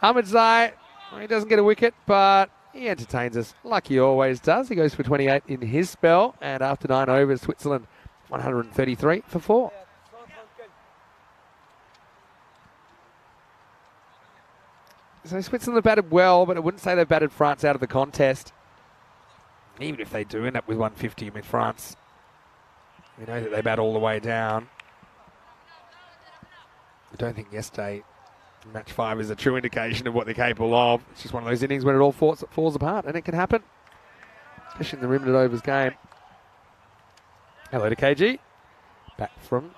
Ahmed Zai, well, he doesn't get a wicket, but he entertains us like he always does. He goes for 28 in his spell, and after 9 overs, Switzerland 133 for 4. So Switzerland have batted well, but I wouldn't say they've batted France out of the contest. Even if they do end up with 150 with France, we know that they bat all the way down. I don't think yesterday match 5 is a true indication of what they're capable of. It's just one of those innings when it all falls apart, and it can happen, especially in the limited overs game. Hello to KG, back from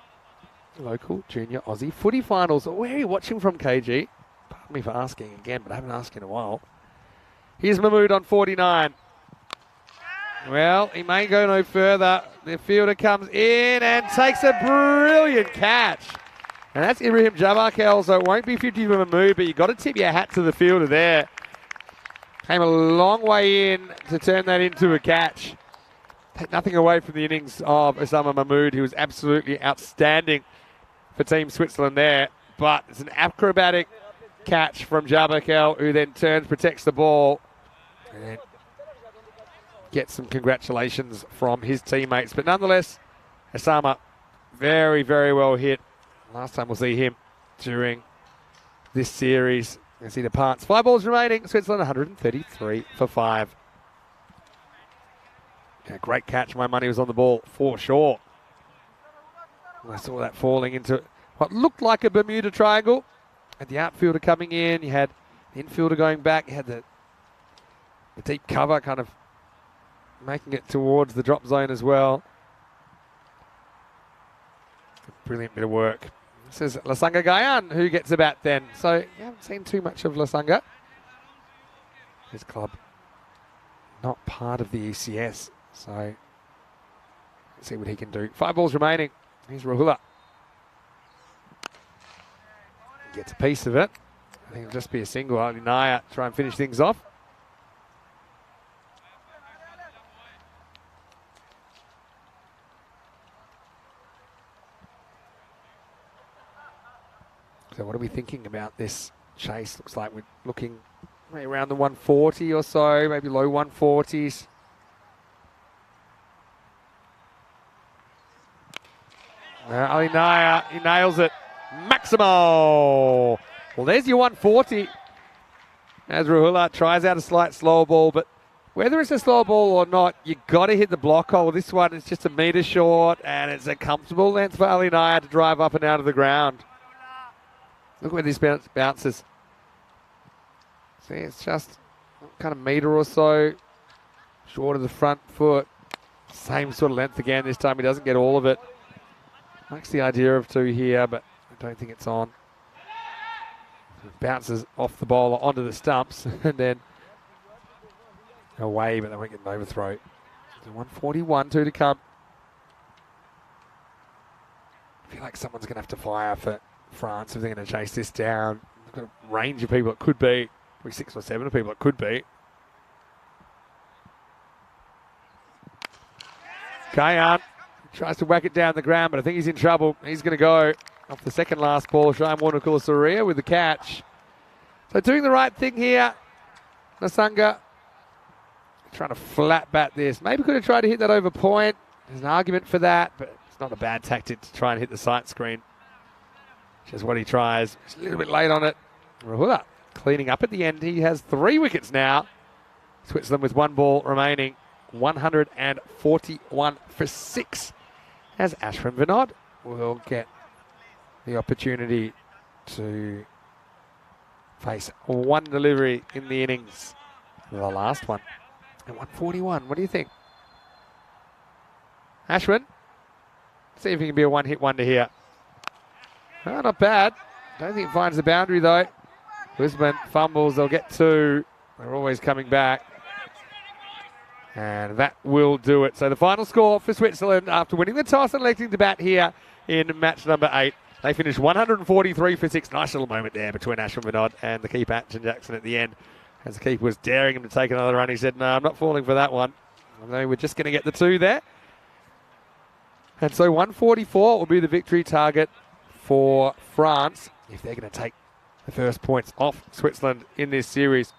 local junior Aussie footy finals. Where are you watching from, KG? Pardon me for asking again, but I haven't asked in a while. Here's Mahmood on 49. Well, he may go no further. The fielder comes in and takes a brilliant catch. And that's Ibrahim Jabarkel, so it won't be 50 for Mahmood, but you've got to tip your hat to the fielder there. Came a long way in to turn that into a catch. Take nothing away from the innings of Osama Mahmood, who was absolutely outstanding for Team Switzerland there. But it's an acrobatic catch from Jabarkel, who then turns, protects the ball, and gets some congratulations from his teammates. But nonetheless, Osama, very, very well hit. Last time we'll see him during this series as he departs. 5 balls remaining. Switzerland 133 for 5. Yeah, great catch. My money was on the ball for sure. I saw that falling into what looked like a Bermuda Triangle. Had the outfielder coming in. You had the infielder going back. You had the deep cover kind of making it towards the drop zone as well. Brilliant bit of work. This is Lasanga Gayan who gets a bat then. So you haven't seen too much of Lasanga. His club not part of the ECS. So let's see what he can do. 5 balls remaining. Here's Rahula. Gets a piece of it. I think it'll just be a single. Ali Naya try and finish things off. So what are we thinking about this chase? Looks like we're looking maybe around the 140 or so, maybe low 140s. Ali Naya, he nails it. Maximo! Well, there's your 140. As Rahula tries out a slight slow ball, but whether it's a slow ball or not, you got to hit the block hole. This one is just a metre short, and it's a comfortable length for Ali Naya to drive up and out of the ground. Look where this bounces. See, it's just kind of metre or so short of the front foot. Same sort of length again. This time he doesn't get all of it. Likes the idea of 2 here, but I don't think it's on. It bounces off the bowler onto the stumps and then away, but they won't get an overthrow. So 141, 2 to come. I feel like someone's going to have to fire for France if they're going to chase this down. They've got a range of people it could be. Probably 6 or 7 of people it could be. Kayan tries to whack it down the ground, but I think he's in trouble. He's going to go off the second last ball. Shine Warner-Kulasaria with the catch. So doing the right thing here. Nasanga trying to flat bat this. Maybe could have tried to hit that over point. There's an argument for that, but it's not a bad tactic to try and hit the sight screen. Which is what he tries. He's a little bit late on it. Rahula cleaning up at the end. He has 3 wickets now. Switzerland with 1 ball remaining. 141 for 6. As Ashwin Vinod will get the opportunity to face 1 delivery in the innings. The last one. At 141, what do you think? Ashwin, see if he can be a 1-hit wonder here. Oh, not bad. Don't think he finds the boundary though. Brisbane fumbles, they'll get 2. They're always coming back. And that will do it. So the final score for Switzerland after winning the toss and electing to bat here in match number 8. They finished 143 for 6. Nice little moment there between Ashwin Vinod and the keeper, Action Jackson, at the end. As the keeper was daring him to take another run, he said, no, I'm not falling for that one. Although we're just going to get the 2 there. And so 144 will be the victory target for France if they're going to take the first points off Switzerland in this series.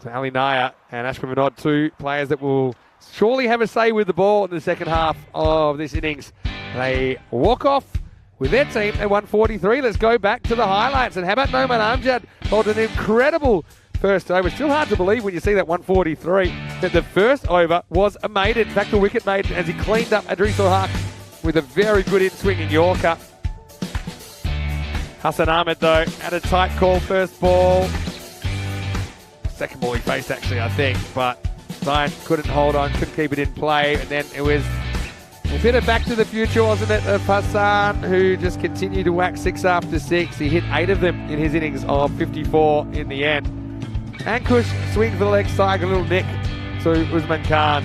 So Ali Naya and Ashwin Vinod, 2 players that will surely have a say with the ball in the second half of this innings. They walk off with their team at 143. Let's go back to the highlights. And how about Noman Amjad hold an incredible first over. Still hard to believe when you see that 143 that the first over was a maiden. In fact, a wicket maiden as he cleaned up Adrisul Haq with a very good in-swing in Yorker. Hassan Ahmed, though, had a tight call first ball. Second ball he faced, actually, I think. But Zion couldn't hold on, couldn't keep it in play. And then it was a bit of back to the future, wasn't it, of Hassan, who just continued to whack 6 after 6. He hit 8 of them in his innings of 54 in the end. Ankush swings for the leg side, a little nick to Usman Khan.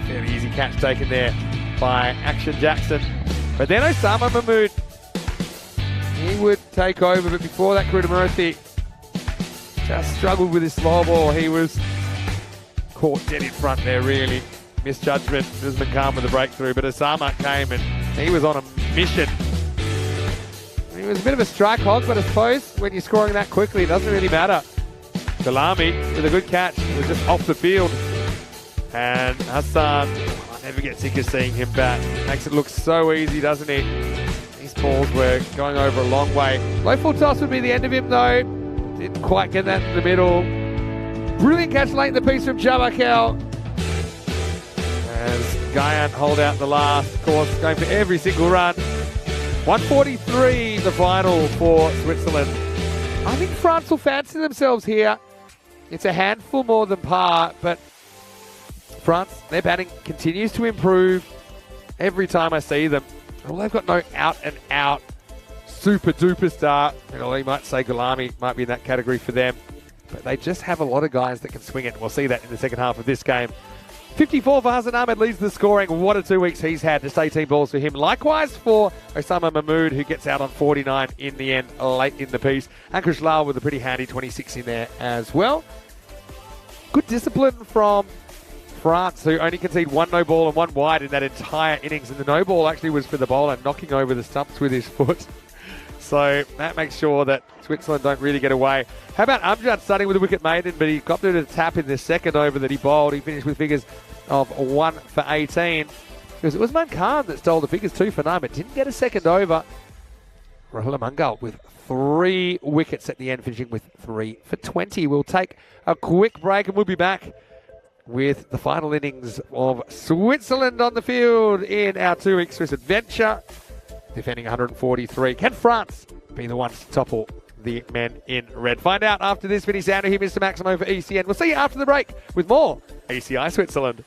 Fairly easy catch taken there by Action Jackson. But then Osama Mahmood, he would take over, but before that, Krishnamurthy just struggled with his slow ball. He was caught dead in front there, really. Misjudgment, Usman Khan with the breakthrough, but Osama came and he was on a mission. He was a bit of a strike hog, but I suppose when you're scoring that quickly, it doesn't really matter. Salami with a good catch. It was just off the field. And Hassan, I never get sick of seeing him bat. Makes it look so easy, doesn't he? These balls were going over a long way. Low full toss would be the end of him, though. Didn't quite get that in the middle. Brilliant catch late in the piece from Jabakel. As Guyant hold out the last, of course, going for every single run. 143, the final for Switzerland. I think France will fancy themselves here. It's a handful more than par, but France, their batting continues to improve every time I see them. Well, they've got no out-and-out super-duper star. You know, you might say Gulami might be in that category for them, but they just have a lot of guys that can swing it. We'll see that in the second half of this game. 54 for Hassan Ahmed leads the scoring. What a 2 weeks he's had. Just 18 balls for him. Likewise for Osama Mahmood, who gets out on 49 in the end, late in the piece. Ankush Lal with a pretty handy 26 in there as well. Good discipline from France, who only conceded 1 no ball and 1 wide in that entire innings. And the no ball actually was for the bowler knocking over the stumps with his foot. So that makes sure that Switzerland don't really get away. How about Amjad starting with a wicket maiden, but he got to the tap in the second over that he bowled. He finished with figures of 1 for 18. Because it was Usman Khan that stole the figures 2 for 9, but didn't get a second over. Rahul Mangal with 3 wickets at the end, finishing with 3 for 20. We'll take a quick break and we'll be back with the final innings of Switzerland on the field in our 2-week Swiss adventure. Defending 143. Can France be the ones to topple the men in red? Find out after this. Vinny Sander here, Mr. Maximo for ECN. We'll see you after the break with more ECI Switzerland.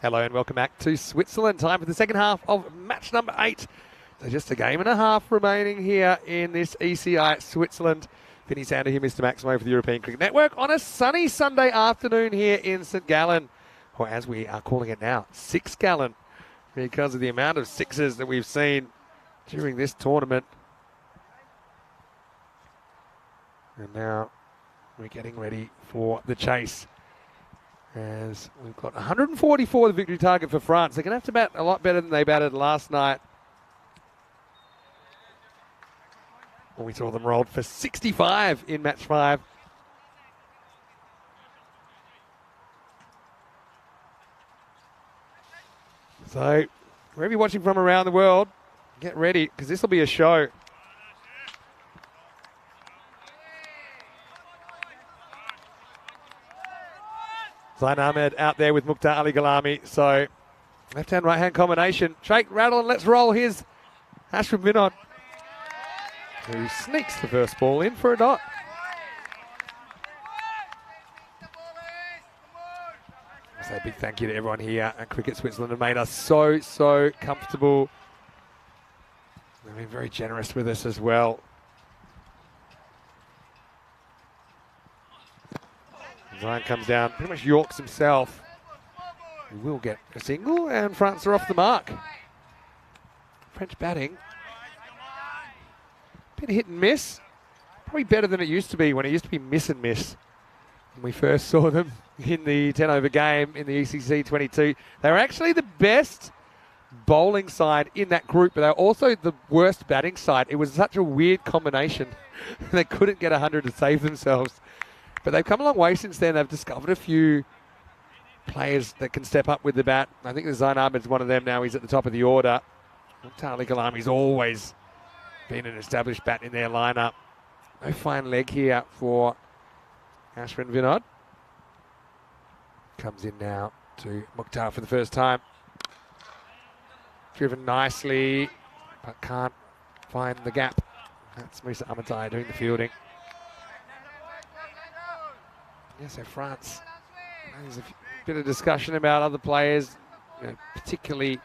Hello and welcome back to Switzerland. Time for the second half of match number 8. So just a game and a half remaining here in this ECI Switzerland. Vinny Sander here, Mr. Maximo for the European Cricket Network on a sunny Sunday afternoon here in St Gallen, or as we are calling it now, 6 Gallen, because of the amount of sixes that we've seen during this tournament. And now we're getting ready for the chase. As we've got 144 the victory target for France. They're going to have to bat a lot better than they batted last night. We saw them rolled for 65 in match 5. So, wherever you're watching from around the world, get ready, because this will be a show. Zain Ahmed out there with Mukhtar Ali Ghalami. So, left-hand, right-hand combination. Shake, rattle, and let's roll his Ashwin Vinod, who sneaks the first ball in for a dot. So a big thank you to everyone here at Cricket Switzerland who made us so comfortable. They've been very generous with us as well. Zain comes down, pretty much Yorks himself. He will get a single, and France are off the mark. French batting, bit hit and miss. Probably better than it used to be, when it used to be miss and miss. When we first saw them in the 10-over game in the ECC 22. They were actually the best bowling side in that group, but they were also the worst batting side. It was such a weird combination. They couldn't get 100 to save themselves. But they've come a long way since then. They've discovered a few players that can step up with the bat. I think the Zain Ahmed's one of them now. He's at the top of the order. Mukhtar Ghalami's always been an established bat in their lineup. No fine leg here for Ashwin Vinod. Comes in now to Mukhtar for the first time. Driven nicely, but can't find the gap. That's Musa Amatai doing the fielding. Yeah, so France, there's a bit of discussion about other players, particularly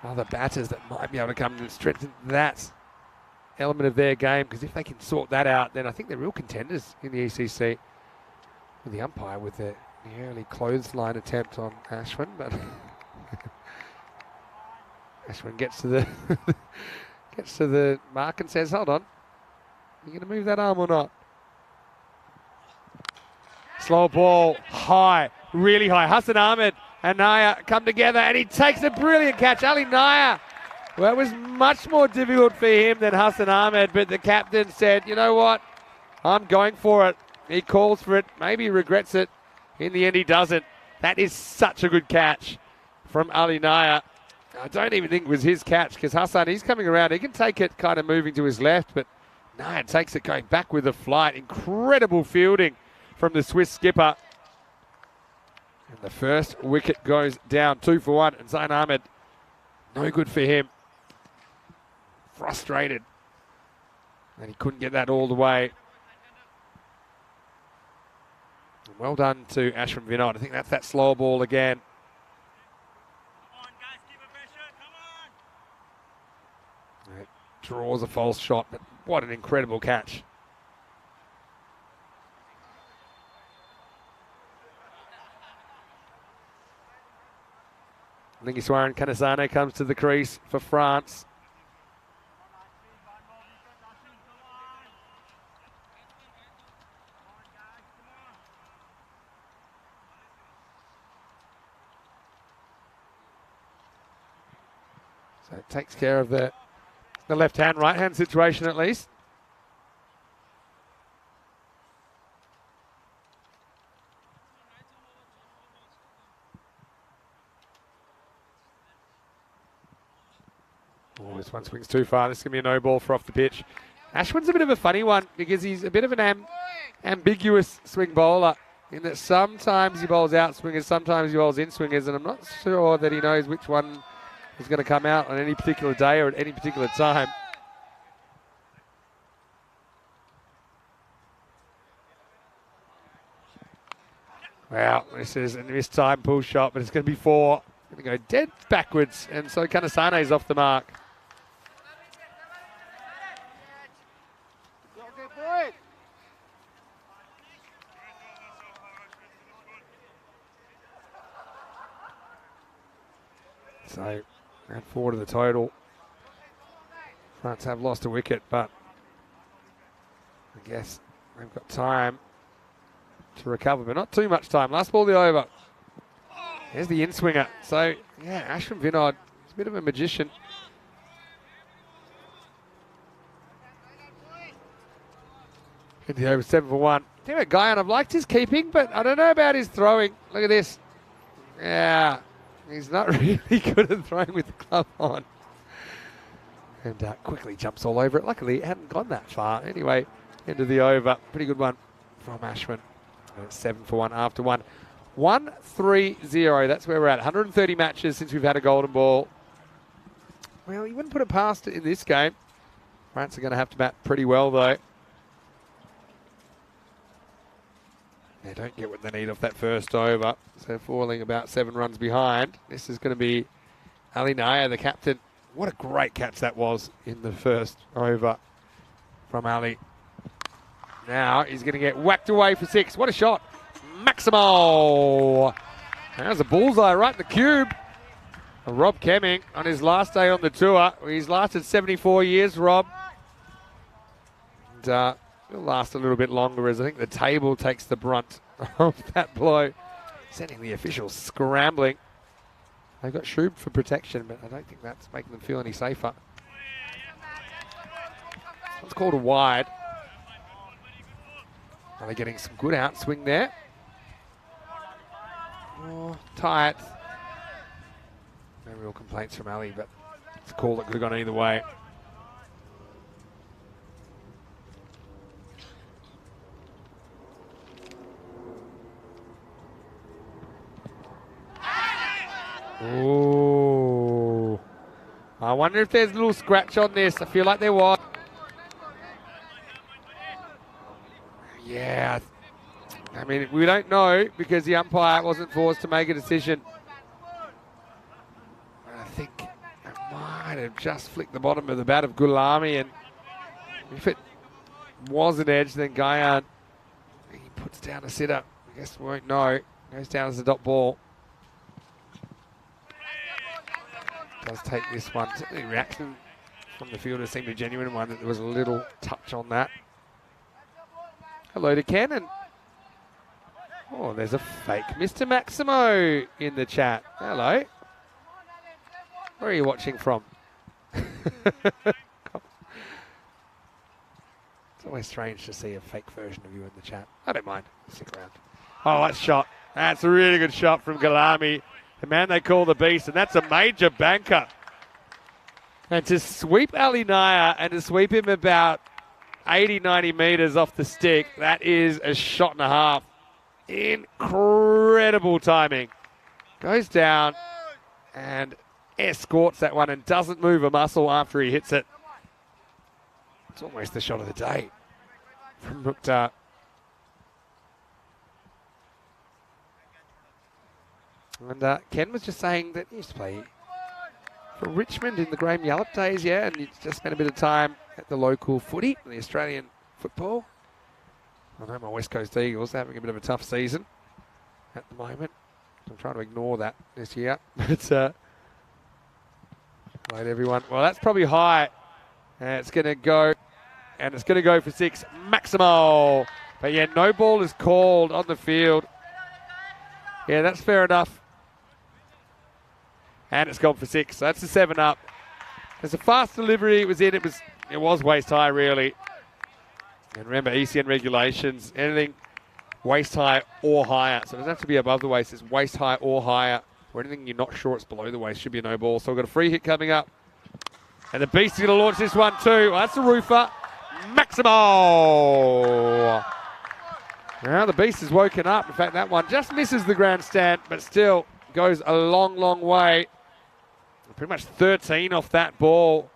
other batters that might be able to come and strengthen that element of their game, because if they can sort that out, then I think they're real contenders in the ECC. With the umpire with the early clothesline attempt on Ashwin, but Ashwin gets to the gets to the mark and says, "Hold on, you going to move that arm or not?" Slow ball, high, really high. Hassan Ahmed and Naya come together, and he takes a brilliant catch. Ali Naya, well, it was much more difficult for him than Hassan Ahmed, but the captain said, "You know what? I'm going for it." He calls for it. Maybe he regrets it. In the end, he doesn't. That is such a good catch from Ali Naya. I don't even think it was his catch, because Hassan, he's coming around. He can take it kind of moving to his left, but Naya takes it going back with the flight. Incredible fielding from the Swiss skipper. And the first wicket goes down, 2 for 1. And Zain Ahmed, no good for him. Frustrated. And he couldn't get that all the way. And well done to Ashwin Vinod. I think that's that slower ball again. Come on, guys, keep the pressure. Come on. It draws a false shot, but what an incredible catch. Lingiswaran Kanasane comes to the crease for France. So it takes care of the left-hand, right-hand situation at least. Oh, this one swings too far. This is going to be a no ball for off the pitch. Ashwin's a bit of a funny one, because he's a bit of an ambiguous swing bowler, in that sometimes he bowls out swingers, sometimes he bowls in swingers, and I'm not sure that he knows which one is going to come out on any particular day or at any particular time. Well, this is a missed time pull shot, but it's going to be 4. Going to go dead backwards, and so Kanasane's off the mark. So, round 4 to the total. France have lost a wicket, but I guess they've got time to recover, but not too much time. Last ball of the over. There's the in-swinger. So, yeah, Ashwin Vinod is a bit of a magician. In the over 7 for 1. Think about Guyan, I've liked his keeping, but I don't know about his throwing. Look at this. Yeah, he's not really good at throwing with the club on. And quickly jumps all over it. Luckily, it hadn't gone that far. Anyway, end of the over. Pretty good one from Ashwin. 7 for 1 after 1. 1-3-0. That's where we're at. 130 matches since we've had a golden ball. Well, you wouldn't put it past it in this game. France are going to have to bat pretty well, though. They don't get what they need off that first over. So falling about 7 runs behind. This is going to be Ali Naya, the captain. What a great catch that was in the first over from Ali. Now he's going to get whacked away for 6. What a shot. Maximo. There's a bullseye right in the cube. Rob Kemming on his last day on the tour. He's lasted 74 years, Rob. And he'll last a little bit longer as I think the table takes the brunt of that blow, sending the officials scrambling. They've got Shroob for protection, but I don't think that's making them feel any safer. It's called a wide. Are they getting some good outswing there? Oh, tight. No real complaints from Ali, but it's a call that could have gone either way. Ooh. I wonder if there's a little scratch on this. I feel like there was. Yeah. I mean, we don't know because the umpire wasn't forced to make a decision. I think it might have just flicked the bottom of the bat of Gulami, and if it was an edge, then Guyan, he puts down a sitter. I guess we won't know. Goes down as a dot ball. Does take this one. The reaction from the fielder seemed a genuine one. There was a little touch on that. Hello to Ken. And oh, there's a fake Mr. Maximo in the chat. Hello. Where are you watching from? It's always strange to see a fake version of you in the chat. I don't mind. Stick around. Oh, that's shot. That's a really good shot from Gulami. The man they call the Beast, and that's a major banker. And to sweep Ali Naya and to sweep him about 80, 90 metres off the stick, that is a shot and a half. Incredible timing. Goes down and escorts that one and doesn't move a muscle after he hits it. It's almost the shot of the day from Mukhtar. And Ken was just saying that he used to play for Richmond in the Graham Yallop days, yeah, and he's just spent a bit of time at the local footy, the Australian football. I know my West Coast Eagles are having a bit of a tough season at the moment. I'm trying to ignore that this year. But, right, everyone. Well, that's probably high. And it's going to go, and it's going to go for 6. Maximo. But, yeah, no ball is called on the field. Yeah, that's fair enough. And it's gone for 6. So that's a 7 up. There's a fast delivery. It was in. It was waist high, really. And remember, ECN regulations, anything waist high or higher. So it doesn't have to be above the waist. It's waist high or higher. Or anything you're not sure it's below the waist should be a no ball. So we've got a free hit coming up. And the Beast is going to launch this one too. Well, that's a roofer. Maximo. Now the Beast has woken up. In fact, that one just misses the grandstand, but still goes a long, long way. Pretty much 13 off that ball.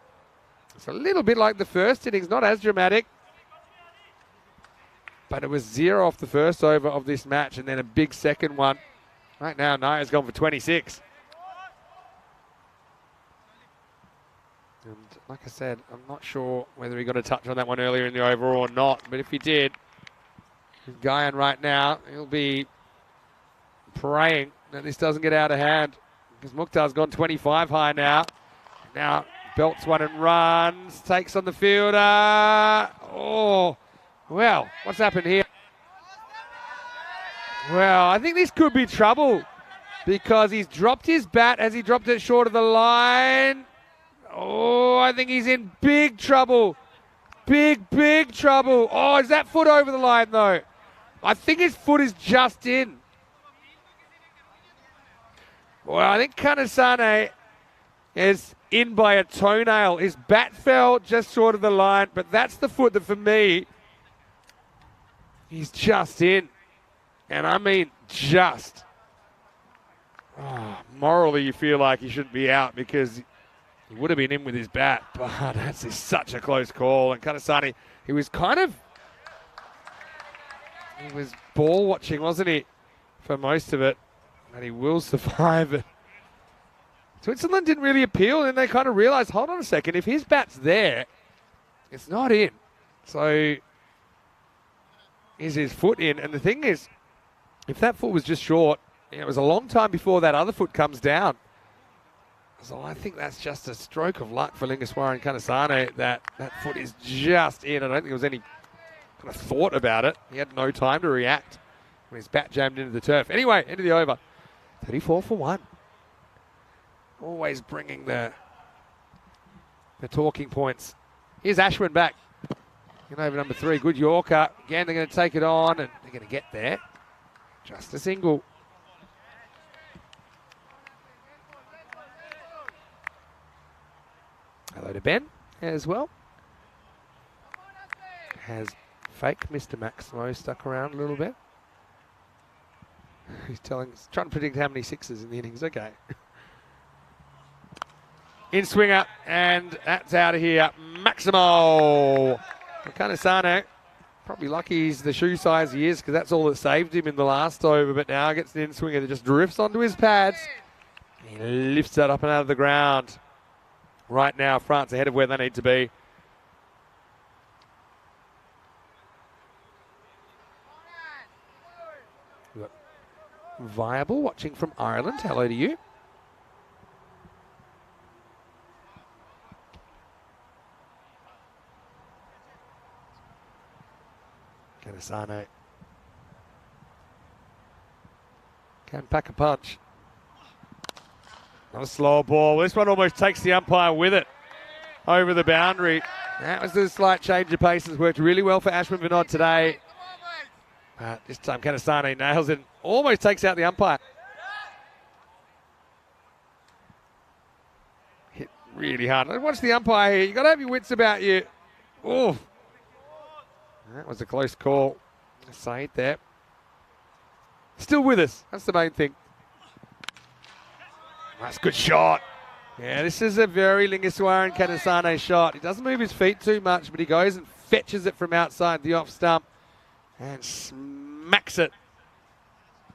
It's a little bit like the first innings, not as dramatic. but it was 0 off the first over of this match and then a big second one. Right now, Naya's gone for 26. And like I said, I'm not sure whether he got a touch on that one earlier in the over or not, but if he did, Guyan right now, he'll be praying that this doesn't get out of hand because Mukhtar's gone 25 high now. Now belts one and runs, takes on the fielder. Oh, well, what's happened here? Well, I think this could be trouble because he's dropped his bat as he dropped it short of the line. Oh, I think he's in big trouble. Big trouble. Oh, is that foot over the line though? I think his foot is just in. Well, I think Kanasane is in by a toenail. His bat fell just short of the line, but that's the foot that for me, he's just in. And I mean just. Oh, morally, you feel like he shouldn't be out because he would have been in with his bat, but that's such a close call. And Kanasane, he was ball watching, wasn't he, for most of it. And he will survive it. Switzerland didn't really appeal, and they kind of realised, hold on a second, if his bat's there, it's not in. So is his foot in? And the thing is, if that foot was just short, it was a long time before that other foot comes down. So I think that's just a stroke of luck for Lingeswaran Kanasane that foot is just in. I don't think there was any kind of thought about it. He had no time to react when his bat jammed into the turf. Anyway, into the over. 34 for 1. Always bringing the talking points. Here's Ashwin back. In over number 3. Good Yorker. Again, they're going to take it on and they're going to get there. Just a single. Hello to Ben as well. Has fake Mr. Maximo stuck around a little bit. He's trying to predict how many sixes in the innings. Okay. In swinger, and that's out of here. Maximo. Kanasane, probably lucky he's the shoe size he is because that's all that saved him in the last over. But now gets an in swinger that just drifts onto his pads. He lifts that up and out of the ground. Right now, France ahead of where they need to be. Viable watching from Ireland. Hello to you. Kanasane can pack a punch. Not a slow ball. This one almost takes the umpire with it over the boundary. That was the slight change of pace. Has worked really well for Ashwin Vinod today. But this time Kanasane nails it. Almost takes out the umpire. Hit really hard. Watch the umpire here. You've got to have your wits about you. Oh, that was a close call. Said there. Still with us. That's the main thing. That's a good shot. Yeah, this is a very Lingeswaran Kanasane shot. He doesn't move his feet too much, but he goes and fetches it from outside the off stump and smacks it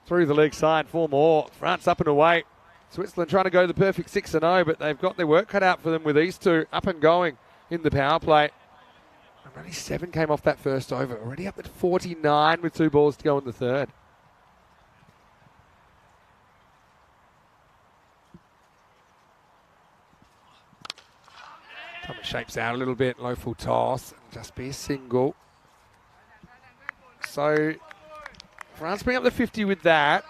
through the leg side. 4 more. France up and away. Switzerland trying to go the perfect 6-0, but they've got their work cut out for them with these two up and going in the power play. And only 7 came off that first over. Already up at 49 with 2 balls to go in the third. Time it shapes out a little bit. Low full toss. Just be a single. So France bring up the 50 with that.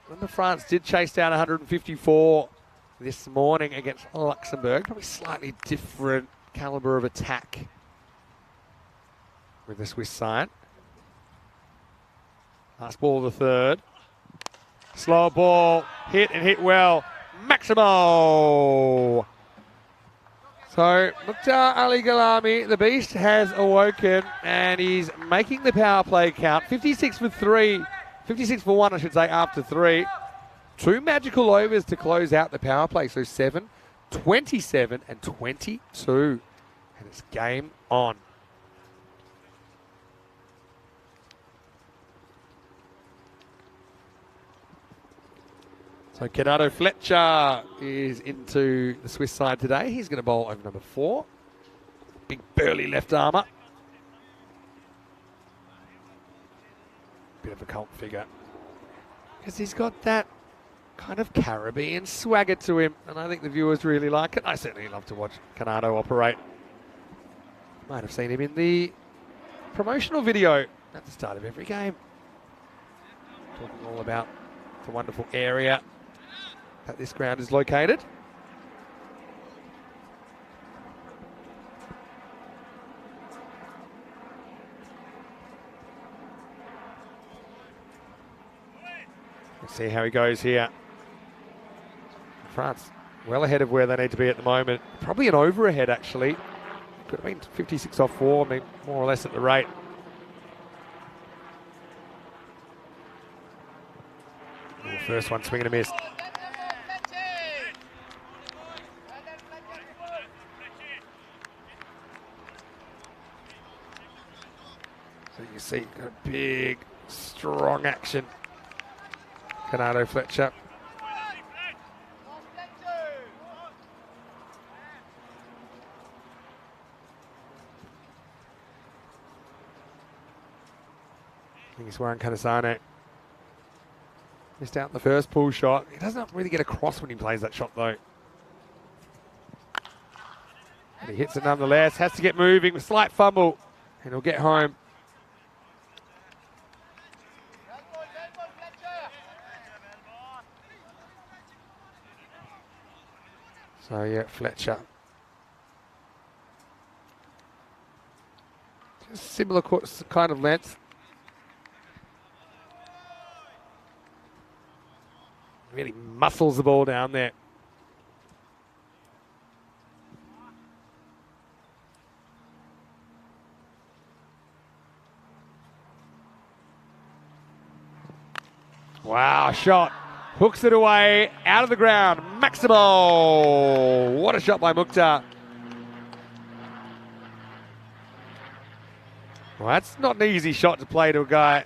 Remember, France did chase down 154 this morning against Luxembourg. Probably slightly different calibre of attack with the Swiss side. Last ball of the third. Slow ball. Hit and hit well. Maximo. So Mukhtar Ali Galami, the beast, has awoken and he's making the power play count. 56 for 3. 56 for 1, I should say, after 3. 2 magical overs to close out the power play. So 7, 27 and 22. And it's game on. So Canado Fletcher is into the Swiss side today. He's going to bowl over number 4. Big burly left armour. Bit of a cult figure. Because he's got that kind of Caribbean swagger to him. And I think the viewers really like it. I certainly love to watch Canado operate. Might have seen him in the promotional video at the start of every game. Talking all about the wonderful area that this ground is located. Let's see how he goes here. France well ahead of where they need to be at the moment. Probably an over ahead actually. Could have been 56 off 4, I mean more or less at the rate. First one swing and a miss. So you see a big, strong action. Canado Fletcher. I think he's Warren Kanasane. Missed out the first pull shot. He doesn't really get across when he plays that shot though. And he hits it nonetheless. Has to get moving with slight fumble. And he'll get home. So yeah, Fletcher. Just similar kind of length. Really muscles the ball down there. Wow, shot. Hooks it away, out of the ground. Maximo. What a shot by Mukhtar. Well, that's not an easy shot to play to a guy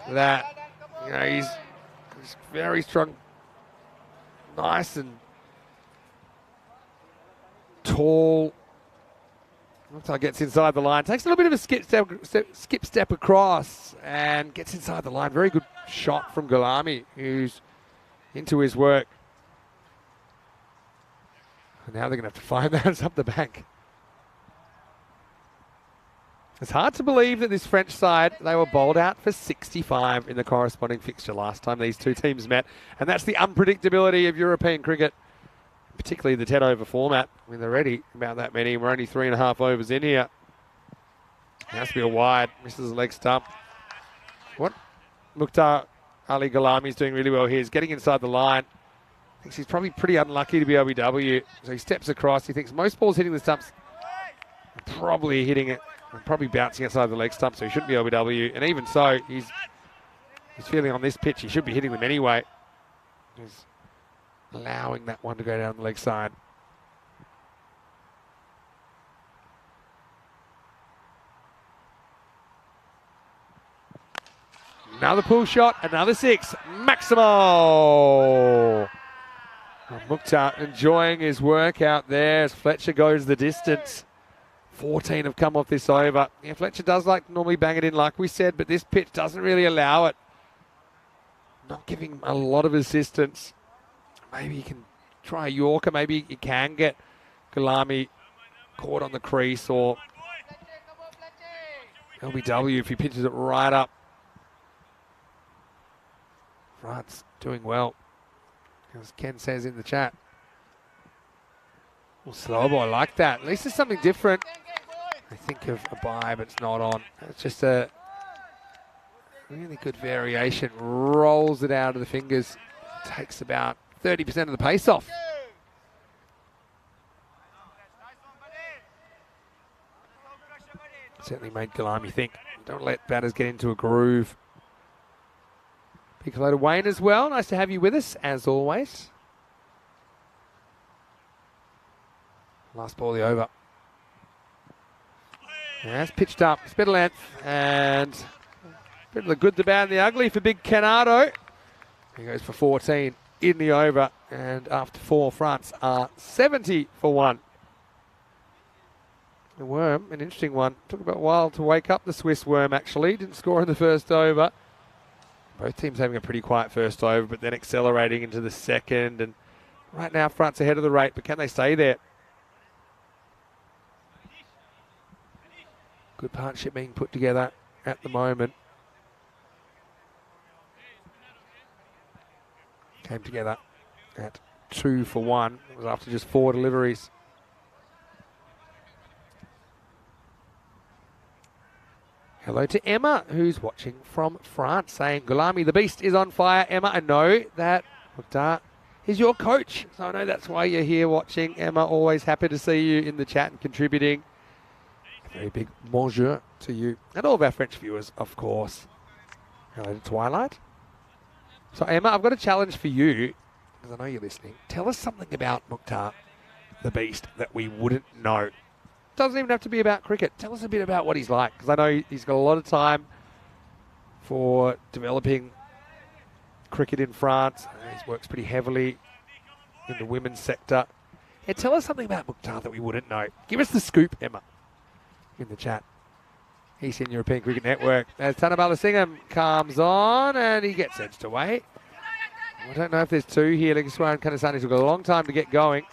that, you know, he's very strong. Nice and tall. Mukhtar gets inside the line. Takes a little bit of a skip step across and gets inside the line. Very good shot from Gulami, who's into his work. And now they're going to have to find that up the bank. It's hard to believe that this French side, they were bowled out for 65 in the corresponding fixture last time these two teams met. And that's the unpredictability of European cricket, particularly the 10 over format. I mean, they're already about that many. We're only 3.5 overs in here. It has to be a wide. Misses the leg stump. What Mukhtar Ali Gulami is doing really well here is getting inside the line. Thinks he's probably pretty unlucky to be OBW. So he steps across. He thinks most balls hitting the stumps are probably hitting it. Probably bouncing outside the leg stump, so he shouldn't be OBW. And even so, he's feeling on this pitch he should be hitting them anyway. He's allowing that one to go down the leg side. Another pull shot, another 6. Maximo! Mukhtar enjoying his work out there as Fletcher goes the distance. 14 have come off this over. Yeah, Fletcher does like to normally bang it in like we said, but this pitch doesn't really allow it. Not giving him a lot of assistance. Maybe he can try a Yorker. Maybe he can get Gulami caught on the crease, or LBW if he pitches it right up. France doing well, as Ken says in the chat. Well, slow ball, I like that. At least there's something different. I think of a bye, but it's not on. It's just a really good variation. Rolls it out of the fingers. Takes about 30% of the pace off. Certainly made Gulami think. Don't let batters get into a groove. Big hello to Wayne as well. Nice to have you with us, as always. Last ball of the over. That's pitched up. It's a bit of length and a bit of the good, the bad and the ugly for big Canado. He goes for 14. in the over. And after 4, France are 70 for 1. The Worm, an interesting one. Took about a while to wake up the Swiss Worm, actually. Didn't score in the first over. Both teams having a pretty quiet first over, but then accelerating into the second. And right now, France ahead of the rate, but can they stay there? Good partnership being put together at the moment. Came together at 2 for 1. It was after just 4 deliveries. Hello to Emma, who's watching from France, saying, Gulami, the beast is on fire. Emma, I know that Mukhtar is your coach, so I know that's why you're here watching. Emma, always happy to see you in the chat and contributing. A very big bonjour to you and all of our French viewers, of course. Hello to Twilight. So, Emma, I've got a challenge for you, because I know you're listening. Tell us something about Mukhtar, the beast, that we wouldn't know. Doesn't even have to be about cricket. Tell us a bit about what he's like, because I know he's got a lot of time for developing cricket in France. He works pretty heavily in the women's sector. Yeah, tell us something about Mukhtar that we wouldn't know. Give us the scoop, Emma, in the chat. ECN European Cricket Network. As Tanabala Singham comes on and he gets edged away. I don't know if there's 2 here. Ligaswaran Kanasani took a long time to get going.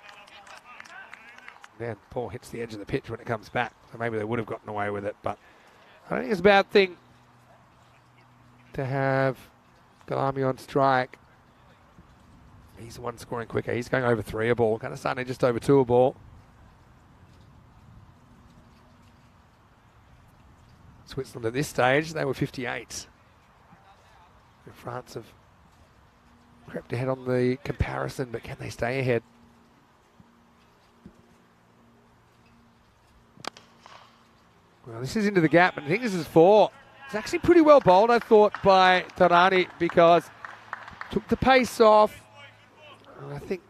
Then Paul hits the edge of the pitch when it comes back. So maybe they would have gotten away with it. But I don't think it's a bad thing to have Gulami on strike. He's the one scoring quicker. He's going over 3 a ball. Kanasani just over 2 a ball. Switzerland at this stage, they were 58. And France have crept ahead on the comparison, but can they stay ahead? Well, this is into the gap, and I think this is 4. It's actually pretty well bowled, I thought, by Tarani, because took the pace off. And I think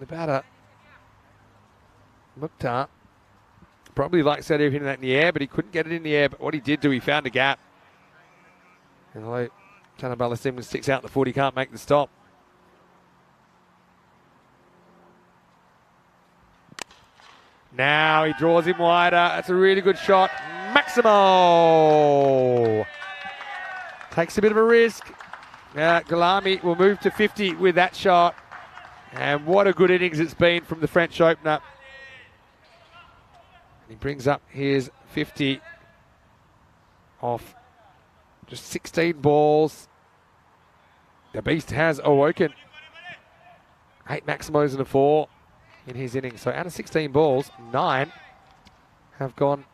the batter, Mukhtar, probably likes that hitting that in the air, but he couldn't get it in the air. But what he did do, he found a gap. And although Tanabala Simon sticks out the foot, he can't make the stop. Now he draws him wider. That's a really good shot. Maximo takes a bit of a risk. Gulami will move to 50 with that shot. And what a good innings it's been from the French opener. He brings up his 50 off just 16 balls. The beast has awoken. 8 Maximos and a 4 in his innings. So out of 16 balls, 9 have gone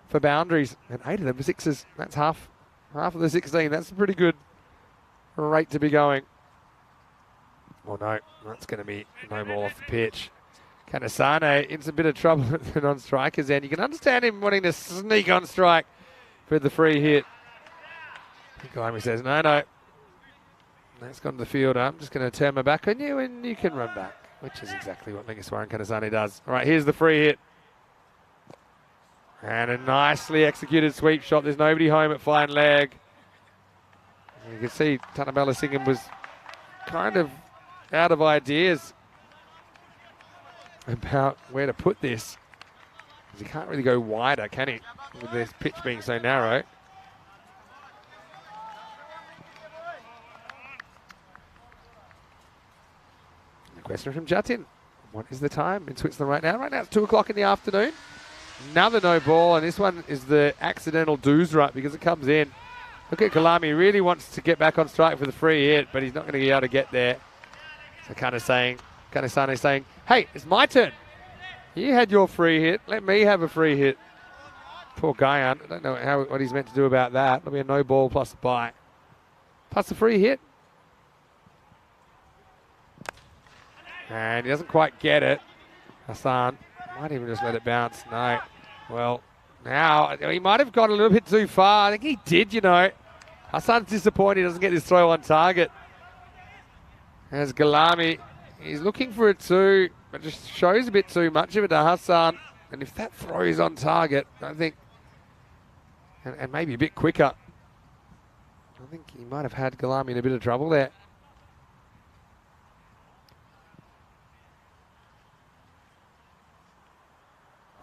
for boundaries, and 8 of them for sixes. That's half of the 16. That's a pretty good rate to be going. Oh no, that's going to be no ball off the pitch. Kanasane in some bit of trouble at the non-strikers end. You can understand him wanting to sneak on strike for the free hit. Gulami says, no, that's gone to the field. I'm just going to turn my back on you and you can run back, which is exactly what Ligaswaran Kanasane does. All right, here's the free hit. And a nicely executed sweep shot. There's nobody home at fine leg. You can see Tanabala Singham was kind of out of ideas about where to put this. Because he can't really go wider, can he? With this pitch being so narrow. The question from Jatin. What is the time in Switzerland right now? Right now it's 2 o'clock in the afternoon. Another no ball, and this one is the accidental doosra because it comes in. Look at Gulami, really wants to get back on strike for the free hit, but he's not going to be able to get there. So Kanasane saying, hey, it's my turn. You had your free hit. Let me have a free hit. Poor Guyan. I don't know what he's meant to do about that. It'll be a no ball plus a bite. Plus a free hit. And he doesn't quite get it. Hassan might even just let it bounce. No. Well, now he might have gone a little bit too far. I think he did, you know. Hassan's disappointed he doesn't get this throw on target. As Gulami, he's looking for it too, but just shows a bit too much of it to Hassan. And if that throw is on target, I think, and maybe a bit quicker, I think he might have had Gulami in a bit of trouble there.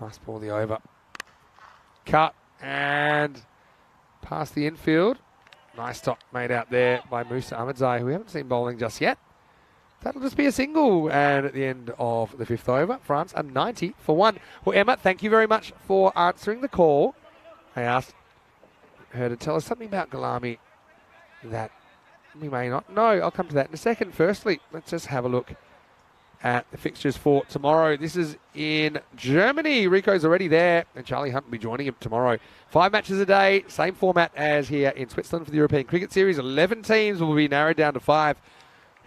Pass ball the over. Cut and past the infield. Nice stop made out there by Musa Ahmadzai, who we haven't seen bowling just yet. That'll just be a single. And at the end of the 5th over, France are 90 for 1. Well, Emma, thank you very much for answering the call. I asked her to tell us something about Gulami that we may not know. I'll come to that in a second. Firstly, let's just have a look at the fixtures for tomorrow. This is in Germany. Rico's already there, and Charlie Hunt will be joining him tomorrow. 5 matches a day, same format as here in Switzerland for the European Cricket Series. 11 teams will be narrowed down to 5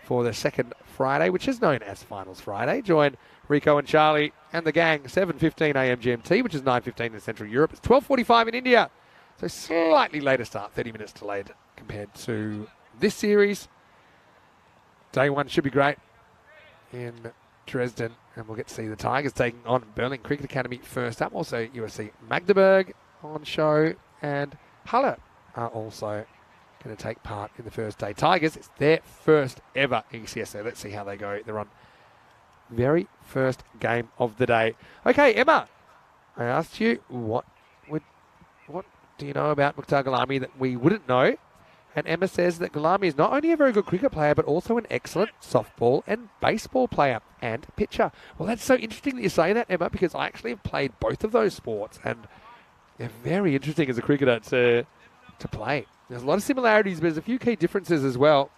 for the second Friday, which is known as Finals Friday. Join Rico and Charlie and the gang, 7:15 a.m. GMT, which is 9:15 in Central Europe. It's 12:45 in India, so slightly later start, 30 minutes delayed compared to this series. Day 1 should be great in Dresden, and we'll get to see the Tigers taking on Berlin Cricket Academy first up. Also USC Magdeburg on show, and Halle are also going to take part in the first day. Tigers, it's their first ever ECS, so let's see how they go. They're on very first game of the day. Okay, Emma, I asked you what do you know about Mukhtar Gulami that we wouldn't know? And Emma says that Gulami is not only a very good cricket player, but also an excellent softball and baseball player and pitcher. Well, that's so interesting that you say that, Emma, because I actually have played both of those sports, and they're very interesting as a cricketer to play. There's a lot of similarities, but there's a few key differences as well.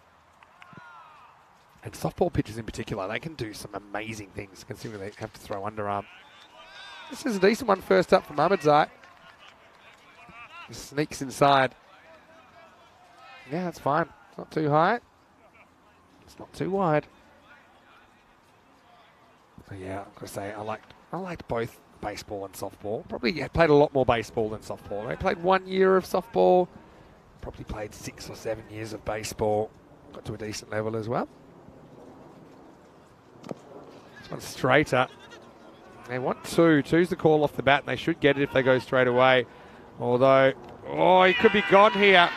And softball pitchers in particular, they can do some amazing things, considering they have to throw underarm. This is a decent one first up from Ahmadzai. Sneaks inside. Yeah, that's fine. It's not too high. It's not too wide. So yeah, I've got to say, I liked both baseball and softball. Probably played a lot more baseball than softball. I played 1 year of softball. Probably played 6 or 7 years of baseball. Got to a decent level as well. This one's straighter. They want 2. 2's the call off the bat, and they should get it if they go straight away. Although, he could be gone here.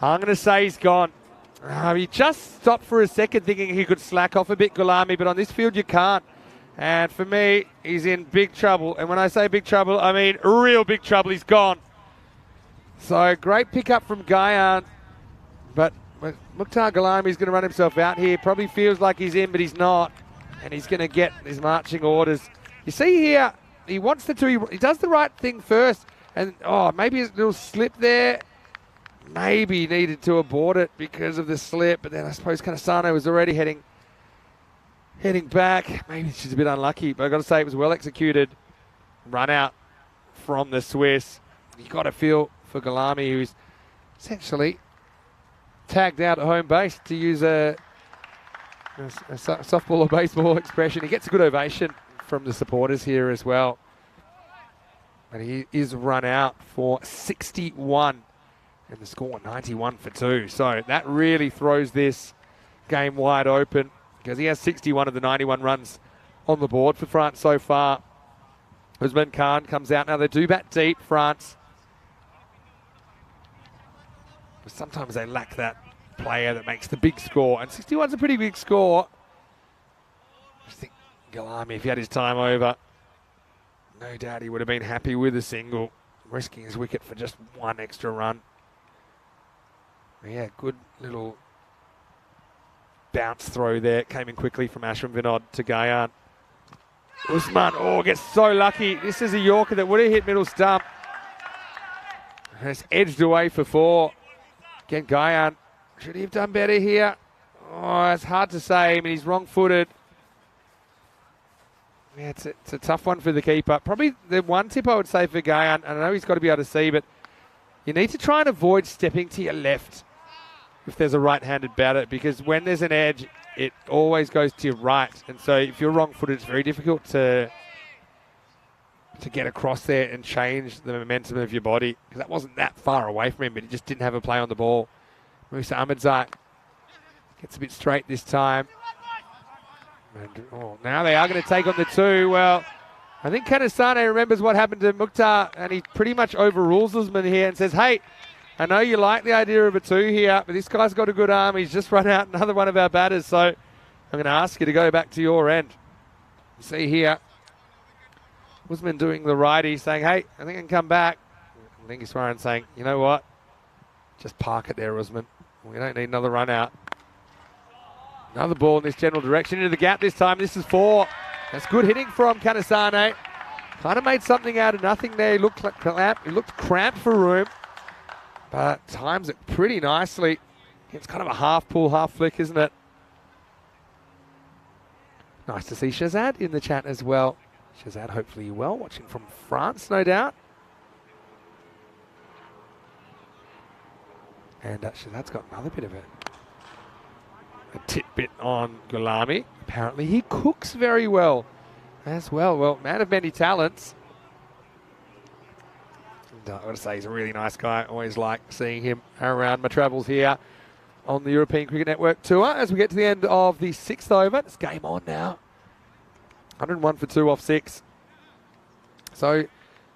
I'm going to say he's gone. He just stopped for a second thinking he could slack off a bit, Gulami, but on this field you can't. And for me, he's in big trouble. And when I say big trouble, I mean real big trouble. He's gone. So great pickup from Guyan. But Mukhtar Gulami is going to run himself out here. Probably feels like he's in, but he's not. And he's going to get his marching orders. You see here, he wants to do, he does the right thing first. And, maybe a little slip there. Maybe needed to abort it because of the slip. But then I suppose Kanasano was already heading back. Maybe she's a bit unlucky. But I've got to say, it was well executed. Run out from the Swiss. You've got to feel for Gulami, who's essentially tagged out at home base, to use a softball or baseball expression. He gets a good ovation from the supporters here as well. But he is run out for 61. And the score 91 for 2. So that really throws this game wide open, because he has 61 of the 91 runs on the board for France so far. Usman Khan comes out. Now they do bat deep, France. But sometimes they lack that player that makes the big score. And 61's a pretty big score. I think Gulami, if he had his time over, no doubt he would have been happy with a single, risking his wicket for just 1 extra run. Yeah, good little bounce throw there. Came in quickly from Ashram Vinod to Guyan. Usman, gets so lucky. This is a Yorker that would have hit middle stump. And it's edged away for 4. Again, Guyan, should he have done better here? It's hard to say. I mean, he's wrong-footed. Yeah, it's a tough one for the keeper. Probably the one tip I would say for Guyan, I know he's got to be able to see, but you need to try and avoid stepping to your left if there's a right-handed batter, because when there's an edge, it always goes to your right. And so if you're wrong-footed, it's very difficult to get across there and change the momentum of your body, because that wasn't that far away from him, but he just didn't have a play on the ball. Musa Ahmadzai gets a bit straight this time. And, now they are going to take on the 2. Well, I think Kanasane remembers what happened to Mukhtar, and he pretty much overrules Usman here and says, hey, I know you like the idea of a 2 here, but this guy's got a good arm. He's just run out another one of our batters, so I'm going to ask you to go back to your end. See here, Usman doing the righty, saying, hey, I think I can come back. I think he's saying, you know what? Just park it there, Usman. We don't need another run out. Another ball in this general direction into the gap this time. This is 4. That's good hitting from Kanasane. Kind of made something out of nothing there. He looked cramped for room, but times it pretty nicely. It's kind of a half pull, half flick, isn't it? Nice to see Shazad in the chat as well. Shazad, hopefully you're well, watching from France, no doubt. And Shazad's got another bit of a tidbit on Gulami. Apparently he cooks very well as well. Well, man of many talents. And I got to say, he's a really nice guy. Always like seeing him around my travels here on the European Cricket Network tour. As we get to the end of the 6th over, it's game on now. 101 for 2 off 6. So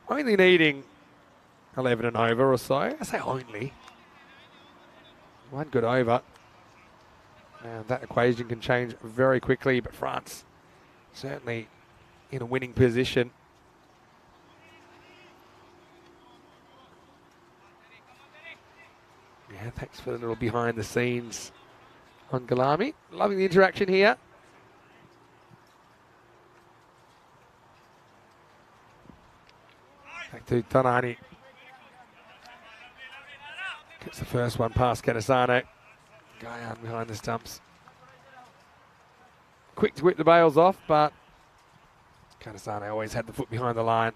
only needing 11 and over or so. I say only. One good over. And that equation can change very quickly, but France certainly in a winning position. Yeah, thanks for the little behind the scenes on Gulami. Loving the interaction here. Back to Tanani. Gets the first one past Kanasane. Guy on behind the stumps. Quick to whip the bails off, but Kanasane always had the foot behind the line.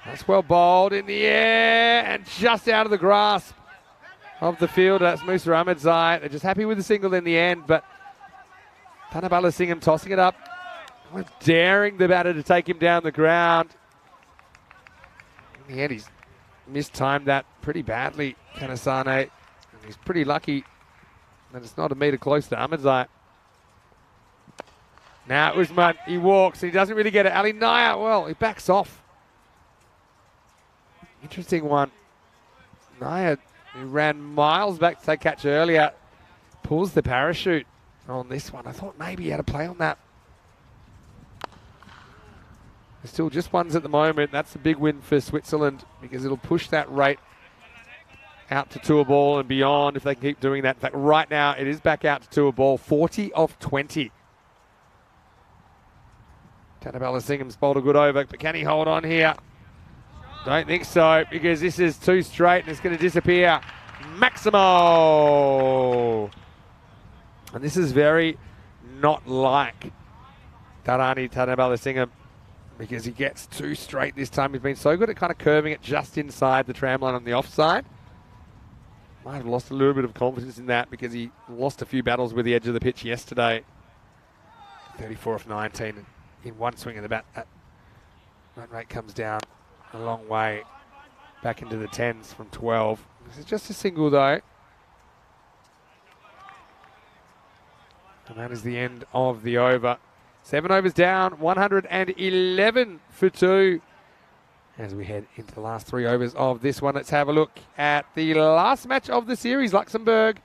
That's well bowled in the air and just out of the grasp of the fielder. That's Musa Ahmedzai. They're just happy with the single in the end, but Tanabala Singham tossing it up, daring the batter to take him down the ground. In the end, he's mistimed that pretty badly, Kanasane. And he's pretty lucky that it's not a metre close to Ahmedzai. Now Usman, he walks, he doesn't really get it. Ali Naya, well, he backs off. Interesting one. Naya, who ran miles back to take catch earlier, pulls the parachute on this one. I thought maybe he had a play on that. There's still just ones at the moment. That's a big win for Switzerland because it'll push that rate out to 2 a ball and beyond if they can keep doing that. In fact, right now it is back out to 2 a ball, 40 of 20. Tanabala Singham's bowled a good over, but can he hold on here? Don't think so, because this is 2 straight and it's going to disappear. Maximo! And this is very not like Tarani Tanabala Singham, because he gets 2 straight this time. He's been so good at kind of curving it just inside the tram line on the offside. Might have lost a little bit of confidence in that because he lost a few battles with the edge of the pitch yesterday. 34 off 19 in one swing of the bat. That run rate comes down a long way back into the 10s from 12. This is just a single though. And that is the end of the over. 7 overs down, 111 for 2. As we head into the last 3 overs of this one, let's have a look at the last match of the series. Luxembourg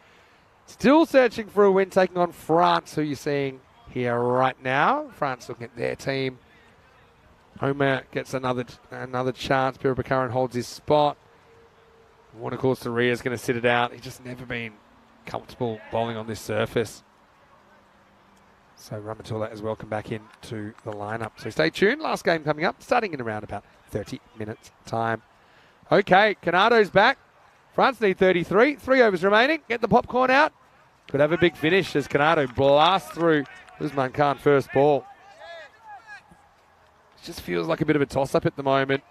still searching for a win, taking on France, who you're seeing here right now. France looking at their team. Homer gets another chance. Pirabakaran holds his spot. Warner Corsaria is going to sit it out. He's just never been comfortable bowling on this surface. So Ramatullah is welcome back into the lineup. So stay tuned. Last game coming up, starting in around about 30 minutes time. Okay, Canado's back. France need 33. 3 overs remaining. Get the popcorn out. Could have a big finish as Canado blasts through Usman Khan first ball. It just feels like a bit of a toss-up at the moment.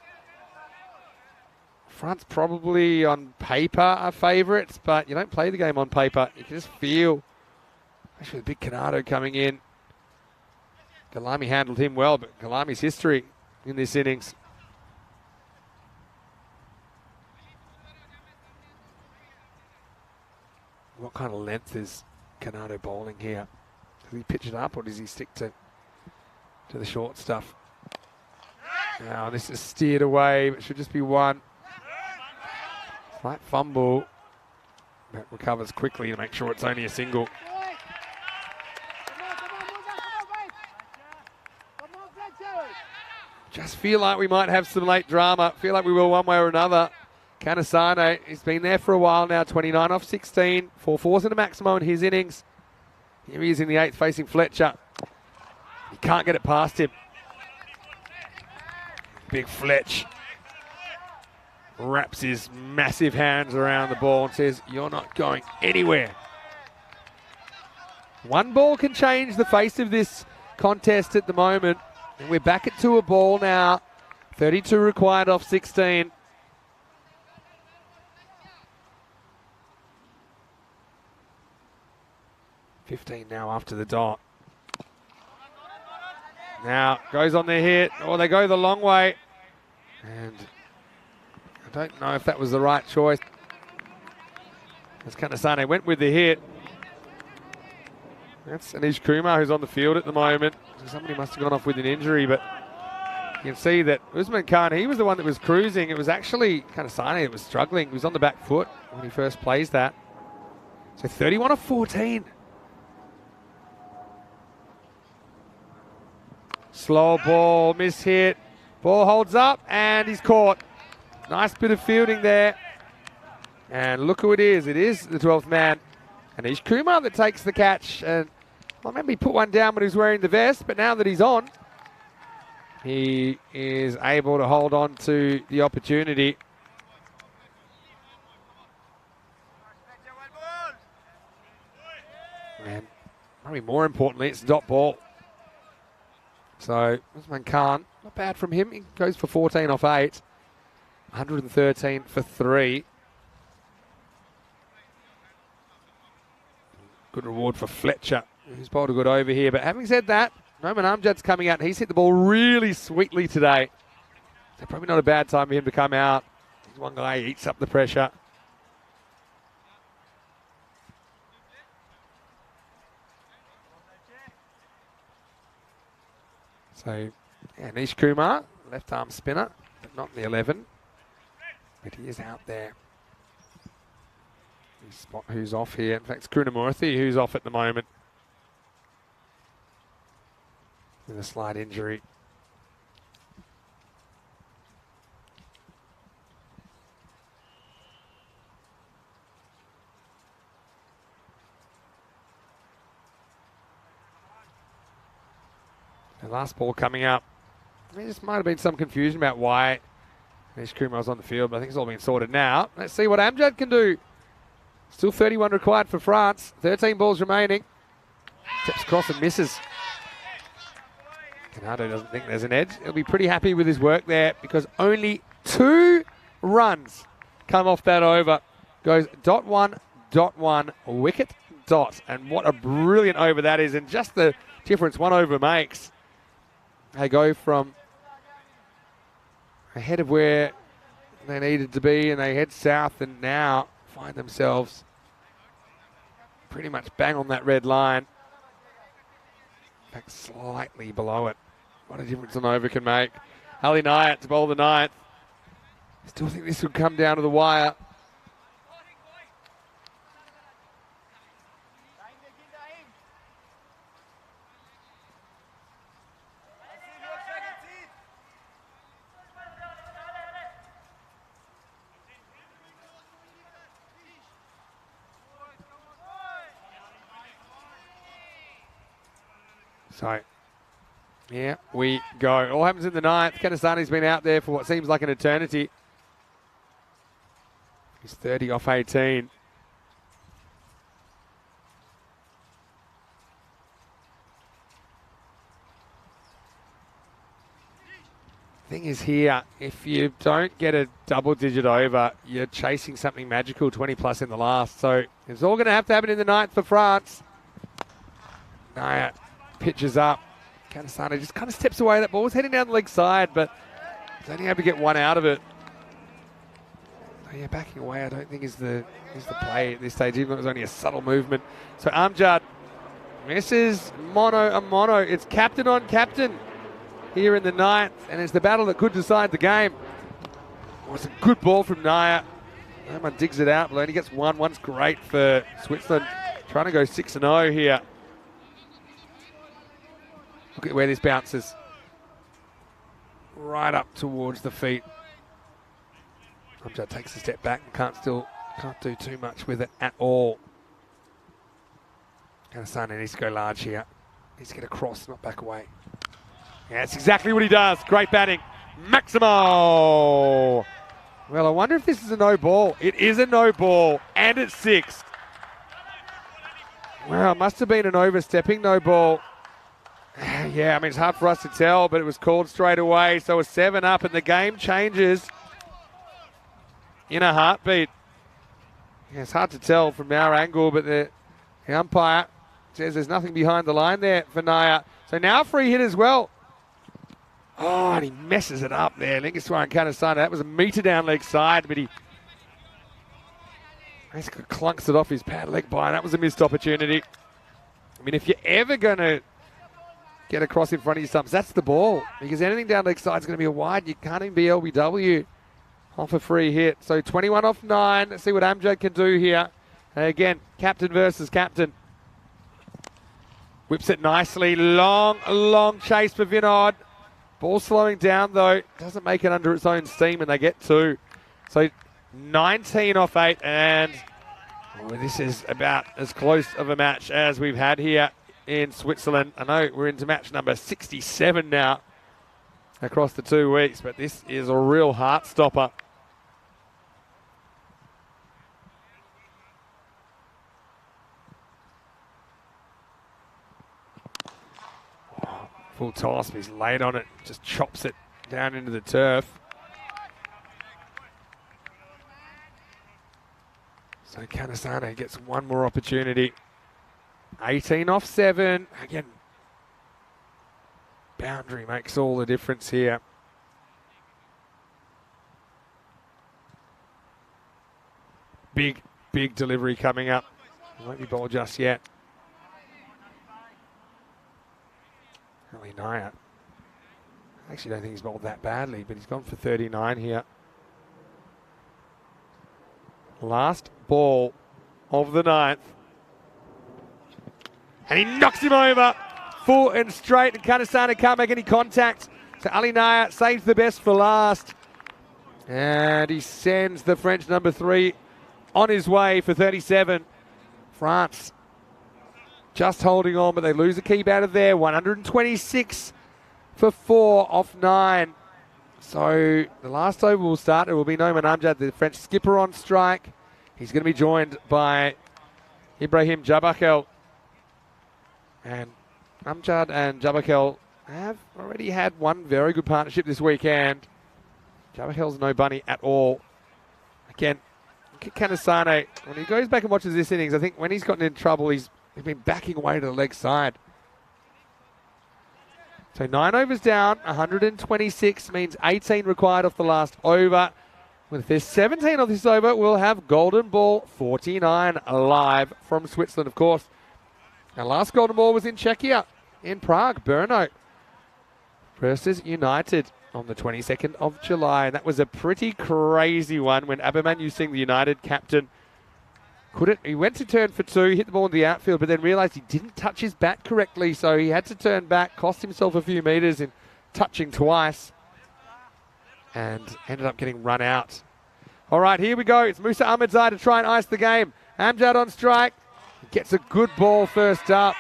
France probably on paper are favourites, but you don't play the game on paper. You can just feel, especially with big Canado coming in. Gulami handled him well, but Gulami's history in this innings. What kind of length is Canado bowling here? Does he pitch it up or does he stick to the short stuff? Now this is steered away, but should just be 1. Slight fumble, but recovers quickly to make sure it's only a single. Just feel like we might have some late drama. Feel like we will one way or another. Canasane, he's been there for a while now, 29 off 16. 4 fours into Maximo in his innings. Here he is in the 8th facing Fletcher. He can't get it past him. Big Fletch wraps his massive hands around the ball and says, "You're not going anywhere." One ball can change the face of this contest at the moment. And we're back at 2 a ball now. 32 required off 16. $15 now after the dot. Now goes on their hit, or they go the long way. And I don't know if that was the right choice. As Kanasane went with the hit. That's Anish Kumar who's on the field at the moment. Somebody must have gone off with an injury, but you can see that Usman Khan, he was the one that was cruising. It was actually Kanasane that was struggling. He was on the back foot when he first plays that. So 31 of 14. Slow ball, miss hit. Ball holds up and he's caught. Nice bit of fielding there. And look who it is. It is the 12th man. Anish Kumar that takes the catch. And well, maybe he put one down when he was wearing the vest, but now that he's on, he is able to hold on to the opportunity. And maybe more importantly, it's dot ball. So Usman Khan, not bad from him. He goes for 14 off 8. 113 for 3. Good reward for Fletcher, who's bowled a good over here. But having said that, Noman Amjad's coming out. He's hit the ball really sweetly today. So probably not a bad time for him to come out. He's one guy, he eats up the pressure. So, yeah, Anish Kumar, left arm spinner, but not in the 11. But he is out there. Spot who's off here. In fact, it's Krunamurthy who's off at the moment with a slight injury. The last ball coming up. There just might have been some confusion about why Anish Kumar was on the field, but I think it's all been sorted now. Let's see what Amjad can do. Still 31 required for France. 13 balls remaining. Steps across and misses. Canado doesn't think there's an edge. He'll be pretty happy with his work there because only 2 runs come off that over. Goes .1, wicket, dot. And what a brilliant over that is. And just the difference 1 over makes. They go from ahead of where they needed to be and they head south and now find themselves pretty much bang on that red line. In fact, slightly below it. What a difference an over can make. Ali Nayat to bowl the 9th. Still think this would come down to the wire. So, yeah, we go. All happens in the 9th. Kanasane's been out there for what seems like an eternity. He's 30 off 18. Thing is here, if you don't get a double-digit over, you're chasing something magical, 20 plus in the last. So it's all going to happen in the 9th for France. Naya pitches up. Kanasane just kind of steps away. That ball was heading down the leg side, but he's only able to get 1 out of it. So yeah, backing away I don't think is the play at this stage, even though it was only a subtle movement. So Amjad misses mono a mono. It's captain on captain here in the 9th, and it's the battle that could decide the game. Oh, it's a good ball from Naya. No one digs it out, but only gets 1. 1's great for Switzerland. Trying to go 6-0 here. Look at where this bounces. right up towards the feet. Amjad takes a step back and can't do too much with it at all. Kanasane needs to go large here. Needs to get across, not back away. Yeah, that's exactly what he does. Great batting. Maximo! Well, I wonder if this is a no ball. It is a no ball, and it's 6. Well, it must have been an overstepping no ball. Yeah, I mean, it's hard for us to tell, but it was called straight away. So a 7 up, and the game changes in a heartbeat. Yeah, it's hard to tell from our angle, but the umpire says there's nothing behind the line there for Naya. So now free hit as well. Oh, and he messes it up there. Lingaswaran Kanasane. That was a metre down leg side, but he basically clunks it off his pad leg by. That was a missed opportunity. I mean, if you're ever going to get across in front of your stumps, that's the ball. Because anything down leg side is going to be a wide. You can't even be LBW off a free hit. So 21 off 9. Let's see what Amjad can do here. Again, captain versus captain. Whips it nicely. Long chase for Vinod. Ball slowing down, though. Doesn't make it under its own steam, and they get 2. So 19 off 8, and this is about as close of a match as we've had here in Switzerland. I know we're into match number 67 now across the 2 weeks, but this is a real heart stopper. Full toss, he's laid on it, just chops it down into the turf. So Kanasane gets one more opportunity. 18 off 7. Again, boundary makes all the difference here. Big delivery coming up. Won't be ball just yet. Ali Naya. I actually don't think he's bowled that badly, but he's gone for 39 here. Last ball of the 9th. And he knocks him over. Full and straight, and Kanasane can't make any contact. So Ali Naya saves the best for last. And he sends the French number 3 on his way for 37. France just holding on, but they lose a keep out of there. 126 for 4 off 9. So the last over will start. It will be Noman Amjad, the French skipper, on strike. He's going to be joined by Ibrahim Jabakel. And Amjad and Jabakel have already had one very good partnership this weekend. Jabakel's no bunny at all. Again, Kanasane, when he goes back and watches this innings, I think when he's gotten in trouble, he's been backing away to the leg side. So 9 overs down, 126 means 18 required off the last over. If there's 17 on this over, we'll have Golden Ball 49 live from Switzerland, of course. Our last Golden Ball was in Czechia, in Prague, Brno versus United on the 22nd of July. And that was a pretty crazy one when Abhimanyu Singh, the United captain, he went to turn for 2, hit the ball in the outfield, but then realised he didn't touch his bat correctly, so he had to turn back, cost himself a few metres in touching twice, and ended up getting run out. All right, here we go. It's Musa Ahmadzai to try and ice the game. Amjad on strike. Gets a good ball first up.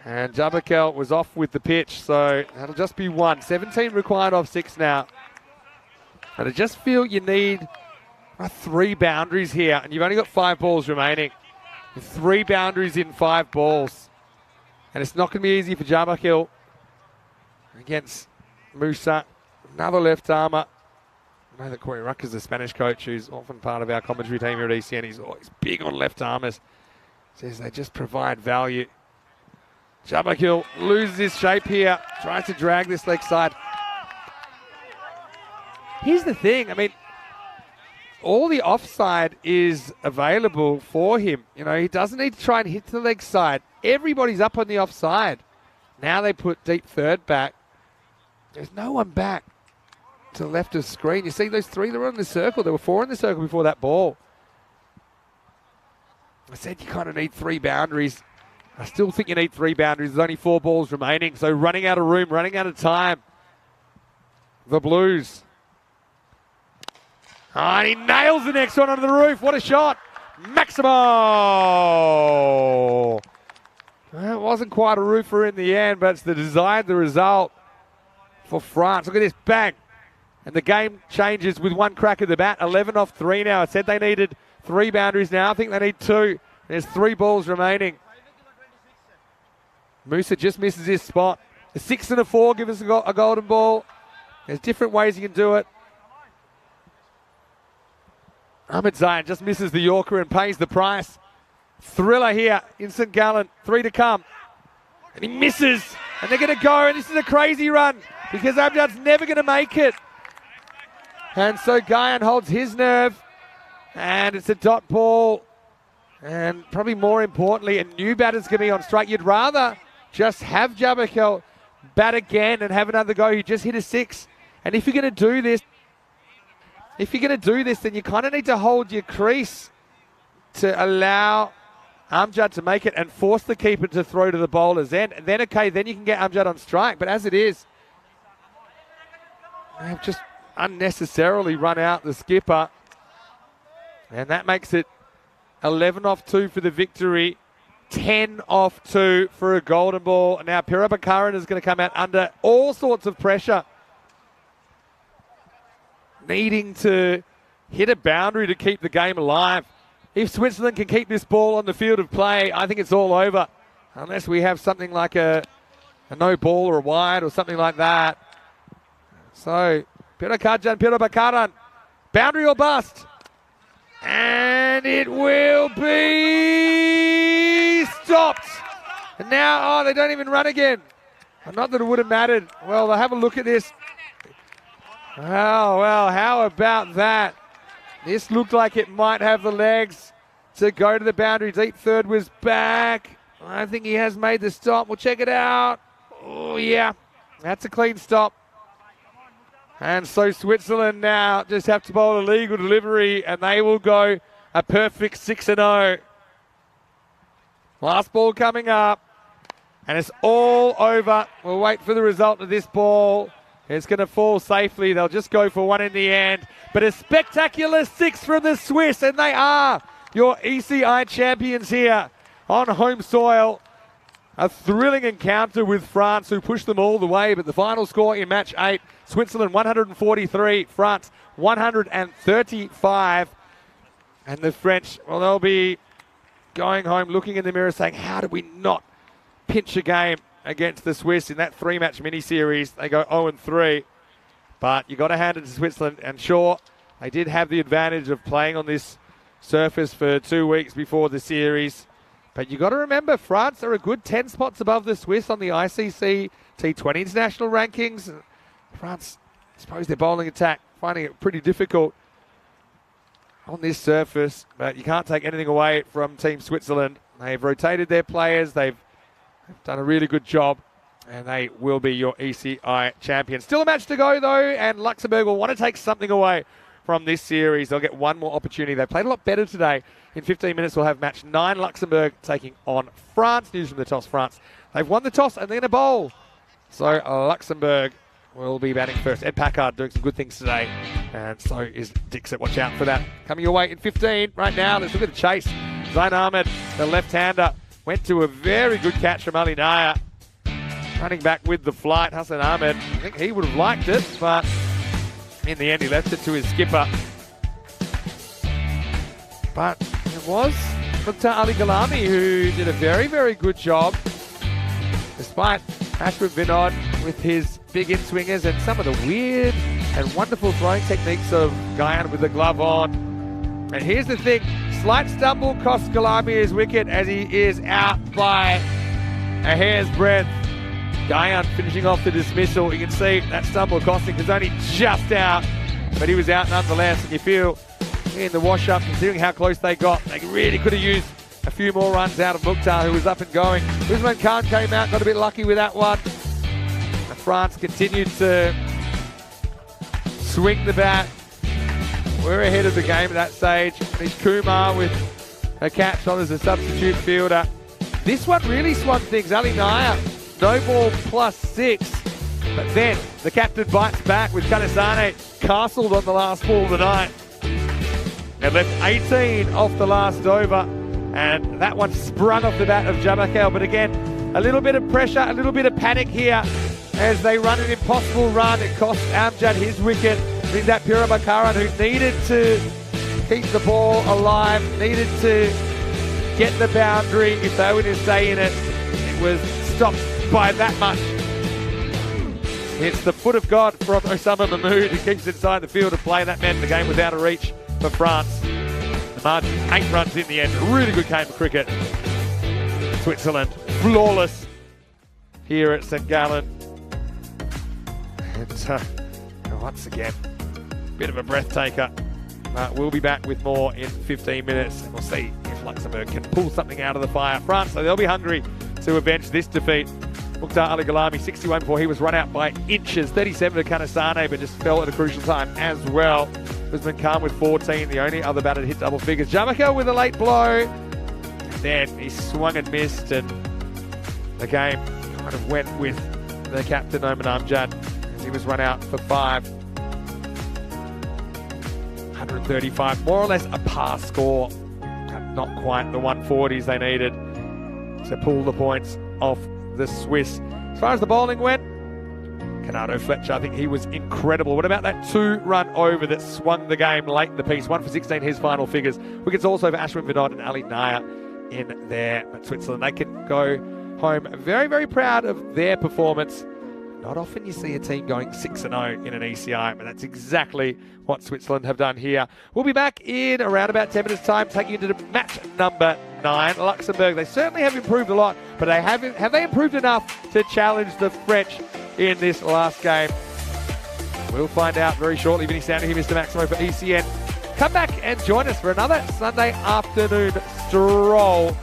And Jabakel was off with the pitch, so that'll just be 1. 17 required off 6 now. And I just feel you need 3 boundaries here, and you've only got 5 balls remaining. 3 boundaries in 5 balls. And it's not going to be easy for Jabakel against Musa. Another left armour. I know that Corey Ruck is the Spanish coach who's often part of our commentary team here at ECN. He's always big on left armers. Says they just provide value. Jabakel loses his shape here. Tries to drag this leg side. Here's the thing. I mean, all the offside is available for him. You know, he doesn't need to try and hit the leg side. Everybody's up on the offside. Now they put deep third back. There's no one back to the left of the screen. You see those 3 that were in the circle. There were 4 in the circle before that ball. I said you kind of need 3 boundaries. I still think you need 3 boundaries. There's only 4 balls remaining. So running out of room, running out of time. the Blues. Oh, and he nails the next one under the roof. What a shot. Maximo. Well, it wasn't quite a roofer in the end, but it's the result for France. Look at this, bang. And the game changes with one crack of the bat. 11 off 3 now. I said they needed 3 boundaries now. I think they need 2. There's 3 balls remaining. Musa just misses his spot. A 6 and a 4 give us a golden ball. There's different ways you can do it. Ahmed Zayn just misses the Yorker and pays the price. Thriller here in St. Gallen. 3 to come. And he misses. And they're going to go. And this is a crazy run because Amjad's never going to make it. And so Guyan holds his nerve. And it's a dot ball. And probably more importantly, a new batter's going to be on strike. You'd rather just have Jabakel bat again and have another go. He just hit a 6. And if you're going to do this, then you kind of need to hold your crease to allow Amjad to make it and force the keeper to throw to the bowler's end. And then, okay, then you can get Amjad on strike. But as it is, they've just unnecessarily run out the skipper. And that makes it 11 off 2 for the victory. 10 off 2 for a golden ball. Now, Pirabakaran is going to come out under all sorts of pressure, needing to hit a boundary to keep the game alive. If Switzerland can keep this ball on the field of play, I think it's all over. Unless we have something like a no ball or a wide or something like that. So, Pirabakaran, boundary or bust. And it will be stopped. And now, they don't even run again. Not that it would have mattered. Well, they'll have a look at this. Oh, well, how about that? This looked like it might have the legs to go to the boundary. Deep third was back. I think he has made the stop. We'll check it out. Oh, yeah. That's a clean stop. And so Switzerland now just have to bowl a legal delivery and they will go a perfect 6-0. Last ball coming up. And it's all over. We'll wait for the result of this ball. It's going to fall safely. They'll just go for 1 in the end. But a spectacular 6 from the Swiss. And they are your ECI champions here on home soil. A thrilling encounter with France, who pushed them all the way. But the final score in match 8, Switzerland 143, France 135. And the French, well, they'll be going home looking in the mirror saying, how did we not pinch a game against the Swiss in that 3-match mini-series? They go 0-3. But you got to hand it to Switzerland. And sure, they did have the advantage of playing on this surface for 2 weeks before the series. But you got to remember, France are a good 10 spots above the Swiss on the ICC T20 international rankings. France, I suppose their bowling attack, finding it pretty difficult on this surface. But you can't take anything away from Team Switzerland. They've rotated their players. They've done a really good job. And they will be your ECI champions. Still a match to go, though. And Luxembourg will want to take something away from this series. They'll get one more opportunity. They played a lot better today. In 15 minutes, we'll have match 9, Luxembourg taking on France. News from the toss, France. They've won the toss and they're going to bowl. So Luxembourg will be batting first. Ed Packard doing some good things today. And so is Dixit. Watch out for that. Coming your way in 15 right now. Let's look at the chase. Zayn Ahmed, the left-hander, went to a very good catch from Ali Naya. Running back with the flight, Hassan Ahmed. I think he would have liked it, but in the end, he left it to his skipper. But it was Mukhtar Ali Galami who did a very, very good job, despite Ashwin Vinod with his big in-swingers and some of the weird and wonderful throwing techniques of Guyan with the glove on. And here's the thing, slight stumble costs Galami his wicket as he is out by a hair's breadth. Guyan finishing off the dismissal. You can see that stumble costing was only just out, but he was out nonetheless. And you feel in the wash-up, considering how close they got, they really could have used a few more runs out of Mukhtar, who was up and going. Usman Khan came out, got a bit lucky with that one. And France continued to swing the bat. We're ahead of the game at that stage. There's Kumar with a catch on as a substitute fielder. This one really swung things. Ali Naya, no ball +6. But then the captain bites back with Kanisane castled on the last ball of the night. It left 18 off the last over, and that one sprung off the bat of Jamakel. But again, a little bit of pressure, a little bit of panic here as they run an impossible run. It cost Amjad his wicket. Brings that Pira Bakaran, who needed to keep the ball alive, needed to get the boundary if they were to stay in it. It was stopped by that much. It's the foot of God from Osama Mahmood, who keeps inside the field of play. That meant the game was out of reach for France. The margin, 8 runs in the end. A really good game of cricket. Switzerland, flawless here at St. Gallen. And once again, bit of a breath taker. We'll be back with more in 15 minutes, and we'll see if Luxembourg can pull something out of the fire. France, so they'll be hungry to avenge this defeat. Mukhtar Ali Ghalami, 61 before he was run out by inches. 37 to Kanisane, but just fell at a crucial time as well. Usman Khan with 14, the only other batter to hit double figures. Jamakel with a late blow. And then he swung and missed, and the game kind of went with the captain, Oman Amjad, as he was run out for 5. 135, more or less a par score. Not quite the 140s they needed to pull the points off the Swiss. As far as the bowling went, Canado Fletcher, I think he was incredible. What about that 2-run over that swung the game late in the piece? 1 for 16, his final figures. Wickets also for Ashwin Vinod and Ali Naya in there. But Switzerland, they can go home very, very proud of their performance. Not often you see a team going 6-0 in an ECI, but that's exactly what Switzerland have done here. We'll be back in around about 10 minutes' time, taking you to match number 9. Luxembourg, they certainly have improved a lot, but have they improved enough to challenge the French in this last game? We'll find out very shortly. Vinny Sounder here, Mr. Maximo for ECN. Come back and join us for another Sunday afternoon stroll,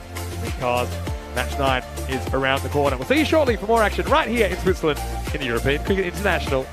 because match 9 is around the corner. We'll see you shortly for more action right here in Switzerland in the European Cricket International.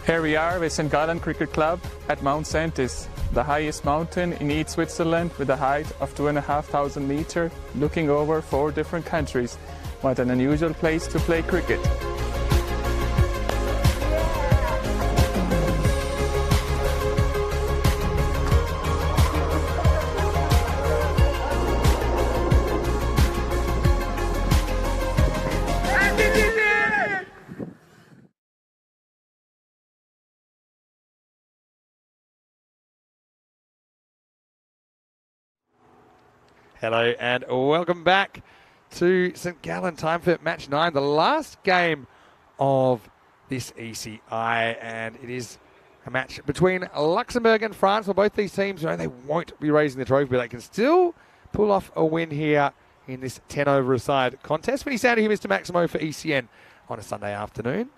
Here we are with St. Gallen Cricket Club at Mount Saintis, the highest mountain in East Switzerland with a height of 2,500 meters, looking over 4 different countries. What an unusual place to play cricket. Hello and welcome back to St. Gallen. Time for match 9, the last game of this ECI, and it is a match between Luxembourg and France. Well, both these teams know they won't be raising the trophy, but they can still pull off a win here in this 10 over a side contest. Many sound to hear Mr. Maximo for ECN on a Sunday afternoon.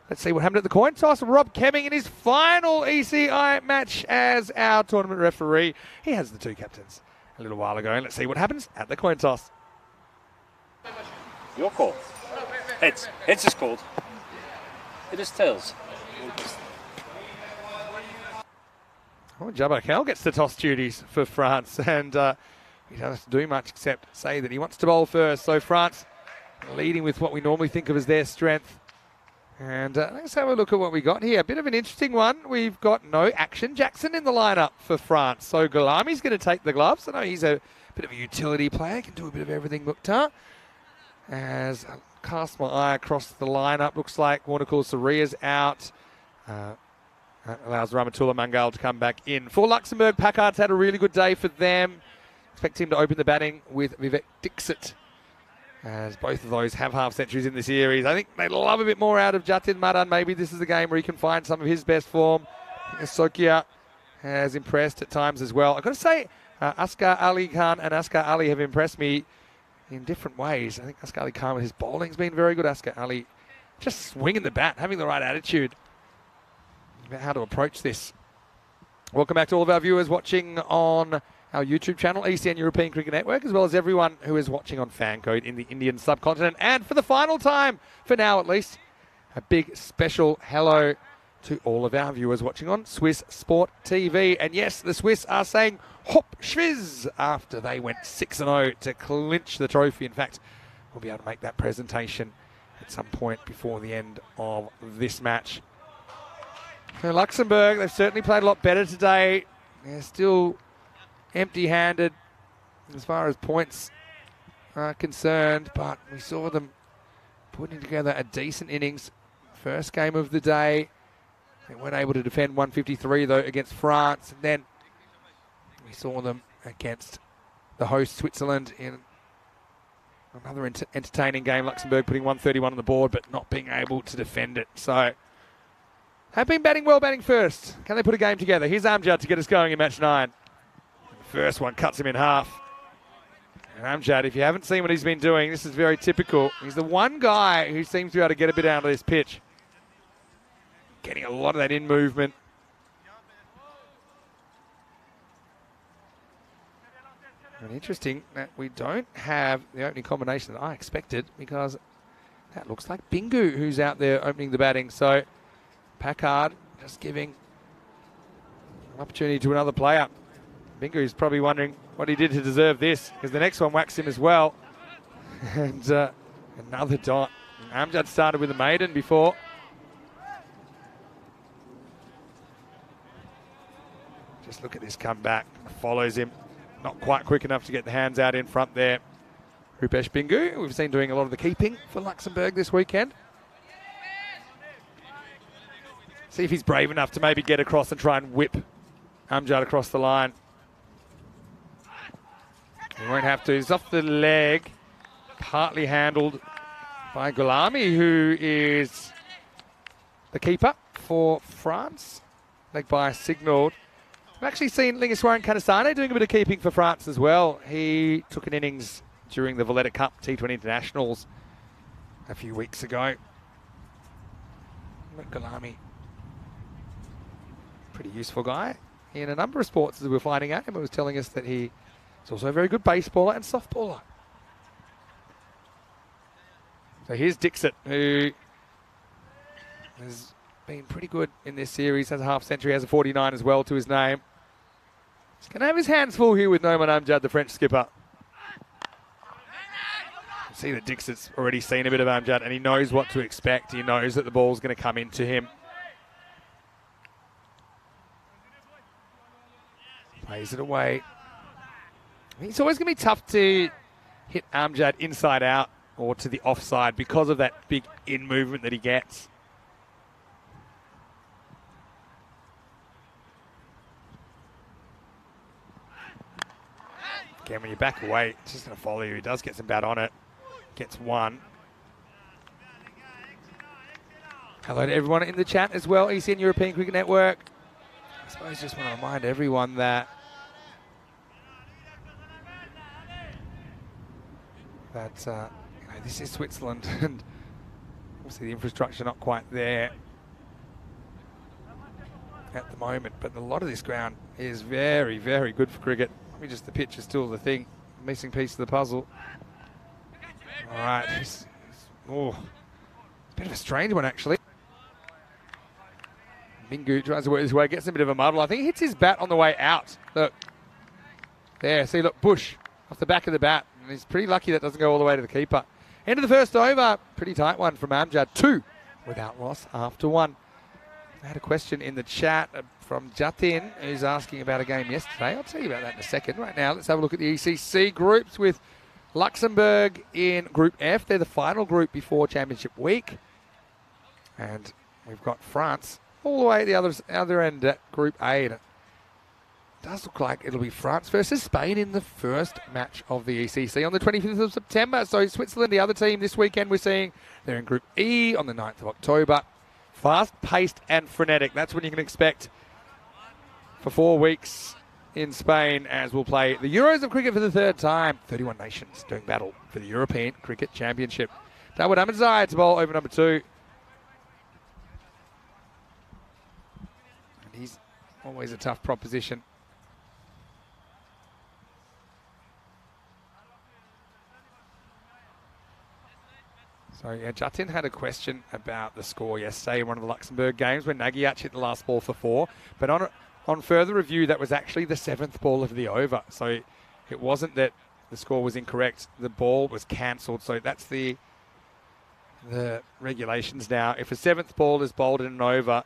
Let's see what happened at the coin toss. Rob Kemming in his final ECI match as our tournament referee. He has the 2 captains a little while ago, and let's see what happens at the coin toss. Your call. Heads. Heads is called. It is tails. Oh, Jabba gets the toss duties for France, and he doesn't have to do much except say that he wants to bowl first. So France leading with what we normally think of as their strength. And let's have a look at what we got here. A bit of an interesting one. We've got no Action Jackson in the lineup for France. So Gulami's going to take the gloves. I know he's a bit of a utility player, can do a bit of everything, Mukhtar. As I cast my eye across the lineup, looks like Warnakul Saria's out. That allows Ramatullah Mangal to come back in. For Luxembourg, Packard's had a really good day for them. Expect him to open the batting with Vivek Dixit, as both of those have half centuries in the series. I think they'd love a bit more out of Jatin Madan. Maybe this is the game where he can find some of his best form. Sokia has impressed at times as well. I've got to say, Asghar Ali Khan and Asghar Ali have impressed me in different ways. I think Asghar Ali Khan with his bowling's been very good. Asghar Ali just swinging the bat, having the right attitude about how to approach this. Welcome back to all of our viewers watching on our YouTube channel, ECN European Cricket Network, as well as everyone who is watching on Fancode in the Indian subcontinent. And for the final time, for now at least, a big special hello to all of our viewers watching on Swiss Sport TV. And yes, the Swiss are saying hop schwiz after they went 6-0 to clinch the trophy. In fact, we'll be able to make that presentation at some point before the end of this match. So Luxembourg, they've certainly played a lot better today. They're still empty-handed as far as points are concerned, but we saw them putting together a decent innings. First game of the day. They weren't able to defend 153 though against France, and then we saw them against the host Switzerland in another entertaining game. Luxembourg putting 131 on the board, but not being able to defend it. So have been batting well, batting first. Can they put a game together? Here's Amjad to get us going in match 9. The first one cuts him in half. And Amjad, if you haven't seen what he's been doing, this is very typical. He's the one guy who seems to be able to get a bit out of this pitch. Getting a lot of that in movement. And interesting that we don't have the opening combination that I expected, because that looks like Bingu who's out there opening the batting. So Packard just giving an opportunity to another player. Bingu is probably wondering what he did to deserve this, because the next one whacks him as well. And another dot. Amjad started with a maiden before. Just look at this comeback. Follows him. Not quite quick enough to get the hands out in front there. Rupesh Bingu, we've seen doing a lot of the keeping for Luxembourg this weekend. See if he's brave enough to maybe get across and try and whip Amjad across the line. He won't have to. He's off the leg. Partly handled by Gulami, who is the keeper for France. Leg by signalled. I've actually seen Lingeswaran Kanasane doing a bit of keeping for France as well. He took an innings during the Valletta Cup T20 Internationals a few weeks ago. Gulami, pretty useful guy in a number of sports, as we were finding out. Emma was telling us that he is also a very good baseballer and softballer. So here's Dixit, who has been pretty good in this series, has a half century, has a 49 as well to his name. He's going to have his hands full here with Noman Amjad, the French skipper. See that Dixit's already seen a bit of Amjad and he knows what to expect. He knows that the ball's going to come into him. Plays it away. It's always going to be tough to hit Amjad inside out or to the offside because of that big in movement that he gets. Again, when you back away, it's just going to follow you. He does get some bat on it. Gets one. Hello to everyone in the chat as well. ECN European Cricket Network. I suppose just want to remind everyone that this is Switzerland, and obviously the infrastructure not quite there at the moment, but a lot of this ground is very, very good for cricket. Maybe just the pitch is still the thing, missing piece of the puzzle. All right, it's a bit of a strange one actually. Bingu tries to work his way, gets a bit of a muddle. I think he hits his bat on the way out. Look, there, see, look, Bush off the back of the bat. And he's pretty lucky that doesn't go all the way to the keeper. End of the first over, pretty tight one from Amjad. 2 without loss after 1. I had a question in the chat from Jatin, who's asking about a game yesterday. I'll tell you about that in a second. Right now, let's have a look at the ECC groups with Luxembourg in Group F. They're the final group before Championship Week. And we've got France all the way at the other end at Group A. And it does look like it'll be France versus Spain in the first match of the ECC on the 25th of September. So Switzerland, the other team this weekend we're seeing, they're in Group E on the 9th of October. Fast-paced and frenetic. That's what you can expect for 4 weeks in Spain, as we'll play the Euros of cricket for the third time. 31 nations doing battle for the European Cricket Championship. Dawud Ahmadzai to bowl over number 2. And he's always a tough proposition. So, yeah, Jatin had a question about the score yesterday in one of the Luxembourg games when Nagyach hit the last ball for 4. But on further review, that was actually the 7th ball of the over. So it wasn't that the score was incorrect. The ball was cancelled. So that's the regulations now. If a 7th ball is bowled in an over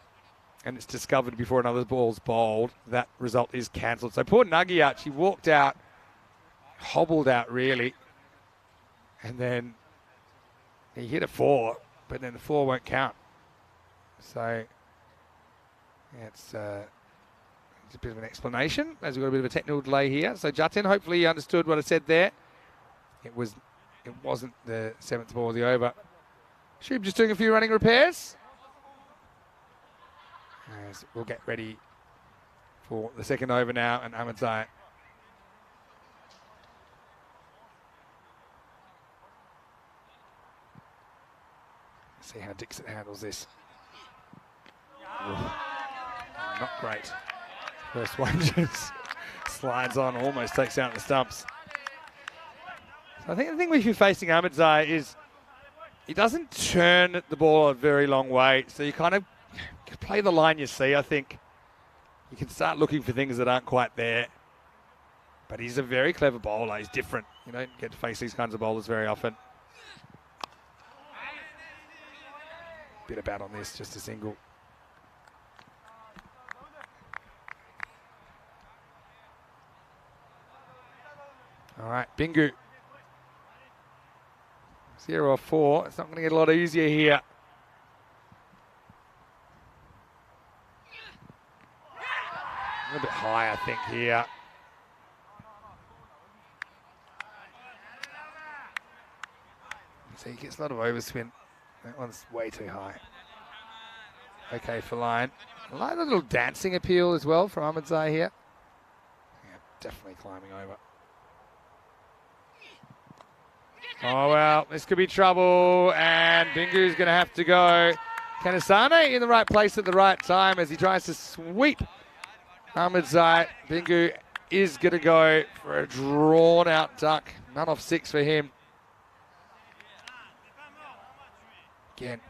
and it's discovered before another ball's bowled, that result is cancelled. So poor Nuggiat, she walked out, hobbled out really, and then he hit a 4, but then the 4 won't count. So yeah, it's a bit of an explanation, as we've got a bit of a technical delay here. So Jatin, hopefully you understood what I said there. It wasn't the 7th ball of the over. Shub just doing a few running repairs. As we'll get ready for the second over now, and Ahmedzai. See how Dixon handles this. Not great. First one just slides on, almost takes out the stumps. So I think the thing with you facing Ahmedzai is he doesn't turn the ball a very long way, so you kind of play the line you see. I think you can start looking for things that aren't quite there. But he's a very clever bowler. He's different. You don't get to face these kinds of bowlers very often. Bit of bat on this, just a single. All right, Bingu. 0 off 4. It's not going to get a lot easier here. A little bit high, I think, here. So he gets a lot of overspin. That one's way too high. Okay for line. I like the little dancing appeal as well from Ahmedzai here. Yeah, definitely climbing over. Oh, well, this could be trouble, and Bingu's going to have to go. Kanasane in the right place at the right time as he tries to sweep Ahmedzai. Bingu is going to go for a drawn-out duck. None off 6 for him. Again,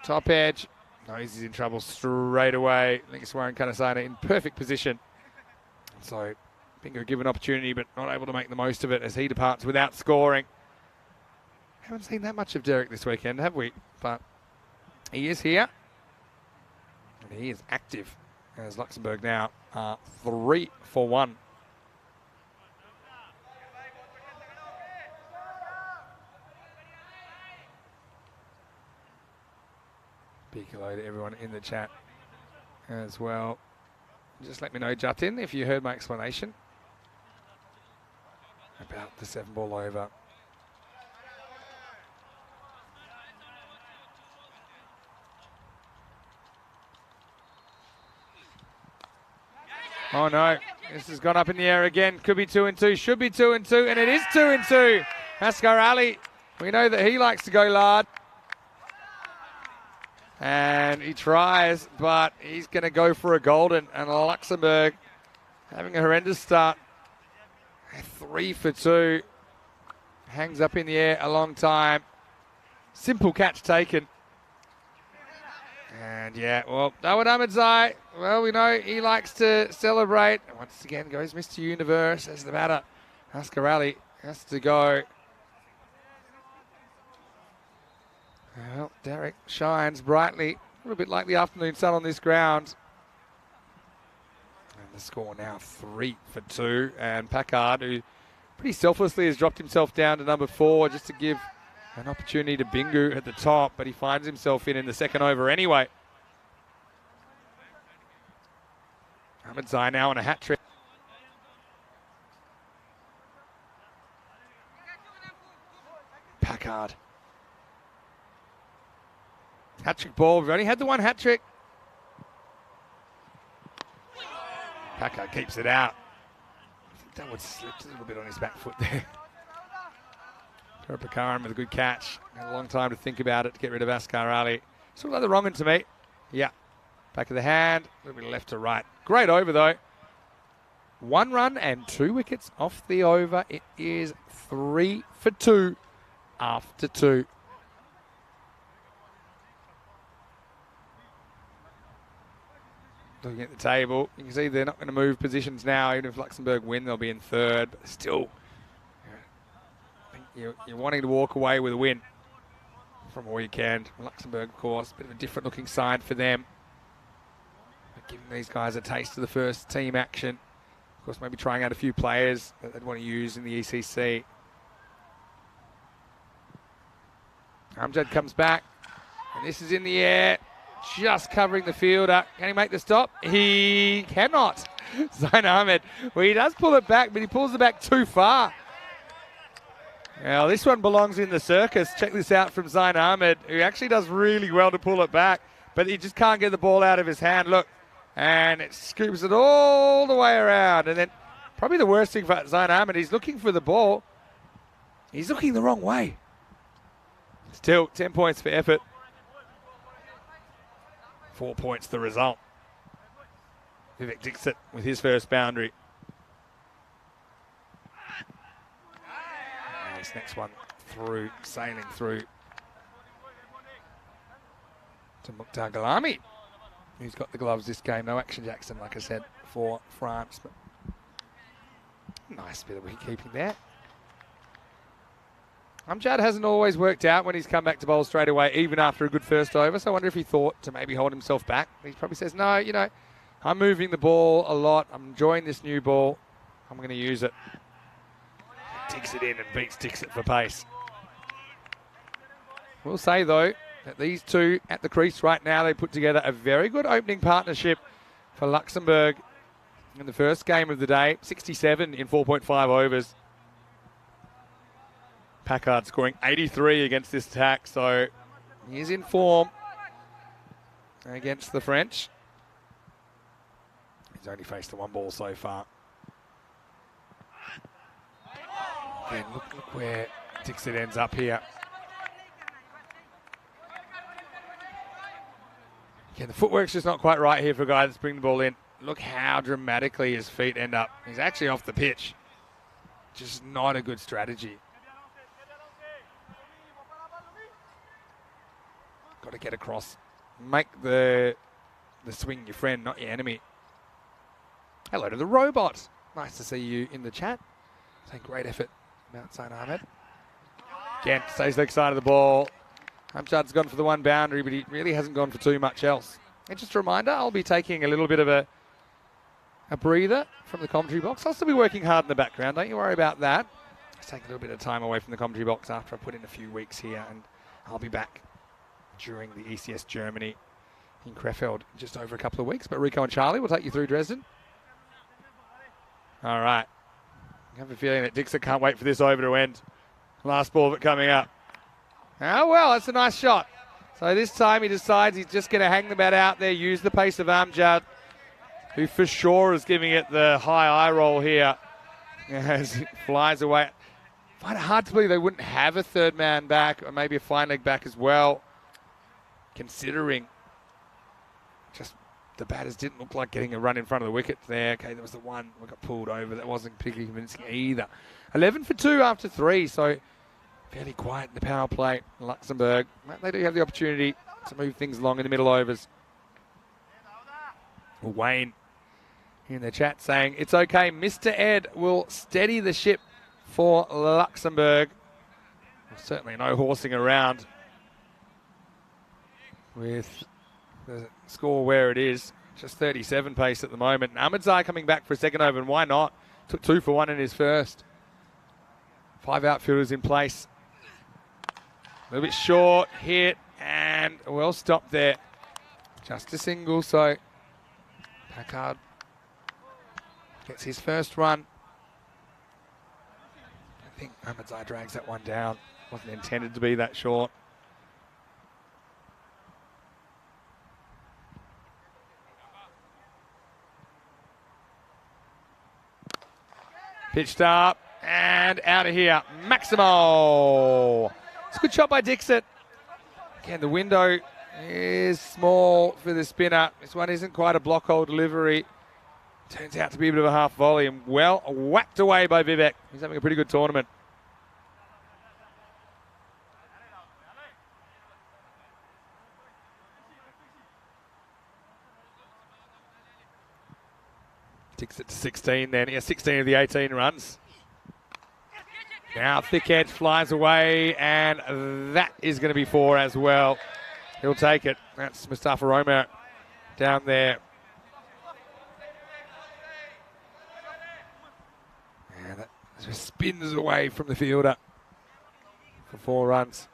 top edge. Knows he's in trouble straight away. Lingaswaran Kanasane in perfect position. So Bingu given opportunity, but not able to make the most of it as he departs without scoring. Haven't seen that much of Derek this weekend, have we? But he is here. And he is active as Luxembourg now are 3 for 1. Big hello to everyone in the chat as well. Just let me know, Jatin, if you heard my explanation about the 7 ball over. Oh no, this has gone up in the air again. Could be 2 and 2, should be 2 and 2, and it is 2 and 2. Asghar Ali, we know that he likes to go lard. And he tries, but he's going to go for a golden. And Luxembourg having a horrendous start. 3 for 2. Hangs up in the air a long time. Simple catch taken. And yeah, well, Dawid Ahmedzai, well, we know he likes to celebrate. And once again goes Mr. Universe as the batter. Asghar Ali has to go. Well, Derek shines brightly, a little bit like the afternoon sun on this ground. And the score now 3 for 2. And Packard, who pretty selflessly has dropped himself down to number 4 just to give an opportunity to Bingu at the top, but he finds himself in the second over anyway. Ahmedzai now on a hat trick. Packard. Hat-trick ball. We've only had the one hat-trick. Packard keeps it out. I think that would slip a little bit on his back foot there. Pakaran with a good catch. Had a long time to think about it to get rid of Asghar Ali. Still like the wrong one to me. Yeah. Back of the hand. A little bit left to right. Great over though. 1 run and 2 wickets off the over. It is 3 for 2 after 2. Looking at the table, you can see they're not going to move positions now. Even if Luxembourg win, they'll be in 3rd. But still, you're wanting to walk away with a win from all you can. Luxembourg, of course, a bit of a different looking side for them. giving these guys a taste of the first team action. Of course, maybe trying out a few players that they'd want to use in the ECC. Amjad comes back, and this is in the air, just covering the fielder. Can he make the stop? He cannot. Zain Ahmed, well, he does pull it back, but he pulls it back too far. Now, this one belongs in the circus. Check this out from Zain Ahmed, who actually does really well to pull it back, but he just can't get the ball out of his hand. Look, and it scoops it all the way around. And then probably the worst thing for Zain Ahmed, he's looking for the ball. He's looking the wrong way. Still, 10 points for effort. 4 points the result. Vivek Dixit with his first boundary. And this next one through, sailing through to Mukhtar Ghalami, who's got the gloves this game. No Action Jackson, like I said, for France. But nice bit of wicket-keeping there. Amjad hasn't always worked out when he's come back to bowl straight away, even after a good first over. So I wonder if he thought to maybe hold himself back. He probably says, no, you know, I'm moving the ball a lot. I'm enjoying this new ball. I'm going to use it. Digs it in and beats Dixit for pace. We'll say, though, that these two at the crease right now, they put together a very good opening partnership for Luxembourg in the first game of the day. 67 in 4.5 overs. Packard scoring 83 against this attack, so he's in form against the French. He's only faced the one ball so far. Again, look where Dixit ends up here. Again, the footwork's just not quite right here for a guy that's bringing the ball in. Look how dramatically his feet end up. He's actually off the pitch. Just not a good strategy. Got to get across. Make the swing your friend, not your enemy. Hello to the robot. Nice to see you in the chat. Saying great effort about Zain Ahmed. Again, stays leg side of the ball. Amjad's gone for the one boundary, but he really hasn't gone for too much else. And just a reminder, I'll be taking a little bit of a breather from the commentary box. I'll still be working hard in the background. Don't you worry about that. I'll take a little bit of time away from the commentary box after I put in a few weeks here, and I'll be back during the ECS Germany in Krefeld in just over a couple of weeks. But Rico and Charlie will take you through Dresden. All right. I have a feeling that Dixon can't wait for this over to end. Last ball of it coming up. Oh, well, that's a nice shot. So this time he decides he's just going to hang the bat out there, use the pace of Amjad, who for sure is giving it the high eye roll here as it flies away. I find it hard to believe they wouldn't have a third man back, or maybe a fine leg back as well, considering just the batters didn't look like getting a run in front of the wicket there. Okay, there was the one that got pulled over. That wasn't particularly convincing either. 11 for 2 after 3, so fairly quiet in the power play in Luxembourg. They do have the opportunity to move things along in the middle overs. Wayne in the chat saying, it's okay, Mr. Ed will steady the ship for Luxembourg. Well, certainly no horsing around with the score where it is. Just 37 pace at the moment. And Ahmedzai coming back for a second over, and why not? Took 2 for 1 in his first. 5 outfielders in place. A little bit short, hit, and well stopped there. Just a single, so Packard gets his first run. I think Ahmedzai drags that one down. Wasn't intended to be that short. Pitched up and out of here. Maximo. It's a good shot by Dixit. Again, the window is small for the spinner. This one isn't quite a block hole delivery. Turns out to be a bit of a half volley, and well whacked away by Vivek. He's having a pretty good tournament. Takes it to 16 then. He has 16 of the 18 runs. Now thick edge flies away, and that is going to be 4 as well. He'll take it. That's Mustafa Romer down there Just spins away from the fielder for 4 runs.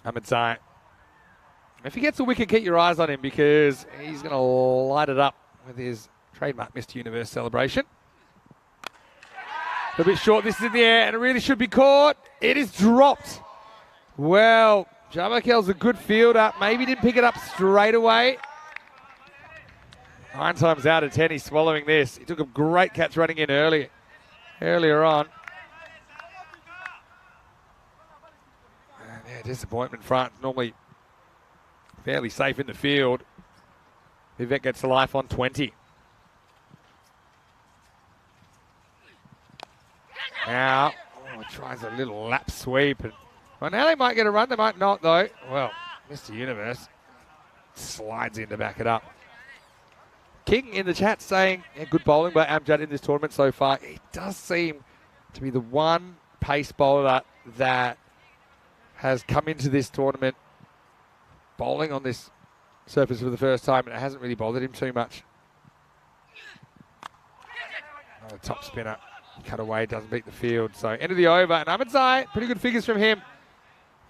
Ahmed Zai. If he gets a wicket, keep your eyes on him because he's going to light it up with his trademark Mr. Universe celebration. A bit short, this is in the air, and it really should be caught. It is dropped. Well, Jamakel's a good fielder. Maybe didn't pick it up straight away. 9 times out of 10, he's swallowing this. He took a great catch running in earlier on. And yeah, disappointment front. Normally fairly safe in the field. Vivek gets the life on 20. Now, tries a little lap sweep. And, well, now they might get a run. They might not, though. Well, Mr. Universe slides in to back it up. King in the chat saying, yeah, good bowling by Amjad in this tournament so far. He does seem to be the one pace bowler that has come into this tournament bowling on this surface for the first time, and it hasn't really bothered him too much. Another top spinner. Cut away, doesn't beat the field. So end of the over, and Ahmed Zai, pretty good figures from him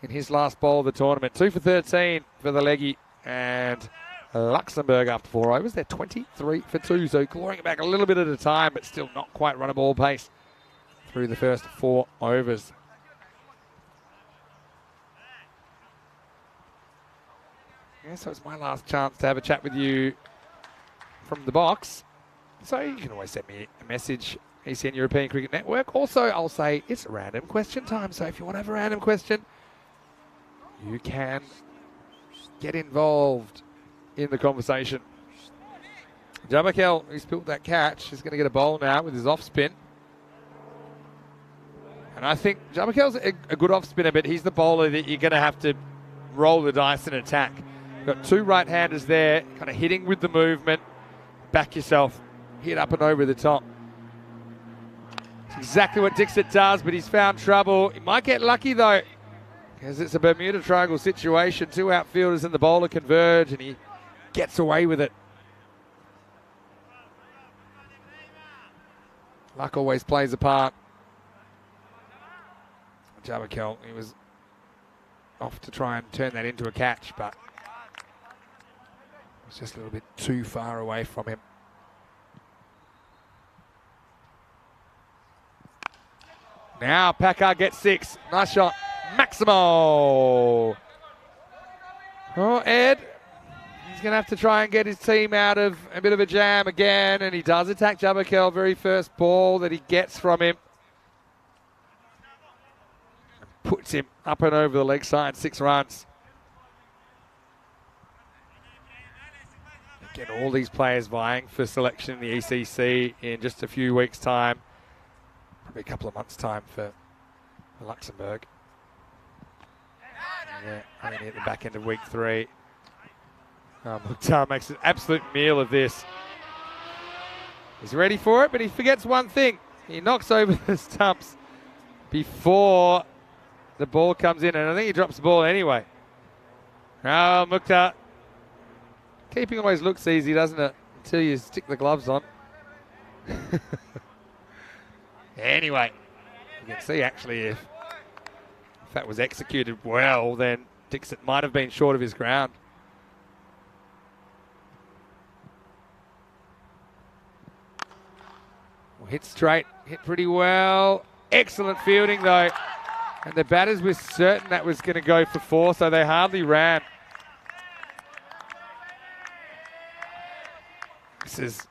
in his last bowl of the tournament. 2 for 13 for the leggy, and Luxembourg after 4 overs. They're 23 for 2, so clawing it back a little bit at a time, but still not quite run a ball pace through the first 4 overs. Yeah, so it's my last chance to have a chat with you from the box. So you can always send me a message, ECN European Cricket Network. Also, I'll say it's random question time. So if you want to have a random question, you can get involved in the conversation. Jamakel, who's built that catch, is going to get a bowl now with his off spin. And I think Jamakel's a good off spinner, but he's the bowler that you're going to have to roll the dice and attack. You've got 2 right-handers there, kind of hitting with the movement. Back yourself, hit up and over the top. It's exactly what Dixit does, but he's found trouble. He might get lucky, though, because it's a Bermuda Triangle situation. 2 outfielders and the bowler converge, and he gets away with it. Luck always plays a part. Jamakel, he was off to try and turn that into a catch, but it's just a little bit too far away from him. Now Packard gets 6. Nice shot. Maximo. Oh, Ed. He's going to have to try and get his team out of a bit of a jam again, and he does attack Jamakel. Very first ball that he gets from him. Puts him up and over the leg side, 6 runs. Again, all these players vying for selection in the ECC in just a few weeks' time. Probably a couple of months' time for Luxembourg. Yeah, only at the back end of week 3. Mukhtar makes an absolute meal of this. He's ready for it, but he forgets one thing. He knocks over the stumps before the ball comes in, and I think he drops the ball anyway. Oh, Mukhtar. Keeping always looks easy, doesn't it? Until you stick the gloves on. Anyway, you can see actually if that was executed well, then Dixit might have been short of his ground. Well, hit straight, hit pretty well. Excellent fielding though. And the batters were certain that was going to go for 4, so they hardly ran. This is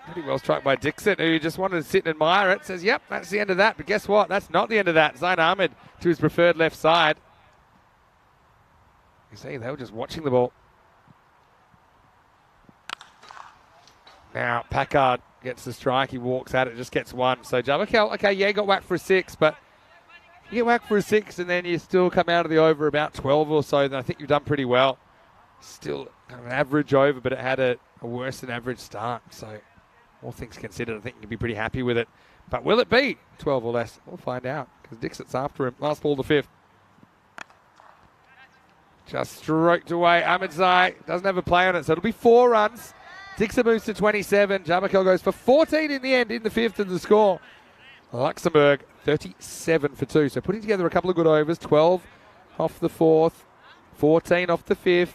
pretty well struck by Dixit, who just wanted to sit and admire it. Says, yep, that's the end of that. But guess what? That's not the end of that. Zain Ahmed to his preferred left side. You see, they were just watching the ball. Now, Packard gets the strike. He walks at it, just gets 1. So Jamakel, okay, yeah, got whacked for a 6, but you get whacked for a 6 and then you still come out of the over about 12 or so, then I think you've done pretty well. Still kind of an average over, but it had a worse than average start. So all things considered, I think you can be pretty happy with it. But will it be 12 or less? We'll find out because Dixit's after him. Last ball, the 5th. Just stroked away. Ahmedzai doesn't have a play on it, so it'll be 4 runs. Dixon moves to 27. Jamakel goes for 14 in the end, in the 5th of the score. Luxembourg, 37 for 2. So putting together a couple of good overs. 12 off the 4th, 14 off the 5th.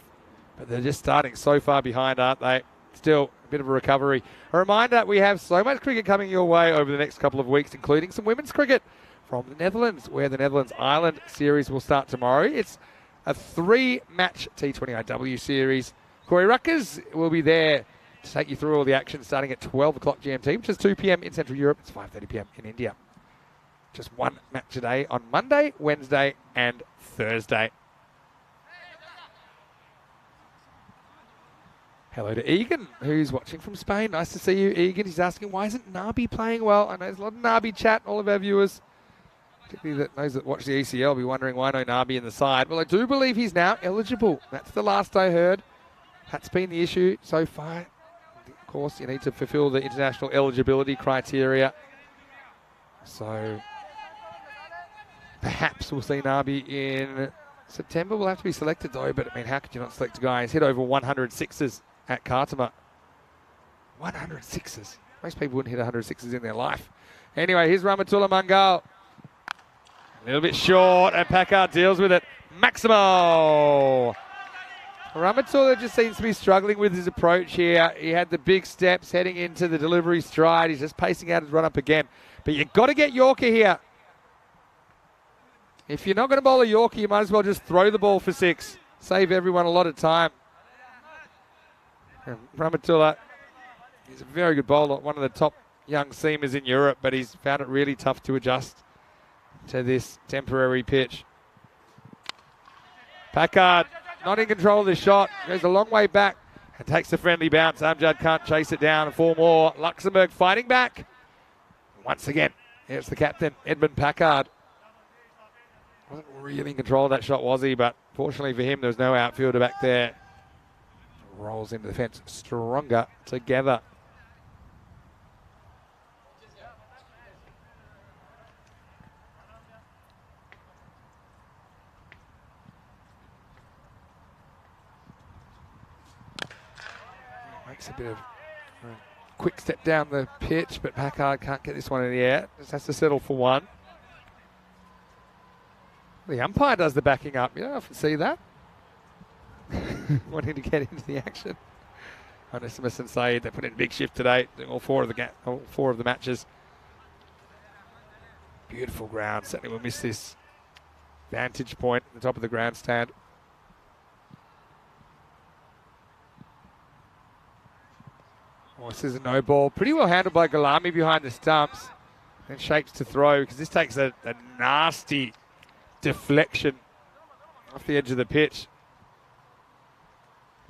But they're just starting so far behind, aren't they? Still a bit of a recovery. A reminder, we have so much cricket coming your way over the next couple of weeks, including some women's cricket from the Netherlands, where the Netherlands Island series will start tomorrow. It's a 3-match T20 IW series. Corey Ruckers will be there to take you through all the action starting at 12 o'clock GMT, which is 2 p.m. in Central Europe. It's 5:30 p.m. in India. Just one match a day on Monday, Wednesday and Thursday. Hello to Egan, who's watching from Spain. Nice to see you, Egan. He's asking, why isn't Nabi playing well? I know there's a lot of Nabi chat, all of our viewers, particularly those that watch the ECL, will be wondering why no Nabi in the side. Well, I do believe he's now eligible. That's the last I heard. That's been the issue so far. Of course, you need to fulfill the international eligibility criteria. So perhaps we'll see Nabi in September. We'll have to be selected though, but I mean, how could you not select a guy? He's hit over 100 sixes at Khartoum. 100 sixes. Most people wouldn't hit 100 sixes in their life. Anyway, here's Ramatullah Mangal. A little bit short, and Packard deals with it. Maximo! Ramatullah just seems to be struggling with his approach here. He had the big steps heading into the delivery stride. He's just pacing out his run-up again. But you've got to get Yorker here. If you're not going to bowl a Yorker, you might as well just throw the ball for 6. Save everyone a lot of time. And Ramatullah, he's a very good bowler, one of the top young seamers in Europe, but he's found it really tough to adjust to this temporary pitch. Packard not in control of the shot, goes a long way back and takes the friendly bounce. Amjad can't chase it down. 4 more. Luxembourg fighting back. Once again, here's the captain, Edmund Packard. Wasn't really in control of that shot, was he? But fortunately for him, there was no outfielder back there. Rolls into the fence stronger together. Makes a bit of a quick step down the pitch, but Packard can't get this one in the air. Just has to settle for 1. The umpire does the backing up. You don't often see that. Wanting to get into the action. Onesimus and Saeed, they put in a big shift today, doing all four of the matches. Beautiful ground. Certainly will miss this vantage point at the top of the grandstand. Oh, this is a no ball. Pretty well handled by Galami behind the stumps. And shapes to throw, because this takes a nasty deflection off the edge of the pitch.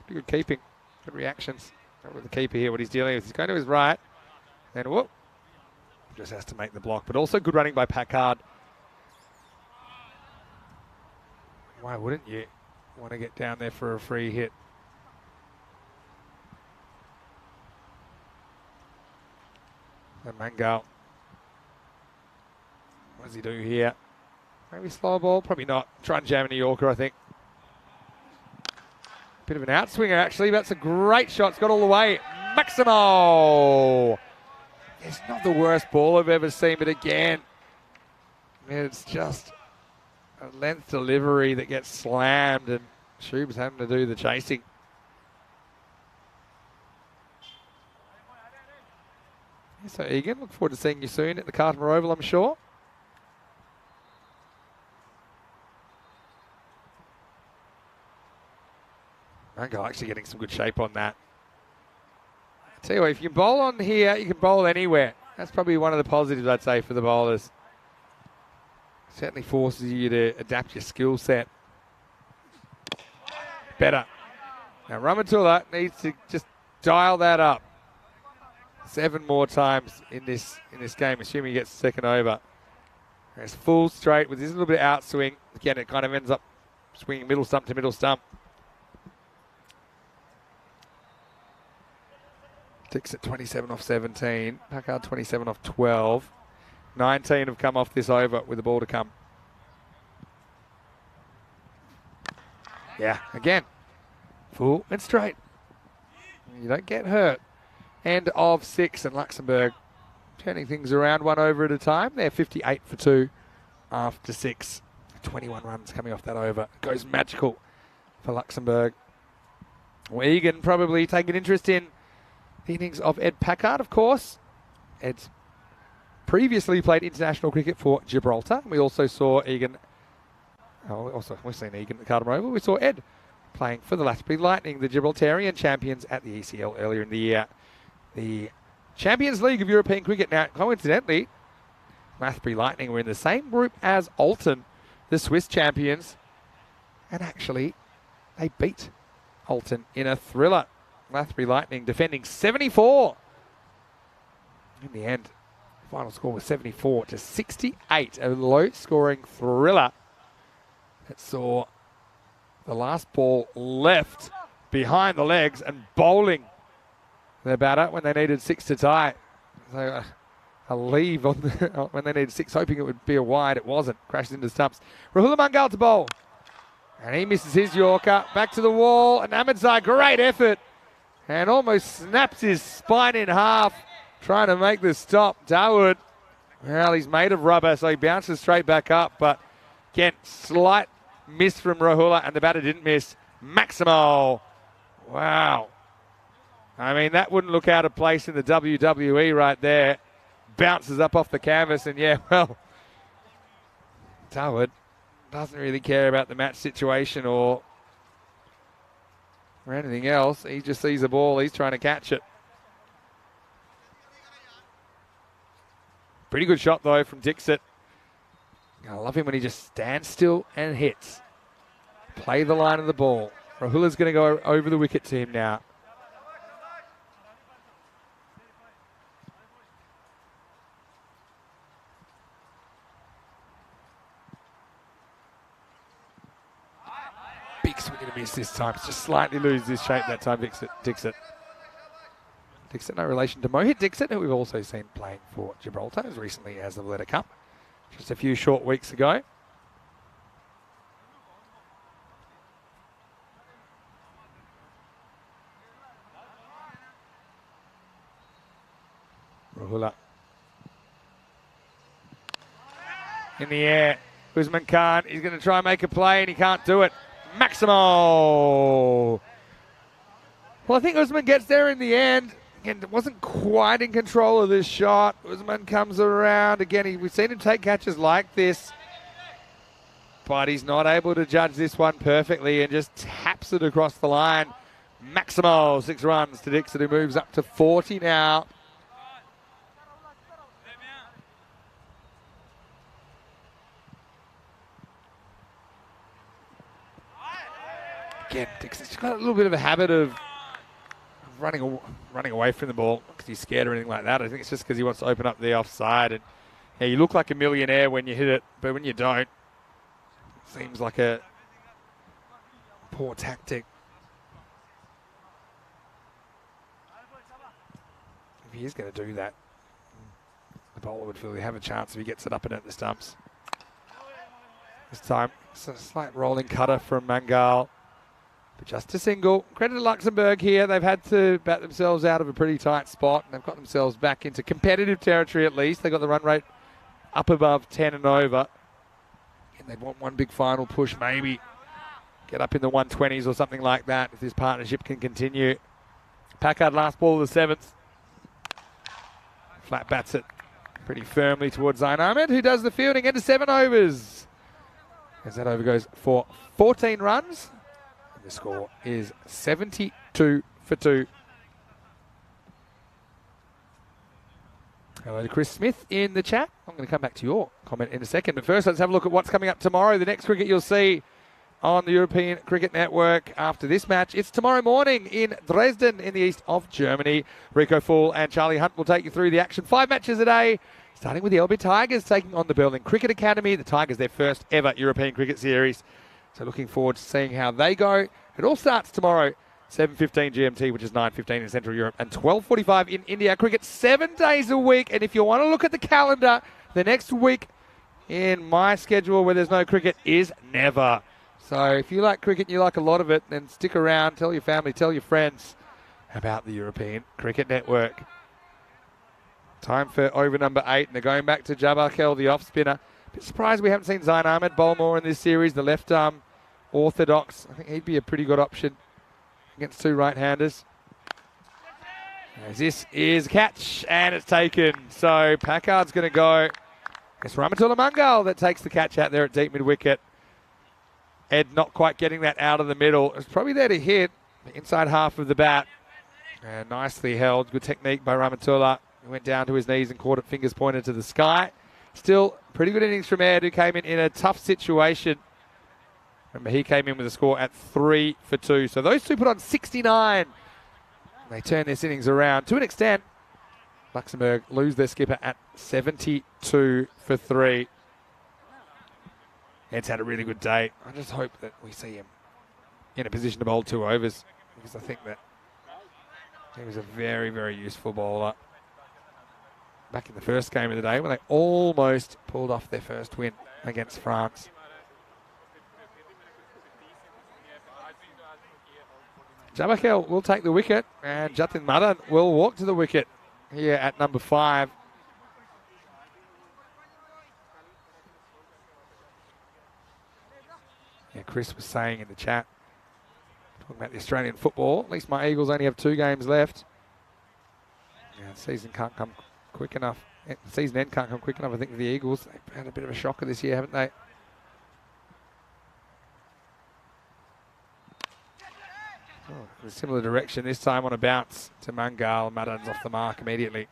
Pretty good keeping. Good reactions. Not with the keeper here, what he's dealing with. He's going to his right. Then, whoop. Just has to make the block. But also good running by Packard. Why wouldn't you want to get down there for a free hit? And Mangal. What does he do here? Maybe slow ball? Probably not. Try and jam in New Yorker, I think. Bit of an outswinger, actually. That's a great shot. It's got all the way. Maximo! It's not the worst ball I've ever seen, but again, it's just a length delivery that gets slammed, and Shub's having to do the chasing. So, Egan, look forward to seeing you soon at the Khartoum Oval, I'm sure. Mango actually getting some good shape on that. I tell you what, if you can bowl on here, you can bowl anywhere. That's probably one of the positives, I'd say, for the bowlers. Certainly forces you to adapt your skill set better. Now, Ramatullah needs to just dial that up 7 more times in this game, assuming he gets the second over. It's full straight with this little bit of outswing. Again, it kind of ends up swinging middle stump to middle stump. Dix at 27 off 17. Packard 27 off 12. 19 have come off this over with the ball to come. Yeah, again, full and straight. You don't get hurt. End of 6, and Luxembourg turning things around one over at a time. They're 58 for 2 after 6. 21 runs coming off that over. Goes magical for Luxembourg. Well, Egan probably taking interest in the innings of Ed Packard, of course. Ed's previously played international cricket for Gibraltar. We also saw Egan. We've seen Egan at the Carlton Oval. We saw Ed playing for the Lathbury Lightning, the Gibraltarian champions at the ECL earlier in the year. The Champions League of European Cricket. Now, coincidentally, Lathbury Lightning were in the same group as Alton, the Swiss champions, and actually they beat Alton in a thriller. Lathbury Lightning defending 74. In the end, the final score was 74 to 68, a low-scoring thriller that saw the last ball left behind the legs and bowling their batter when they needed 6 to tie. So a leave on when they needed 6, hoping it would be a wide. It wasn't. Crashes into stumps. Rahul Mangal to bowl. And he misses his Yorker. Back to the wall. And Ahmedzai, great effort. And almost snaps his spine in half, trying to make the stop. Dawood, well, he's made of rubber, so he bounces straight back up. But again, slight miss from Rahula, and the batter didn't miss. Maximo. Wow. I mean, that wouldn't look out of place in the WWE right there. Bounces up off the canvas, and yeah, well, Dawood doesn't really care about the match situation or anything else. He just sees the ball. He's trying to catch it. Pretty good shot, though, from Dixit. I love him when he just stands still and hits. Play the line of the ball. Rahula's going to go over the wicket to him now. Big swing and a miss this time. Just slightly loses his shape that time, Dixit. Dixit, no relation to Mohit Dixit, who we've also seen playing for Gibraltar as recently as the Valletta Cup, just a few short weeks ago. Rahula. In the air, Usman Khan, he's going to try and make a play and he can't do it. Maximo! Well, I think Usman gets there in the end. Again, wasn't quite in control of this shot. Usman comes around. Again, we've seen him take catches like this, but he's not able to judge this one perfectly and just taps it across the line. Maximo, 6 runs to Dixon, who moves up to 40 now. Again, Dixon's got a little bit of a habit of running away from the ball because he's scared or anything like that. I think it's just because he wants to open up the offside. And yeah, you look like a millionaire when you hit it, but when you don't, it seems like a poor tactic. If he is going to do that, the bowler would feel he have a chance if he gets it up and at the stumps. This time, it's a slight rolling cutter from Mangal. But just a single. Credit to Luxembourg here. They've had to bat themselves out of a pretty tight spot. And they've got themselves back into competitive territory at least. They've got the run rate up above 10 and over. And they want one big final push maybe. Get up in the 120s or something like that if this partnership can continue. Packard last ball of the 7th. Flat bats it pretty firmly towards Zain Ahmed, who does the fielding into 7 overs. As that over goes for 14 runs. The score is 72 for 2. Hello to Chris Smith in the chat. I'm going to come back to your comment in a second. But first, let's have a look at what's coming up tomorrow. The next cricket you'll see on the European Cricket Network after this match. It's tomorrow morning in Dresden in the east of Germany. Rico Fool and Charlie Hunt will take you through the action. 5 matches a day, starting with the LB Tigers taking on the Berlin Cricket Academy. The Tigers, their first ever European Cricket Series. So looking forward to seeing how they go. It all starts tomorrow, 7:15 GMT, which is 9:15 in Central Europe, and 12:45 in India. Cricket 7 days a week. And if you want to look at the calendar, the next week in my schedule where there's no cricket is never. So if you like cricket and you like a lot of it, then stick around, tell your family, tell your friends about the European Cricket Network. Time for over number 8, and they're going back to Jabarkel, the off-spinner. Bit surprised we haven't seen Zain Ahmed bowl more in this series. The left-arm orthodox, I think he'd be a pretty good option against two right-handers. As this is a catch, and it's taken. So Packard's going to go. It's Ramatullah Mangal that takes the catch out there at deep mid-wicket. Ed not quite getting that out of the middle. It's probably there to hit the inside half of the bat. And nicely held. Good technique by Ramatullah. He went down to his knees and caught it, fingers pointed to the sky. Still, pretty good innings from Ed, who came in a tough situation. Remember, he came in with a score at 3 for 2. So those two put on 69. They turn this innings around to an extent. Luxembourg lose their skipper at 72 for 3. Ed's had a really good day. I just hope that we see him in a position to bowl 2 overs, because I think that he was a very, very useful bowler back in the first game of the day when they almost pulled off their first win against France. Jabarkel will take the wicket, and Jatin Madan will walk to the wicket here at number 5. Yeah, Chris was saying in the chat, talking about the Australian football, at least my Eagles only have 2 games left. Yeah, the season can't come quick enough. The season end can't come quick enough, I think, for the Eagles. They've had a bit of a shocker this year, haven't they? Oh, a similar direction this time on a bounce to Mangal. Madan's off the mark immediately.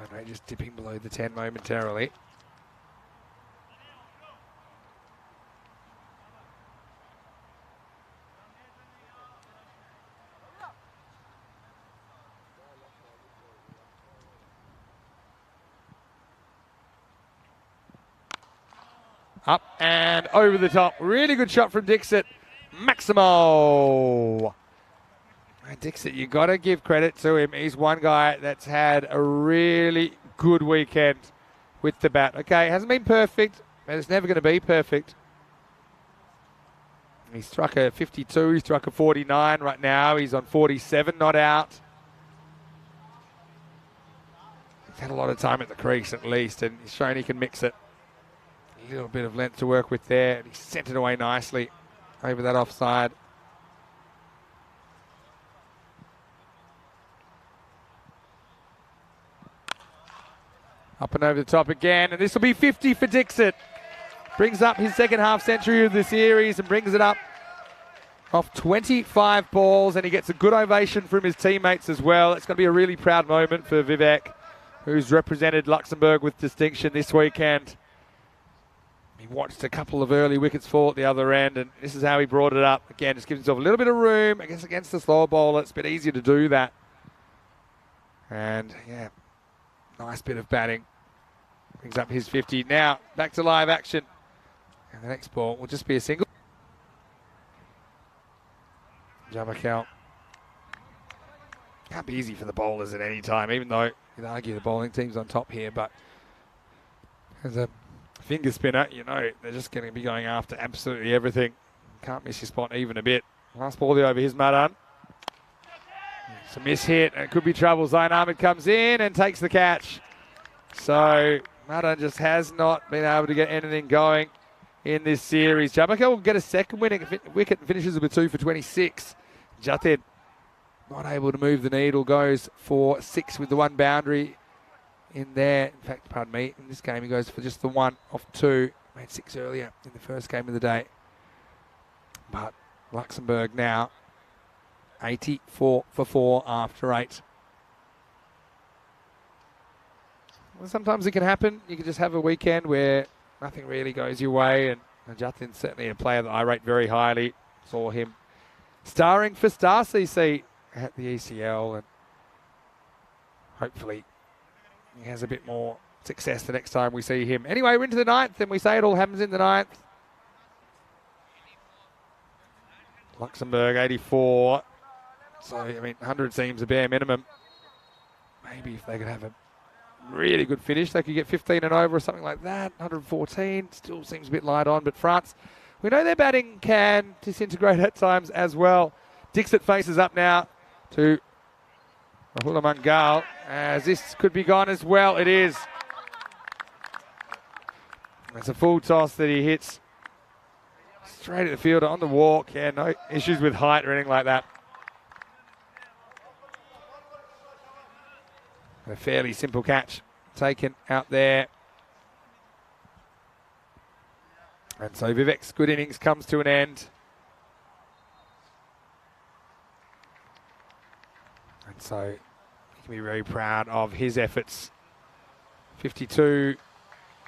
Manray just dipping below the 10 momentarily. Up and over the top. Really good shot from Dixit. Maximo. And Dixit, you got to give credit to him. He's one guy that's had a really good weekend with the bat. Okay, it hasn't been perfect, but it's never going to be perfect. He struck a 52, he struck a 49 right now. He's on 47, not out. He's had a lot of time at the crease at least, and he's shown he can mix it. A little bit of length to work with there, and he sent it away nicely over that offside. Up and over the top again, and this will be 50 for Dixit. Brings up his second half century of the series and brings it up off 25 balls, and he gets a good ovation from his teammates as well. It's going to be a really proud moment for Vivek, who's represented Luxembourg with distinction this weekend. He watched a couple of early wickets fall at the other end, and this is how he brought it up. Again, just gives himself a little bit of room. I guess against the slower bowler, it's a bit easier to do that. And, yeah, nice bit of batting. Brings up his 50. Now, back to live action. And the next ball will just be a single. Jabarkel. Can't be easy for the bowlers at any time, even though you'd argue the bowling team's on top here, but as a finger spinner, you know they're just going to be going after absolutely everything. Can't miss your spot even a bit. Last ball there over his Madan. It's a miss hit, and it could be trouble. Zain Ahmed comes in and takes the catch. So Madan just has not been able to get anything going in this series. Jabarkel will get a second winning wicket and finishes with 2 for 26. Jatin not able to move the needle, goes for 6 with the 1 boundary in there. In fact, pardon me, in this game he goes for just the 1 off 2. Made 6 earlier in the first game of the day. But Luxembourg now 84 for 4 after 8. Well, sometimes it can happen. You can just have a weekend where nothing really goes your way, and Jatin's certainly a player that I rate very highly. Saw him starring for Star CC at the ECL, and hopefully he has a bit more success the next time we see him. Anyway, we're into the 9th, and we say it all happens in the 9th. Luxembourg 84. So, I mean, 100 seems a bare minimum. Maybe if they could have a really good finish. They could get 15 and over or something like that. 114 still seems a bit light on, but France, we know their batting can disintegrate at times as well. Dixit faces up now to Rahula Mangal, as this could be gone as well. It is. It's a full toss that he hits straight at the fielder on the walk. Yeah, no issues with height or anything like that. A fairly simple catch taken out there. And so Vivek's good innings comes to an end. And so he can be very proud of his efforts. 52,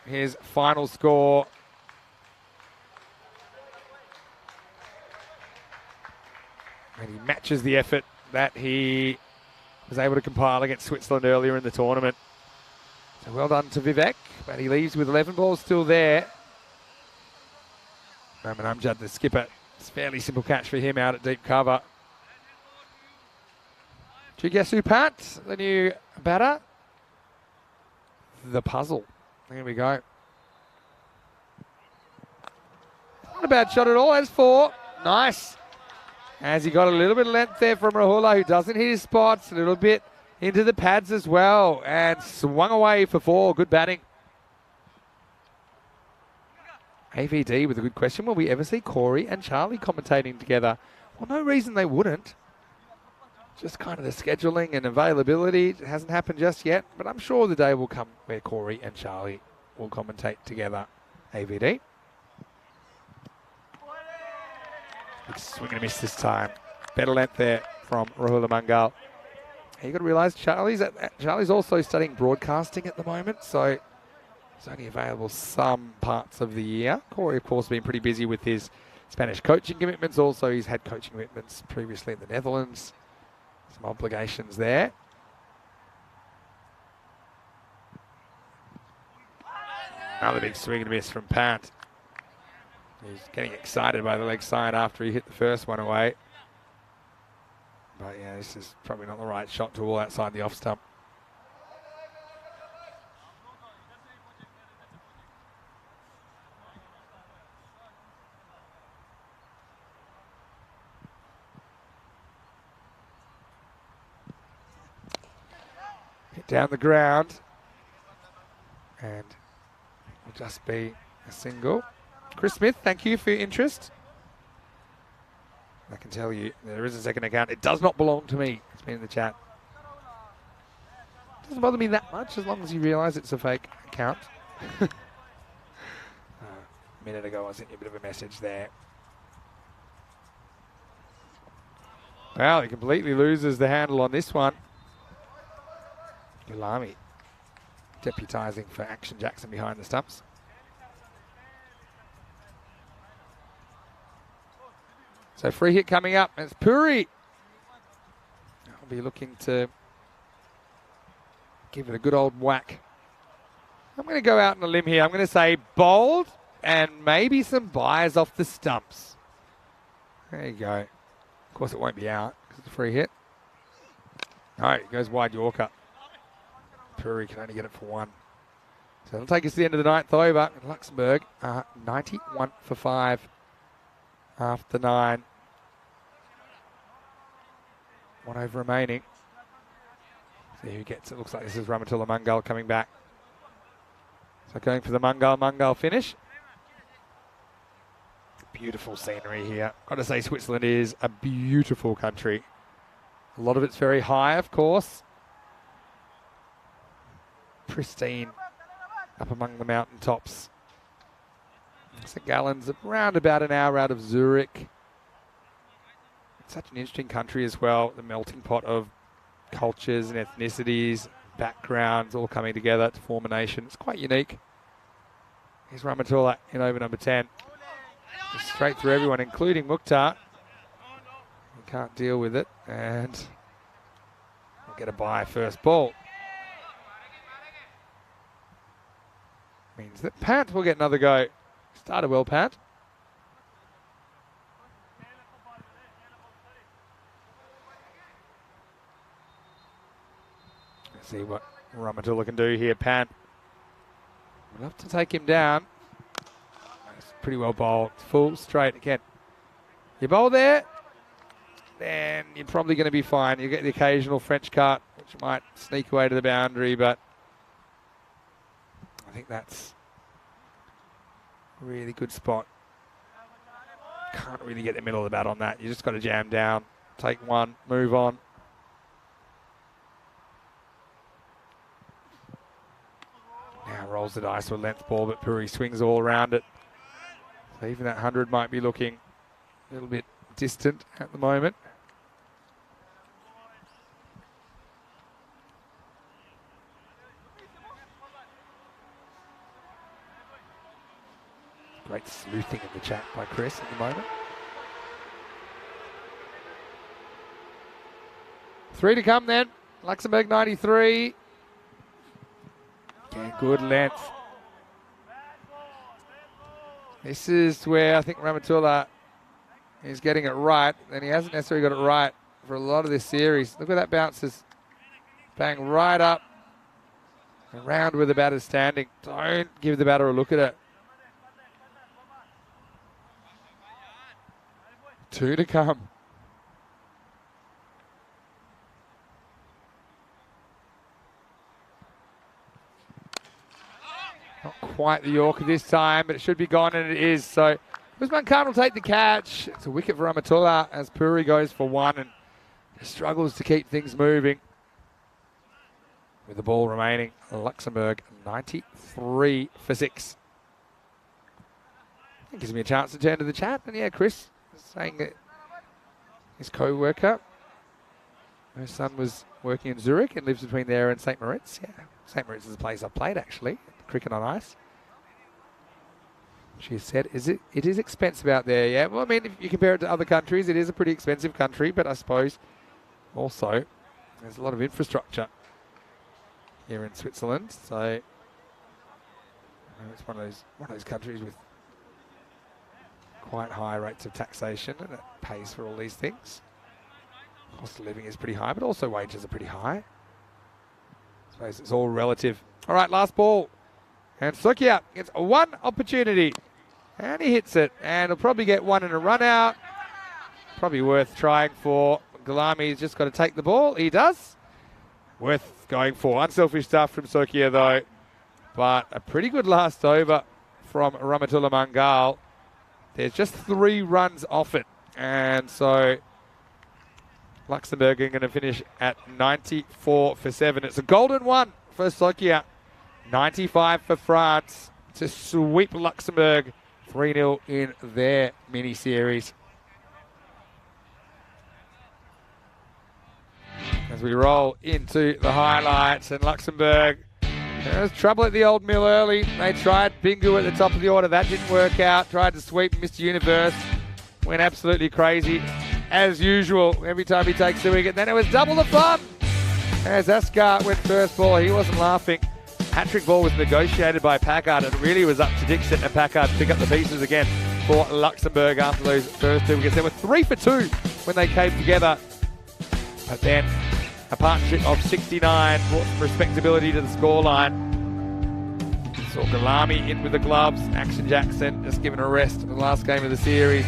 his final score. And he matches the effort that he was able to compile against Switzerland earlier in the tournament. So well done to Vivek, but he leaves with 11 balls still there. Mohammad Amjad, the skipper, it's a fairly simple catch for him out at deep cover. Do you guess who, Pat? The new batter? The puzzle. There we go. Not a bad shot at all. As 4. Nice. As he got a little bit of length there from Rahula, who doesn't hit his spots. A little bit into the pads as well. And swung away for 4. Good batting. AVD with a good question. Will we ever see Corey and Charlie commentating together? Well, no reason they wouldn't. Just kind of the scheduling and availability. It hasn't happened just yet, but I'm sure the day will come where Corey and Charlie will commentate together. AVD. Big swing and a miss this time. Better length there from Rahula Mangal. You've got to realise Charlie's also studying broadcasting at the moment, so it's only available some parts of the year. Corey, of course, been pretty busy with his Spanish coaching commitments. Also, he's had coaching commitments previously in the Netherlands. Some obligations there. Another big swing and a miss from Pat. He's getting excited by the leg side after he hit the first one away. But yeah, this is probably not the right shot to all outside the off stump. Hit down the ground. And will just be a single. Chris Smith, thank you for your interest. I can tell you, there is a second account. It does not belong to me. It's been in the chat. Doesn't bother me that much as long as you realise it's a fake account. A minute ago, I sent you a bit of a message there. Well, he completely loses the handle on this one. Gulami deputising for Action Jackson behind the stumps. So free hit coming up. It's Puri. I'll be looking to give it a good old whack. I'm going to go out on a limb here. I'm going to say bowled and maybe some buys off the stumps. There you go. Of course, it won't be out because it's a free hit. No, it goes wide Yorker. Puri can only get it for 1. So it'll take us to the end of the 9th over. And Luxembourg 91 for 5 after 9. 1 over remaining. See who gets it. Looks like this is Ramatullah Mangal coming back. So going for the Mangal finish. Beautiful scenery here. Got to say, Switzerland is a beautiful country. A lot of it's very high, of course. Pristine up among the mountaintops. St. Gallen's around about an hour out of Zurich. It's such an interesting country as well. The melting pot of cultures and ethnicities, backgrounds all coming together to form a nation. It's quite unique. Here's Ramatullah in over number 10. Just straight through everyone, including Mukhtar. He can't deal with it, and we'll get a bye first ball. Means that Pat will get another go. Started well, Pat. See what Ramatula can do here, Pan. Enough to take him down. That's pretty well bowled. Full straight again. You bowl there, then you're probably going to be fine. You get the occasional French cut, which might sneak away to the boundary, but I think that's a really good spot. Can't really get the middle of the bat on that. You just got to jam down, take one, move on. Now rolls the dice with a length ball, but Puri swings all around it. So even that 100 might be looking a little bit distant at the moment. Great sleuthing in the chat by Chris at the moment. 3 to come then. Luxembourg 93. Yeah, good length. This is where I think Ramatula is getting it right, and he hasn't necessarily got it right for a lot of this series. Look at that bounces. Bang right up. Around where the batter's standing. Don't give the batter a look at it. 2 to come. Not quite the Yorker this time, but it should be gone, and it is. So Usman Khan will take the catch. It's a wicket for Ramatula as Puri goes for 1 and struggles to keep things moving. With the ball remaining, Luxembourg 93 for 6. That gives me a chance to turn to the chat. And yeah, Chris is saying that his co-worker, her son was working in Zurich and lives between there and St. Moritz. Yeah, St. Moritz is a place I've played actually. Cricket on ice. She said, it is expensive out there, yeah. Well, I mean, if you compare it to other countries, it is a pretty expensive country, but I suppose also there's a lot of infrastructure here in Switzerland. So it's one of those countries with quite high rates of taxation, and it pays for all these things. Cost of living is pretty high, but also wages are pretty high. I suppose it's all relative. All right, last ball. And Sokia gets 1 opportunity. And he hits it. And he'll probably get 1 in a run out. Probably worth trying for. Galami's just got to take the ball. He does. Worth going for. Unselfish stuff from Sokia though. But a pretty good last over from Ramatula Mangal. There's just 3 runs off it. And so Luxembourg are going to finish at 94 for 7. It's a golden one for Sokia. 95 for France to sweep Luxembourg 3-0 in their mini-series. As we roll into the highlights, and Luxembourg, there was trouble at the old mill early. They tried Bingu at the top of the order. That didn't work out. Tried to sweep Mr. Universe. Went absolutely crazy. As usual, every time he takes the wicket. Then it was double the fun. As Askar went first ball, he wasn't laughing. Hat-trick ball was negotiated by Packard. It really was up to Dixon and Packard to pick up the pieces again for Luxembourg after those first 2 wickets. They were 3 for 2 when they came together. But then a partnership of 69 brought some respectability to the scoreline. Saw Galami in with the gloves. Action Jackson just given a rest in the last game of the series.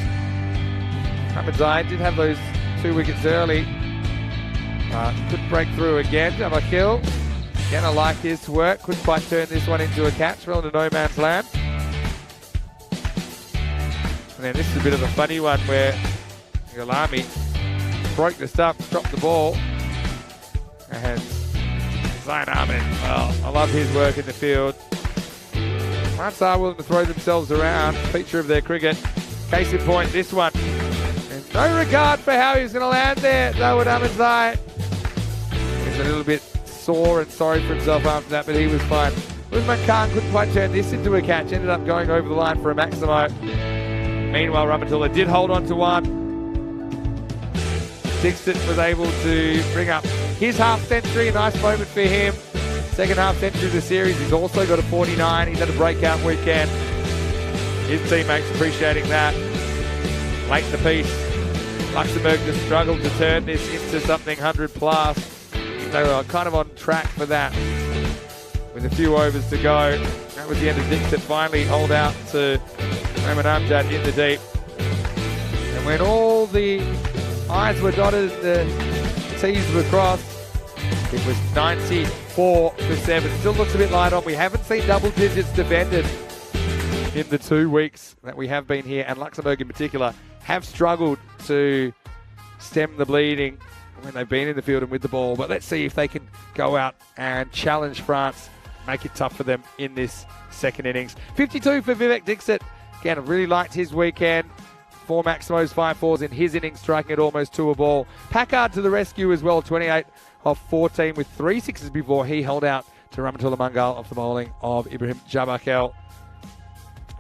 Ahmadzai did have those 2 wickets early. Could break through again. Have a kill. Again, I like his work. Couldn't quite turn this one into a catch. Well into no man's land. And then this is a bit of a funny one where Galami broke the stump, dropped the ball. And Zain Ahmed, well, I love his work in the field. France are willing to throw themselves around. Feature of their cricket. Case in point, this one. And no regard for how he's going to land there. Dawood Ahmadzai is a little bit sore and sorry for himself after that, but he was fine. Usman Khan couldn't quite turn this into a catch. Ended up going over the line for a maximo. Meanwhile, Ramatula did hold on to 1. Dixon was able to bring up his half century. A nice moment for him. Second half century of the series. He's also got a 49. He's had a breakout weekend. His teammates appreciating that. Late in the piece, Luxembourg just struggled to turn this into something 100 plus. they were kind of on track for that with a few overs to go. That was the end of Dixit. Finally hold out to Raymond Amjad in the deep. And when all the I's were dotted, the T's were crossed, it was 94 for 7. Still looks a bit light on. We haven't seen double digits defended in the 2 weeks that we have been here, and Luxembourg in particular have struggled to stem the bleeding when they've been in the field and with the ball. But let's see if they can go out and challenge France, make it tough for them in this second innings. 52 for Vivek Dixit. Again, I really liked his weekend. 4 Maximos, 5 fours in his innings, striking at almost 2 a ball. Packard to the rescue as well, 28 off 14 with 3 sixes before he held out to Ramatullah Mangal off the bowling of Ibrahim Jabakel.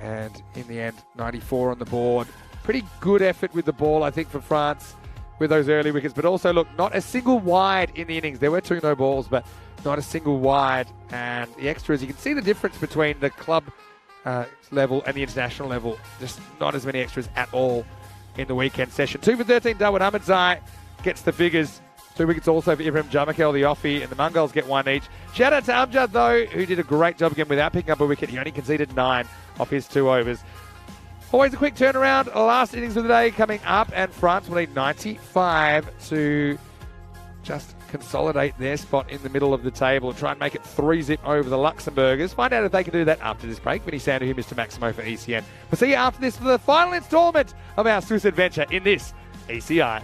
And in the end, 94 on the board. Pretty good effort with the ball, I think, for France with those early wickets. But also, look, not a single wide in the innings. There were 2 no balls, but not a single wide. And the extras, you can see the difference between the club level and the international level. Just not as many extras at all in the weekend session. 2 for 13, Dawud Ahmadzai gets the figures. 2 wickets also for Ibrahim Jabakel, the offie, and the Mongals get 1 each. Shout out to Amjad, though, who did a great job again without picking up a wicket. He only conceded 9 off his 2 overs. Always a quick turnaround. Last innings of the day coming up, and France will need 95 to just consolidate their spot in the middle of the table and try and make it 3-zip over the Luxembourgers. Find out if they can do that after this break. Vinny Sander here, Mr. Maximo for ECN. We'll see you after this for the final instalment of our Swiss adventure in this ECI.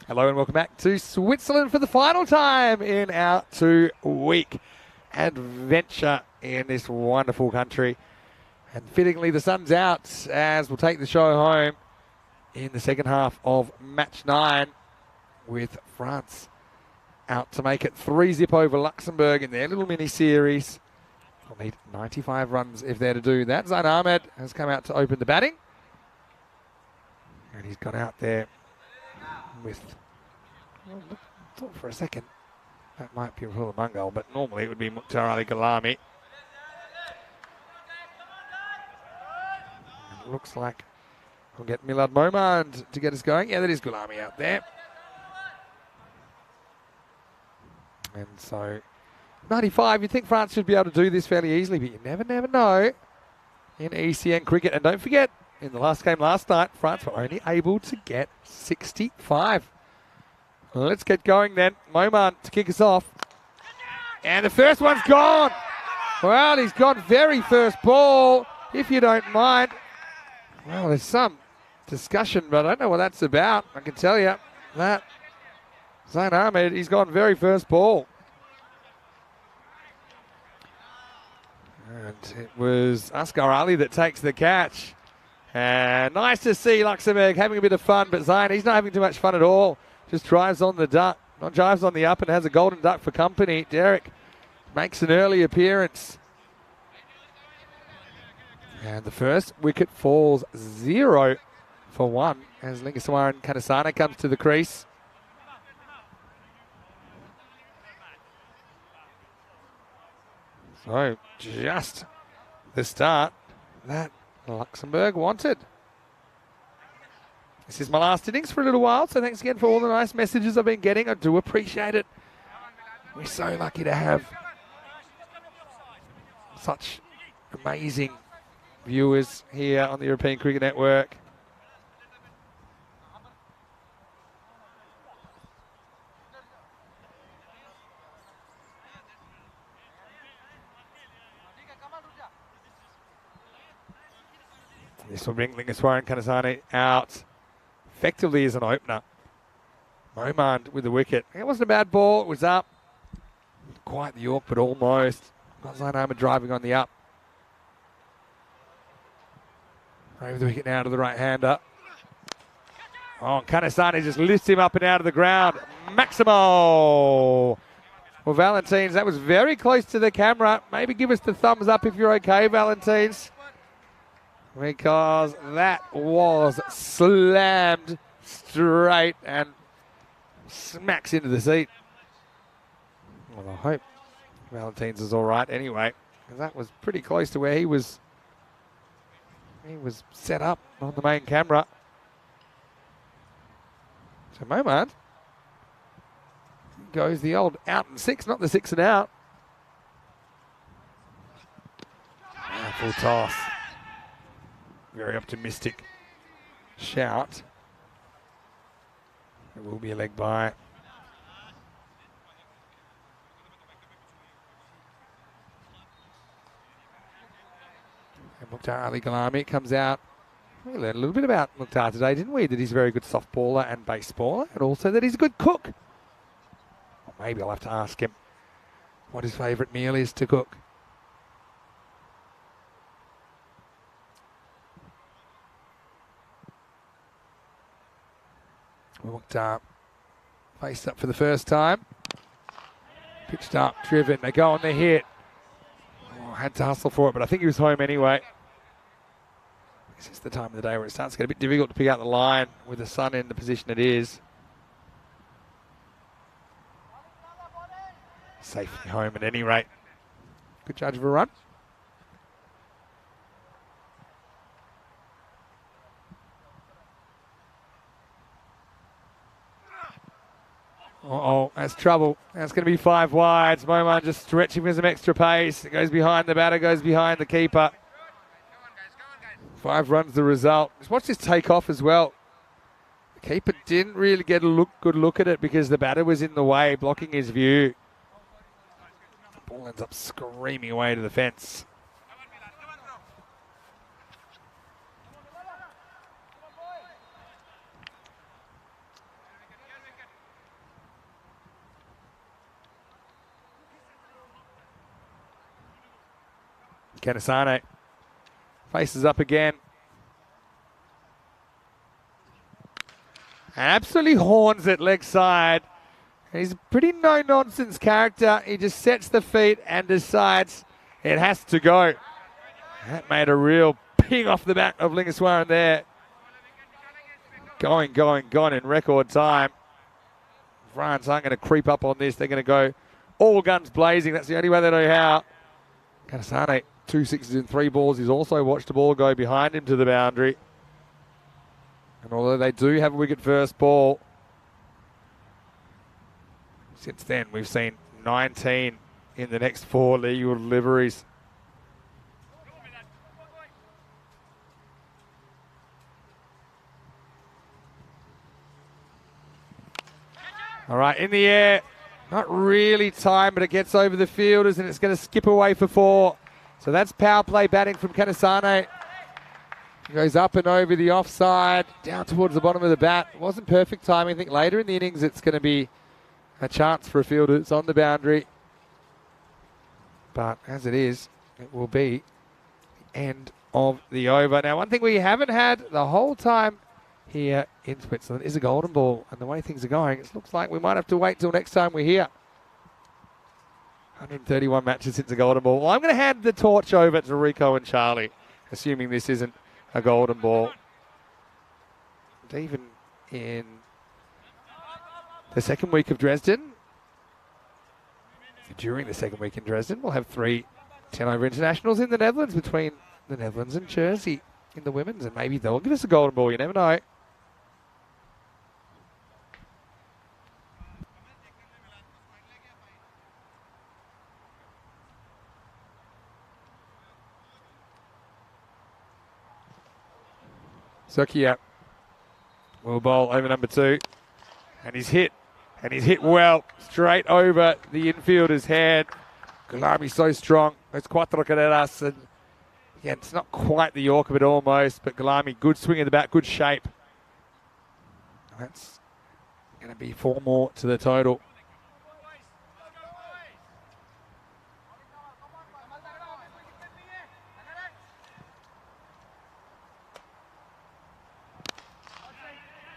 Hello and welcome back to Switzerland for the final time in our 2-week adventure in this wonderful country. And fittingly, the sun's out as we'll take the show home in the second half of match 9 with France out to make it 3-0 over Luxembourg in their little mini-series. They'll need 95 runs if they're to do that. Zain Ahmed has come out to open the batting. And he's gone out there with, well, I thought for a second that might be Rahul Mangal, but normally it would be Mukhtar Ali Gulami. It looks like we'll get Milad Momand to get us going. Yeah, that is Gulami out there. And so 95, you'd think France should be able to do this fairly easily, but you never know in ECN cricket. And don't forget, in the last game last night, France were only able to get 65. Let's get going then. Momand to kick us off. And the first one's gone. Well, he's gone very first ball, if you don't mind. Well, there's some discussion, but I don't know what that's about. I can tell you that Zain Ahmed, he's gone very first ball. And it was Asghar Ali that takes the catch. And nice to see Luxembourg having a bit of fun, but Zain, he's not having too much fun at all. Just drives on the duck, drives on the up and has a golden duck for company. Derek makes an early appearance. And the first wicket falls 0 for 1 as Lingaswaran Kanasana comes to the crease. So just the start that Luxembourg wanted. This is my last innings for a little while, so thanks again for all the nice messages I've been getting. I do appreciate it. We're so lucky to have such amazing viewers here on the European Cricket Network. This will bring Lingaswaran Kanasani out effectively as an opener. Momand with the wicket. It wasn't a bad ball. It was up. Quite the York, but almost. Got Zain Ahmed driving on the up. Over the wicket now to the right-hander. Oh, Kanasani just lifts him up and out of the ground. Maximo! Well, Valentines, that was very close to the camera. Maybe give us the thumbs up if you're okay, Valentines. Because that was slammed straight and smacks into the seat. Well, I hope Valentines is all right anyway, because that was pretty close to where he was set up on the main camera. So Momand goes the old out and 6, not the 6 and out. Full toss. Very optimistic shout. It will be a leg by. And Mukhtar Ali Gulami comes out. We learned a little bit about Mukhtar today, didn't we? That he's a very good soft baller and base baller, and also that he's a good cook. Well, maybe I'll have to ask him what his favourite meal is to cook. Mukhtar faced up for the first time. Pitched up, driven. They go on the hit. Oh, had to hustle for it, but I think he was home anyway. This is the time of the day where it starts to get a bit difficult to pick out the line with the sun in the position it is. Safely home at any rate. Good judge of a run. Uh-oh, that's trouble. That's going to be 5 wides. Momand just stretching with some extra pace. It goes behind the batter, goes behind the keeper. 5 runs the result. Just watch this take off as well. The keeper didn't really get a good look at it because the batter was in the way, blocking his view. The ball ends up screaming away to the fence. Kanasane faces up again. Absolutely horns it leg side. He's a pretty no-nonsense character. He just sets the feet and decides it has to go. That made a real ping off the back of Lingaswaran there. Going in record time. France aren't going to creep up on this. They're going to go all guns blazing. That's the only way they know how. Kanasane, 2 sixes and 3 balls. He's also watched the ball go behind him to the boundary. And although they do have a wicket first ball, since then we've seen 19 in the next 4 legal deliveries. All right, in the air. Not really timed, but it gets over the fielders and it's going to skip away for 4. So that's power play batting from Kanasane. Goes up and over the offside, down towards the bottom of the bat. It wasn't perfect timing. I think later in the innings it's going to be a chance for a fielder. It's on the boundary. But as it is, it will be the end of the over. Now, one thing we haven't had the whole time here in Switzerland is a golden ball. And the way things are going, it looks like we might have to wait till next time we're here. 131 matches since a golden ball. Well, I'm going to hand the torch over to Rico and Charlie, assuming this isn't a golden ball. And even in the second week of Dresden, during the second week in Dresden, we'll have 3 10-over internationals in the Netherlands between the Netherlands and Jersey in the women's, and maybe they'll give us a golden ball. You never know. Sokia will bowl over number 2. And he's hit. And he's hit well. Straight over the infielder's head. Gulami's so strong. Those cuatro carreras. And again, it's not quite the Yorker, but almost. But Gulami, good swing of the bat, good shape. That's going to be 4 more to the total.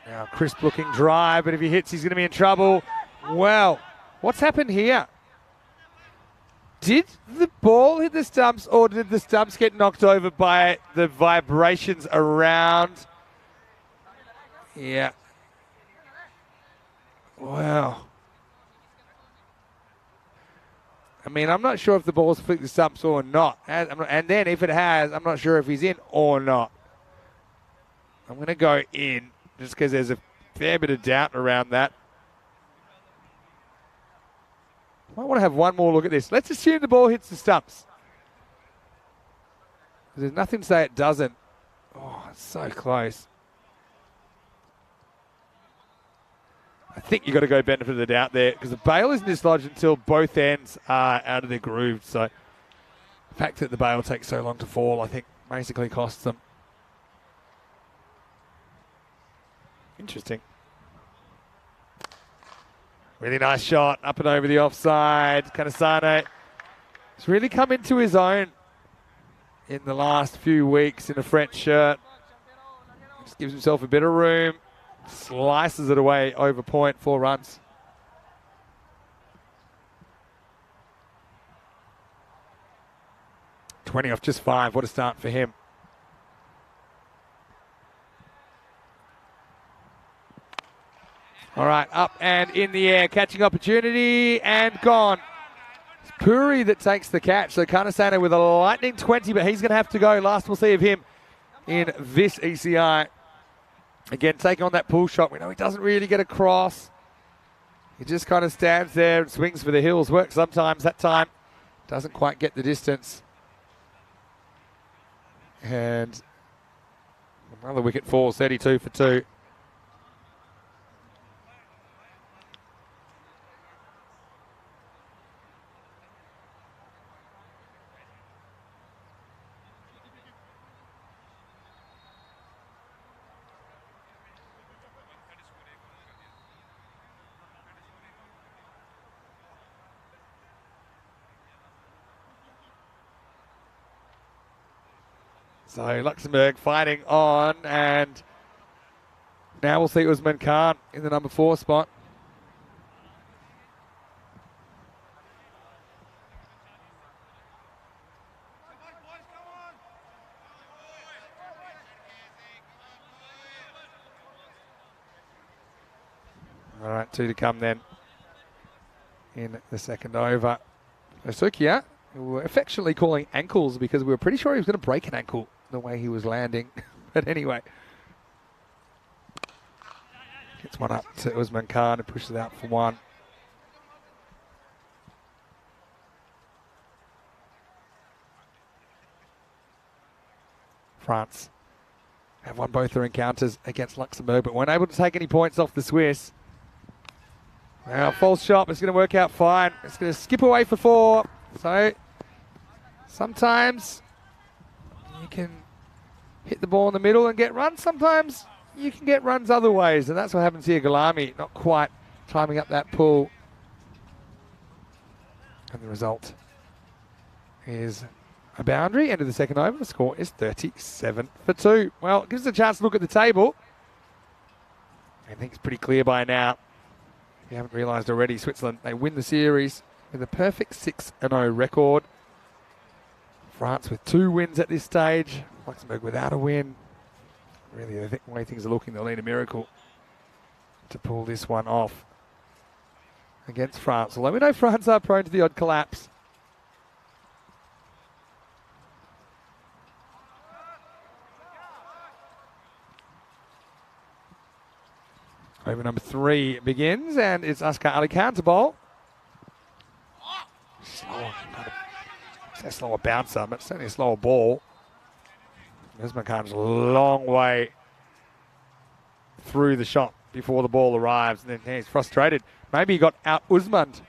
Now, crisp looking drive, but if he hits, he's going to be in trouble. Well, what's happened here? Did the ball hit the stumps, or did the stumps get knocked over by the vibrations around? Yeah. Wow. I mean, I'm not sure if the ball's flicked the stumps or not. And then if it has, I'm not sure if he's in or not. I'm going to go in, just because there's a fair bit of doubt around that. Might want to have one more look at this. Let's assume the ball hits the stumps. There's nothing to say it doesn't. Oh, it's so close. I think you've got to go benefit of the doubt there, because the bail isn't dislodged until both ends are out of their groove. So the fact that the bail takes so long to fall, I think, basically costs them. Interesting. Really nice shot, up and over the offside. Kanasane has really come into his own in the last few weeks in a French shirt. Just gives himself a bit of room. Slices it away over point, 4 runs. $20 off just 5. What a start for him. All right, up and in the air, catching opportunity and gone. It's Puri that takes the catch. So Kanasane with a lightning 20, but he's going to have to go. Last we'll see of him in this ECI. Again, taking on that pull shot. We know he doesn't really get across. He just kind of stands there and swings for the hills. Works sometimes. That time doesn't quite get the distance. And another wicket falls, 32 for 2. So Luxembourg fighting on, and now we'll see Usman Khan in the number 4 spot. All right, 2 to come then in the second over. Sukia, who we're affectionately calling ankles because we were pretty sure he was going to break an ankle the way he was landing. But anyway, gets one up to Usman Khan and pushes it out for 1. France have won both their encounters against Luxembourg, but weren't able to take any points off the Swiss. Now, false shot, it's going to work out fine. It's going to skip away for 4. So, sometimes you can hit the ball in the middle and get runs. Sometimes you can get runs other ways, and that's what happens here. Galami not quite timing up that pull. And the result is a boundary. End of the second over. The score is 37 for 2. Well, it gives us a chance to look at the table. I think it's pretty clear by now. If you haven't realised already, Switzerland, they win the series with a perfect 6-0 record. France with 2 wins at this stage. Luxembourg without a win. Really, the way things are looking, they'll need a miracle to pull this one off against France. Although we know France are prone to the odd collapse. Over number 3 begins, and it's Askar Ali Khan to bowl. It's a slower bouncer, but certainly a slower ball. Usman Khan's a long way through the shot before the ball arrives, and then he's frustrated. Maybe he got out Usman'd,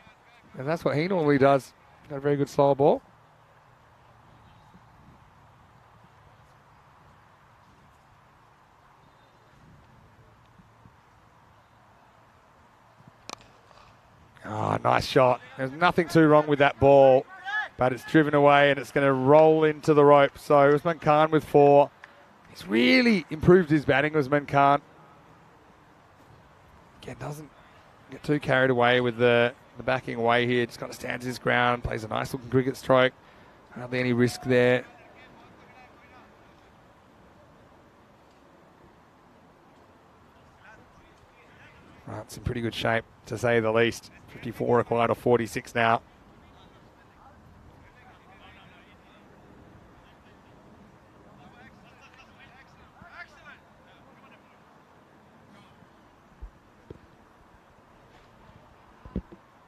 and that's what he normally does. Got a very good slower ball. Oh, nice shot. There's nothing too wrong with that ball, but it's driven away and it's going to roll into the rope. So Usman Khan with 4. He's really improved his batting, Usman Khan. Again, doesn't get too carried away with the backing away here. Just kind of stands his ground, plays a nice looking cricket stroke. Hardly any risk there. It's in pretty good shape, to say the least. 54 required or 46 now.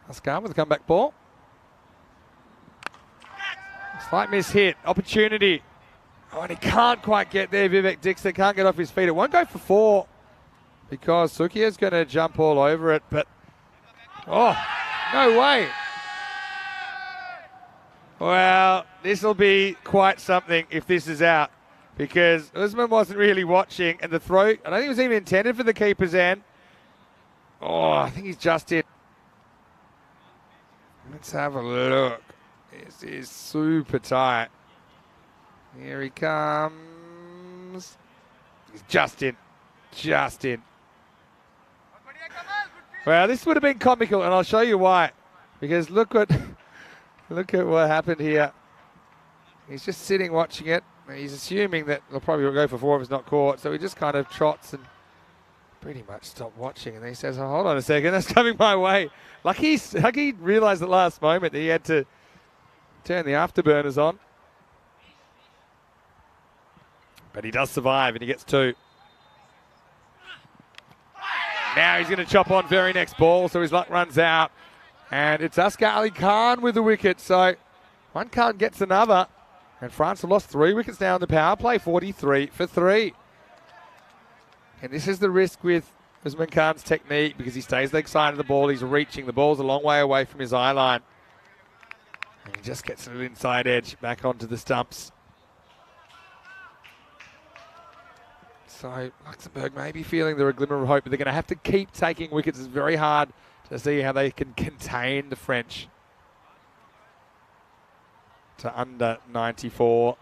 Askar with a comeback ball. Slight miss hit. Opportunity. Oh, and he can't quite get there, Vivek Dixon. Can't get off his feet. It won't go for 4. Because Sukia's going to jump all over it, but oh, no way. Well, this will be quite something if this is out, because Usman wasn't really watching, and the throw, I don't think it was even intended for the keeper's end. Oh, I think he's just in. Let's have a look. This is super tight. Here he comes. He's just in. Just in. Well, this would have been comical, and I'll show you why. Because look at what happened here. He's just sitting watching it. He's assuming that they'll probably go for 4 if it's not caught. So he just kind of trots and pretty much stopped watching. And then he says, oh, hold on a second, that's coming my way. Like he realised at the last moment that he had to turn the afterburners on. But he does survive, and he gets 2. Now he's going to chop on very next ball, so his luck runs out. And it's Askar Ali Khan with the wicket. So one Khan gets another. And France have lost 3 wickets now in the power play, 43 for 3. And this is the risk with Usman Khan's technique, because he stays leg side of the ball. He's reaching. The ball's a long way away from his eye line. And he just gets a little inside edge back onto the stumps. So Luxembourg may be feeling there a glimmer of hope, but they're going to have to keep taking wickets. It's very hard to see how they can contain the French to under 94.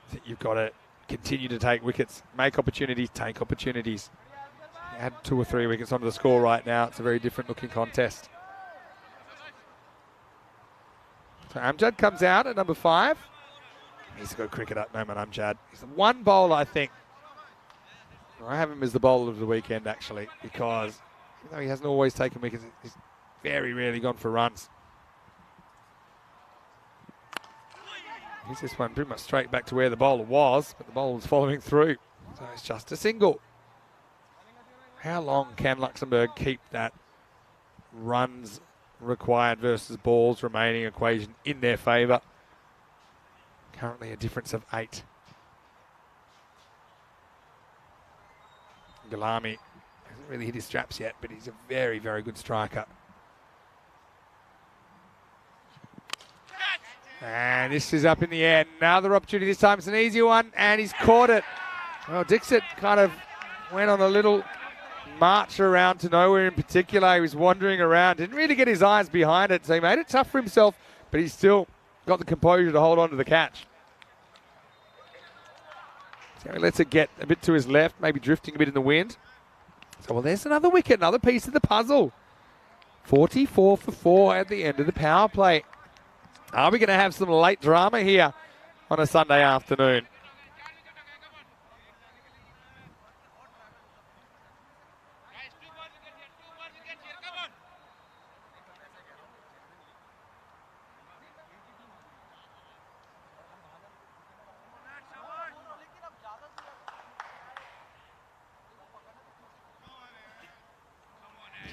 I think you've got to continue to take wickets, make opportunities, take opportunities. Add 2 or 3 wickets onto the score right now. It's a very different looking contest. So Amjad comes out at number 5. He's a good cricketer, Noman Amjad. He's the one bowler, I think. I have him as the bowler of the weekend, actually, because even though he hasn't always taken wickets, he's very rarely gone for runs. Here's this one pretty much straight back to where the bowler was, but the bowler was following through. So it's just a single. How long can Luxembourg keep that runs required versus balls remaining equation in their favour? Currently a difference of 8. Galami hasn't really hit his straps yet, but he's a very, very good striker. And this is up in the air. Another opportunity. This time it's an easy one, and he's caught it. Well, Dixit kind of went on a little march around to nowhere in particular. He was wandering around, didn't really get his eyes behind it, so he made it tough for himself, but he still got the composure to hold on to the catch. So he lets it get a bit to his left, maybe drifting a bit in the wind. So, well, there's another wicket, another piece of the puzzle. 44 for 4 at the end of the power play. Are we going to have some late drama here on a Sunday afternoon?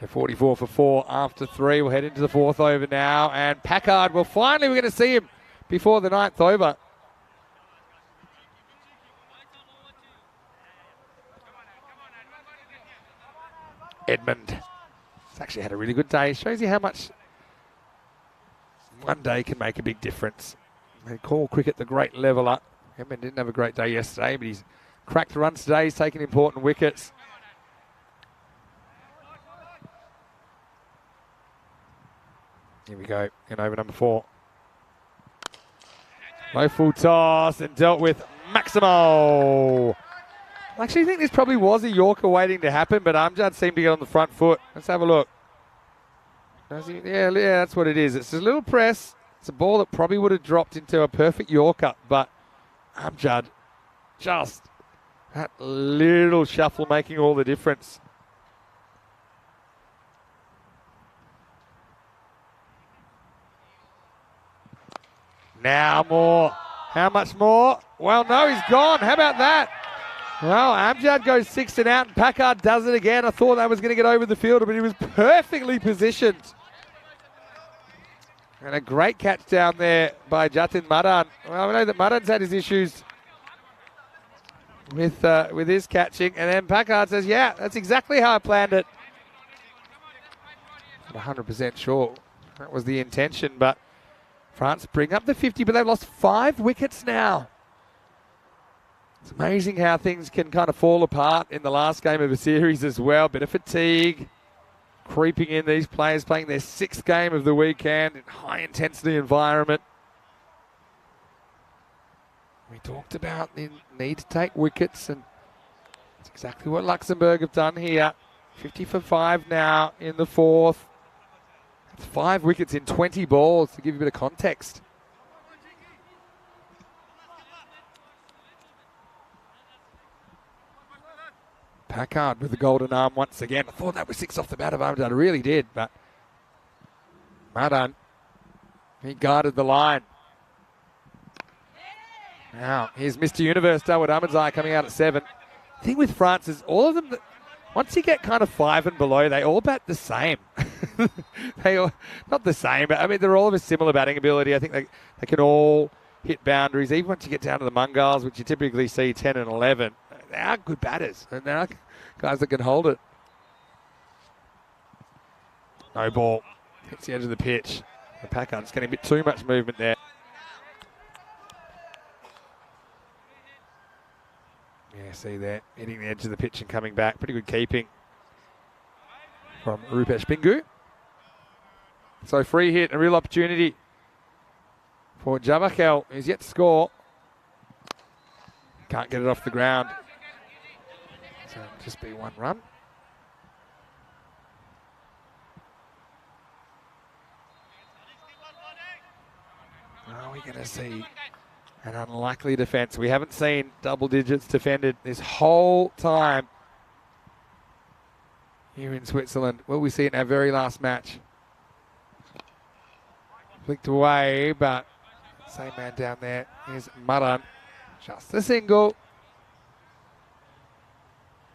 So 44 for 4 after 3. We'll head into the 4th over now. And Packard, well, finally we're going to see him before the 9th over. Edmund has actually had a really good day. Shows you how much one day can make a big difference. They call cricket the great leveller. Edmund didn't have a great day yesterday, but he's cracked the runs today. He's taken important wickets. Here we go, in over number 4. Low full toss and dealt with Maximo. I actually think this probably was a Yorker waiting to happen, but Amjad seemed to get on the front foot. Let's have a look. Yeah, that's what it is. It's a little press. It's a ball that probably would have dropped into a perfect Yorker, but Amjad, just that little shuffle making all the difference. Now more. How much more? Well, no, he's gone. How about that? Well, Amjad goes 6 and out, and Packard does it again. I thought that was going to get over the fielder, but he was perfectly positioned. And a great catch down there by Jatin Madan. Well, we know that Madan's had his issues with his catching, and then Packard says, yeah, that's exactly how I planned it. Not 100% sure that was the intention, but France bring up the 50, but they've lost 5 wickets now. It's amazing how things can kind of fall apart in the last game of a series as well. Bit of fatigue creeping in, these players playing their 6th game of the weekend in high-intensity environment. We talked about the need to take wickets, and that's exactly what Luxembourg have done here. 50 for 5 now in the 4th. That's 5 wickets in 20 balls, to give you a bit of context. Packard with the golden arm once again. I thought that was 6 off the bat of Madan. I really did, but Madan, he guarded the line. Now, here's Mr. Universe, Dawood Ahmadzai coming out at 7. The thing with France is all of them, once you get kind of 5 and below, they all bat the same. They all, not the same, but I mean, they're all of a similar batting ability. I think they can all hit boundaries. Even once you get down to the Mungals, which you typically see 10 and 11, they are good batters, and they are guys that can hold it. No ball. Hits the edge of the pitch. The Packard's getting a bit too much movement there. Yeah, see there, hitting the edge of the pitch and coming back. Pretty good keeping from Rupesh Pingu. So free hit, a real opportunity for Javakel, who's yet to score. can't get it off the ground. So it'll just be one run. Are we going to see an unlikely defence? We haven't seen double digits defended this whole time here in Switzerland. Will we see it in our very last match? Flicked away, but same man down there is Maran. Just a single.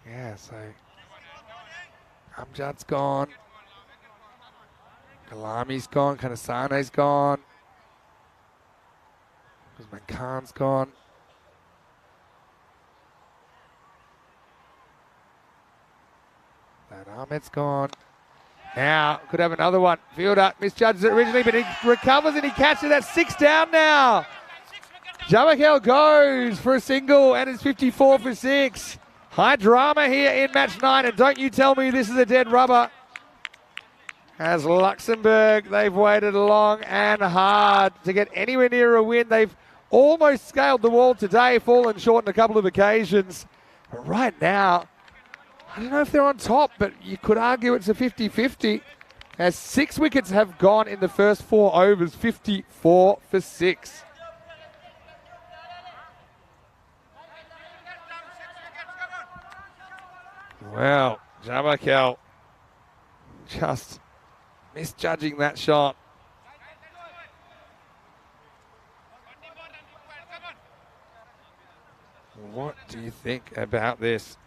Yeah, so Amjad's gone. Kalami's gone. Kanasane's gone. Usman Khan's gone. And Ahmed's gone. Now, could have another one. Fielder misjudges it originally, but he recovers and he catches it. That's 6 down now. Jamakel goes for a single, and it's 54 for 6. High drama here in match 9, and don't you tell me this is a dead rubber. As Luxembourg, they've waited long and hard to get anywhere near a win. They've almost scaled the wall today, fallen short on a couple of occasions. But right now, I don't know if they're on top, but you could argue it's a 50-50. As 6 wickets have gone in the first 4 overs, 54 for 6. Well, Jamakel just misjudging that shot. What do you think about this?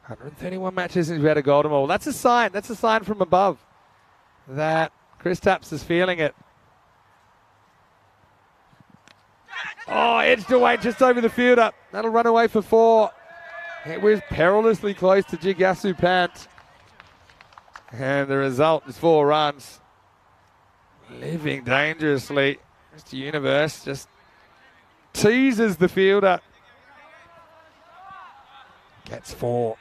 "131 matches since we had a golden ball." That's a sign. That's a sign from above that Chris Tapps is feeling it. Oh, edged away just over the fielder. That'll run away for 4. It was perilously close to Jigasu Pant. And the result is 4 runs. Living dangerously. Mr. Universe just teases the fielder. Gets 4.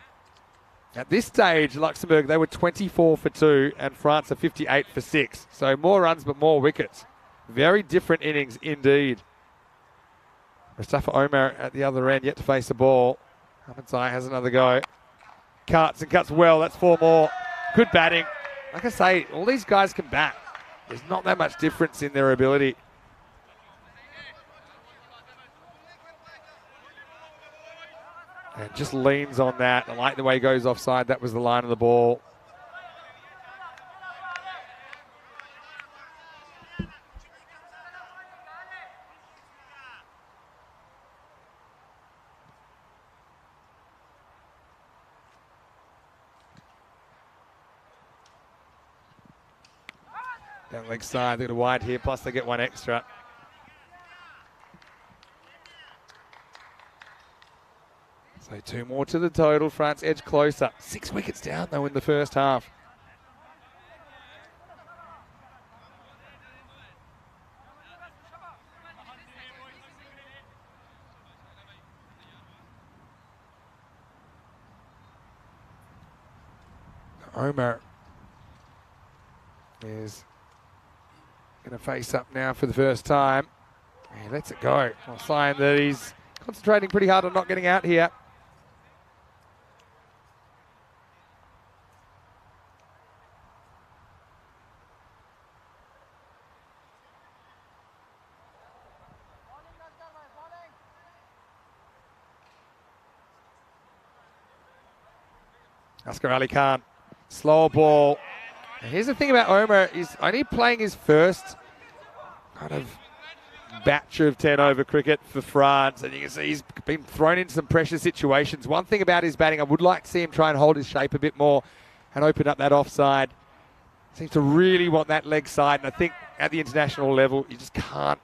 At this stage, Luxembourg, they were 24 for 2 and France are 58 for 6. So more runs but more wickets. Very different innings indeed. Mustafa Omar at the other end, yet to face the ball. Ahmed Zai has another go. Cuts and cuts well. That's 4 more. Good batting. Like I say, all these guys can bat. There's not that much difference in their ability. And just leans on that. I like the way he goes offside. That was the line of the ball. Down leg side, they're going to wide here, plus they get 1 extra. So 2 more to the total. France edge closer. 6 wickets down, though, in the first half. Omar is going to face up now for the first time. He lets it go. A sign that he's concentrating pretty hard on not getting out here. Asghar Ali Khan, slow ball. And here's the thing about Omar, he's only playing his first kind of batch of 10-over cricket for France, and you can see he's been thrown into some pressure situations. One thing about his batting, I would like to see him try and hold his shape a bit more and open up that offside. Seems to really want that leg side, and I think at the international level, you just can't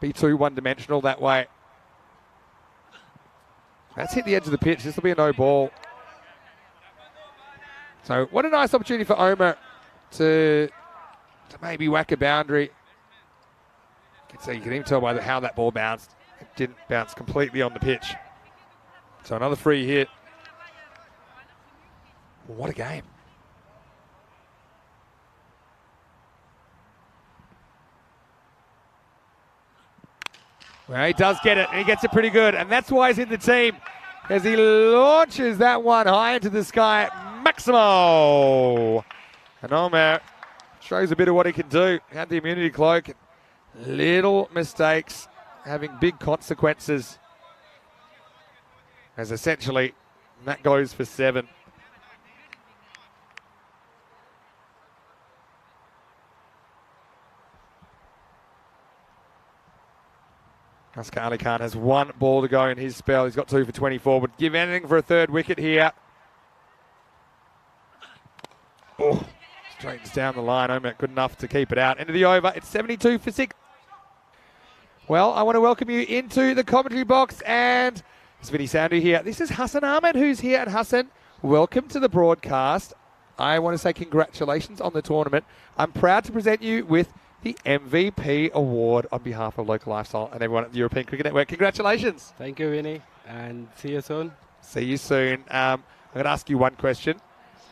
be too one-dimensional that way. That's hit the edge of the pitch. This will be a no ball. So what a nice opportunity for Omar to maybe whack a boundary. You can even tell by how that ball bounced. It didn't bounce completely on the pitch. So another free hit. What a game. Well, he does get it, and he gets it pretty good, and that's why he's in the team, as he launches that one high into the sky. Maximo! And Omer shows a bit of what he can do. Had the immunity cloak. Little mistakes having big consequences, as essentially that goes for 7. Askar Ali Khan has 1 ball to go in his spell. He's got 2 for 24. Would give anything for a 3rd wicket here. Oh, straightens down the line. Omer good enough to keep it out. End of the over. It's 72 for 6. Well, I want to welcome you into the commentary box, and it's Vinny Sandhu here. This is Hassan Ahmed who's here. And Hassan, welcome to the broadcast. I want to say congratulations on the tournament. I'm proud to present you with the MVP award on behalf of Local Lifestyle and everyone at the European Cricket Network. Congratulations. Thank you, Vinny, and see you soon. See you soon. I'm going to ask you one question.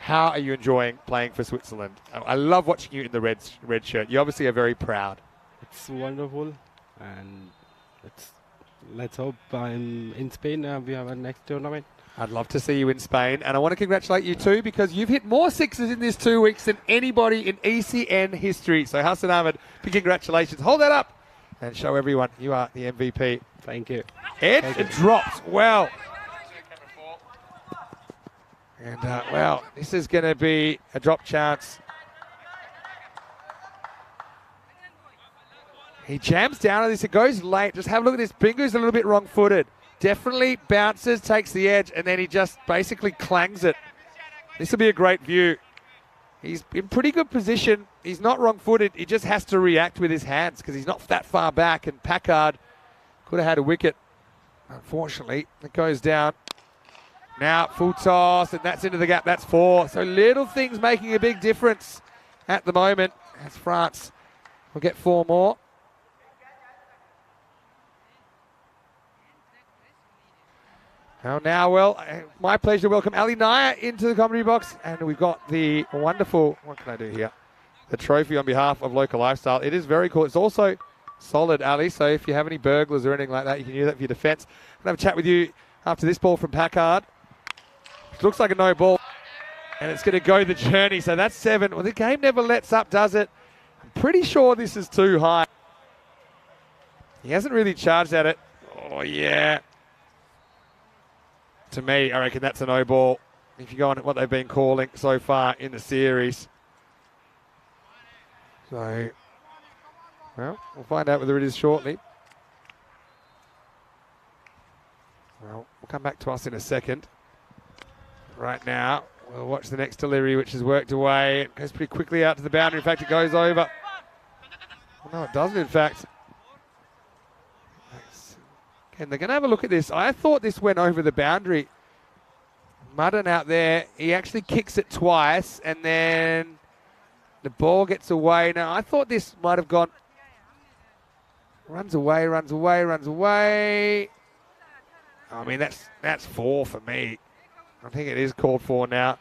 How are you enjoying playing for Switzerland? I love watching you in the red shirt. You obviously are very proud. It's wonderful, and let's hope I'm in Spain. We have a next tournament. I'd love to see you in Spain, and I want to congratulate you too, because you've hit more sixes in this 2 weeks than anybody in ECN history. So Hassan Ahmed, big congratulations. Hold that up and show everyone you are the MVP. Thank you. It drops well. And well, this is going to be a drop chance. He jams down on this. It goes late. Just have a look at this. Bingu's a little bit wrong-footed. Definitely bounces, takes the edge, and then he just basically clangs it. This will be a great view. He's in pretty good position. He's not wrong-footed. He just has to react with his hands because he's not that far back, and Packard could have had a wicket. Unfortunately, it goes down. Now, full toss, and that's into the gap. That's 4. So little things making a big difference at the moment as France will get 4 more. Now, well, my pleasure to welcome Ali Nair into the commentary box. And we've got the wonderful, what can I do here? The trophy on behalf of Local Lifestyle. It is very cool. It's also solid, Ali. So if you have any burglars or anything like that, you can use that for your defence. I'm going to have a chat with you after this ball from Packard. It looks like a no ball. And it's going to go the journey. So that's 7. Well, the game never lets up, does it? I'm pretty sure this is too high. He hasn't really charged at it. Oh, yeah. To me, I reckon that's a no ball. If you go on what they've been calling so far in the series. So, well, we'll find out whether it is shortly. Well, we'll come back to us in a second. Right now, we'll watch the next delivery, which has worked away. It goes pretty quickly out to the boundary. In fact, it goes over. Well, no, it doesn't, in fact. And they're going to have a look at this. I thought this went over the boundary. Mudden out there. He actually kicks it twice, and then the ball gets away. Now, I thought this might have gone. Runs away, runs away, runs away. I mean, that's 4 for me. I think it is called 4 now.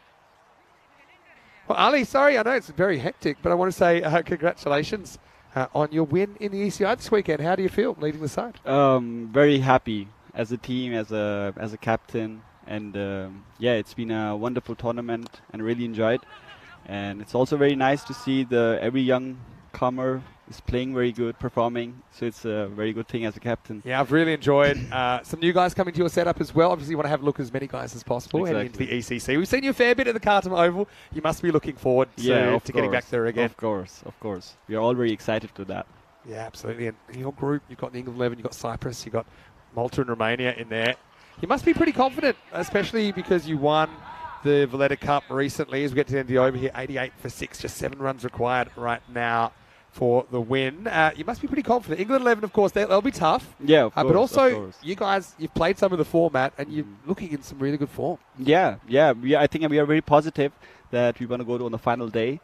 Well, Ali, sorry, I know it's very hectic, but I want to say congratulations on your win in the ECI this weekend. How do you feel leading the side? Very happy as a team, as a captain, and yeah, it's been a wonderful tournament and really enjoyed. And it's also very nice to see every young comer is playing very good, performing. So it's a very good thing as a captain. Yeah, I've really enjoyed some new guys coming to your setup as well. Obviously, you want to have a look at as many guys as possible heading into the ECC. We've seen you a fair bit at the Carlton Oval. You must be looking forward to getting back there again. Of course. We are all very excited to that. Yeah, absolutely. And in your group, you've got the England 11, you've got Cyprus, you've got Malta and Romania in there. You must be pretty confident, especially because you won the Valletta Cup recently. As we get to the end of the over here, 88 for 6, just 7 runs required right now for the win. You must be pretty confident. England 11, of course, they'll be tough. Yeah, of course, but also, you guys, you've played some of the format, and you're looking in some really good form. Yeah. I think we are very positive that we want to go on the final day.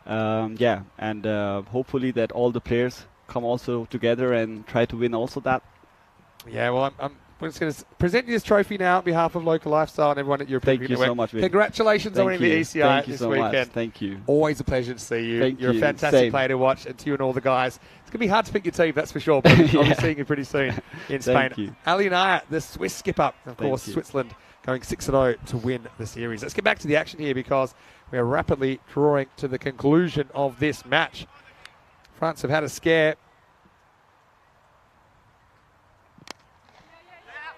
And hopefully that all the players come also together and try to win also that. Yeah, well, I'm we're just going to present you this trophy now on behalf of Local Lifestyle and everyone at European Thank you Network. so much, Vin. Congratulations on winning the ECI Thank you this so weekend. much. Thank you. Always a pleasure to see you. Thank You're you. a fantastic Same. player to watch, and to you and all the guys. It's going to be hard to pick your team, that's for sure, but I'll be Yeah. seeing you pretty soon in Spain. Thank you. Ali Naya, the Swiss skipper, of course, you. Switzerland, going 6-0 to win the series. Let's get back to the action here because we're rapidly drawing to the conclusion of this match. France have had a scare.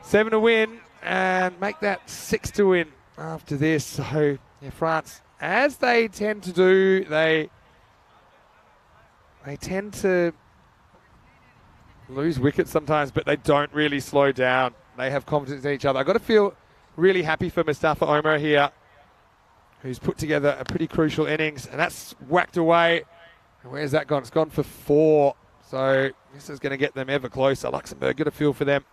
7 to win and make that 6 to win after this. So, yeah, France, as they tend to do, they tend to lose wickets sometimes, but they don't really slow down. They have confidence in each other. I've got to feel really happy for Mustafa Omer here, who's put together a pretty crucial innings, and that's whacked away. And where's that gone? It's gone for 4. So this is going to get them ever closer. Luxembourg, got a feel for them.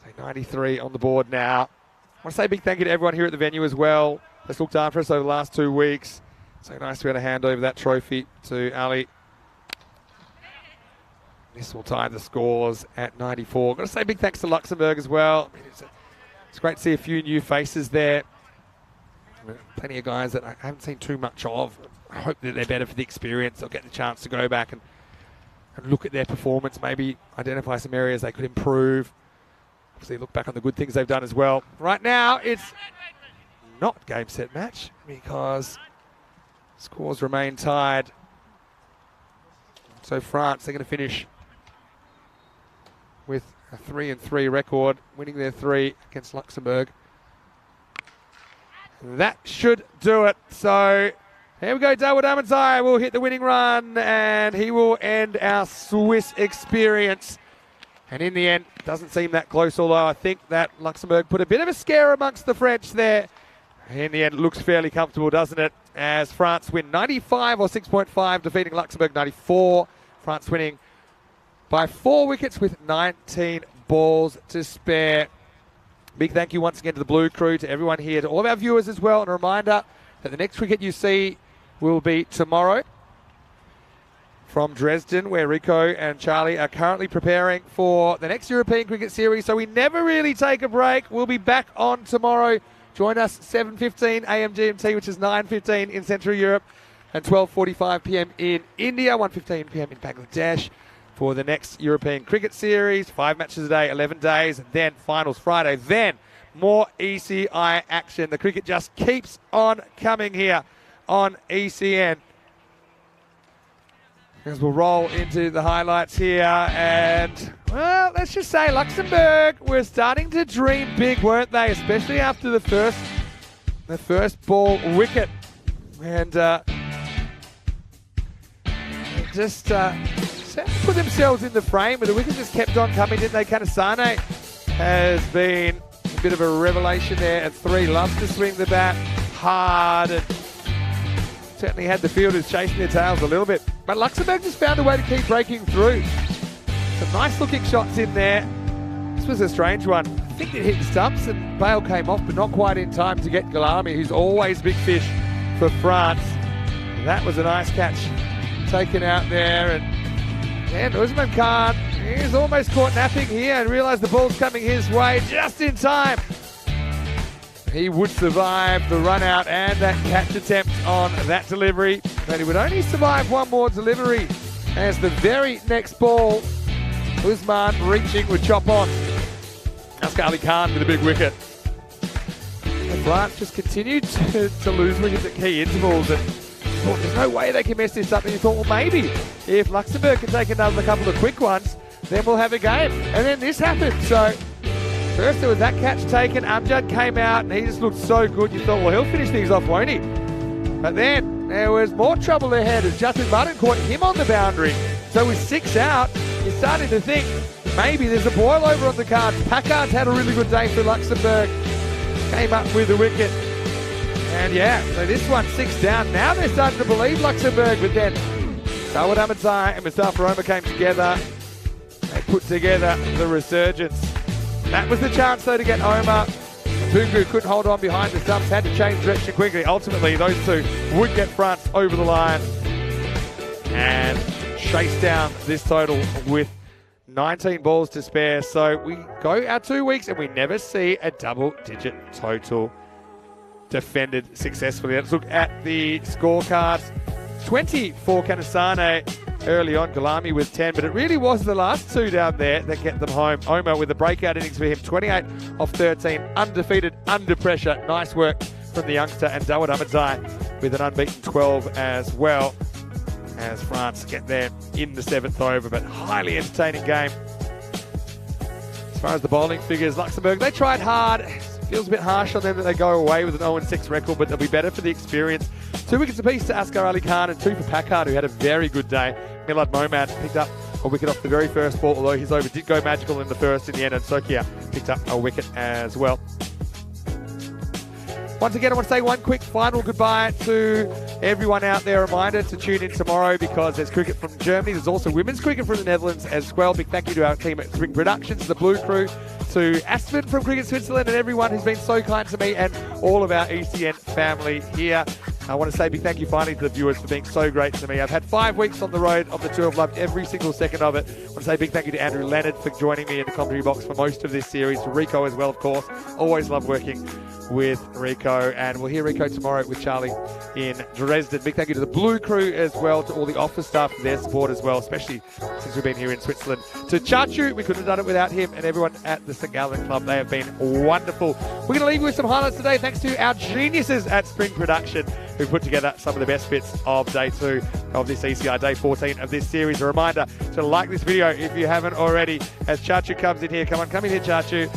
So 93 on the board now. I want to say a big thank you to everyone here at the venue as well that's looked after us over the last 2 weeks. So nice to be able to hand over that trophy to Ali. This will tie the scores at 94. Got to say big thanks to Luxembourg as well. I mean, it's great to see a few new faces there. Plenty of guys that I haven't seen too much of. I hope that they're better for the experience. They'll get the chance to go back and look at their performance, maybe identify some areas they could improve. Obviously look back on the good things they've done as well. Right now, it's not game, set, match because scores remain tied. So France, they're going to finish with a 3-3 record, winning their 3 against Luxembourg. That should do it. So here we go. Dawood Ahmadzai will hit the winning run and he will end our Swiss experience. And in the end, doesn't seem that close, although I think that Luxembourg put a bit of a scare amongst the French there. In the end, it looks fairly comfortable, doesn't it? As France win 95 or 6.5, defeating Luxembourg 94. France winning by 4 wickets with 19 balls to spare. Big thank you once again to the Blue Crew, to everyone here, to all of our viewers as well. And a reminder that the next cricket you see will be tomorrow from Dresden, where Rico and Charlie are currently preparing for the next European Cricket Series. So we never really take a break. We'll be back on tomorrow. Join us 7:15 a.m. GMT, which is 9:15 in Central Europe, and 12:45 p.m. in India, 1:15 p.m. in Bangladesh for the next European Cricket Series. 5 matches a day, 11 days, and then finals Friday. Then more ECI action. The cricket just keeps on coming here on ECN. As we'll roll into the highlights here, and well, let's just say Luxembourg were starting to dream big, weren't they? Especially after the first ball wicket, and just put themselves in the frame, but the wicket just kept on coming, didn't they? Kanasane has been a bit of a revelation there at 3. Loves to swing the bat hard, and certainly had the fielders chasing their tails a little bit. But Luxembourg just found a way to keep breaking through. Some nice looking shots in there. This was a strange one. I think it hit the stumps and Bale came off, but not quite in time to get Galami, who's always big fish for France. And that was a nice catch taken out there. And Usman Khan, he's almost caught napping here and realised the ball's coming his way just in time. He would survive the run out and that catch attempt on that delivery, but he would only survive one more delivery as the very next ball, Usman reaching would chop on. Asghar Ali Khan with a big wicket. And France just continued to lose wickets at key intervals, and thought there's no way they can mess this up. And you thought, well, maybe if Luxembourg can take another couple of quick ones, then we'll have a game. And then this happened. So first there was that catch taken, Amjad came out and he just looked so good. You thought, well, he'll finish things off, won't he? But then there was more trouble ahead as Justin Martin caught him on the boundary. So with 6 out, you're starting to think maybe there's a boil over on the cards. Packard's had a really good day for Luxembourg. Came up with the wicket. And yeah, so this one 6 down. Now they're starting to believe Luxembourg, but then Dawood Ahmadzai and Mustafa Omer came together. They put together the resurgence. That was the chance, though, to get Omer Tungu couldn't hold on behind the stumps, had to change direction quickly. Ultimately, those two would get France over the line and chase down this total with 19 balls to spare. So we go our 2 weeks and we never see a double-digit total defended successfully. Let's look at the scorecards. 20 for Kanasane early on, Galami with 10, but it really was the last two down there that get them home. Omer with a breakout innings for him, 28 off 13, undefeated, under pressure. Nice work from the youngster, and Dawud Ahmadzai with an unbeaten 12 as well, as France get there in the 7th over, but highly entertaining game. As far as the bowling figures, Luxembourg, they tried hard. Feels a bit harsh on them that they go away with an 0-6 record, but they'll be better for the experience. 2 wickets apiece to Asghar Ali Khan and 2 for Packard, who had a very good day. Milad Momad picked up a wicket off the very first ball, although his over did go magical in the first in the end, and Sokia picked up a wicket as well. Once again, I want to say one quick final goodbye to everyone out there. A reminder to tune in tomorrow because there's cricket from Germany. There's also women's cricket from the Netherlands as well. Big thank you to our team at Spring Productions, the Blue Crew, to Aspen from Cricket Switzerland, and everyone who's been so kind to me and all of our ECN family here. I want to say a big thank you finally to the viewers for being so great to me. I've had 5 weeks on the road of the tour. I've loved every single second of it. I want to say a big thank you to Andrew Leonard for joining me in the commentary box for most of this series. To Rico as well, of course. Always love working with Rico, and we'll hear Rico tomorrow with Charlie in Dresden. Big thank you to the Blue Crew as well, to all the office staff for their support as well, especially since we've been here in Switzerland. To Chachu, we couldn't have done it without him, and everyone at the St. Gallen Club. They have been wonderful. We're going to leave you with some highlights today, thanks to our geniuses at Spring Production, who put together some of the best bits of day 2 of this ECI, day 14 of this series. A reminder to like this video if you haven't already, as Chachu comes in here. Come in here, Chachu.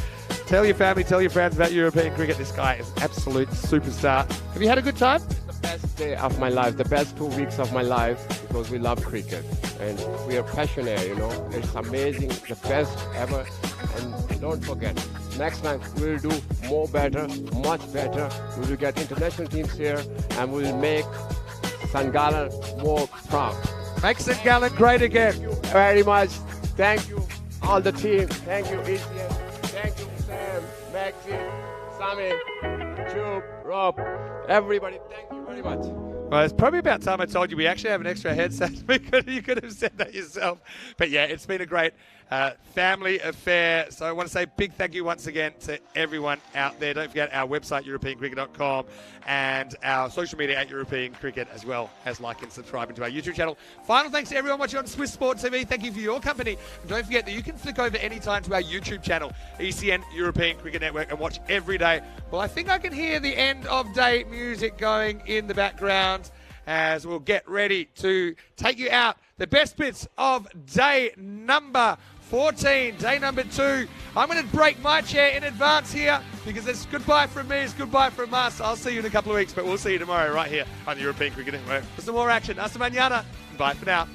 Tell your family, tell your friends about European cricket. This guy is an absolute superstar. Have you had a good time? It's the best day of my life, the best 2 weeks of my life, because we love cricket and we are passionate, you know. It's amazing, the best ever. And don't forget, next time we'll do more better, much better. We will get international teams here and we'll make St. Gallen more proud. Make St. Gallen great again. Thank you very much. Thank you, all the team. Thank you, ECN. Thank you, Sam, Maxi, Sammy, Joop, Rob, everybody. Thank you very much. Well, it's probably about time I told you we actually have an extra headset. You could have said that yourself. But yeah, it's been a great family affair. So I want to say a big thank you once again to everyone out there. Don't forget our website, EuropeanCricket.com, and our social media at European Cricket, as well as like and subscribing to our YouTube channel. Final thanks to everyone watching on Swiss Sport TV. Thank you for your company. And don't forget that you can flick over anytime to our YouTube channel, ECN European Cricket Network, and watch every day. Well, I think I can hear the end of day music going in the background as we'll get ready to take you out the best bits of day number 14, day number 2. I'm going to break my chair in advance here because it's goodbye from me, it's goodbye from us. I'll see you in a couple of weeks, but we'll see you tomorrow right here on the European Cricket Network for some more action. Hasta mañana. Bye for now.